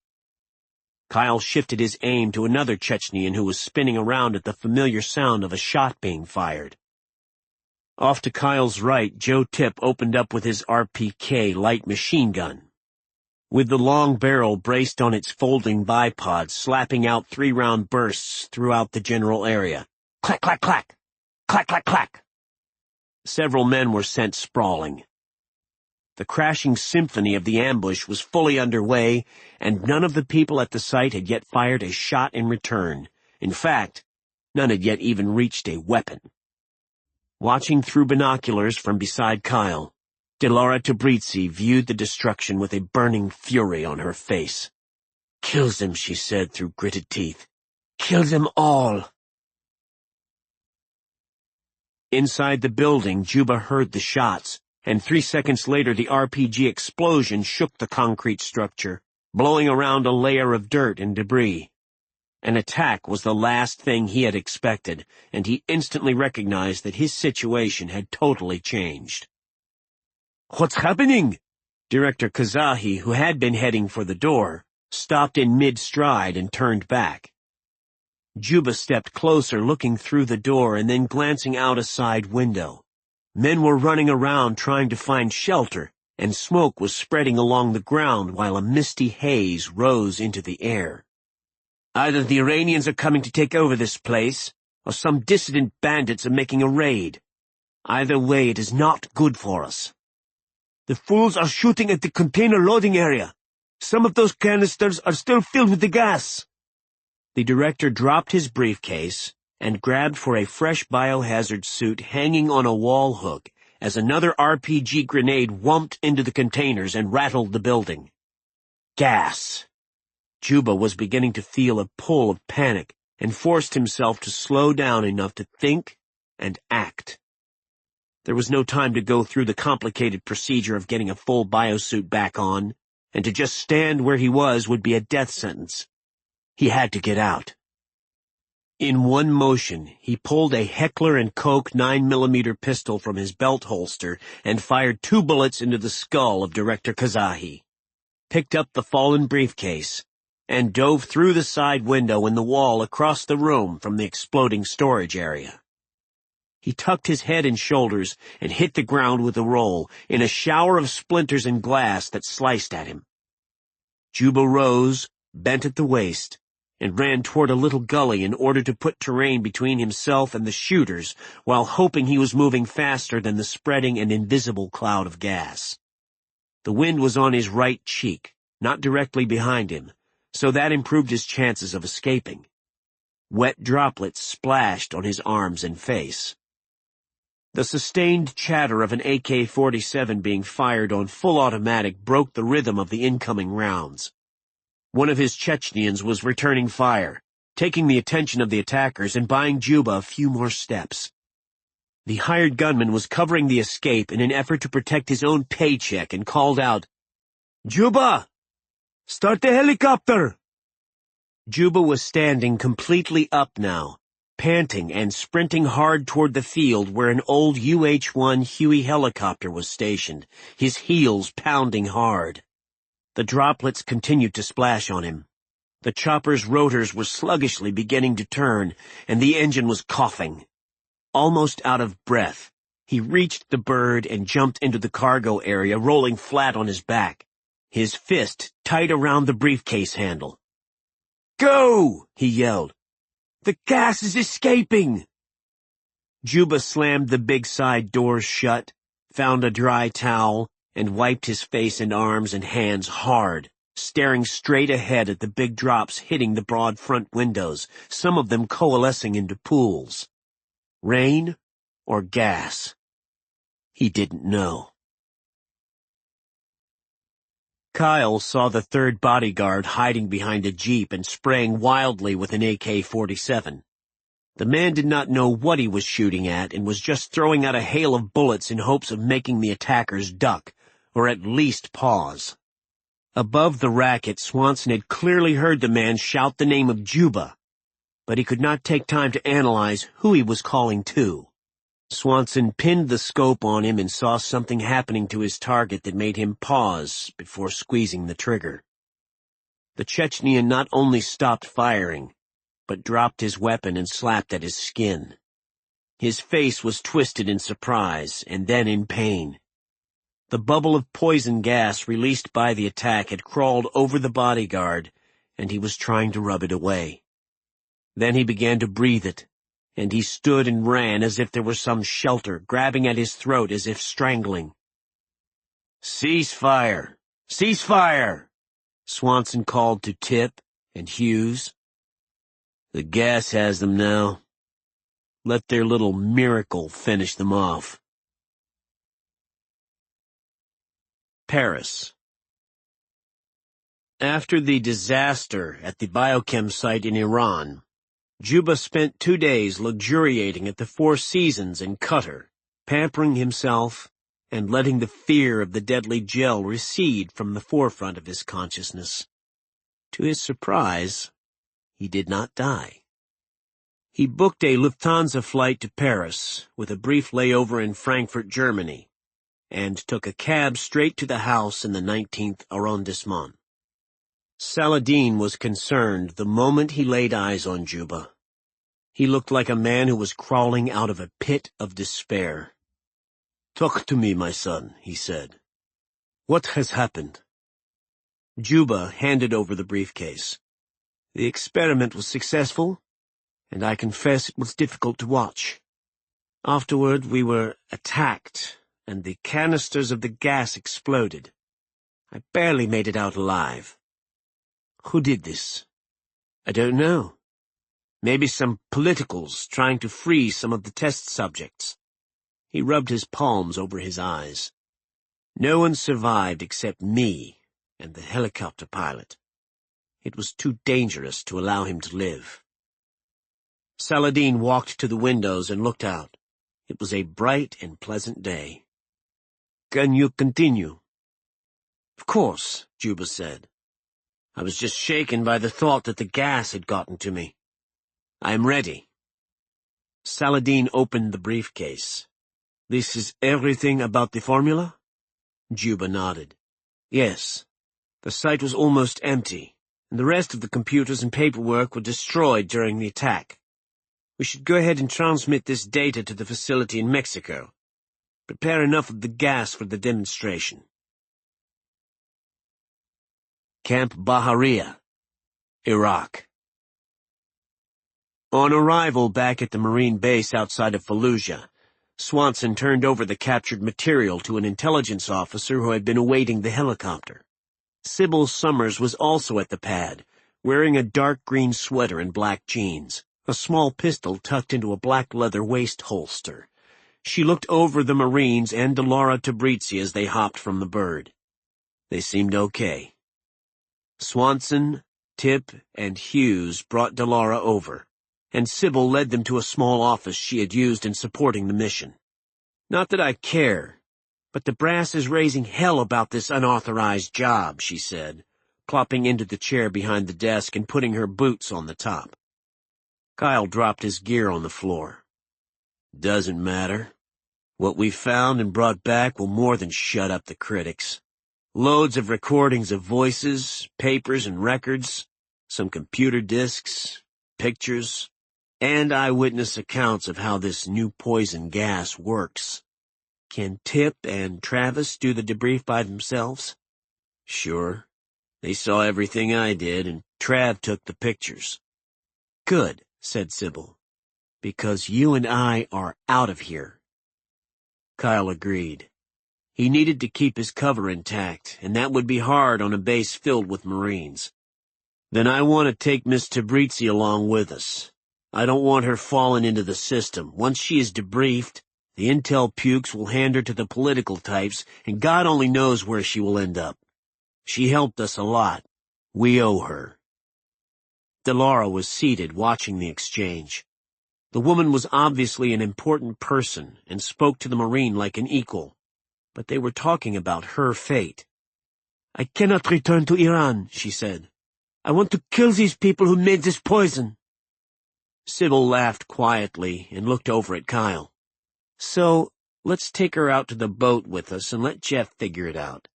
C: Kyle shifted his aim to another Chechenian who was spinning around at the familiar sound of a shot being fired. Off to Kyle's right, Joe Tip opened up with his RPK light machine gun. With the long barrel braced on its folding bipod, slapping out 3-round bursts throughout the general area. Clack, clack, clack! Clack, clack, clack! Several men were sent sprawling. The crashing symphony of the ambush was fully underway, and none of the people at the site had yet fired a shot in return. In fact, none had yet even reached a weapon. Watching through binoculars from beside Kyle, Dilara Tabrizi viewed the destruction with a burning fury on her face. "Kills them," she said through gritted teeth. "Kill them all." Inside the building, Juba heard the shots, and 3 seconds later the RPG explosion shook the concrete structure, blowing around a layer of dirt and debris. An attack was the last thing he had expected, and he instantly recognized that his situation had totally changed. "What's happening?" Director Kazahi, who had been heading for the door, stopped in mid-stride and turned back. Juba stepped closer, looking through the door and then glancing out a side window. Men were running around trying to find shelter, and smoke was spreading along the ground while a misty haze rose into the air. Either the Iranians are coming to take over this place, or some dissident bandits are making a raid. Either way, it is not good for us. The fools are shooting at the container loading area. Some of those canisters are still filled with the gas. The director dropped his briefcase and grabbed for a fresh biohazard suit hanging on a wall hook as another RPG grenade whumped into the containers and rattled the building. Gas. Juba was beginning to feel a pull of panic and forced himself to slow down enough to think and act. There was no time to go through the complicated procedure of getting a full biosuit back on, and to just stand where he was would be a death sentence. He had to get out. In one motion, he pulled a Heckler & Koch 9mm pistol from his belt holster and fired 2 bullets into the skull of Director Kazahi, picked up the fallen briefcase, and dove through the side window in the wall across the room from the exploding storage area. He tucked his head and shoulders and hit the ground with a roll in a shower of splinters and glass that sliced at him. Juba rose, bent at the waist, and ran toward a little gully in order to put terrain between himself and the shooters while hoping he was moving faster than the spreading and invisible cloud of gas. The wind was on his right cheek, not directly behind him, so that improved his chances of escaping. Wet droplets splashed on his arms and face. The sustained chatter of an AK-47 being fired on full automatic broke the rhythm of the incoming rounds. One of his Chechnyans was returning fire, taking the attention of the attackers and buying Juba a few more steps. The hired gunman was covering the escape in an effort to protect his own paycheck and called out, "Juba! Start the helicopter!" Juba was standing completely up now, panting and sprinting hard toward the field where an old UH-1 Huey helicopter was stationed, his heels pounding hard. The droplets continued to splash on him. The chopper's rotors were sluggishly beginning to turn, and the engine was coughing. Almost out of breath, he reached the bird and jumped into the cargo area, rolling flat on his back, his fist tight around the briefcase handle. "Go!" he yelled. "The gas is escaping!" Juba slammed the big side doors shut, found a dry towel, and wiped his face and arms and hands hard, staring straight ahead at the big drops hitting the broad front windows, some of them coalescing into pools. Rain or gas? He didn't know. Kyle saw the third bodyguard hiding behind a jeep and spraying wildly with an AK-47. The man did not know what he was shooting at and was just throwing out a hail of bullets in hopes of making the attackers duck, or at least pause. Above the racket, Swanson had clearly heard the man shout the name of Juba, but he could not take time to analyze who he was calling to. Swanson pinned the scope on him and saw something happening to his target that made him pause before squeezing the trigger. The Chechnya not only stopped firing, but dropped his weapon and slapped at his skin. His face was twisted in surprise and then in pain. The bubble of poison gas released by the attack had crawled over the bodyguard, and he was trying to rub it away. Then he began to breathe it, and he stood and ran as if there were some shelter, grabbing at his throat as if strangling. "Cease fire! Cease fire!" Swanson called to Tip and Hughes. "The gas has them now. Let their little miracle finish them off." Paris. After the disaster at the biochem site in Iran, Juba spent 2 days luxuriating at the Four Seasons in Qatar, pampering himself and letting the fear of the deadly gel recede from the forefront of his consciousness. To his surprise, he did not die. He booked a Lufthansa flight to Paris with a brief layover in Frankfurt, Germany, and took a cab straight to the house in the 19th arrondissement. Saladin was concerned the moment he laid eyes on Juba. He looked like a man who was crawling out of a pit of despair. "Talk to me, my son," he said. "What has happened?" Juba handed over the briefcase. "The experiment was successful, and I confess it was difficult to watch. Afterward, we were attacked, and the canisters of the gas exploded. I barely made it out alive." "Who did this?" "I don't know. Maybe some politicals trying to free some of the test subjects." He rubbed his palms over his eyes. "No one survived except me and the helicopter pilot. It was too dangerous to allow him to live." Saladin walked to the windows and looked out. It was a bright and pleasant day. "Can you continue?" "Of course," Juba said. "I was just shaken by the thought that the gas had gotten to me. I am ready." Saladin opened the briefcase. "This is everything about the formula?" Juba nodded. "Yes. The site was almost empty, and the rest of the computers and paperwork were destroyed during the attack. We should go ahead and transmit this data to the facility in Mexico. Prepare enough of the gas for the demonstration." Camp Bahariya, Iraq. On arrival back at the Marine base outside of Fallujah, Swanson turned over the captured material to an intelligence officer who had been awaiting the helicopter. Sybil Summers was also at the pad, wearing a dark green sweater and black jeans, a small pistol tucked into a black leather waist holster. She looked over the Marines and Delora Tabrizi as they hopped from the bird. They seemed okay. Swanson, Tip, and Hughes brought Delora over, and Sybil led them to a small office she had used in supporting the mission. "Not that I care, but the brass is raising hell about this unauthorized job," she said, plopping into the chair behind the desk and putting her boots on the top. Kyle dropped his gear on the floor. "Doesn't matter. What we found and brought back will more than shut up the critics. Loads of recordings of voices, papers and records, some computer disks, pictures, and eyewitness accounts of how this new poison gas works. Can Tip and Travis do the debrief by themselves?" "Sure. They saw everything I did, and Trav took the pictures." "Good," said Sybil, "because you and I are out of here." Kyle agreed. He needed to keep his cover intact, and that would be hard on a base filled with Marines. "Then I want to take Miss Tabrizi along with us. I don't want her falling into the system. Once she is debriefed, the intel pukes will hand her to the political types, and God only knows where she will end up. She helped us a lot. We owe her." Delora was seated, watching the exchange. The woman was obviously an important person and spoke to the Marine like an equal, but they were talking about her fate. "I cannot return to Iran," she said. "I want to kill these people who made this poison." Sybil laughed quietly and looked over at Kyle. "So, let's take her out to the boat with us and let Jeff figure it out.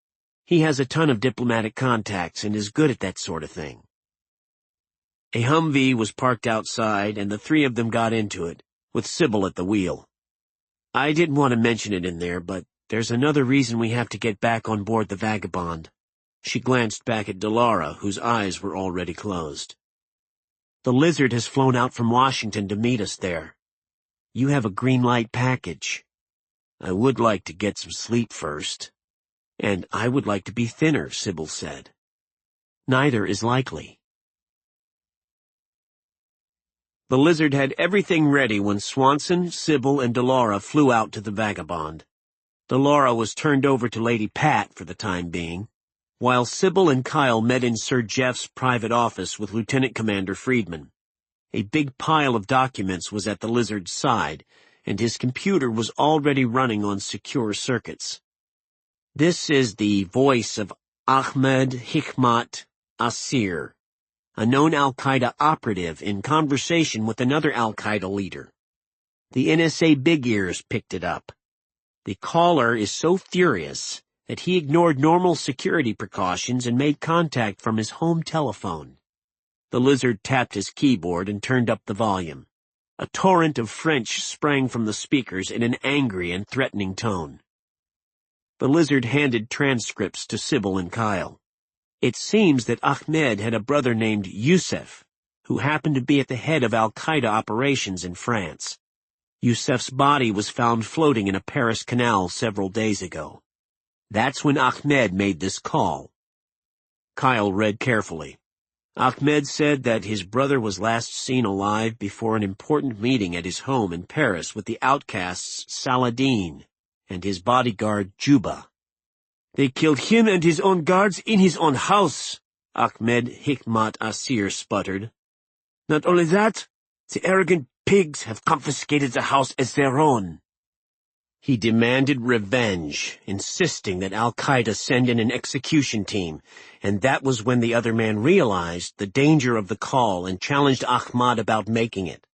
C: He has a ton of diplomatic contacts and is good at that sort of thing." A Humvee was parked outside, and the three of them got into it, with Sybil at the wheel. "I didn't want to mention it in there, but there's another reason we have to get back on board the Vagabond." She glanced back at Delora, whose eyes were already closed. "The Lizard has flown out from Washington to meet us there. You have a green light package. I would like to get some sleep first." "And I would like to be thinner," Sybil said. "Neither is likely." The Lizard had everything ready when Swanson, Sybil, and Delora flew out to the Vagabond. Delora was turned over to Lady Pat for the time being, while Sybil and Kyle met in Sir Jeff's private office with Lieutenant Commander Friedman. A big pile of documents was at the Lizard's side, and his computer was already running on secure circuits. "This is the voice of Ahmed Hikmat Asir, a known al-Qaeda operative in conversation with another al-Qaeda leader. The NSA big ears picked it up. The caller is so furious
D: that he ignored normal security precautions and made contact from his home telephone. The lizard tapped his keyboard and turned up the volume. A torrent of French sprang from the speakers in an angry and threatening tone. The lizard handed transcripts to Sybil and Kyle. It seems that Ahmed had a brother named Youssef, who happened to be at the head of al-Qaeda operations in France. Youssef's body was found floating in a Paris canal several days ago. That's when Ahmed made this call. Kyle read carefully. Ahmed said that his brother was last seen alive before an important meeting at his home in Paris with the outcasts Saladin and his bodyguard Juba. They killed him and his own guards in his own house, Ahmed Hikmat Asir sputtered. Not only that, the arrogant pigs have confiscated the house as their own. He demanded revenge, insisting that al-Qaeda send in an execution team, and that was when the other man realized the danger of the call and challenged Ahmad about making it.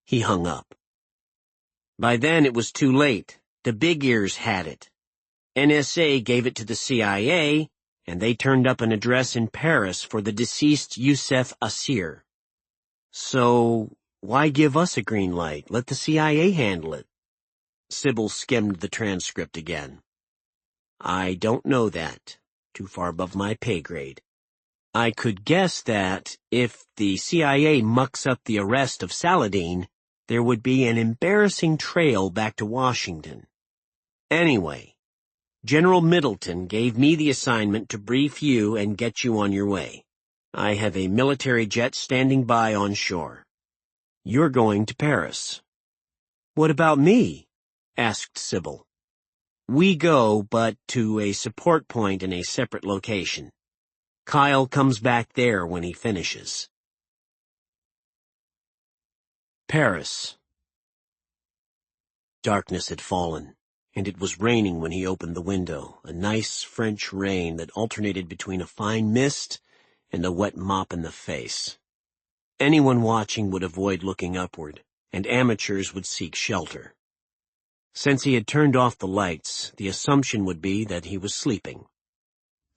D: He hung up. By then it was too late. The big ears had it. NSA gave it to the CIA, and they turned up an address in Paris for the deceased Youssef Asir. So, why give us a green light? Let the CIA handle it. Sybil skimmed the transcript again. I don't know that. Too far above my pay grade. I could guess that, if the CIA mucks up the arrest of Saladin, there would be an embarrassing trail back to Washington. Anyway, General Middleton gave me the assignment to brief you and get you on your way. I have a military jet standing by on shore. You're going to Paris. What about me? Asked Sybil. We go, but to a support point in a separate location. Kyle comes back there when he finishes. Paris. Darkness had fallen, and it was raining when he opened the window, a nice French rain that alternated between a fine mist and a wet mop in the face. Anyone watching would avoid looking upward, and amateurs would seek shelter. Since he had turned off the lights, the assumption would be that he was sleeping.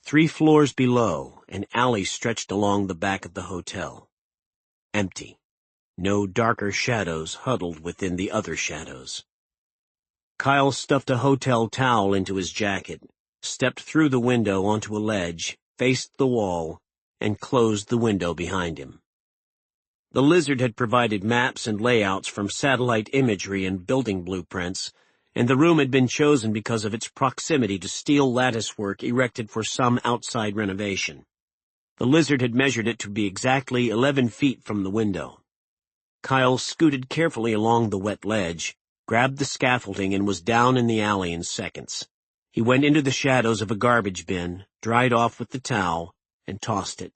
D: 3 floors below, an alley stretched along the back of the hotel. Empty. No darker shadows huddled within the other shadows. Kyle stuffed a hotel towel into his jacket, stepped through the window onto a ledge, faced the wall, and closed the window behind him. The lizard had provided maps and layouts from satellite imagery and building blueprints, and the room had been chosen because of its proximity to steel latticework erected for some outside renovation. The lizard had measured it to be exactly 11 feet from the window. Kyle scooted carefully along the wet ledge, grabbed the scaffolding, and was down in the alley in seconds. He went into the shadows of a garbage bin, dried off with the towel, and tossed it.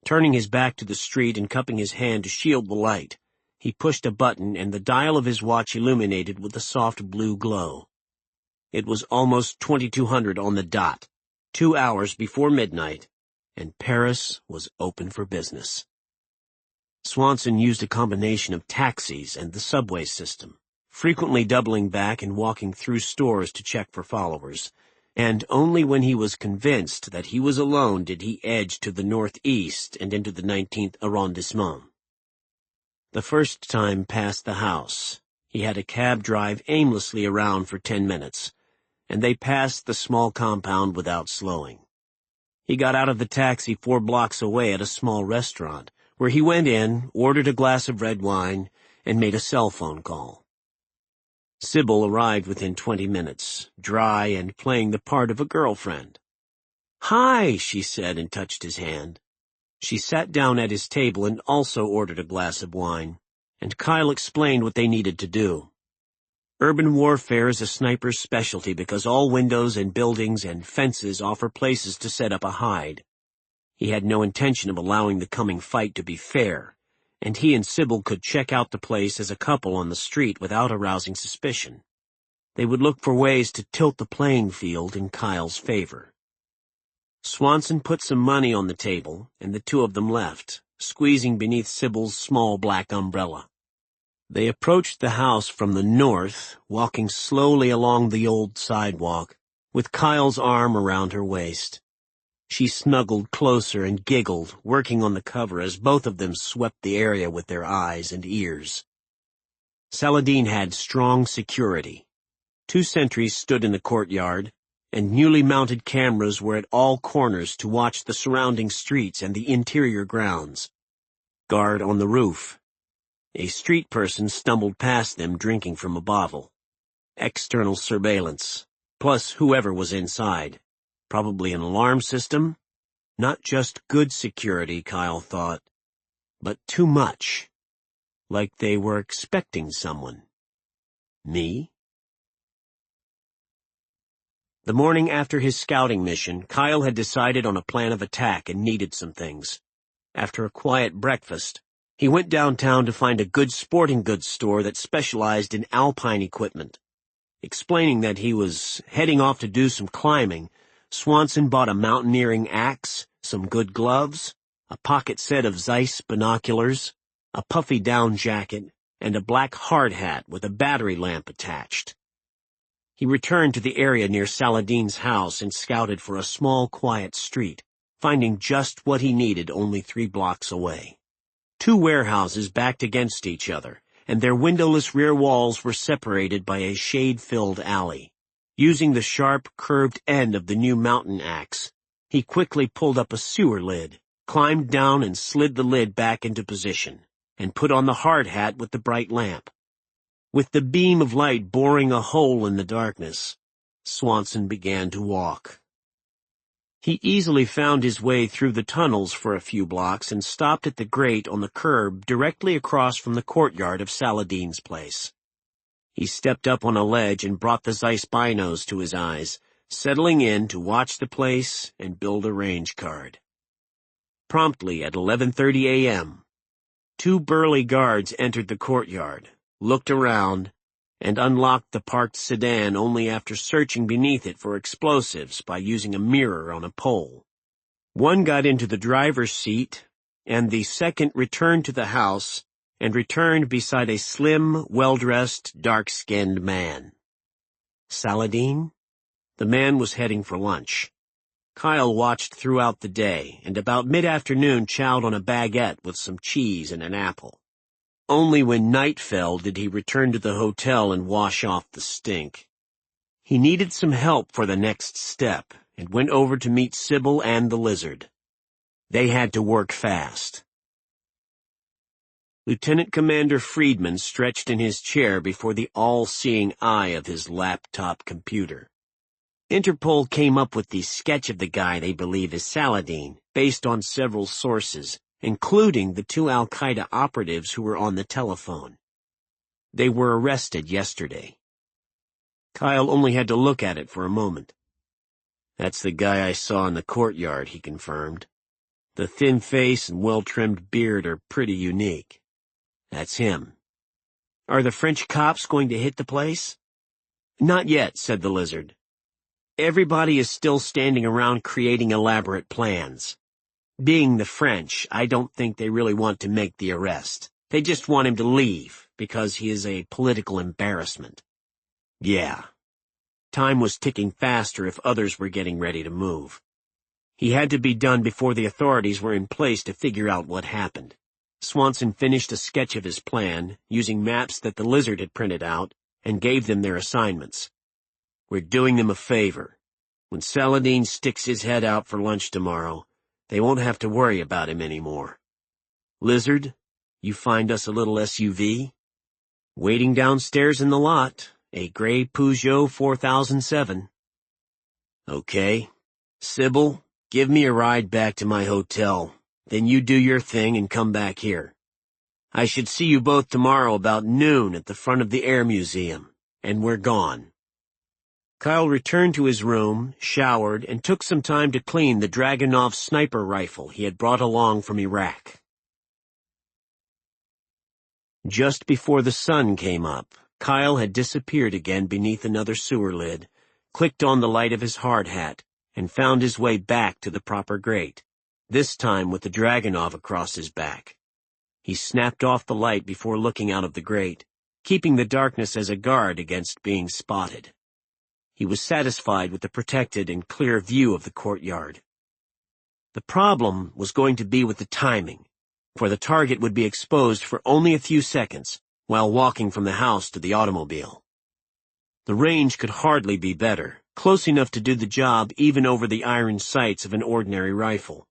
D: Turning his back to the street and cupping his hand to shield the light, he pushed a button and the dial of his watch illuminated with a soft blue glow. It was almost 2200 on the dot, 2 hours before midnight, and Paris was open for business. Swanson used a combination of taxis and the subway system, frequently doubling back and walking through stores to check for followers, and only when he was convinced that he was alone did he edge to the northeast and into the 19th arrondissement. The first time past the house, he had a cab drive aimlessly around for 10 minutes, and they passed the small compound without slowing. He got out of the taxi 4 blocks away at a small restaurant, where he went in, ordered a glass of red wine, and made a cell phone call. Sybil arrived within 20 minutes, dry and playing the part of a girlfriend. "Hi," she said and touched his hand. She sat down at his table and also ordered a glass of wine, and Kyle explained what they needed to do. Urban warfare is a sniper's specialty because all windows and buildings and fences offer places to set up a hide. He had no intention of allowing the coming fight to be fair, and he and Sybil could check out the place as a couple on the street without arousing suspicion. They would look for ways to tilt the playing field in Kyle's favor. Swanson put some money on the table, and the two of them left, squeezing beneath Sybil's small black umbrella. They approached the house from the north, walking slowly along the old sidewalk,
C: with Kyle's arm around her waist. She snuggled closer and giggled, working on the cover as both of them swept the area with their eyes and ears. Saladin had strong security. 2 sentries stood in the courtyard, and newly mounted cameras were at all corners to watch the surrounding streets and the interior grounds. Guard on the roof. A street person stumbled past them drinking from a bottle. External surveillance, plus whoever was inside. Probably an alarm system? Not just good security, Kyle thought, but too much. Like they were expecting someone. Me? The morning after his scouting mission, Kyle had decided on a plan of attack and needed some things. After a quiet breakfast, he went downtown to find a good sporting goods store that specialized in alpine equipment. Explaining that he was heading off to do some climbing, Swanson bought a mountaineering axe, some good gloves, a pocket set of Zeiss binoculars, a puffy down jacket, and a black hard hat with a battery lamp attached. He returned to the area near Saladin's house and scouted for a small, quiet street, finding just what he needed only 3 blocks away. 2 warehouses backed against each other, and their windowless rear walls were separated by a shade-filled alley. Using the sharp, curved end of the new mountain axe, he quickly pulled up a sewer lid, climbed down and slid the lid back into position, and put on the hard hat with the bright lamp. With the beam of light boring a hole in the darkness, Swanson began to walk. He easily found his way through the tunnels for a few blocks and stopped at the grate on the curb directly across from the courtyard of Saladin's place. He stepped up on a ledge and brought the Zeiss binos to his eyes, settling in to watch the place and build a range card. Promptly at 11:30 a.m., 2 burly guards entered the courtyard, looked around, and unlocked the parked sedan only after searching beneath it for explosives by using a mirror on a pole. One got into the driver's seat, and the second returned to the house and returned beside a slim, well-dressed, dark-skinned man. Saladin? The man was heading for lunch. Kyle watched throughout the day, and about mid-afternoon chowed on a baguette with some cheese and an apple. Only when night fell did he return to the hotel and wash off the stink. He needed some help for the next step, and went over to meet Sybil and the lizard. They had to work fast. Lieutenant Commander Friedman stretched in his chair before the all-seeing eye of his laptop computer. Interpol came up with the sketch of the guy they believe is Saladin, based on several sources, including the 2 al-Qaeda operatives who were on the telephone. They were arrested yesterday. Kyle only had to look at it for a moment. "That's the guy I saw in the courtyard," he confirmed. "The thin face and well-trimmed beard are pretty unique. That's him." "Are the French cops going to hit the place?" "Not yet," said the lizard. "Everybody is still standing around creating elaborate plans. Being the French, I don't think they really want to make the arrest. They just want him to leave, because he is a political embarrassment." Yeah. Time was ticking faster if others were getting ready to move. He had to be done before the authorities were in place to figure out what happened. Swanson finished a sketch of his plan, using maps that the lizard had printed out, and gave them their assignments. "We're doing them a favor. When Saladin sticks his head out for lunch tomorrow, they won't have to worry about him anymore. Lizard, you find us a little SUV? Waiting downstairs in the lot, a gray Peugeot 4007. Okay. Sybil, give me a ride back to my hotel. Then you do your thing and come back here. I should see you both tomorrow about noon at the front of the Air Museum, and we're gone." Kyle returned to his room, showered, and took some time to clean the Dragunov sniper rifle he had brought along from Iraq. Just before the sun came up, Kyle had disappeared again beneath another sewer lid, clicked on the light of his hard hat, and found his way back to the proper grate, this time with the Dragunov across his back. He snapped off the light before looking out of the grate, keeping the darkness as a guard against being spotted. He was satisfied with the protected and clear view of the courtyard. The problem was going to be with the timing, for the target would be exposed for only a few seconds while walking from the house to the automobile. The range could hardly be better, close enough to do the job even over the iron sights of an ordinary rifle.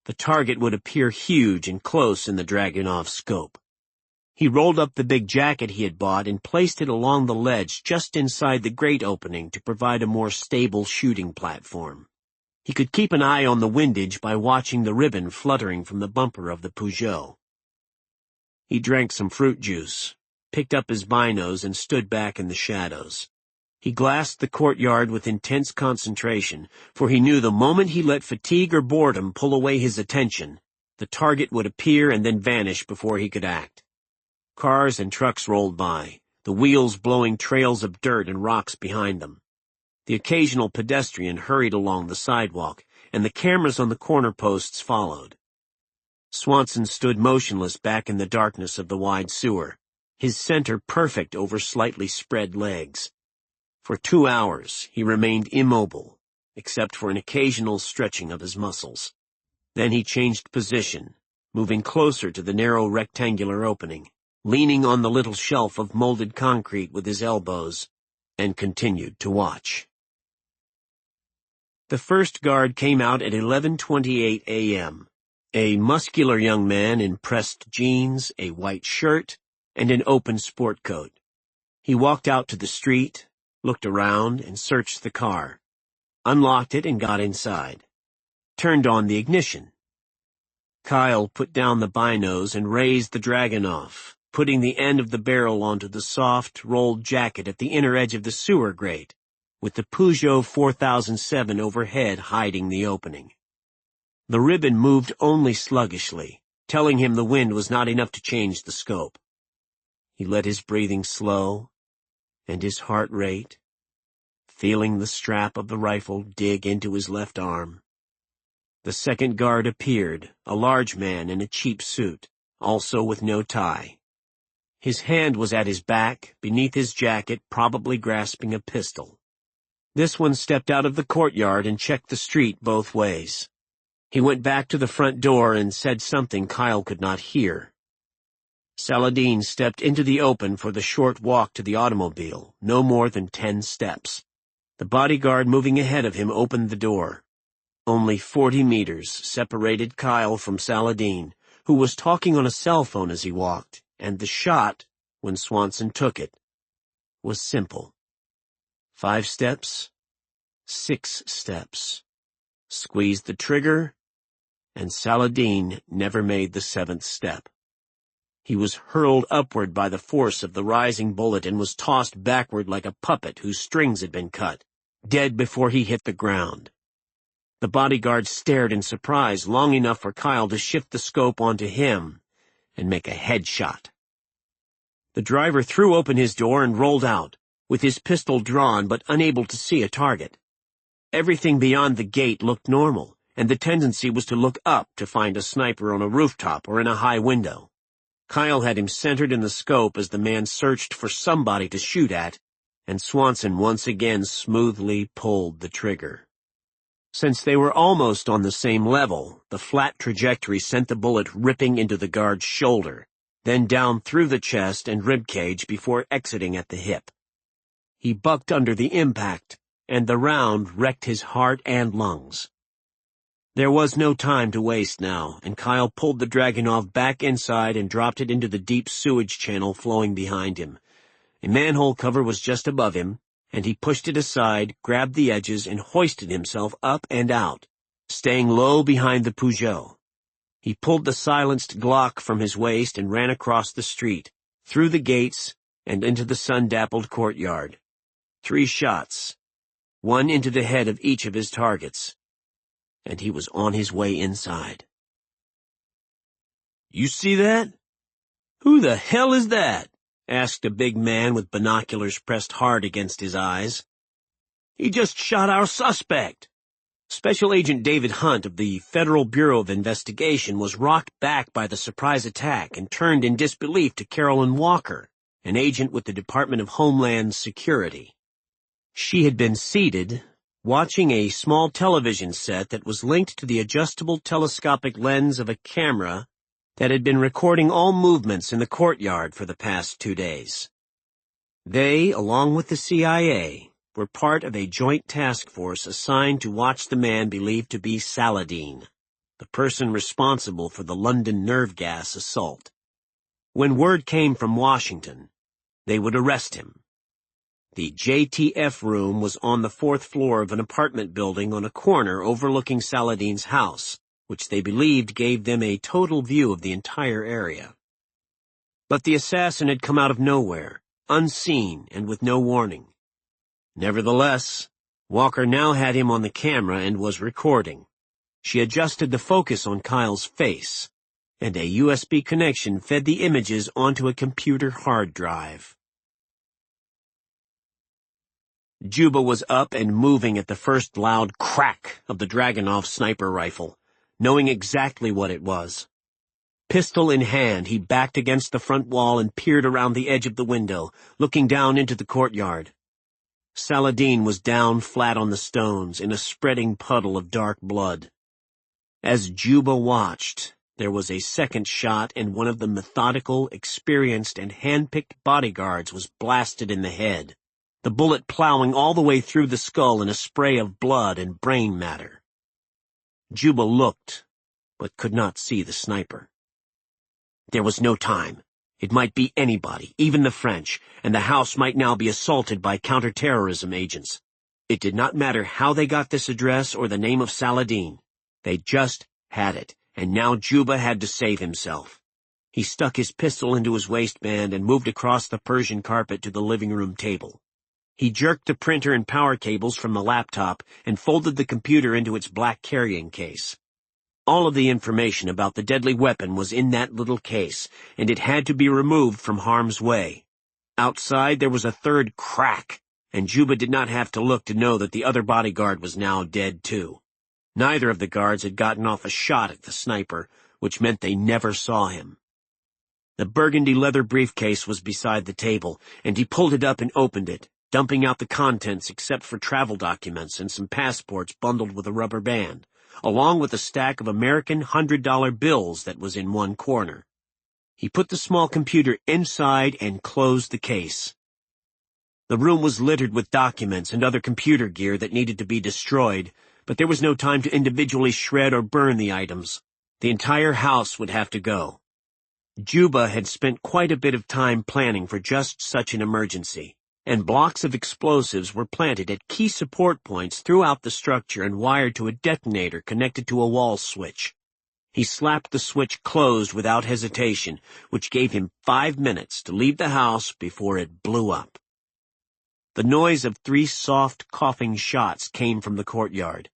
C: The target would appear huge and close in the Dragunov's scope. He rolled up the big jacket he had bought and placed it along the ledge just inside the grate opening to provide a more stable shooting platform. He could keep an eye on the windage by watching the ribbon fluttering from the bumper of the Peugeot. He drank some fruit juice, picked up his binos, and stood back in the shadows. He glassed the courtyard with intense concentration, for he knew the moment he let fatigue or boredom pull away his attention, the target would appear and then vanish before he could act. Cars and trucks rolled by, the wheels blowing trails of dirt and rocks behind them. The occasional pedestrian hurried along the sidewalk, and the cameras on the corner posts followed. Swanson stood motionless back in the darkness of the wide sewer, his center perfect over slightly spread legs. For 2 hours he remained immobile, except for an occasional stretching of his muscles. Then he changed position, moving closer to the narrow rectangular opening, leaning on the little shelf of molded concrete with his elbows, and continued to watch. The first guard came out at 11:28 a.m., a muscular young man in pressed jeans, a white shirt, and an open sport coat. He walked out to the street, looked around, and searched the car, unlocked it and got inside, turned on the ignition. Kyle put down the binos and raised the Dragunov, putting the end of the barrel onto the soft, rolled jacket at the inner edge of the sewer grate, with the Peugeot 4007 overhead hiding the opening. The ribbon moved only sluggishly, telling him the wind was not enough to change the scope. He let his breathing slow, and his heart rate, feeling the strap of the rifle dig into his left arm. The second guard appeared, a large man in a cheap suit, also with no tie. His hand was at his back, beneath his jacket, probably grasping a pistol. This one stepped out of the courtyard and checked the street both ways. He went back to the front door and said something Kyle could not hear. Saladin stepped into the open for the short walk to the automobile, no more than 10 steps. The bodyguard moving ahead of him opened the door. Only 40 meters separated Kyle from Saladin, who was talking on a cell phone as he walked, and the shot, when Swanson took it, was simple. 5 steps, 6 steps. Squeezed the trigger, and Saladin never made the 7th step. He was hurled upward by the force of the rising bullet and was tossed backward like a puppet whose strings had been cut, dead before he hit the ground. The bodyguard stared in surprise long enough for Kyle to shift the scope onto him and make a headshot. The driver threw open his door and rolled out, with his pistol drawn but unable to see a target. Everything beyond the gate looked normal, and the tendency was to look up to find a sniper on a rooftop or in a high window. Kyle had him centered in the scope as the man searched for somebody to shoot at, and Swanson once again smoothly pulled the trigger. Since they were almost on the same level, the flat trajectory sent the bullet ripping into the guard's shoulder, then down through the chest and ribcage before exiting at the hip. He bucked under the impact, and the round wrecked his heart and lungs. There was no time to waste now, and Kyle pulled the Dragunov back inside and dropped it into the deep sewage channel flowing behind him. A manhole cover was just above him, and he pushed it aside, grabbed the edges, and hoisted himself up and out, staying low behind the Peugeot. He pulled the silenced Glock from his waist and ran across the street, through the gates, and into the sun-dappled courtyard. 3 shots, 1 into the head of each of his targets, and he was on his way inside. "You see that?" "Who the hell is that?" asked a big man with binoculars pressed hard against his eyes. "He just shot our suspect." Special Agent David Hunt of the Federal Bureau of Investigation was rocked back by the surprise attack and turned in disbelief to Carolyn Walker, an agent with the Department of Homeland Security. She had been seated, watching a small television set that was linked to the adjustable telescopic lens of a camera that had been recording all movements in the courtyard for the past 2 days. They, along with the CIA, were part of a joint task force assigned to watch the man believed to be Saladin, the person responsible for the London nerve gas assault. When word came from Washington, they would arrest him. The JTF room was on the 4th floor of an apartment building on a corner overlooking Saladin's house, which they believed gave them a total view of the entire area. But the assassin had come out of nowhere, unseen and with no warning. Nevertheless, Walker now had him on the camera and was recording. She adjusted the focus on Kyle's face, and a USB connection fed the images onto a computer hard drive. Juba was up and moving at the first loud crack of the Dragunov sniper rifle, knowing exactly what it was. Pistol in hand, he backed against the front wall and peered around the edge of the window, looking down into the courtyard. Saladin was down flat on the stones in a spreading puddle of dark blood. As Juba watched, there was a second shot and one of the methodical, experienced, and hand-picked bodyguards was blasted in the head, the bullet plowing all the way through the skull in a spray of blood and brain matter. Juba looked, but could not see the sniper. There was no time. It might be anybody, even the French, and the house might now be assaulted by counterterrorism agents. It did not matter how they got this address or the name of Saladin. They just had it, and now Juba had to save himself. He stuck his pistol into his waistband and moved across the Persian carpet to the living room table. He jerked the printer and power cables from the laptop and folded the computer into its black carrying case. All of the information about the deadly weapon was in that little case, and it had to be removed from harm's way. Outside there was a third crack, and Juba did not have to look to know that the other bodyguard was now dead too. Neither of the guards had gotten off a shot at the sniper, which meant they never saw him. The burgundy leather briefcase was beside the table, and he pulled it up and opened it, dumping out the contents except for travel documents and some passports bundled with a rubber band, along with a stack of American $100 bills that was in one corner. He put the small computer inside and closed the case. The room was littered with documents and other computer gear that needed to be destroyed, but there was no time to individually shred or burn the items. The entire house would have to go. Juba had spent quite a bit of time planning for just such an emergency, and blocks of explosives were planted at key support points throughout the structure and wired to a detonator connected to a wall switch. He slapped the switch closed without hesitation, which gave him 5 minutes to leave the house before it blew up. The noise of 3 soft, coughing shots came from the courtyard.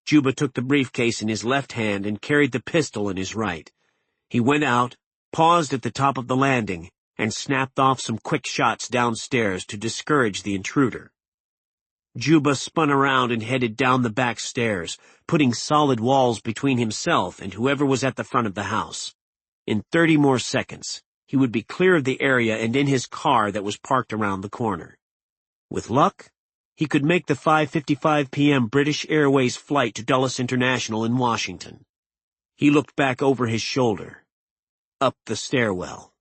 C: Juba took the briefcase in his left hand and carried the pistol in his right. He went out, paused at the top of the landing, and snapped off some quick shots downstairs to discourage the intruder. Juba spun around and headed down the back stairs, putting solid walls between himself and whoever was at the front of the house. In 30 more seconds, he would be clear of the area and in his car that was parked around the corner. With luck, he could make the 5:55 p.m. British Airways flight to Dulles International in Washington. He looked back over his shoulder, up the stairwell.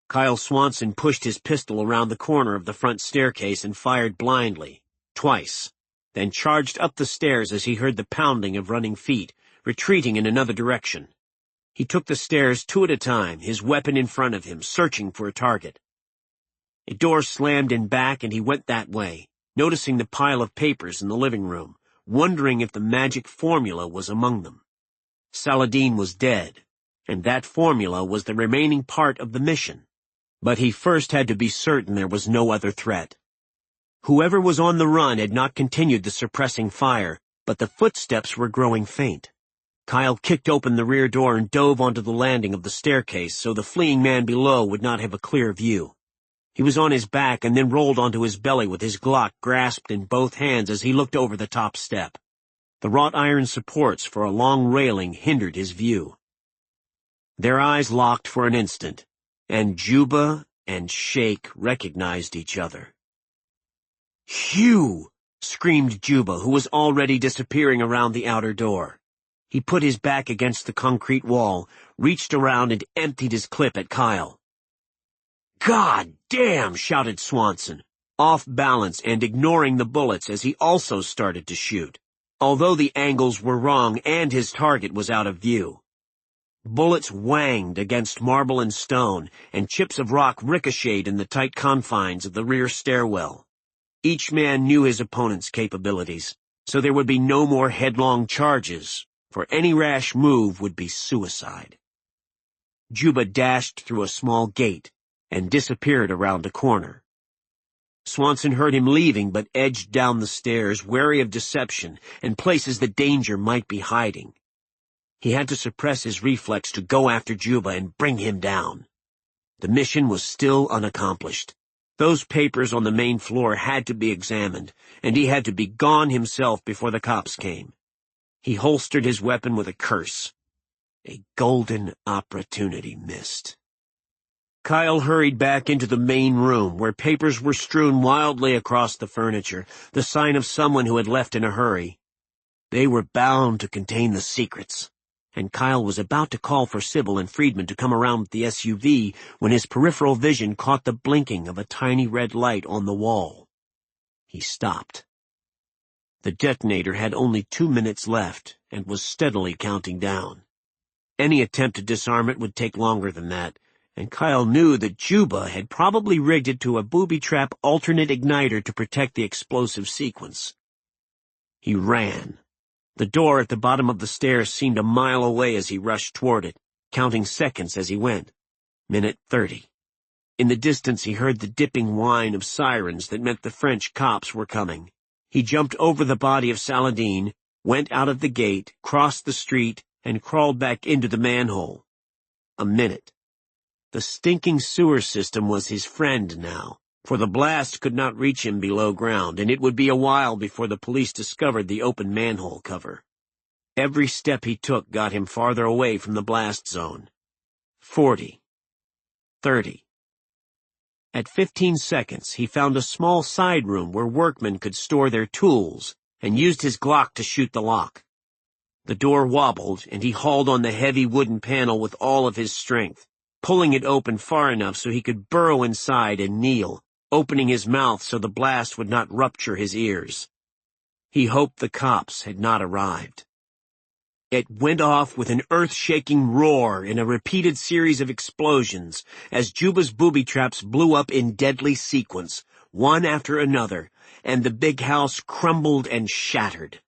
C: Kyle Swanson pushed his pistol around the corner of the front staircase and fired blindly, twice, then charged up the stairs as he heard the pounding of running feet, retreating in another direction. He took the stairs 2 at a time, his weapon in front of him, searching for a target. A door slammed in back and he went that way, noticing the pile of papers in the living room, wondering if the magic formula was among them. Saladin was dead, and that formula was the remaining part of the mission. But he first had to be certain there was no other threat. Whoever was on the run had not continued the suppressing fire, but the footsteps were growing faint. Kyle kicked open the rear door and dove onto the landing of the staircase so the fleeing man below would not have a clear view. He was on his back and then rolled onto his belly with his Glock grasped in both hands as he looked over the top step. The wrought iron supports for a long railing hindered his view. Their eyes locked for an instant, and Juba and Sheikh recognized each other. "Phew!" screamed Juba, who was already disappearing around the outer door. He put his back against the concrete wall, reached around and emptied his clip at Kyle. "God damn!" shouted Swanson, off balance and ignoring the bullets as he also started to shoot, although the angles were wrong and his target was out of view. Bullets whanged against marble and stone, and chips of rock ricocheted in the tight confines of the rear stairwell. Each man knew his opponent's capabilities, so there would be no more headlong charges, for any rash move would be suicide. Juba dashed through a small gate and disappeared around a corner. Swanson heard him leaving but edged down the stairs, wary of deception and places that danger might be hiding. He had to suppress his reflex to go after Juba and bring him down. The mission was still unaccomplished. Those papers on the main floor had to be examined, and he had to be gone himself before the cops came. He holstered his weapon with a curse. A golden opportunity missed. Kyle hurried back into the main room, where papers were strewn wildly across the furniture, the sign of someone who had left in a hurry. They were bound to contain the secrets, and Kyle was about to call for Sybil and Friedman to come around with the SUV when his peripheral vision caught the blinking of a tiny red light on the wall. He stopped. The detonator had only 2 minutes left and was steadily counting down. Any attempt to disarm it would take longer than that, and Kyle knew that Juba had probably rigged it to a booby-trap alternate igniter to protect the explosive sequence. He ran. The door at the bottom of the stairs seemed a mile away as he rushed toward it, counting seconds as he went. Minute 30. In the distance he heard the dipping whine of sirens that meant the French cops were coming. He jumped over the body of Saladin, went out of the gate, crossed the street, and crawled back into the manhole. A minute. The stinking sewer system was his friend now, for the blast could not reach him below ground, and it would be a while before the police discovered the open manhole cover. Every step he took got him farther away from the blast zone. 40. 30. At 15 seconds, he found a small side room where workmen could store their tools, and used his Glock to shoot the lock. The door wobbled, and he hauled on the heavy wooden panel with all of his strength, pulling it open far enough so he could burrow inside and kneel, opening his mouth so the blast would not rupture his ears. He hoped the cops had not arrived. It went off with an earth-shaking roar in a repeated series of explosions as Juba's booby traps blew up in deadly sequence, one after another, and the big house crumbled and shattered.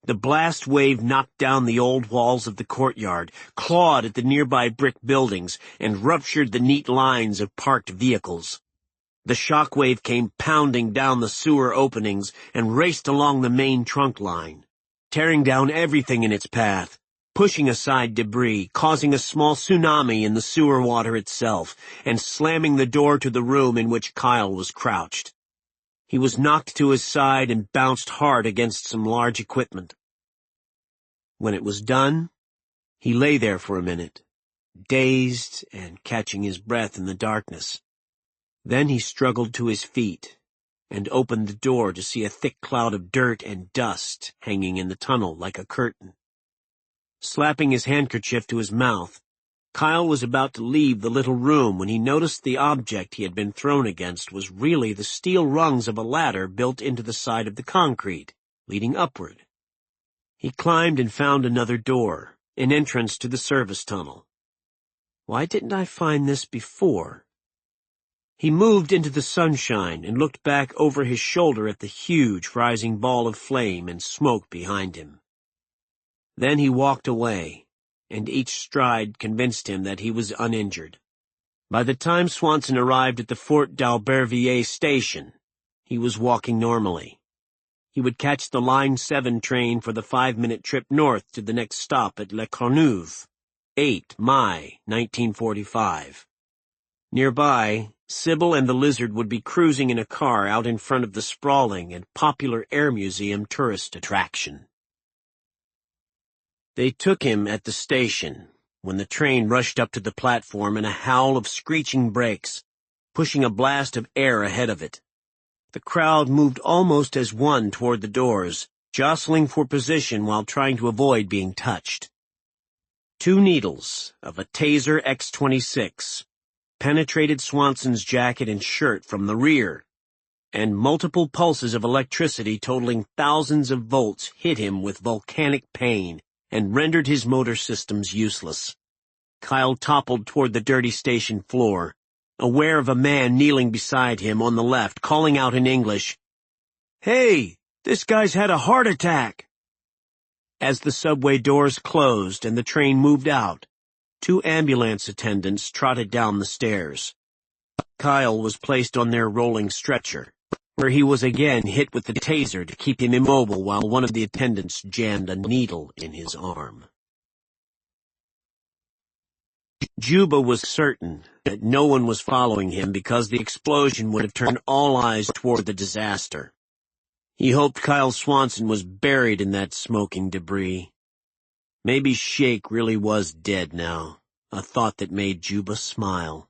C: The blast wave knocked down the old walls of the courtyard, clawed at the nearby brick buildings, and ruptured the neat lines of parked vehicles. The shockwave came pounding down the sewer openings and raced along the main trunk line, tearing down everything in its path, pushing aside debris, causing a small tsunami in the sewer water itself, and slamming the door to the room in which Kyle was crouched. He was knocked to his side and bounced hard against some large equipment. When it was done, he lay there for a minute, dazed and catching his breath in the darkness. Then he struggled to his feet and opened the door to see a thick cloud of dirt and dust hanging in the tunnel like a curtain. Slapping his handkerchief to his mouth, Kyle was about to leave the little room when he noticed the object he had been thrown against was really the steel rungs of a ladder built into the side of the concrete, leading upward. He climbed and found another door, an entrance to the service tunnel. Why didn't I find this before? He moved into the sunshine and looked back over his shoulder at the huge rising ball of flame and smoke behind him. Then he walked away, and each stride convinced him that he was uninjured. By the time Swanson arrived at the Fort d'Albervilliers station, he was walking normally. He would catch the Line 7 train for the 5-minute trip north to the next stop at Le Corneuve, 8 May 1945. Nearby, Sybil and the Lizard would be cruising in a car out in front of the sprawling and popular Air Museum tourist attraction. They took him at the station when the train rushed up to the platform in a howl of screeching brakes, pushing a blast of air ahead of it. The crowd moved almost as one toward the doors, jostling for position while trying to avoid being touched. 2 needles of a Taser X-26 penetrated Swanson's jacket and shirt from the rear, and multiple pulses of electricity totaling thousands of volts hit him with volcanic pain and rendered his motor systems useless. Kyle toppled toward the dirty station floor, aware of a man kneeling beside him on the left, calling out in English, "Hey, this guy's had a heart attack!" As the subway doors closed and the train moved out, 2 ambulance attendants trotted down the stairs. Kyle was placed on their rolling stretcher, where he was again hit with the taser to keep him immobile while one of the attendants jammed a needle in his arm. Juba was certain that no one was following him because the explosion would have turned all eyes toward the disaster. He hoped Kyle Swanson was buried in that smoking debris. Maybe Shake really was dead now, a thought that made Juba smile.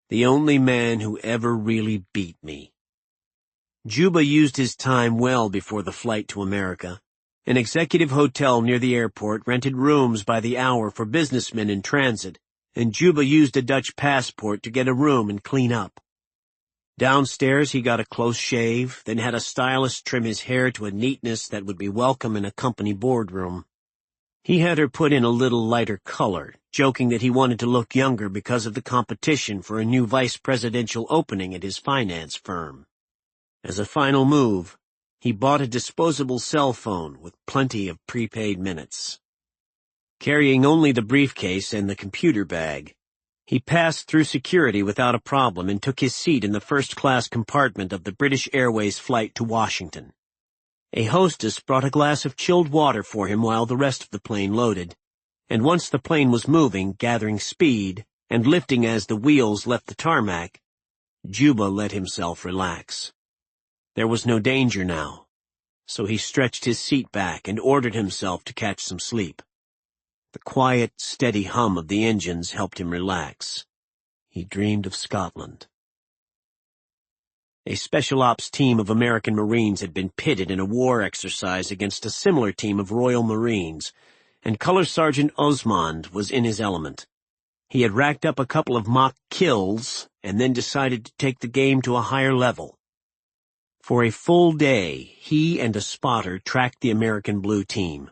C: The only man who ever really beat me. Juba used his time well before the flight to America. An executive hotel near the airport rented rooms by the hour for businessmen in transit, and Juba used a Dutch passport to get a room and clean up. Downstairs he got a close shave, then had a stylist trim his hair to a neatness that would be welcome in a company boardroom. He had her put in a little lighter color, joking that he wanted to look younger because of the competition for a new vice presidential opening at his finance firm. As a final move, he bought a disposable cell phone with plenty of prepaid minutes. Carrying only the briefcase and the computer bag, he passed through security without a problem and took his seat in the first-class compartment of the British Airways flight to Washington. A hostess brought a glass of chilled water for him while the rest of the plane loaded, and once the plane was moving, gathering speed, and lifting as the wheels left the tarmac, Juba let himself relax. There was no danger now, so he stretched his seat back and ordered himself to catch some sleep. The quiet, steady hum of the engines helped him relax. He dreamed of Scotland. A special ops team of American Marines had been pitted in a war exercise against a similar team of Royal Marines, and Color Sergeant Osmond was in his element. He had racked up a couple of mock kills and then decided to take the game to a higher level. For a full day, he and a spotter tracked the American Blue team,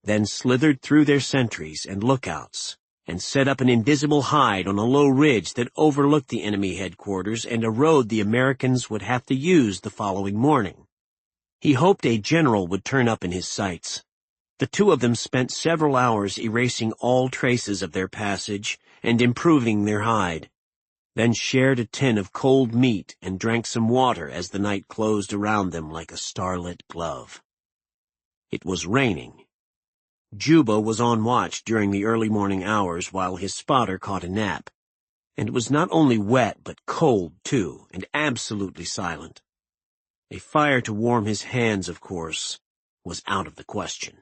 C: then slithered through their sentries and lookouts, and set up an invisible hide on a low ridge that overlooked the enemy headquarters and a road the Americans would have to use the following morning. He hoped a general would turn up in his sights. The 2 of them spent several hours erasing all traces of their passage and improving their hide, then shared a tin of cold meat and drank some water as the night closed around them like a starlit glove. It was raining. Juba was on watch during the early morning hours while his spotter caught a nap, and it was not only wet but cold, too, and absolutely silent. A fire to warm his hands, of course, was out of the question.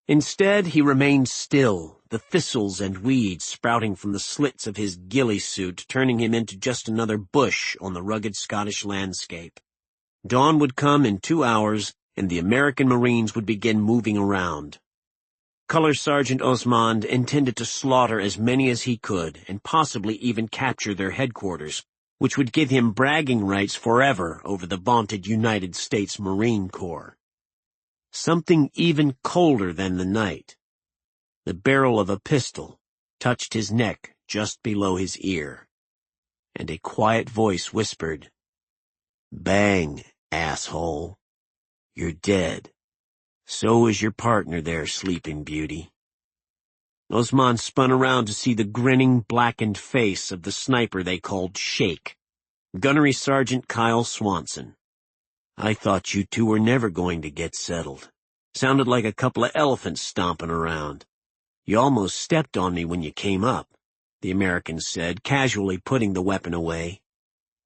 C: Instead, he remained still, the thistles and weeds sprouting from the slits of his ghillie suit, turning him into just another bush on the rugged Scottish landscape. Dawn would come in 2 hours, and the American Marines would begin moving around. Color Sergeant Osmond intended to slaughter as many as he could, and possibly even capture their headquarters, which would give him bragging rights forever over the vaunted United States Marine Corps. Something even colder than the night. The barrel of a pistol touched his neck just below his ear, and a quiet voice whispered, "Bang, asshole. You're dead. So is your partner there, Sleeping Beauty." Osmond spun around to see the grinning, blackened face of the sniper they called Shake, Gunnery Sgt. Kyle Swanson. "I thought you 2 were never going to get settled. Sounded like a couple of elephants stomping around. You almost stepped on me when you came up," the American said, casually putting the weapon away.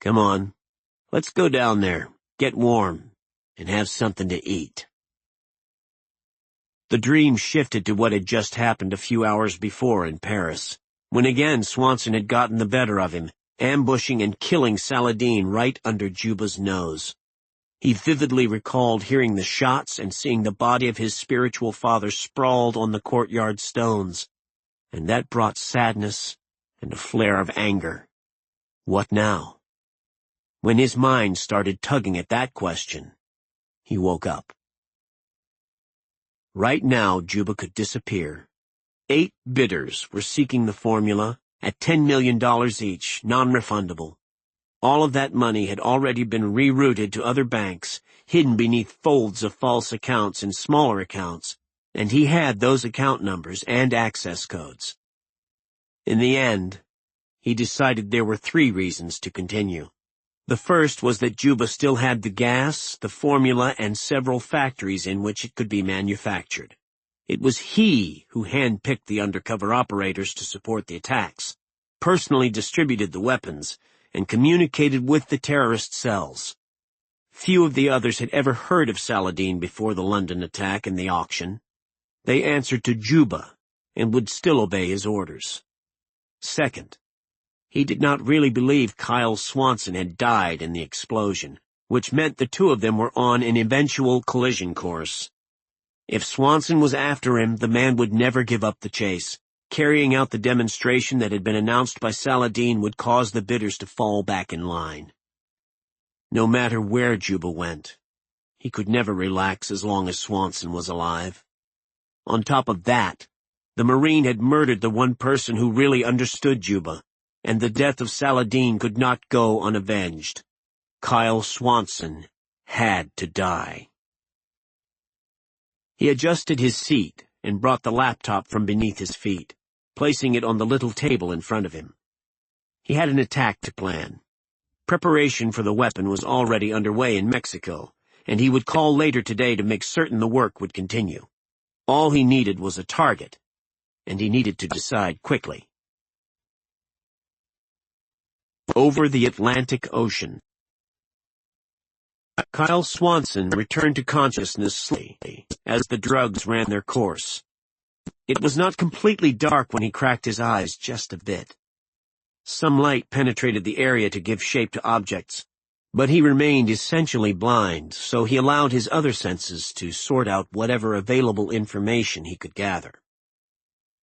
C: "Come on, let's go down there, get warm, and have something to eat." The dream shifted to what had just happened a few hours before in Paris, when again Swanson had gotten the better of him, ambushing and killing Saladin right under Juba's nose. He vividly recalled hearing the shots and seeing the body of his spiritual father sprawled on the courtyard stones, and that brought sadness and a flare of anger. What now? When his mind started tugging at that question, he woke up. Right now, Juba could disappear. 8 bidders were seeking the formula at $10 million each, non-refundable. All of that money had already been rerouted to other banks, hidden beneath folds of false accounts and smaller accounts, and he had those account numbers and access codes. In the end, he decided there were 3 reasons to continue. The first was that Juba still had the gas, the formula, and several factories in which it could be manufactured. It was he who handpicked the undercover operators to support the attacks, personally distributed the weapons, and communicated with the terrorist cells. Few of the others had ever heard of Saladin before the London attack and the auction. They answered to Juba and would still obey his orders. Second, he did not really believe Kyle Swanson had died in the explosion, which meant the 2 of them were on an eventual collision course. If Swanson was after him, the man would never give up the chase. Carrying out the demonstration that had been announced by Saladin would cause the bidders to fall back in line. No matter where Juba went, he could never relax as long as Swanson was alive. On top of that, the Marine had murdered the one person who really understood Juba, and the death of Saladin could not go unavenged. Kyle Swanson had to die. He adjusted his seat and brought the laptop from beneath his feet, placing it on the little table in front of him. He had an attack to plan. Preparation for the weapon was already underway in Mexico, and he would call later today to make certain the work would continue. All he needed was a target, and he needed to decide quickly. Over the Atlantic Ocean. Kyle Swanson returned to consciousness slowly as the drugs ran their course. It was not completely dark when he cracked his eyes just a bit. Some light penetrated the area to give shape to objects, but he remained essentially blind, so he allowed his other senses to sort out whatever available information he could gather.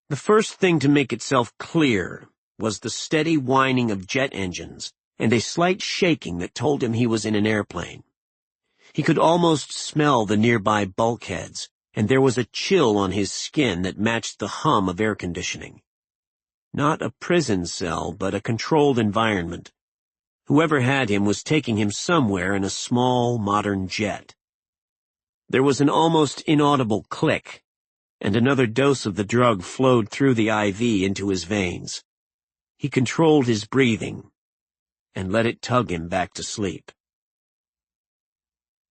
C: The first thing to make itself clear was the steady whining of jet engines and a slight shaking that told him he was in an airplane. He could almost smell the nearby bulkheads, and there was a chill on his skin that matched the hum of air conditioning. Not a prison cell, but a controlled environment. Whoever had him was taking him somewhere in a small, modern jet. There was an almost inaudible click, and another dose of the drug flowed through the IV into his veins. He controlled his breathing and let it tug him back to sleep.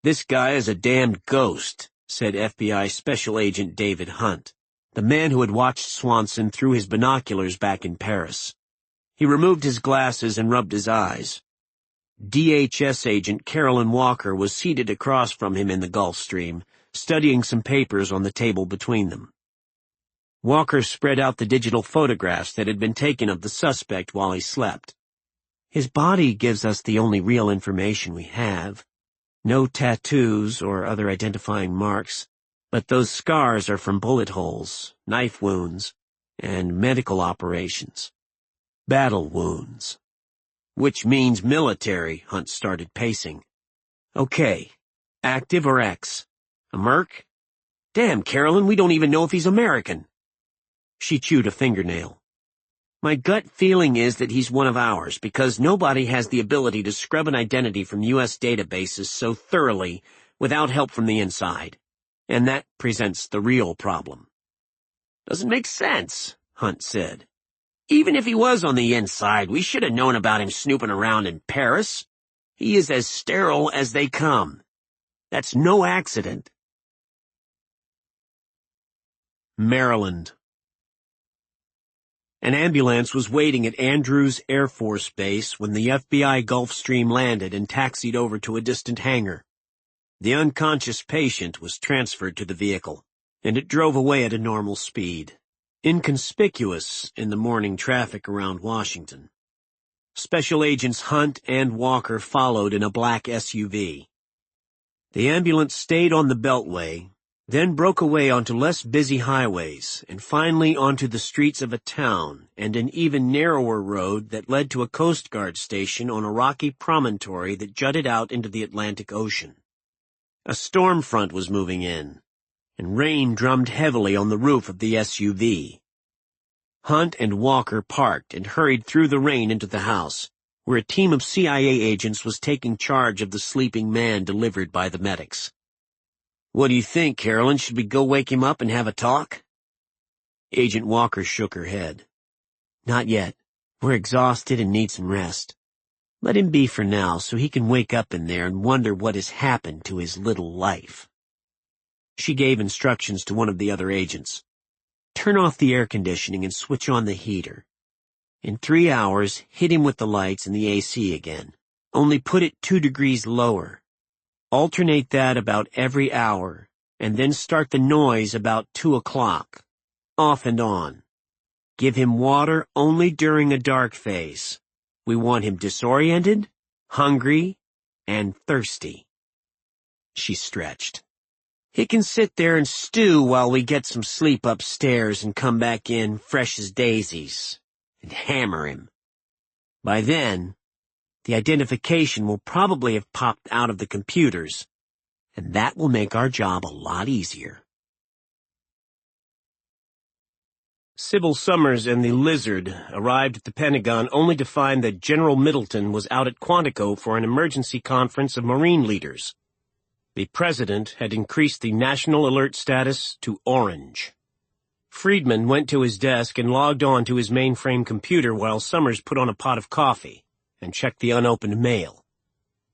C: "This guy is a damned ghost," said FBI Special Agent David Hunt, the man who had watched Swanson through his binoculars back in Paris. He removed his glasses and rubbed his eyes. DHS agent Carolyn Walker was seated across from him in the Gulf Stream, studying some papers on the table between them. Walker spread out the digital photographs that had been taken of the suspect while he slept. "His body gives us the only real information we have. No tattoos or other identifying marks, but those scars are from bullet holes, knife wounds, and medical operations. Battle wounds." "Which means military," Hunt started pacing. "Okay, active or ex? A merc? Damn, Carolyn, we don't even know if he's American." She chewed a fingernail. "My gut feeling is that he's one of ours, because nobody has the ability to scrub an identity from U.S. databases so thoroughly without help from the inside. And that presents the real problem." "Doesn't make sense," Hunt said. "Even if he was on the inside, we should have known about him snooping around in Paris. He is as sterile as they come. That's no accident." Maryland. An ambulance was waiting at Andrews Air Force Base when the FBI Gulfstream landed and taxied over to a distant hangar. The unconscious patient was transferred to the vehicle, and it drove away at a normal speed, inconspicuous in the morning traffic around Washington. Special Agents Hunt and Walker followed in a black SUV. The ambulance stayed on the Beltway, then broke away onto less busy highways, and finally onto the streets of a town and an even narrower road that led to a Coast Guard station on a rocky promontory that jutted out into the Atlantic Ocean. A storm front was moving in, and rain drummed heavily on the roof of the SUV. Hunt and Walker parked and hurried through the rain into the house, where a team of CIA agents was taking charge of the sleeping man delivered by the medics. "What do you think, Carolyn? Should we go wake him up and have a talk?" Agent Walker shook her head. "Not yet. We're exhausted and need some rest. Let him be for now so he can wake up in there and wonder what has happened to his little life." She gave instructions to one of the other agents. "Turn off the air conditioning and switch on the heater. In 3 hours, hit him with the lights and the AC again. Only put it 2 degrees lower. Alternate that about every hour, and then start the noise about 2 o'clock, off and on. Give him water only during a dark phase. We want him disoriented, hungry, and thirsty." She stretched. "He can sit there and stew while we get some sleep upstairs and come back in fresh as daisies, and hammer him. By then, the identification will probably have popped out of the computers, and that will make our job a lot easier." Sybil Summers and the Lizard arrived at the Pentagon only to find that General Middleton was out at Quantico for an emergency conference of Marine leaders. The President had increased the national alert status to orange. Friedman went to his desk and logged on to his mainframe computer while Summers put on a pot of coffee and checked the unopened mail.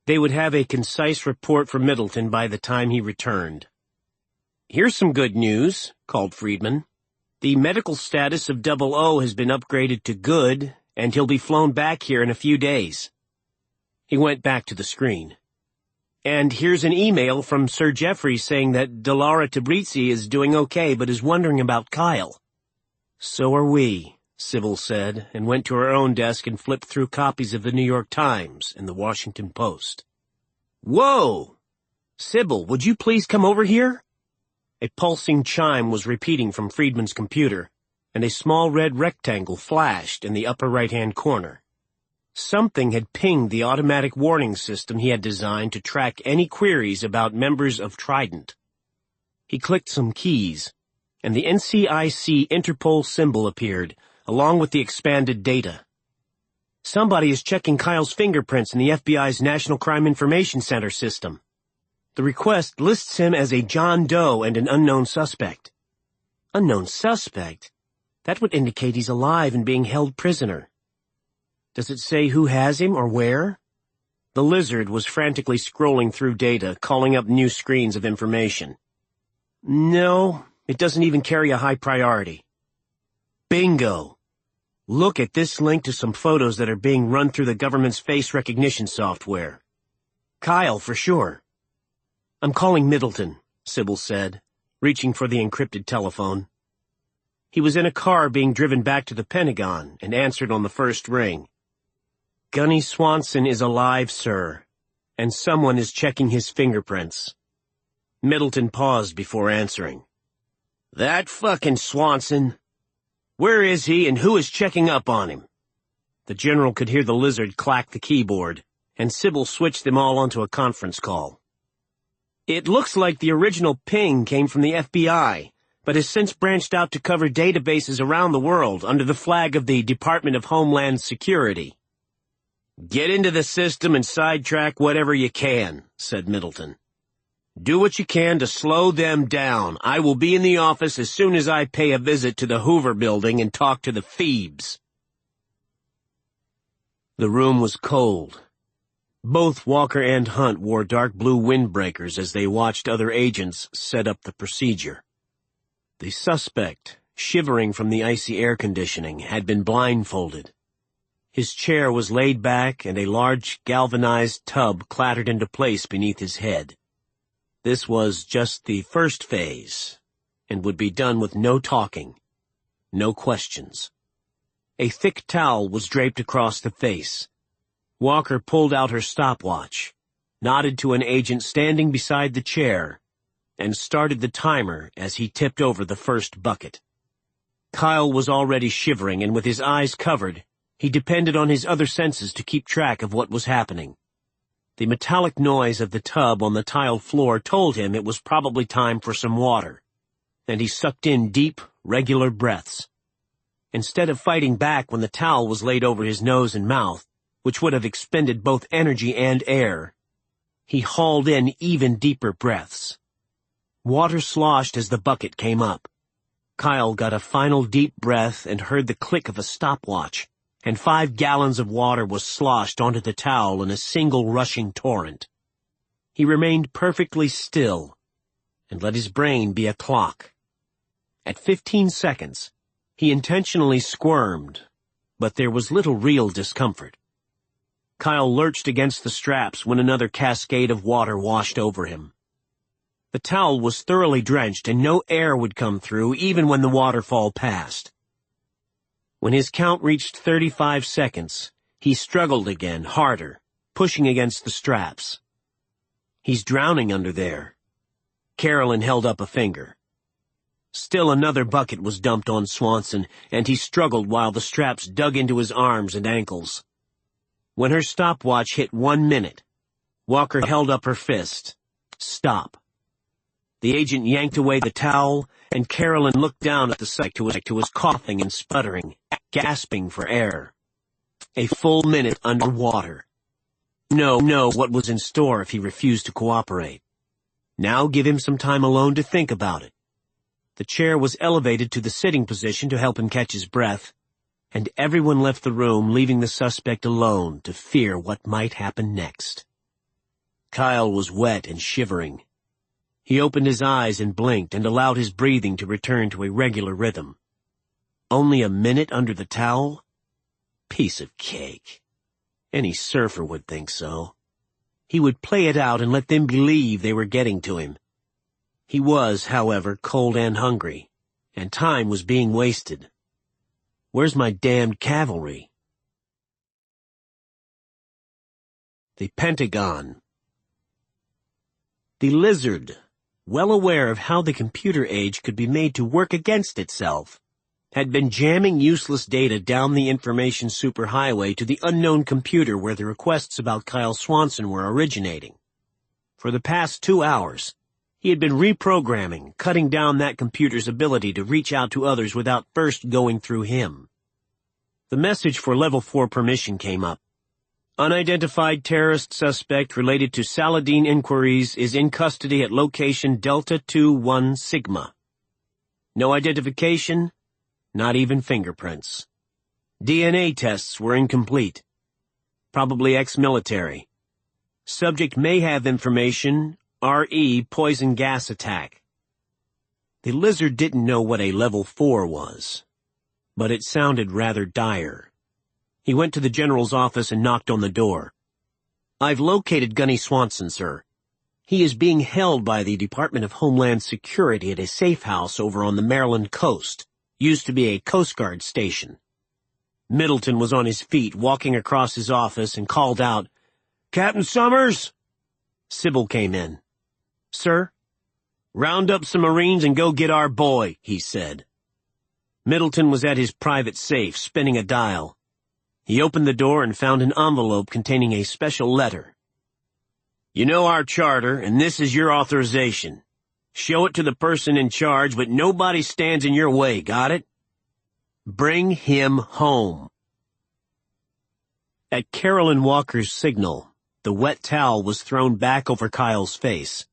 C: They would have a concise report from Middleton by the time he returned. "Here's some good news," called Friedman. "The medical status of 00 has been upgraded to good, and he'll be flown back here in a few days." He went back to the screen. "And here's an email from Sir Geoffrey saying that Delara Tabrizi is doing okay but is wondering about Kyle." "So are we," Sybil said, and went to her own desk and flipped through copies of the New York Times and the Washington Post. "Whoa! Sybil, would you please come over here?" A pulsing chime was repeating from Friedman's computer, and a small red rectangle flashed in the upper right-hand corner. Something had pinged the automatic warning system he had designed to track any queries about members of Trident. He clicked some keys, and the NCIC Interpol symbol appeared, along with the expanded data. "Somebody is checking Kyle's fingerprints in the FBI's National Crime Information Center system. The request lists him as a John Doe and an unknown suspect." "Unknown suspect? That would indicate he's alive and being held prisoner. Does it say who has him or where?" The Lizard was frantically scrolling through data, calling up new screens of information. "No, it doesn't even carry a high priority." "Bingo! Look at this link to some photos that are being run through the government's face recognition software. Kyle, for sure." "I'm calling Middleton," Sybil said, reaching for the encrypted telephone. He was in a car being driven back to the Pentagon and answered on the first ring. "Gunny Swanson is alive, sir, and someone is checking his fingerprints." Middleton paused before answering. "That fucking Swanson? Where is he and who is checking up on him?" The general could hear the Lizard clack the keyboard, and Sybil switched them all onto a conference call. "It looks like the original ping came from the FBI, but has since branched out to cover databases around the world under the flag of the Department of Homeland Security." "Get into the system and sidetrack whatever you can," said Middleton. "Do what you can to slow them down. I will be in the office as soon as I pay a visit to the Hoover Building and talk to the Phoebes." The room was cold. Both Walker and Hunt wore dark blue windbreakers as they watched other agents set up the procedure. The suspect, shivering from the icy air conditioning, had been blindfolded. His chair was laid back and a large galvanized tub clattered into place beneath his head. This was just the first phase, and would be done with no talking, no questions. A thick towel was draped across the face, Walker pulled out her stopwatch, nodded to an agent standing beside the chair, and started the timer as he tipped over the first bucket. Kyle was already shivering, and with his eyes covered, he depended on his other senses to keep track of what was happening. The metallic noise of the tub on the tiled floor told him it was probably time for some water, and he sucked in deep, regular breaths. Instead of fighting back when the towel was laid over his nose and mouth, which would have expended both energy and air, he hauled in even deeper breaths. Water sloshed as the bucket came up. Kyle got a final deep breath and heard the click of a stopwatch, and 5 gallons of water was sloshed onto the towel in a single rushing torrent. He remained perfectly still and let his brain be a clock. At 15 seconds, he intentionally squirmed, but there was little real discomfort. Kyle lurched against the straps when another cascade of water washed over him. The towel was thoroughly drenched and no air would come through even when the waterfall passed. When his count reached 35 seconds, he struggled again, harder, pushing against the straps. "He's drowning under there." Carolyn held up a finger. Still another bucket was dumped on Swanson, and he struggled while the straps dug into his arms and ankles. When her stopwatch hit 1 minute, Walker held up her fist. "Stop." The agent yanked away the towel, and Carolyn looked down at the sight who was coughing and sputtering, gasping for air. A full minute underwater. No, what was in store if he refused to cooperate? Now give him some time alone to think about it. The chair was elevated to the sitting position to help him catch his breath, and everyone left the room, leaving the suspect alone to fear what might happen next. Kyle was wet and shivering. He opened his eyes and blinked and allowed his breathing to return to a regular rhythm. Only a minute under the towel? Piece of cake. Any surfer would think so. He would play it out and let them believe they were getting to him. He was, however, cold and hungry, and time was being wasted. Where's my damned cavalry? The Pentagon. The Lizard, well aware of how the computer age could be made to work against itself, had been jamming useless data down the information superhighway to the unknown computer where the requests about Kyle Swanson were originating. For the past 2 hours, he had been reprogramming, cutting down that computer's ability to reach out to others without first going through him. The message for Level 4 permission came up. Unidentified terrorist suspect related to Saladin inquiries is in custody at location Delta 2-1 Sigma. No identification, not even fingerprints. DNA tests were incomplete. Probably ex-military. Subject may have information, RE poison gas attack. The Lizard didn't know what a Level 4 was, but it sounded rather dire. He went to the general's office and knocked on the door. "I've located Gunnery Swanson, sir. He is being held by the Department of Homeland Security at a safe house over on the Maryland coast. Used to be a Coast Guard station." Middleton was on his feet, walking across his office, and called out, "Captain Summers!" Sybil came in. "Sir?" "Round up some Marines and go get our boy," he said. Middleton was at his private safe, spinning a dial. He opened the door and found an envelope containing a special letter. "You know our charter, and this is your authorization. Show it to the person in charge, but nobody stands in your way, got it? Bring him home." At Carolyn Walker's signal, the wet towel was thrown back over Kyle's face.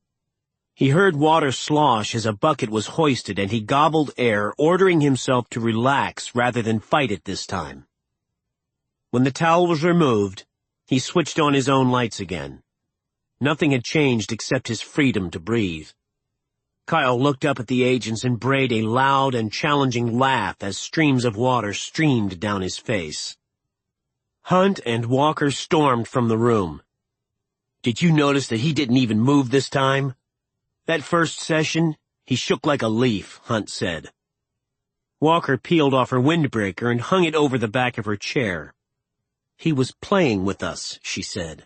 C: He heard water slosh as a bucket was hoisted, and he gobbled air, ordering himself to relax rather than fight it this time. When the towel was removed, he switched on his own lights again. Nothing had changed except his freedom to breathe. Kyle looked up at the agents and brayed a loud and challenging laugh as streams of water streamed down his face. Hunt and Walker stormed from the room. "Did you notice that he didn't even move this time? That first session, he shook like a leaf," Hunt said. Walker peeled off her windbreaker and hung it over the back of her chair. He was playing with us, she said.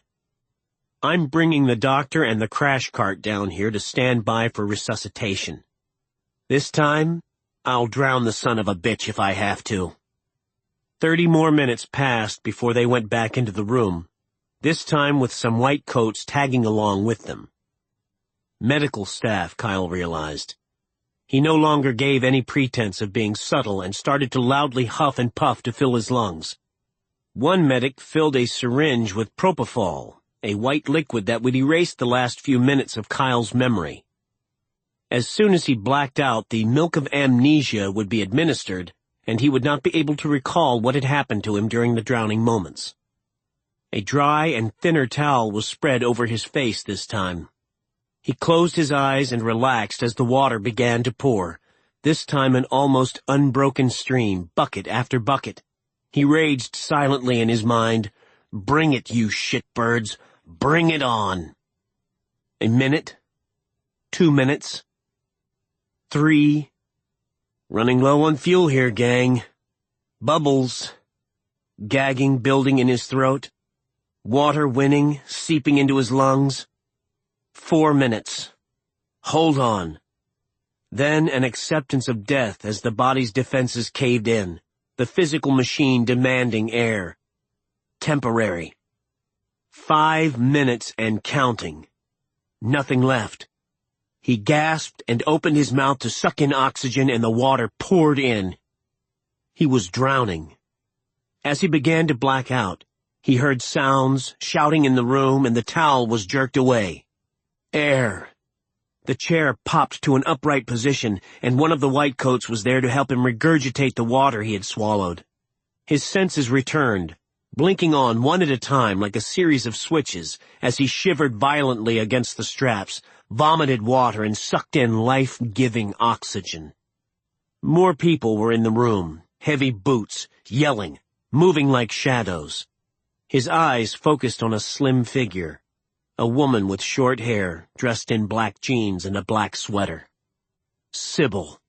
C: I'm bringing the doctor and the crash cart down here to stand by for resuscitation. This time, I'll drown the son of a bitch if I have to. 30 more minutes passed before they went back into the room, this time with some white coats tagging along with them. Medical staff, Kyle realized. He no longer gave any pretense of being subtle and started to loudly huff and puff to fill his lungs. One medic filled a syringe with propofol, a white liquid that would erase the last few minutes of Kyle's memory. As soon as he blacked out, the milk of amnesia would be administered, and he would not be able to recall what had happened to him during the drowning moments. A dry and thinner towel was spread over his face this time. He closed his eyes and relaxed as the water began to pour, this time an almost unbroken stream, bucket after bucket. He raged silently in his mind, "Bring it, you shitbirds! Bring it on!" A minute, 2 minutes, 3. Running low on fuel here, gang. Bubbles. Gagging building in his throat. Water winning, seeping into his lungs. 4 minutes. Hold on. Then an acceptance of death as the body's defenses caved in, the physical machine demanding air. Temporary. 5 minutes and counting. Nothing left. He gasped and opened his mouth to suck in oxygen, and the water poured in. He was drowning. As he began to black out, he heard sounds, shouting in the room, and the towel was jerked away. Air. The chair popped to an upright position, and one of the white coats was there to help him regurgitate the water he had swallowed. His senses returned, blinking on one at a time like a series of switches as he shivered violently against the straps, vomited water, and sucked in life-giving oxygen. More people were in the room, heavy boots, yelling, moving like shadows. His eyes focused on a slim figure, a woman with short hair, dressed in black jeans and a black sweater. Sybil.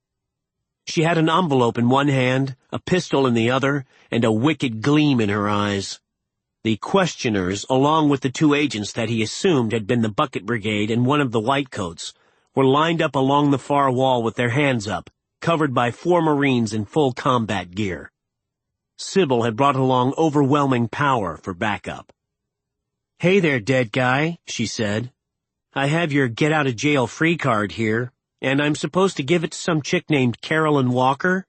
C: She had an envelope in one hand, a pistol in the other, and a wicked gleam in her eyes. The questioners, along with the 2 agents that he assumed had been the bucket brigade and one of the whitecoats, were lined up along the far wall with their hands up, covered by 4 Marines in full combat gear. Sybil had brought along overwhelming power for backup. "Hey there, dead guy," she said. "I have your get-out-of-jail-free card here, and I'm supposed to give it to some chick named Carolyn Walker.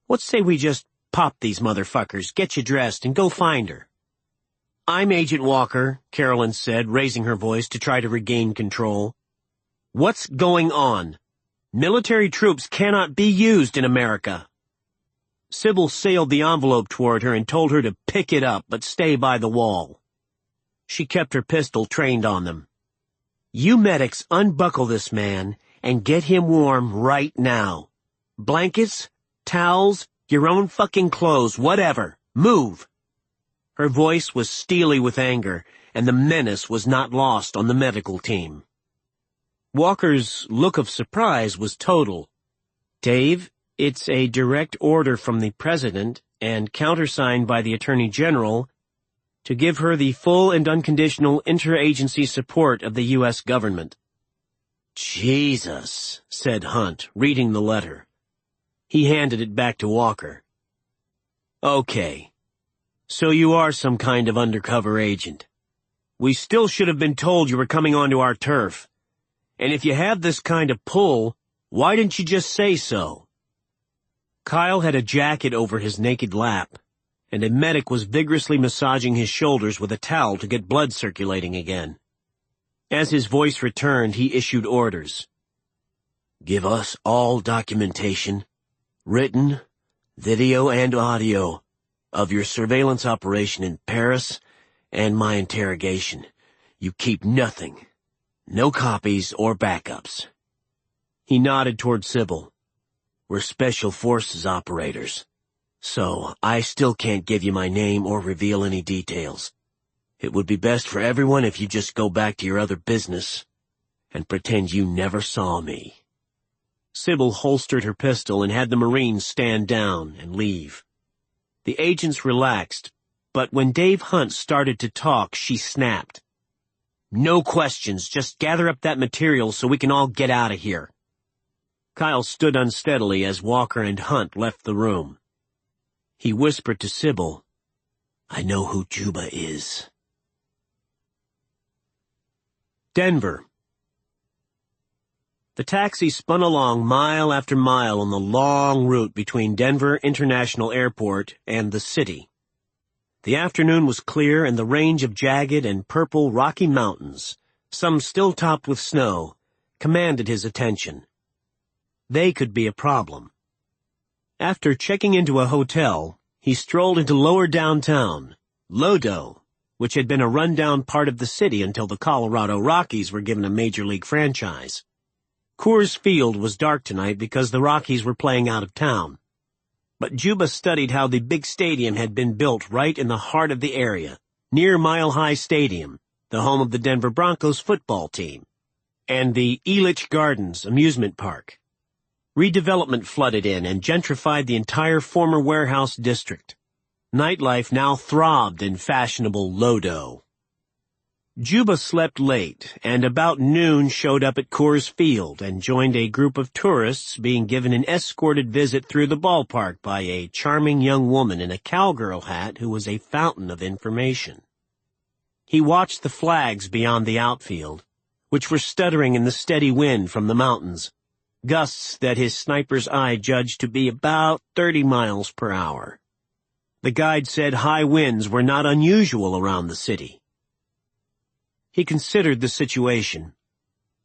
C: What say we just pop these motherfuckers, get you dressed, and go find her?" "I'm Agent Walker," Carolyn said, raising her voice to try to regain control. "What's going on? Military troops cannot be used in America." Sybil sailed the envelope toward her and told her to pick it up but stay by the wall. She kept her pistol trained on them. "You medics unbuckle this man and get him warm right now. Blankets, towels, your own fucking clothes, whatever. Move." Her voice was steely with anger, and the menace was not lost on the medical team. Walker's look of surprise was total. "Dave, it's a direct order from the President and countersigned by the Attorney General to give her the full and unconditional interagency support of the U.S. government." "Jesus," said Hunt, reading the letter. He handed it back to Walker. "Okay. So you are some kind of undercover agent. We still should have been told you were coming onto our turf. And if you have this kind of pull, why didn't you just say so?" Kyle had a jacket over his naked lap, and a medic was vigorously massaging his shoulders with a towel to get blood circulating again. As his voice returned, he issued orders. "Give us all documentation, written, video, and audio, of your surveillance operation in Paris and my interrogation. You keep nothing. No copies or backups." He nodded toward Sybil. "We're Special Forces operators, so I still can't give you my name or reveal any details. It would be best for everyone if you just go back to your other business and pretend you never saw me." Sybil holstered her pistol and had the Marines stand down and leave. The agents relaxed,
D: but when Dave Hunt started to talk, she snapped. "No questions, just gather up that material so we can all get out of here." Kyle stood unsteadily as Walker and Hunt left the room. He whispered to Sybil, "I know who Juba is." Denver. The taxi spun along mile after mile on the long route between Denver International Airport and the city. The afternoon was clear, and the range of jagged and purple Rocky Mountains, some still topped with snow, commanded his attention. They could be a problem. After checking into a hotel, he strolled into lower downtown, Lodo, which had been a rundown part of the city until the Colorado Rockies were given a major league franchise. Coors Field was dark tonight because the Rockies were playing out of town. But Juba studied how the big stadium had been built right in the heart of the area, near Mile High Stadium, the home of the Denver Broncos football team, and the Elitch Gardens amusement park. Redevelopment flooded in and gentrified the entire former warehouse district. Nightlife now throbbed in fashionable Lodo. Juba slept late, and about noon showed up at Coors Field and joined a group of tourists being given an escorted visit through the ballpark by a charming young woman in a cowgirl hat who was a fountain of information. He watched the flags beyond the outfield, which were stuttering in the steady wind from the mountains, gusts that his sniper's eye judged to be about 30 miles per hour. The guide said high winds were not unusual around the city. He considered the situation,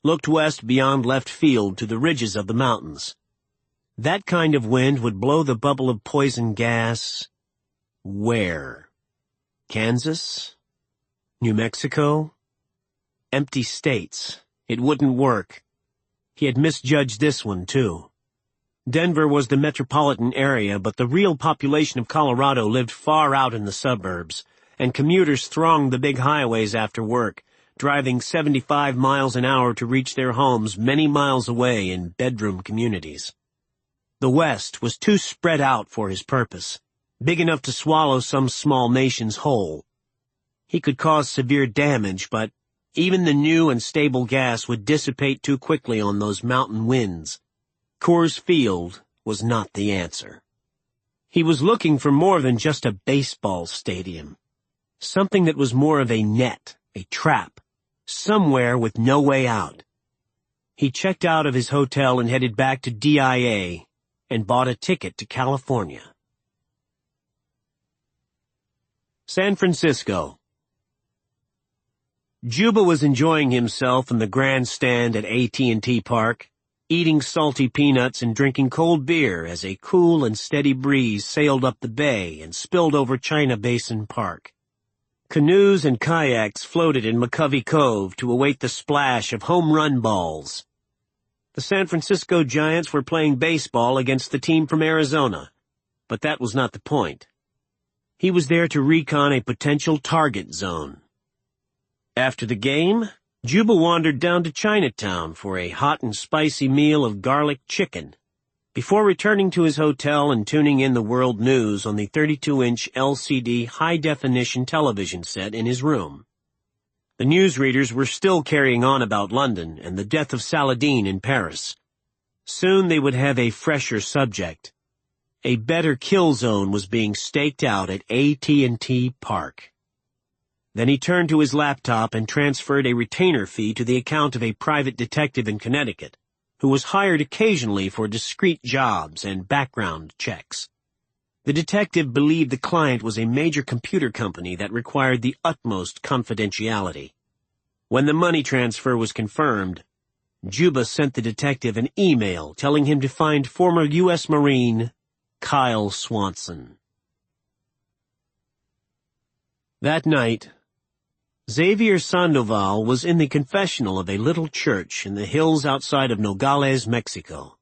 D: looked west beyond left field to the ridges of the mountains. That kind of wind would blow the bubble of poison gas. Where? Kansas? New Mexico? Empty states. It wouldn't work. He had misjudged this one, too. Denver was the metropolitan area, but the real population of Colorado lived far out in the suburbs, and commuters thronged the big highways after work, driving 75 miles an hour to reach their homes many miles away in bedroom communities. The West was too spread out for his purpose, big enough to swallow some small nations whole. He could cause severe damage, but even the new and stable gas would dissipate too quickly on those mountain winds. Coors Field was not the answer. He was looking for more than just a baseball stadium, something that was more of a net, a trap, somewhere with no way out. He checked out of his hotel and headed back to DIA and bought a ticket to California. San Francisco. Juba was enjoying himself in the grandstand at AT&T Park, eating salty peanuts and drinking cold beer as a cool and steady breeze sailed up the bay and spilled over China Basin Park. Canoes and kayaks floated in McCovey Cove to await the splash of home run balls. The San Francisco Giants were playing baseball against the team from Arizona, but that was not the point. He was there to recon a potential target zone. After the game, Juba wandered down to Chinatown for a hot and spicy meal of garlic chicken, before returning to his hotel and tuning in the world news on the 32-inch LCD high-definition television set in his room. The newsreaders were still carrying on about London and the death of Saladin in Paris. Soon they would have a fresher subject. A better kill zone was being staked out at AT&T Park. Then he turned to his laptop and transferred a retainer fee to the account of a private detective in Connecticut, who was hired occasionally for discreet jobs and background checks. The detective believed the client was a major computer company that required the utmost confidentiality. When the money transfer was confirmed, Juba sent the detective an email telling him to find former U.S. Marine Kyle Swanson. That night, Xavier Sandoval was in the confessional of a little church in the hills outside of Nogales, Mexico.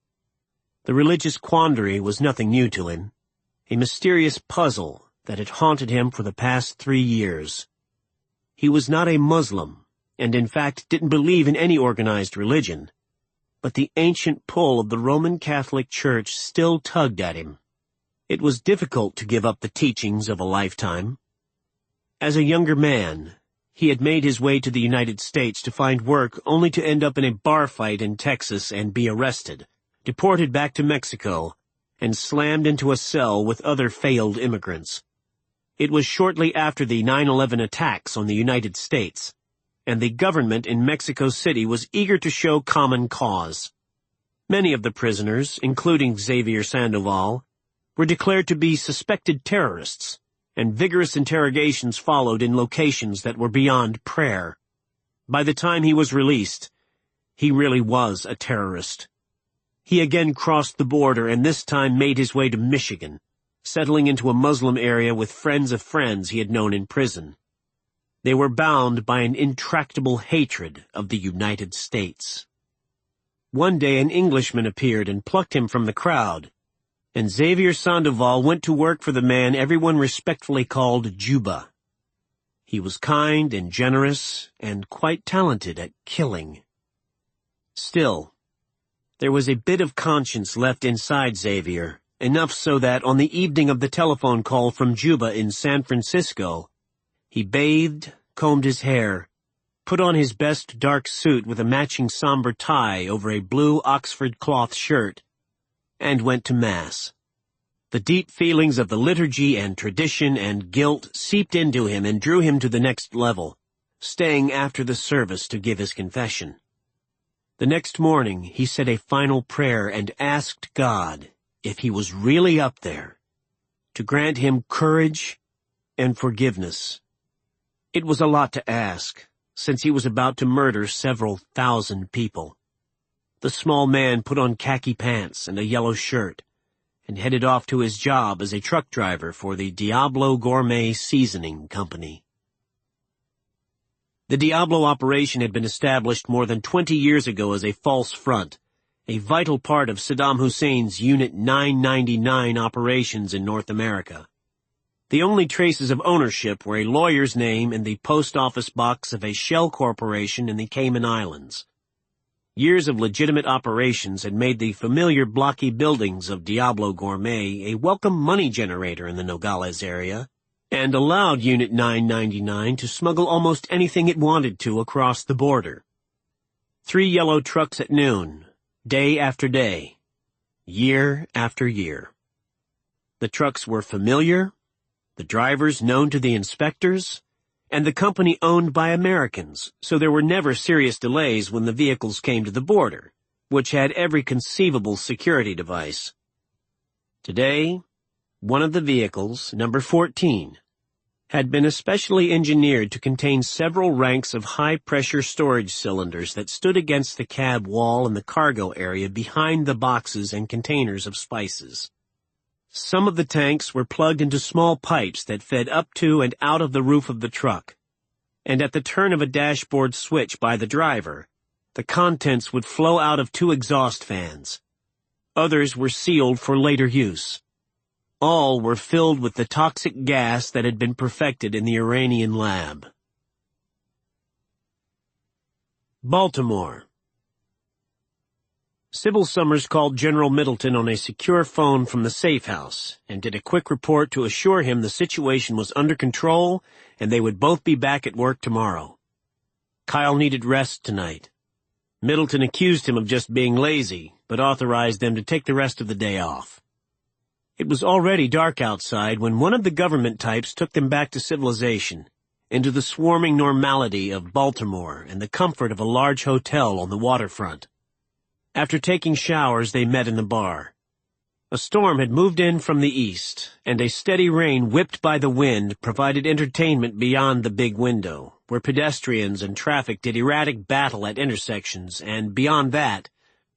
D: The religious quandary was nothing new to him, a mysterious puzzle that had haunted him for the past 3 years. He was not a Muslim, and in fact didn't believe in any organized religion, but the ancient pull of the Roman Catholic Church still tugged at him. It was difficult to give up the teachings of a lifetime.
C: As a younger man, he had made his way to the United States to find work only to end up in a bar fight in Texas and be arrested, deported back to Mexico, and slammed into a cell with other failed immigrants. It was shortly after the 9/11 attacks on the United States, and the government in Mexico City was eager to show common cause. Many of the prisoners, including Xavier Sandoval, were declared to be suspected terrorists, and vigorous interrogations followed in locations that were beyond prayer. By the time he was released, he really was a terrorist. He again crossed the border and this time made his way to Michigan, settling into a Muslim area with friends of friends he had known in prison. They were bound by an intractable hatred of the United States. One day an Englishman appeared and plucked him from the crowd, and Xavier Sandoval went to work for the man everyone respectfully called Juba. He was kind and generous and quite talented at killing. Still, there was a bit of conscience left inside Xavier, enough so that on the evening of the telephone call from Juba in San Francisco, he bathed, combed his hair, put on his best dark suit with a matching somber tie over a blue Oxford cloth shirt, and went to Mass. The deep feelings of the liturgy and tradition and guilt seeped into him and drew him to the next level, staying after the service to give his confession. The next morning he said a final prayer and asked God, if he was really up there, to grant him courage and forgiveness. It was a lot to ask, since he was about to murder several thousand people. The small man put on khaki pants and a yellow shirt, and headed off to his job as a truck driver for the Diablo Gourmet Seasoning Company. The Diablo operation had been established more than 20 years ago as a false front, a vital part of Saddam Hussein's Unit 999 operations in North America. The only traces of ownership were a lawyer's name and the post office box of a shell corporation in the Cayman Islands. Years of legitimate operations had made the familiar blocky buildings of Diablo Gourmet a welcome money generator in the Nogales area, and allowed Unit 999 to smuggle almost anything it wanted to across the border. 3 yellow trucks at noon, day after day, year after year. The trucks were familiar, the drivers known to the inspectors, and the company owned by Americans, so there were never serious delays when the vehicles came to the border, which had every conceivable security device. Today, one of the vehicles, number 14, had been especially engineered to contain several ranks of high-pressure storage cylinders that stood against the cab wall in the cargo area behind the boxes and containers of spices. Some of the tanks were plugged into small pipes that fed up to and out of the roof of the truck, and at the turn of a dashboard switch by the driver, the contents would flow out of 2 exhaust fans. Others were sealed for later use. All were filled with the toxic gas that had been perfected in the Iranian lab. Baltimore. Sybil Summers called General Middleton on a secure phone from the safe house and did a quick report to assure him the situation was under control and they would both be back at work tomorrow. Kyle needed rest tonight. Middleton accused him of just being lazy, but authorized them to take the rest of the day off. It was already dark outside when one of the government types took them back to civilization, into the swarming normality of Baltimore and the comfort of a large hotel on the waterfront. After taking showers, they met in the bar. A storm had moved in from the east, and a steady rain whipped by the wind provided entertainment beyond the big window, where pedestrians and traffic did erratic battle at intersections, and beyond that,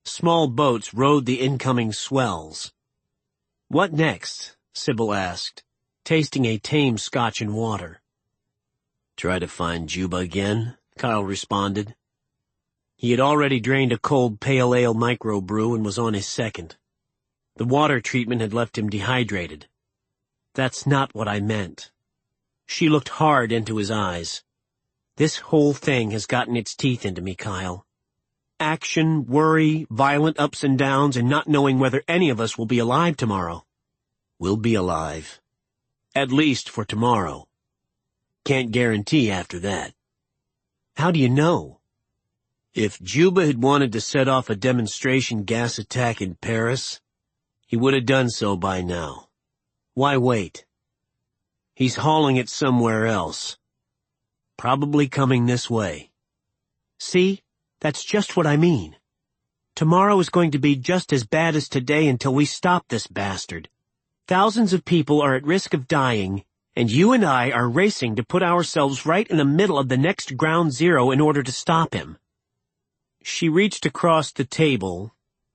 C: small boats rode the incoming swells. "What next?" Sybil asked, tasting a tame scotch and water. "Try to find Juba again," Kyle responded. He had already drained a cold pale ale microbrew and was on his second. The water treatment had left him dehydrated. "That's not what I meant." She looked hard into his eyes. "This whole thing has gotten its teeth into me, Kyle. Action, worry, violent ups and downs, and not knowing whether any of us will be alive tomorrow." "We'll be alive. At least for tomorrow." Can't guarantee after that. How do you know? If Juba had wanted to set off a demonstration gas attack in Paris, he would have done so by now. Why wait? He's hauling it somewhere else. Probably coming this way.
D: See? That's just what I mean. Tomorrow is going to be just as bad as today until we stop this bastard. Thousands of people are at risk of dying, and you and I are racing to put ourselves right in the middle of the next ground zero in order to stop him.
C: She reached across the table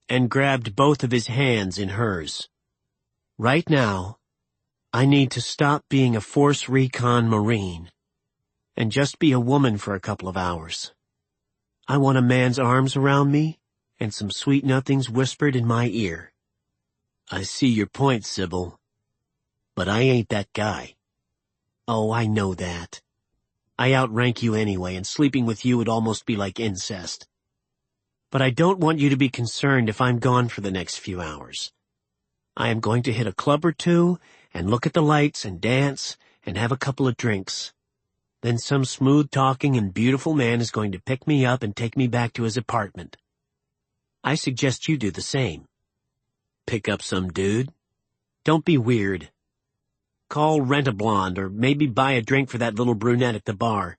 C: and grabbed both of his hands in hers.
D: Right now, I need to stop being a Force Recon Marine and just be a woman for a couple of hours. I want a man's arms around me and some sweet nothings whispered in my ear.
C: I see your point, Sybil, but I ain't that guy.
D: Oh, I know that. I outrank you anyway, and sleeping with you would almost be like incest. But I don't want you to be concerned if I'm gone for the next few hours. I am going to hit a club or two and look at the lights and dance and have a couple of drinks. Then some smooth-talking and beautiful man is going to pick me up and take me back to his apartment. I suggest you do the same.
C: Pick up some dude?
D: Don't be weird. Call Rent-A-Blonde or maybe buy a drink for that little brunette at the bar.